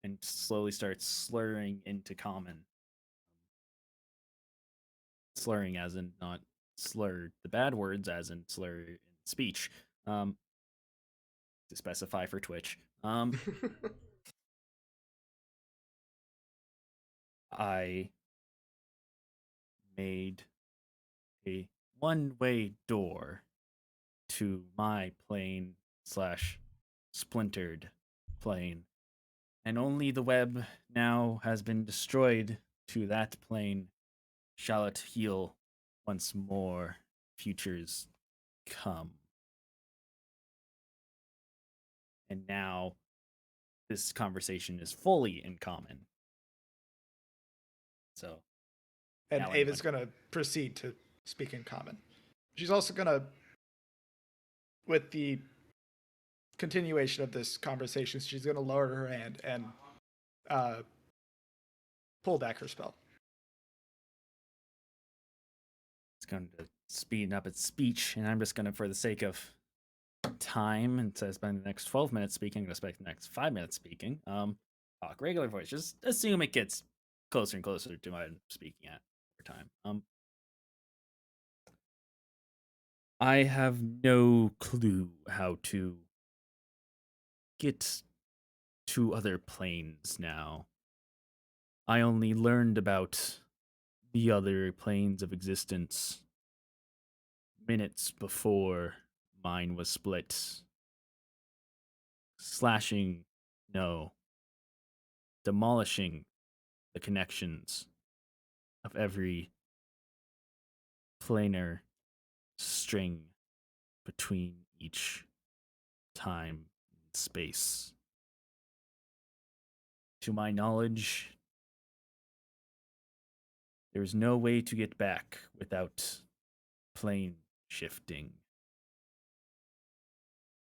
and slowly starts slurring into common. Slurring as in not slur the bad words, as in slur in speech. To specify for Twitch. I made a one-way door to my plane slash splintered plane, and only the web now has been destroyed to that plane. Shall it heal once more? Futures come. And now this conversation is fully in common. So, and now Ava's going to proceed to speak in common. She's also going to, with the continuation of this conversation, she's going to lower her hand and pull back her spell. It's going to speed up its speech, and I'm just going to, for the sake of time, and to spend the next 12 minutes speaking, I'm going to spend the next 5 minutes speaking. Talk regular voice. Just assume it gets closer and closer to what I'm speaking at over time. I have no clue how to get to other planes now. I only learned about the other planes of existence minutes before mine was split. Slashing, no. Demolishing the connections of every planar string between each time and space. To my knowledge, there is no way to get back without plane shifting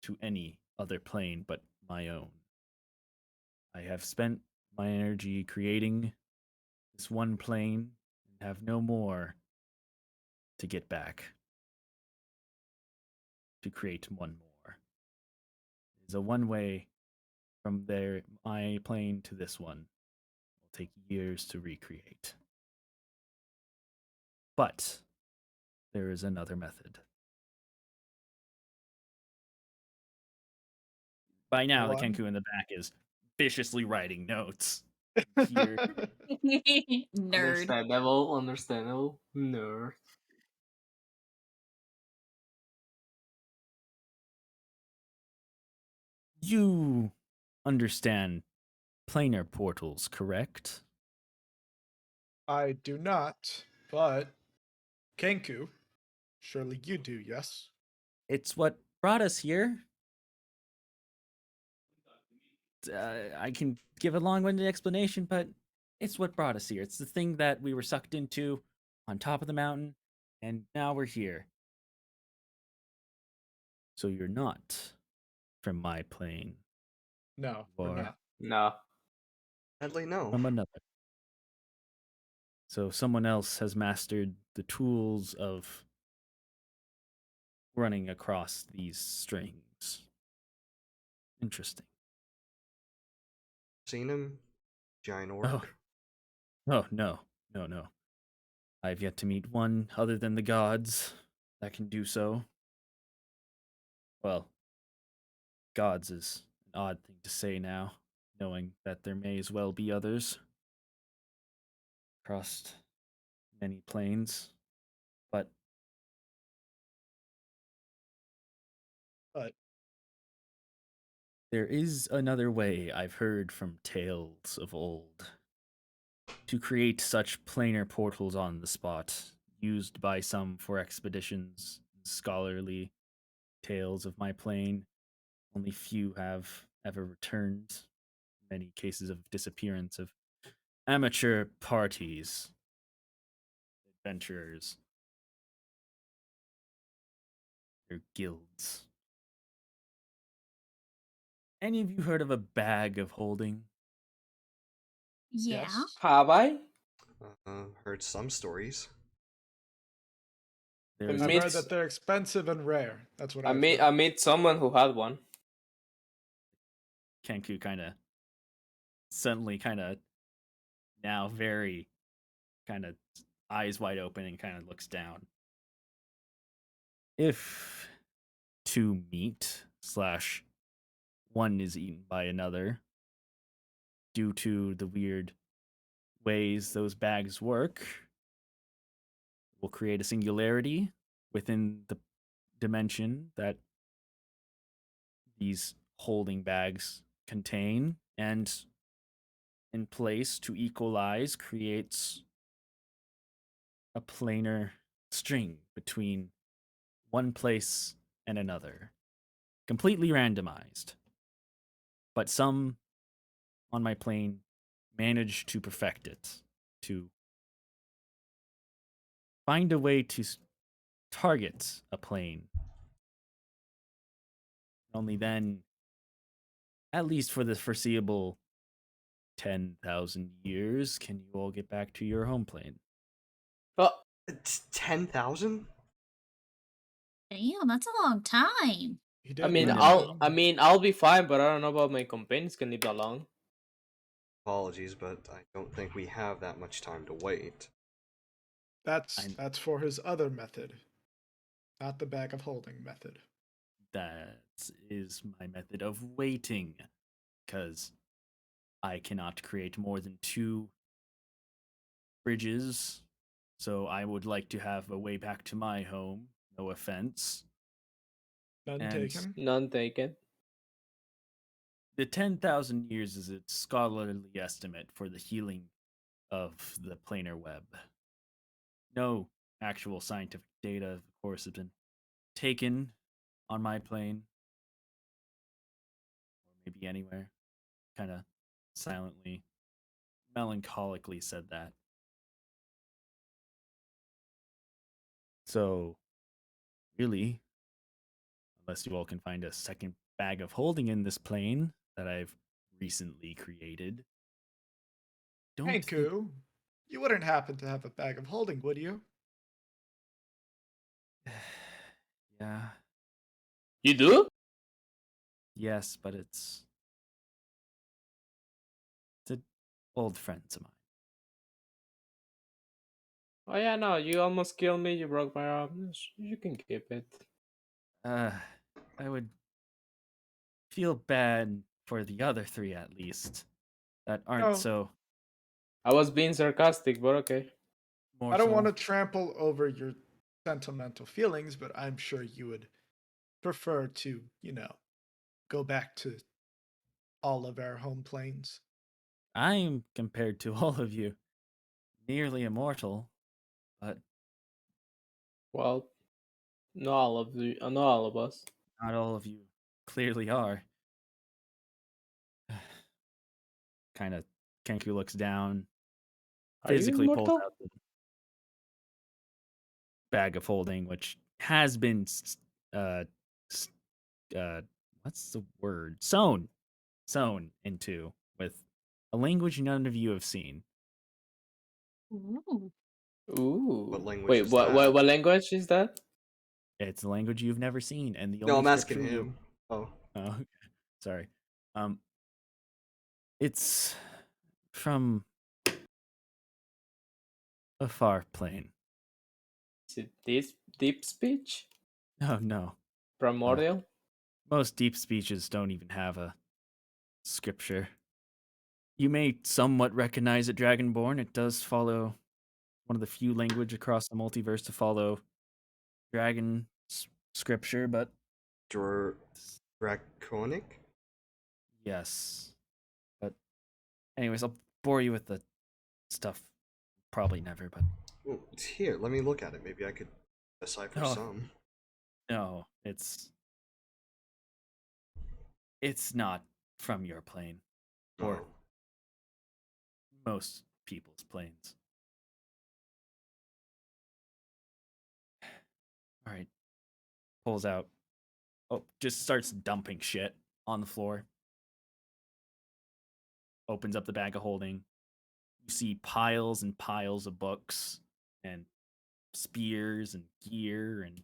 to any other plane but my own. I have spent my energy creating this one plane and have no more to get back to create one more. It is a one way from there, my plane to this one. It will take years to recreate. But there is another method. By now, the Kenku in the back is viciously writing notes. Here. Nerd. Understandable. Nerd. You understand planar portals, correct? I do not, but Kenku, surely you do, yes? It's what brought us here. I can give a long-winded explanation, but it's what brought us here. It's the thing that we were sucked into on top of the mountain, and now we're here. So you're not from my plane. No, we're not. No. Sadly, no. From another. So someone else has mastered the tools of running across these strings. Interesting. Seen him? Giant orc? Oh, no. I've yet to meet one other than the gods that can do so. Well, gods is an odd thing to say now, knowing that there may as well be others across many planes. But there is another way I've heard from tales of old to create such planar portals on the spot, used by some for expeditions, scholarly tales of my plane. Only few have ever returned. Many cases of disappearance of amateur parties, adventurers, their guilds. Any of you heard of a bag of holding? Yeah. Yes. Have I? Heard some stories. There's I've heard that they're expensive and rare. That's what I've heard. I met someone who had one. Kenku kind of suddenly kind of now very kind of eyes wide open and kind of looks down. If two meet slash one is eaten by another due to the weird ways those bags work, will create a singularity within the dimension that these holding bags contain, and in place to equalize creates a planar string between one place and another, completely randomized. But some on my plane managed to perfect it, to find a way to target a plane. Only then, at least for the foreseeable 10,000 years, can you all get back to your home plane. Oh, It's 10,000? Damn, that's a long time. He I did mean, live Minimum. long. I'll be fine, but I don't know about my companions can live that long. Apologies, but I don't think we have that much time to wait. That's for his other method, not the bag of holding method. That is my method of waiting, because I cannot create more than 2 bridges, so I would like to have a way back to my home, no offense. None And taken. None taken. the 10,000 years is its scholarly estimate for the healing of the planar web. No actual scientific data, of course, has been taken on my plane, or maybe anywhere. Kind of silently, melancholically said that. So, really, unless you all can find a second bag of holding in this plane that I've recently created, don't think. Hanku, you wouldn't happen to have a bag of holding, would you? Yeah, You do? yes, but it's an old friends of mine. Oh yeah, no, you almost killed me. You broke my arm. You can keep it. I would feel bad for the other 3 at least that aren't No, so I was being sarcastic, but okay. I don't want mortal. to trample over your sentimental feelings, but I'm sure you would prefer to, go back to all of our home planes. I'm, compared to all of you, nearly immortal, but Well, not all of the, not all of us. not all of you clearly are. Kind of, Kenku looks down, Are you physically pulls immortal? out the bag of holding, which has been, uh, what's the word? Sewn into with a language none of you have seen. Ooh. What Ooh. language Wait, is that? what language is that? It's a language you've never seen, and the No, only I'm asking scripture you. him. Oh. Oh, sorry. Um, it's from a far plane. Is it this deep speech? Oh no. Primordial? Most deep speeches don't even have a scripture. You may somewhat recognize it, Dragonborn. It does follow one of the few language across the multiverse to follow dragon scripture, but Draconic? yes. But anyways, I'll bore you with the stuff. Probably never, but Well, here, let me look at it. Maybe I could decipher no, some. no, it's not from your plane or Oh. most people's planes. All right, pulls out. Oh, just starts dumping shit on the floor. Opens up the bag of holding. You see piles and piles of books and spears and gear, and you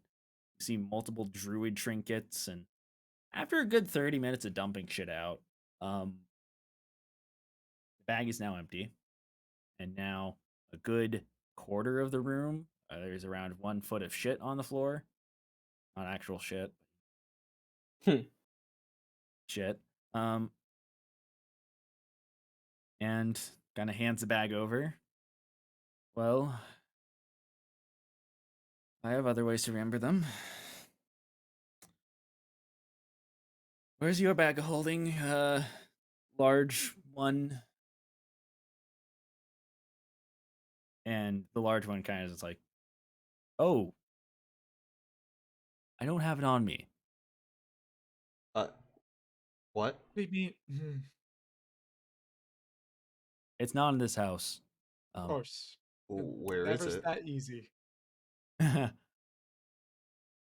see multiple druid trinkets. And after a good 30 minutes of dumping shit out, The bag is now empty, and now a good quarter of the room, there's around 1 foot of shit on the floor. Not actual shit. Shit. And kind of hands the bag over. Well, I have other ways to remember them. Where's your bag of holding? Large one. And the large one kind of is like, oh, I don't have it on me. Uh, what? Maybe. It's not in this house. Of course. Where is Never's it? that easy.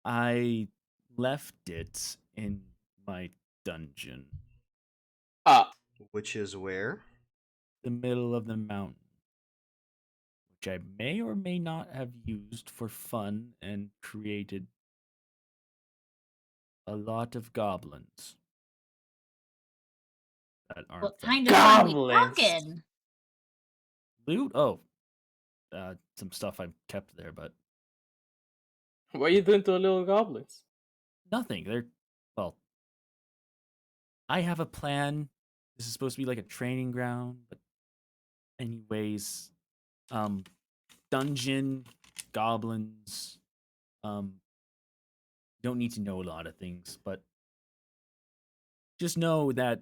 I left it in my dungeon. Which is where? The middle of the mountain. Which I may or may not have used for fun and created a lot of goblins that aren't What friendly. kind of fun we talking? Loot? Oh, some stuff I've kept there, but what are you doing to the little goblins? nothing. They're well. I have a plan. This is supposed to be like a training ground, but anyways, dungeon goblins. Don't need to know a lot of things, but just know that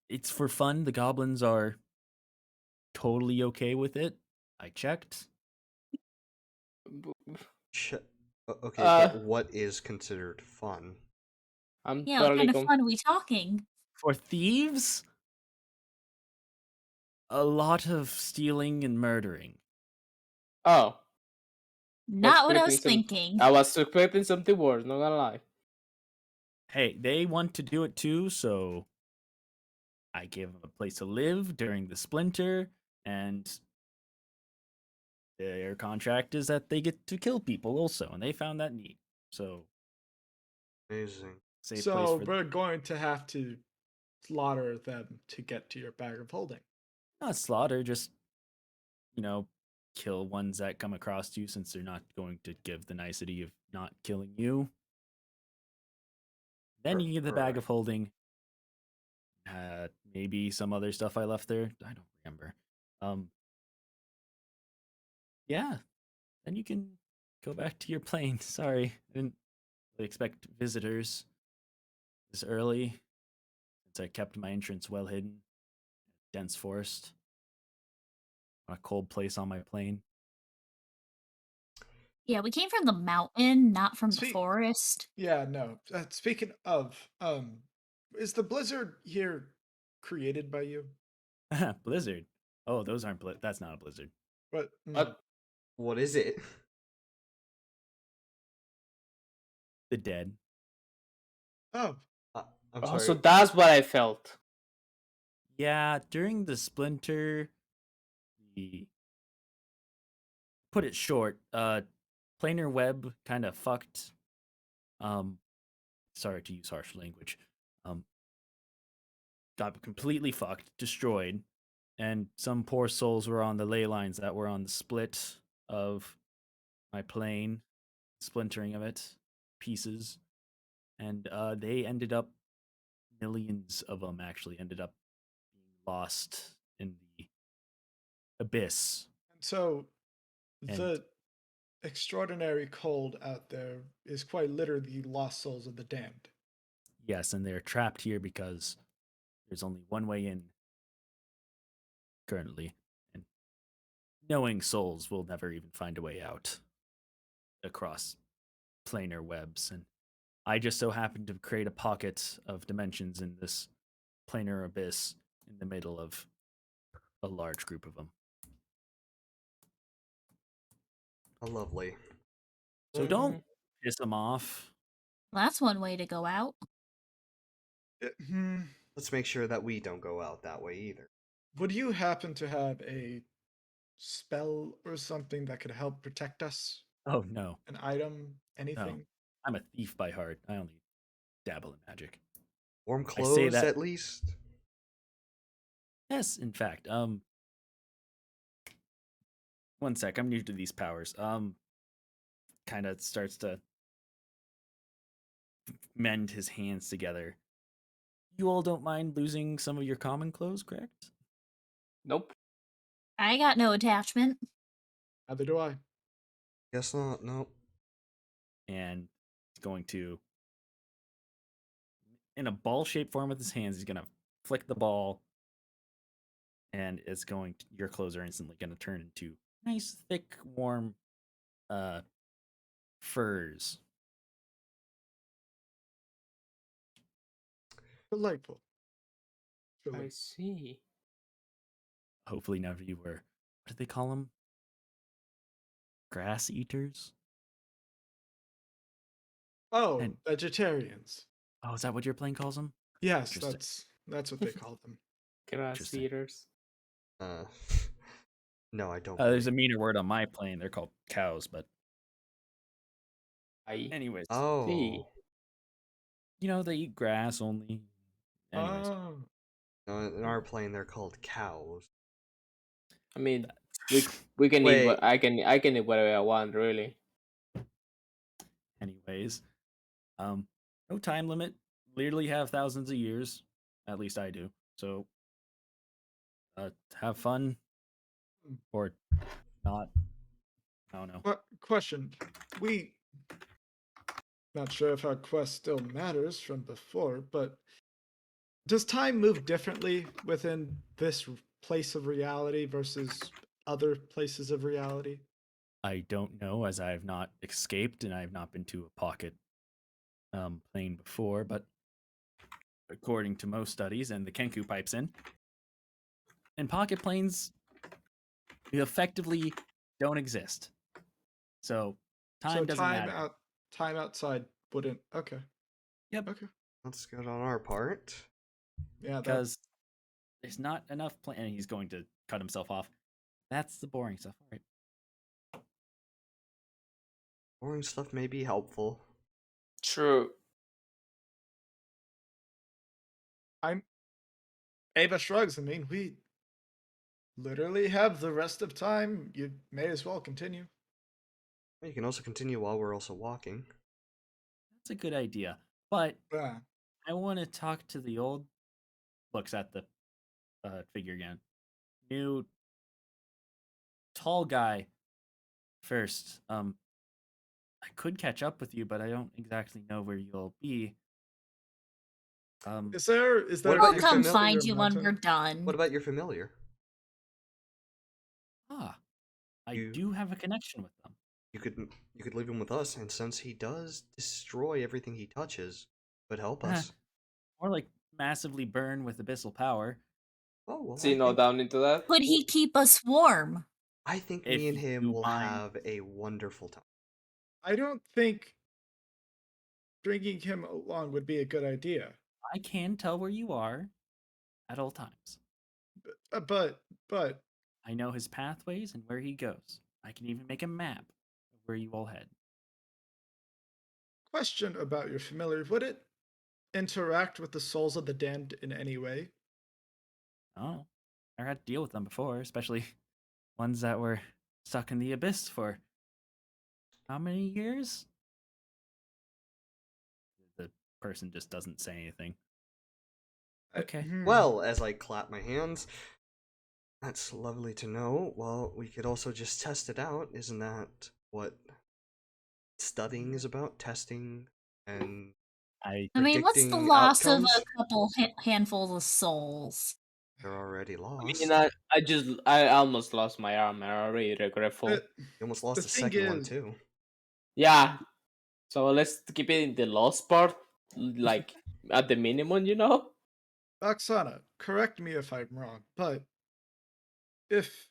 it's for fun. The goblins are totally okay with it. I checked. Okay, but what is considered fun? I'm Yeah, what totally kind of fun are we talking? For thieves, a lot of stealing and murdering. Oh, Not what I was thinking. I was expecting something worse, not gonna lie. Hey, they want to do it too, so I gave them a place to live during the splinter, and their contract is that they get to kill people also, and they found that neat. So, Amazing. safe place So for we're going to have to slaughter them to get to your bag of holding. not slaughter, just kill ones that come across you, since they're not going to give the nicety of not killing you. Then you get the bag of holding. Maybe some other stuff I left there. I don't remember. Yeah. Then you can go back to your plane. Sorry, I didn't really expect visitors this early, since I kept my entrance well hidden. Dense forest. A cold place on my plane. Yeah, we came from the mountain, not from the forest. Yeah, no. Speaking of, is the blizzard here created by you? Blizzard. Oh, those aren't that's not a blizzard. What is it? The dead. Oh. I'm sorry. So that's what I felt. Yeah, during the splinter, the put it short, planar web kind of fucked. Sorry to use harsh language. Got completely fucked, destroyed, and some poor souls were on the ley lines that were on the split of my plane, splintering of it, pieces, and they ended up, millions of them actually ended up being lost in the abyss. So the extraordinary cold out there is quite literally lost souls of the damned. Yes, and they're trapped here because there's only one way in currently, and knowing souls will never even find a way out across planar webs. And I just so happened to create a pocket of dimensions in this planar abyss in the middle of a large group of them. How lovely. So don't piss them off. Well, that's one way to go out. Let's make sure that we don't go out that way either. Would you happen to have a spell or something that could help protect us? Oh no. An item? Anything? No. I'm a thief by heart. I only dabble in magic. Warm clothes, at least? Yes, in fact. One sec. I'm new to these powers. Kind of starts to mend his hands together. You all don't mind losing some of your common clothes, correct? Nope. I got no attachment. Neither do I. Guess not. Nope. And he's going to, in a ball-shaped form with his hands, he's gonna flick the ball, and it's going. Your clothes are instantly gonna turn into nice, thick, warm, uh, furs. Delightful. I Truly. see. Hopefully, none of you were. What did they call them? Grass eaters. Oh, And vegetarians. oh, is that what your plane calls them? Yes, Interesting. that's what they call them. Grass Interesting. eaters. Uh, no, I don't. There's a meaner word on my plane. They're called cows, but I anyways, see. Oh, you know they eat grass only. Anyways, Oh, no, in our plane they're called cows. I mean, we can eat Wait, what I can eat whatever I want, really. anyways, no time limit. Literally have thousands of years. At least I do. So, have fun or not. I don't know. question. We not sure if our quest still matters from before, but does time move differently within this place of reality versus other places of reality? I don't know, as I have not escaped and I have not been to a pocket plane before. But according to most studies, and the Kenku pipes in pocket planes effectively don't exist. So So time doesn't matter. time outside wouldn't. Okay. Yep, Okay. that's good on our part. Yeah, that because there's not enough and he's going to cut himself off. That's the boring stuff. All right. Boring stuff may be helpful. True. I'm Ava shrugs. I mean, we literally have the rest of time. You may as well continue. You can also continue while we're also walking. That's a good idea. But Yeah. I want to talk to the old looks at the figure again. New tall guy first. I could catch up with you, but I don't exactly know where you'll be. Is What there about We'll your come anything for familiar? find your you when we're mountain? done. What about your familiar? ah, I You do have a connection with them. you could leave him with us, and since he does destroy everything he touches, could help us. Or like massively burn with abyssal power. Oh well, See no down into that. Could he keep us warm? I think If me and him you will mind, have a wonderful time. I don't think bringing him along would be a good idea. I can tell where you are at all times. But I know his pathways and where he goes. I can even make a map of where you all head. question about your familiar: would it interact with the souls of the damned in any way? Oh, I had to deal with them before, especially ones that were stuck in the abyss for how many years? The person just doesn't say anything. Okay. Well, as I clap my hands, that's lovely to know. Well, we could also just test it out. Isn't that what studying is about? Testing and I I mean, what's the predicting loss of outcomes? a couple handfuls of souls? They're already I mean, lost. I almost lost my arm. I'm already Uh, regretful. You almost the lost the thing second one is, too. Yeah. So let's keep it in the lost part, like at the minimum, you know. Oksana, correct me if I'm wrong, but if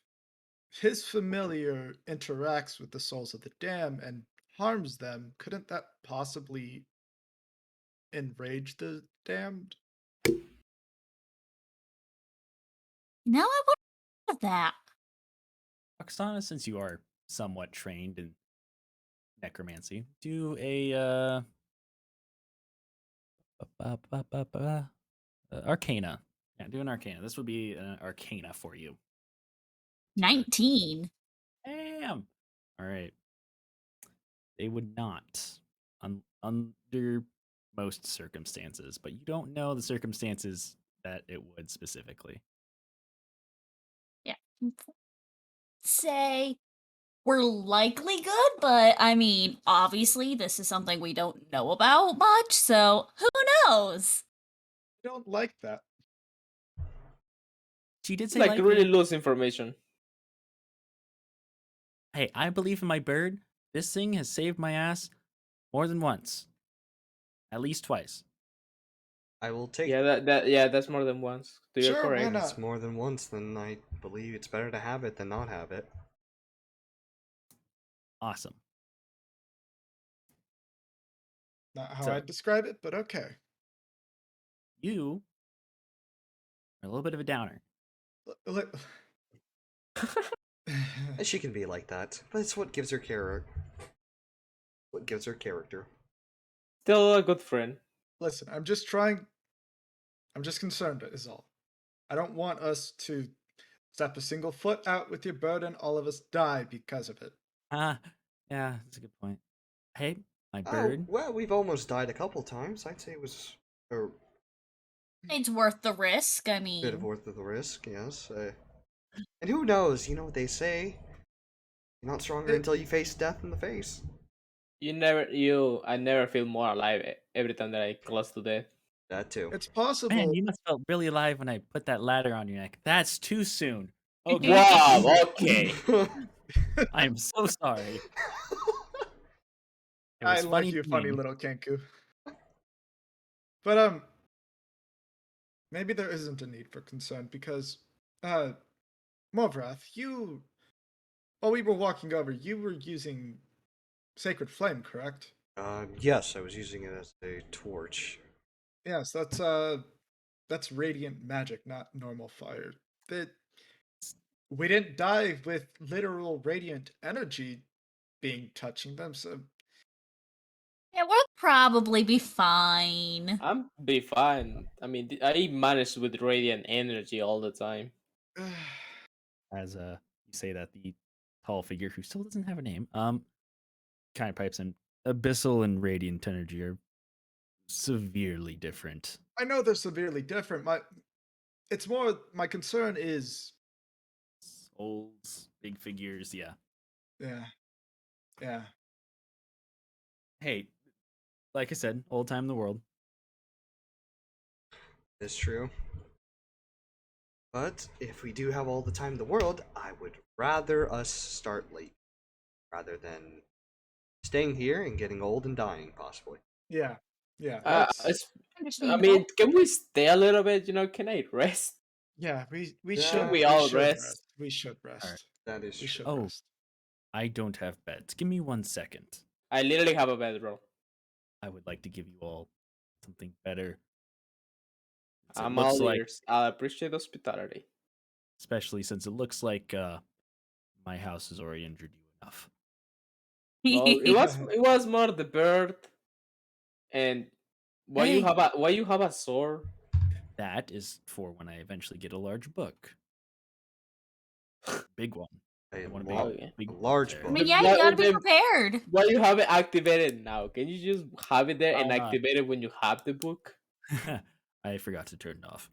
his familiar interacts with the souls of the damned and harms them, couldn't that possibly enrage the damned? Now I wonder that. Oksana, since you are somewhat trained in necromancy, do a Arcana. Yeah, do an Arcana. This would be an Arcana for you. 19. Damn. All right. They would not, under most circumstances, but you don't know the circumstances that it would specifically. Yeah. Say we're likely good, but I mean, obviously, this is something we don't know about much, so who knows? I don't like that. She did say Like likely. really loose information. Hey, I believe in my bird. This thing has saved my ass more than once, at least twice. I will take. Yeah, that's more than once. You're Sure, why correct. It's not? more than once. Then I believe it's better to have it than not have it. Awesome. Not how So I'd describe it, but okay. you are a little bit of a downer. And she can be like that, but it's what gives her character. What gives her character. Still a good friend. Listen, I'm just concerned, is all. I don't want us to step a single foot out with your bird and all of us die because of it. Yeah, that's a good point. Hey, my Oh, bird. well, we've almost died a couple times. I'd say it was a It's worth the risk. I bit of mean, worth of the risk, yes. And who knows, you know what they say? You're not stronger It, until you face death in the face. I never feel more alive every time that I close to death. That too. it's Man, possible. you must have felt really alive when I put that ladder on your neck. That's too soon. Okay. Wow, okay. I am so sorry. It I was like funny you, to funny me. little Kenku. But maybe there isn't a need for concern because Morvrath, while we were walking over, you were using Sacred Flame, correct? Yes, I was using it as a torch. Yes, that's radiant magic, not normal fire. That we didn't die with literal radiant energy being touching them, so yeah, we'll probably be fine. I'm be fine. I mean, I manage with radiant energy all the time. As you say that, the tall figure who still doesn't have a name, kind of pipes in. Abyssal and radiant energy are severely different. I know they're severely different. It's more my concern is Souls, big figures, yeah. yeah. Hey, like I said, old time in the world. It's true. But if we do have all the time in the world, I would rather us start late rather than staying here and getting old and dying, possibly. Yeah. That's I mean, can we stay a little bit? Can I rest? yeah. We Should should we all should rest? rest. We should rest. Right. That is We true. should rest. I don't have beds. Give me 1 second. I literally have a bedroll. I would like to give you all something better. I'm all ears. I appreciate hospitality. Especially since it looks like my house has already injured you enough. Well, it was more the bird, and why you have a sword? That is for when I eventually get a large book, big one. A, I want a large I book. mean, yeah, you gotta be prepared. Why you have it activated now? Can you just have it there and activate it when you have the book? I forgot to turn it off.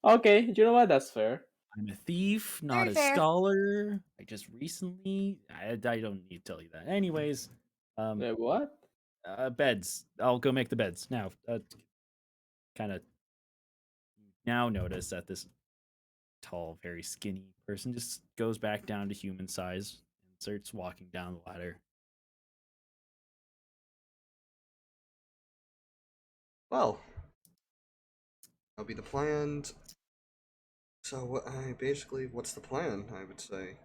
Okay, you know what? That's fair. I'm a thief, not Very a fair. scholar. I just recently. I don't need to tell you that. Anyways, What? Beds. I'll go make the beds now. Kind of now notice that this tall, very skinny person just goes back down to human size and starts walking down the ladder. Well, that'll be the plan. So, what's the plan? I would say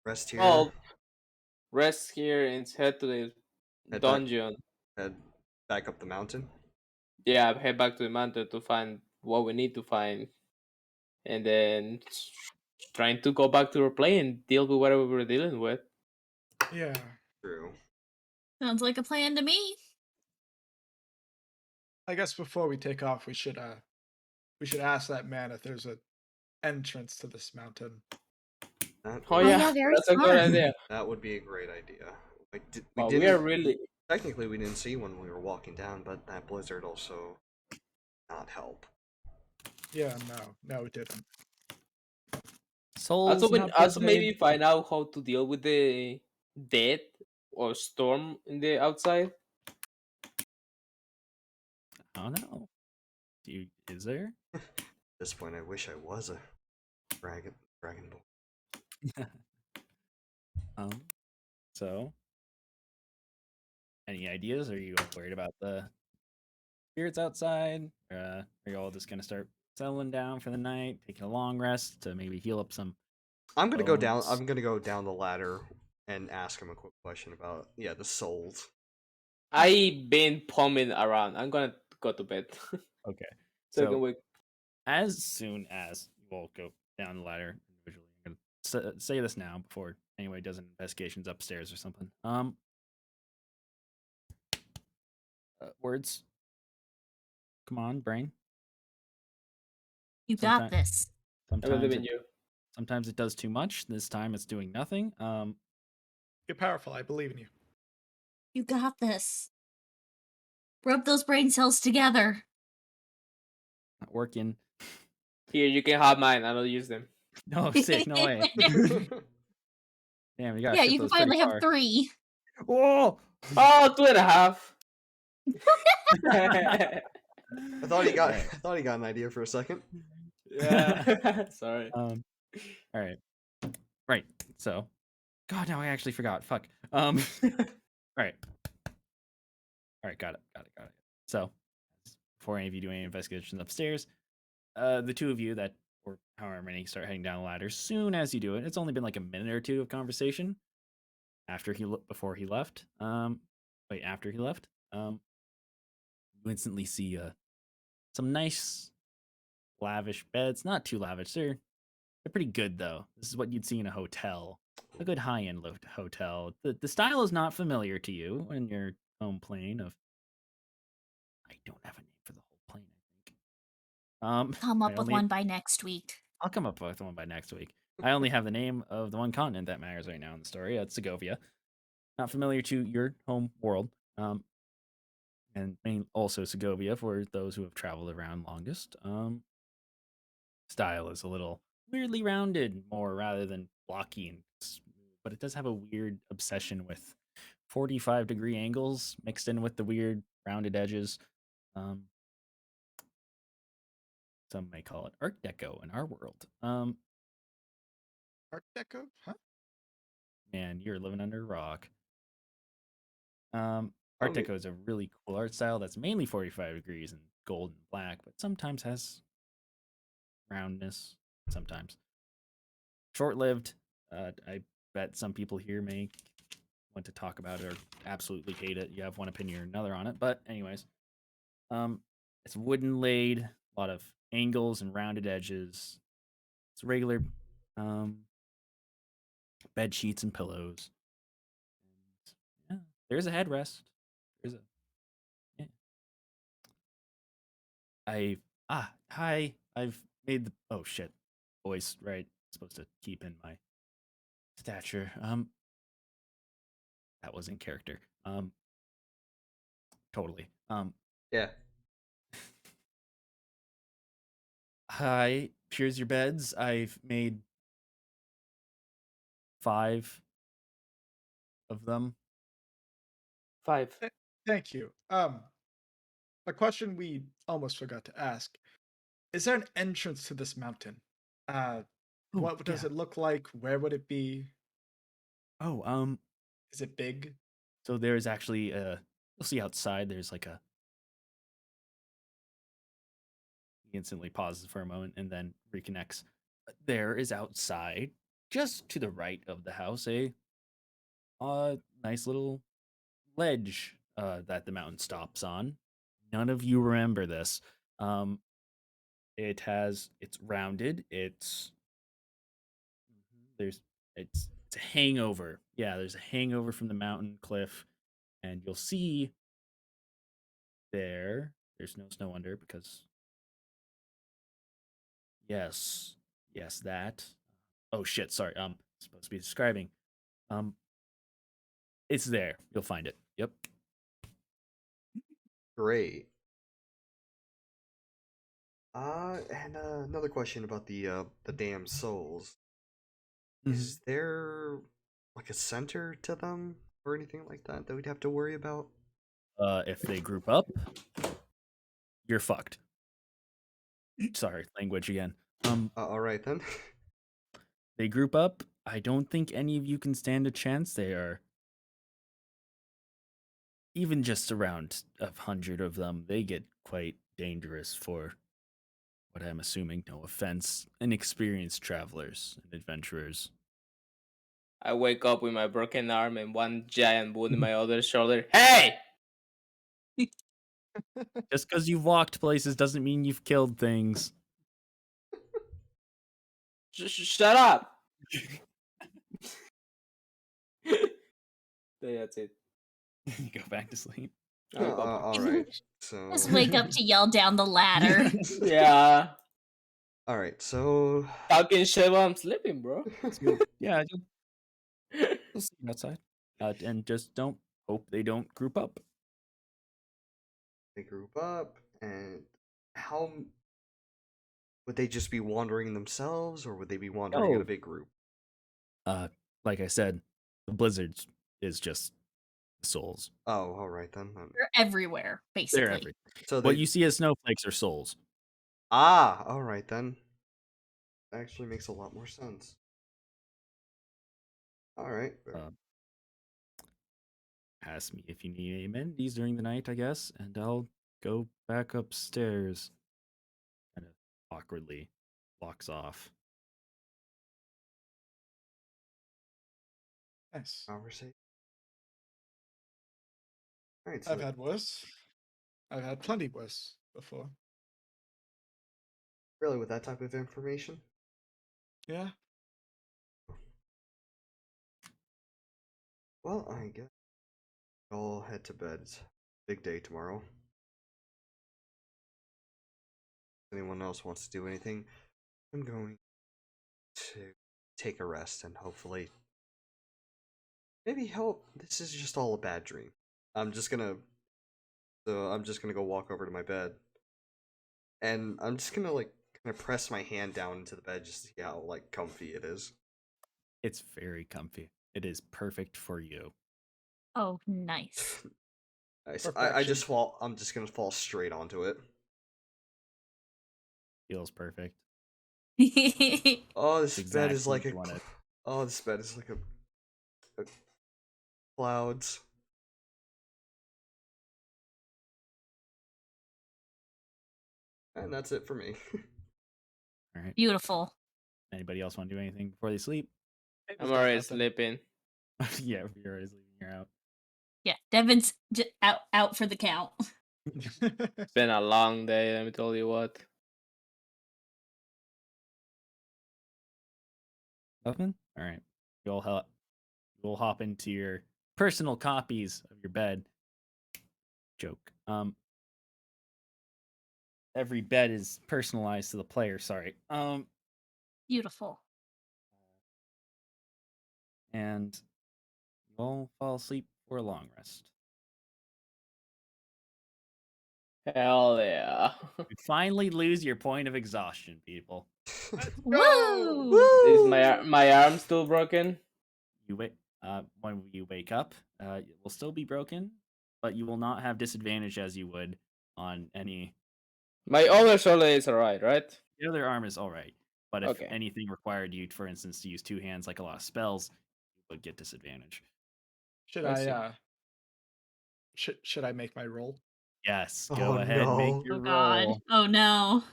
rest here. Well, rest here and head to the dungeon. Head back up the mountain. Yeah, head back to the mountain to find what we need to find, and then trying to go back to our play and deal with whatever we're dealing with. Yeah. True. Sounds like a plan to me. I guess before we take off, we should ask that man if there's an entrance to this mountain. That Oh would, Oh yeah, yeah, very that's a good smart. idea. that would be a great idea. We But we are didn't really technically we didn't see when we were walking down, but that blizzard also not help. Yeah, no, it didn't. Souls, not also blizzard. maybe find out how to deal with the death or storm in the outside. I don't know. Is there? At this point, I wish I was a dragon boy. um. So, any ideas? Are you worried about the spirits outside? Are you all just gonna start settling down for the night, taking a long rest to maybe heal up some I'm gonna go down. bones? I'm gonna go down the ladder and ask him a quick question about the souls. I been pumping around. I'm gonna go to bed. Okay. So I can So wake. as soon as you all go down the ladder individually, I'm gonna say this now before anybody does investigations upstairs or something. Words. Come on, brain. You got Sometimes, this. I believe sometimes in it you. sometimes it does too much. This time it's doing nothing. You're powerful. I believe in you. You got this. Rub those brain cells together. Not working. Here, you can have mine. I don't use them. No, sick. No way. Damn, you gotta Yeah, ship you can those pretty finally have far. 3. Whoa! Oh, 2.5. I thought he got an idea for a second. Yeah. Sorry. All right. Right. So, God, now I actually forgot. Fuck. All right. All right. Got it. So, before any of you do any investigations upstairs, the two of you that, or however many, start heading down the ladder. Soon as you do it, it's only been like a minute or two of conversation before he left. After he left. You instantly see some nice, lavish beds. Not too lavish. They're pretty good though. This is what you'd see in a hotel, a good high-end hotel. The style is not familiar to you in your home plane of. I don't have a name for the whole plane. I think. Come I up with only one by next week. I'll come up with one by next week. I only have the name of the one continent that matters right now in the story. It's Segovia. Not familiar to your home world. And also Segovia for those who have traveled around longest. Style is a little weirdly rounded more rather than blocky and smooth, but it does have a weird obsession with 45-degree angles mixed in with the weird rounded edges. Some may call it Art Deco in our world. Art Deco? Huh? Man, you're living under a rock. I Art mean, Deco is a really cool art style that's mainly 45 degrees and gold and black, but sometimes has roundness. Sometimes short-lived. I bet some people here may want to talk about it or absolutely hate it. You have one opinion or another on it, but anyways, it's wooden laid, a lot of angles and rounded edges. It's regular bed sheets and pillows. And yeah, there's a headrest. There's a yeah. Hi. I've made the oh shit voice right. Supposed to keep in my stature. That was in character. Totally. yeah. Hi. Here's your beds. I've made 5 of them. 5. Thank you. A question we almost forgot to ask. Is there an entrance to this mountain? Uh, Oh what does yeah. it look like? Where would it be? Oh Is it big? So there's actually you'll see outside. There's like a. He instantly pauses for a moment and then reconnects. There is outside, just to the right of the house, a nice little ledge that the mountain stops on. None of you remember this. Um, it's rounded. There's it's a hangover. Yeah, there's a hangover from the mountain cliff, and you'll see there's there's no snow under because yes, that. Oh shit, sorry. Supposed to be describing. It's there. You'll find it. Yep. Great. And another question about the damn souls. Is there like a center to them or anything like that that we'd have to worry about? If they group up, you're fucked. Sorry, language again. All right then. They group up. I don't think any of you can stand a chance. They are even just around 100 of them. They get quite dangerous for what I'm assuming, no offense, inexperienced travelers and adventurers. I wake up with my broken arm and one giant wound in my other shoulder. Hey! Just because you've walked places doesn't mean you've killed things. Shut up! That's it. You go back to sleep. All right. So Just wake up to yell down the ladder. Yeah. all right. So Talking shit while I'm sleeping, bro. Yeah, you'll see outside. And just don't hope they don't group up. they group up, and how would they just be wandering themselves, or would they be wandering in a big group? Like I said, the blizzards is just souls. Oh, all right then. They're everywhere, basically. They're everywhere. So What you see as snowflakes are souls. all right then. That actually makes a lot more sense. All right. Ask me if you need amenities during the night, I guess, and I'll go back upstairs. Kind of awkwardly walks off. Nice. Conversation. All right. I've had worse. I've had plenty worse before. Really, with that type of information? Yeah. Well, I guess I'll head to bed. It's a big day tomorrow. If anyone else wants to do anything, I'm going to take a rest and hopefully maybe help. This is just all a bad dream. I'm just gonna go walk over to my bed, and I'm just gonna like kind of press my hand down into the bed just to see how like comfy it is. It's very comfy. It is perfect for you. Oh, nice. I just fall. I'm just gonna fall straight onto it. Feels perfect. Oh, this bed is like a. Oh, this bed is like a clouds. And that's it for me. All right. Beautiful. Anybody else want to do anything before they sleep? I'm already sleeping. Yeah, you're already sleeping. You're out. Yeah, Devin's out for the count. It's been a long day, let me tell you what. Nothing? All right. You'll hop into your personal copies of your bed. Joke. Every bed is personalized to the player, sorry. Beautiful. And you'll fall asleep for a long rest. Hell yeah. You finally lose your point of exhaustion, people. Woo! Is my arm still broken? When you wake up, it will still be broken, but you will not have disadvantage as you would on any. My other shoulder is alright, right? The other arm is alright, but if Okay. anything required you, for instance, to use two hands like a lot of spells, you would get disadvantage. Should I make my roll? Yes, go ahead, make your roll. Oh no.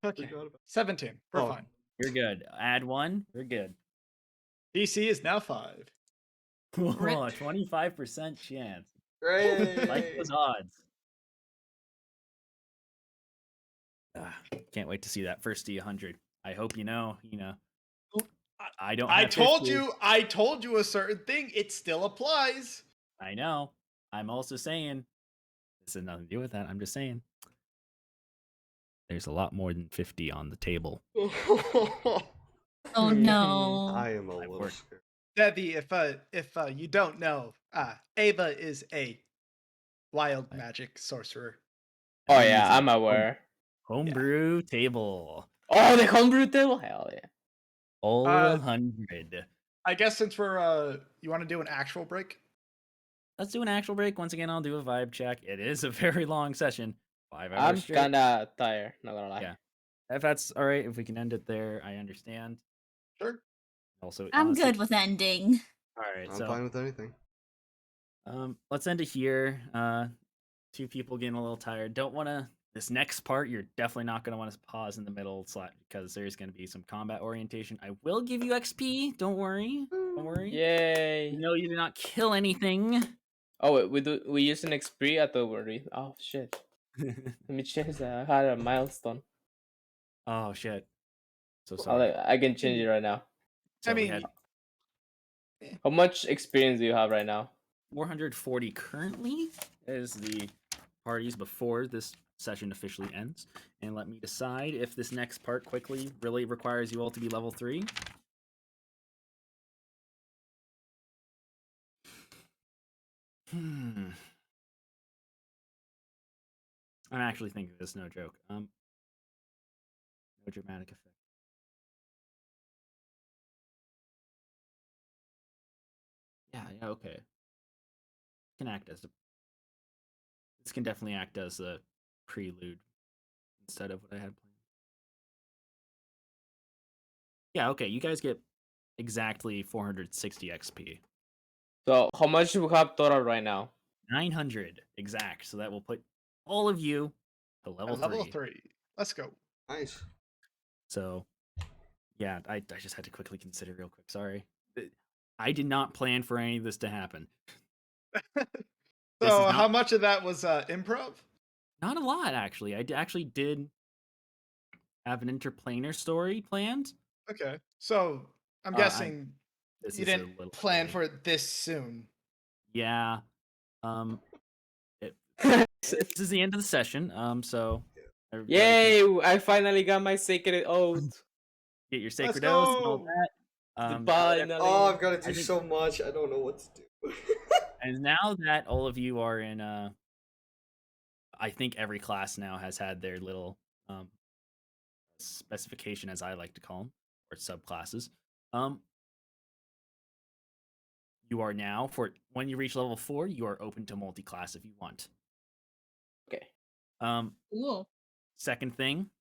Okay, 17. We're fine. You're good. Add 1, you're good. DC is now 5. Oh, 25% chance. Great. Like those odds. Can't wait to see that first D100. I hope you know. I don't. I told you a certain thing. It still applies. I know. I'm also saying this has nothing to do with that. I'm just saying there's a lot more than 50 on the table. Oh no. I am a little scared. Debbie, if you don't know, Ava is a wild magic sorcerer. Oh yeah, I'm aware. Homebrew table. Oh, the homebrew table? Hell yeah. All 100. I guess since we're you want to do an actual break? Let's do an actual break. Once again, I'll do a vibe check. It is a very long session. 5 hours I'm straight. kinda tired, not gonna lie. Yeah. If that's all right, if we can end it there, I understand. Sure. Also, I'm honestly, good with ending. all right, I'm fine with anything. Let's end it here. 2 people getting a little tired. Don't want to. This next part, you're definitely not going to want to pause in the middle slot because there's going to be some combat orientation. I will give you XP. Don't worry. Don't worry. Yay! You know you did not kill anything. Oh wait, we use an XP at the word. Oh shit! Let me change that. I had a milestone. Oh shit! So sorry. I can change it right now. So I mean, how much experience do you have right now? 440 currently is the parties before this session officially ends. And let me decide if this next part quickly really requires you all to be level 3. I'm actually thinking this, no joke. No dramatic effect. Yeah, okay. This can definitely act as a prelude instead of what I had planned. Yeah, okay, you guys get exactly 460 XP. So how much do we have total right now? 900 exact. So that will put all of you to level 3. Level 3. Let's go. Nice. So, yeah, I just had to quickly consider real quick. Sorry. I did not plan for any of this to happen. So how much of that was improv? Not a lot, actually. I actually did have an interplanar story planned. Okay. So I'm guessing you didn't plan for it this soon. Yeah. This is the end of the session. So yay! I finally got my sacred oath. Get your sacred oath and all that. Oh, I've got to do so much. I don't know what to do. And now that all of you are in, I think every class now has had their little specification, as I like to call them, or subclasses. You are now, for when you reach level 4, you are open to multi-class if you want. Okay. Cool. Second thing,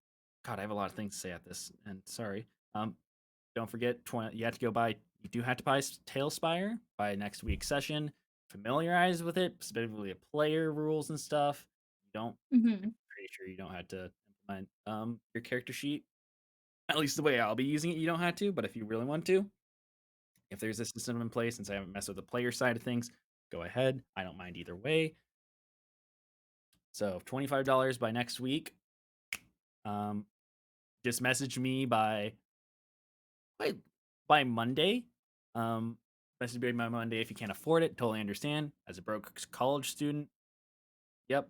God, I have a lot of things to say at this, and sorry. Don't forget, you have to go buy. You do have to buy Tailspire by next week's session. Familiarize with it, specifically the player rules and stuff. You don't. Mm-hmm. I'm pretty sure you don't have to implement your character sheet. At least the way I'll be using it, you don't have to. But if you really want to, if there's a system in place, since I haven't messed with the player side of things, go ahead. I don't mind either way. So $25 by next week. Just message me by Monday. Message me by Monday if you can't afford it. Totally understand. As a broke college student, yep,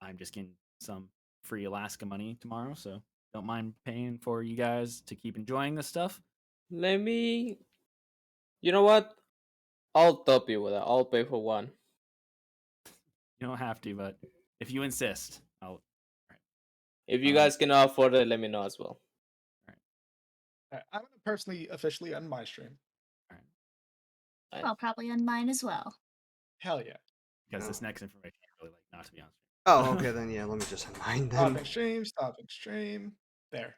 I'm just getting some free Alaska money tomorrow, so don't mind paying for you guys to keep enjoying this stuff. You know what? I'll top you with that. I'll pay for one. You don't have to, but if you insist, I'll. Right. If you guys cannot afford it, let me know as well. I'm gonna personally officially end my stream. I'll probably end mine as well. Hell yeah. Because this next information I really like not to be on stream. Oh, okay then. Yeah, let me just end mine then. Stopping stream. There.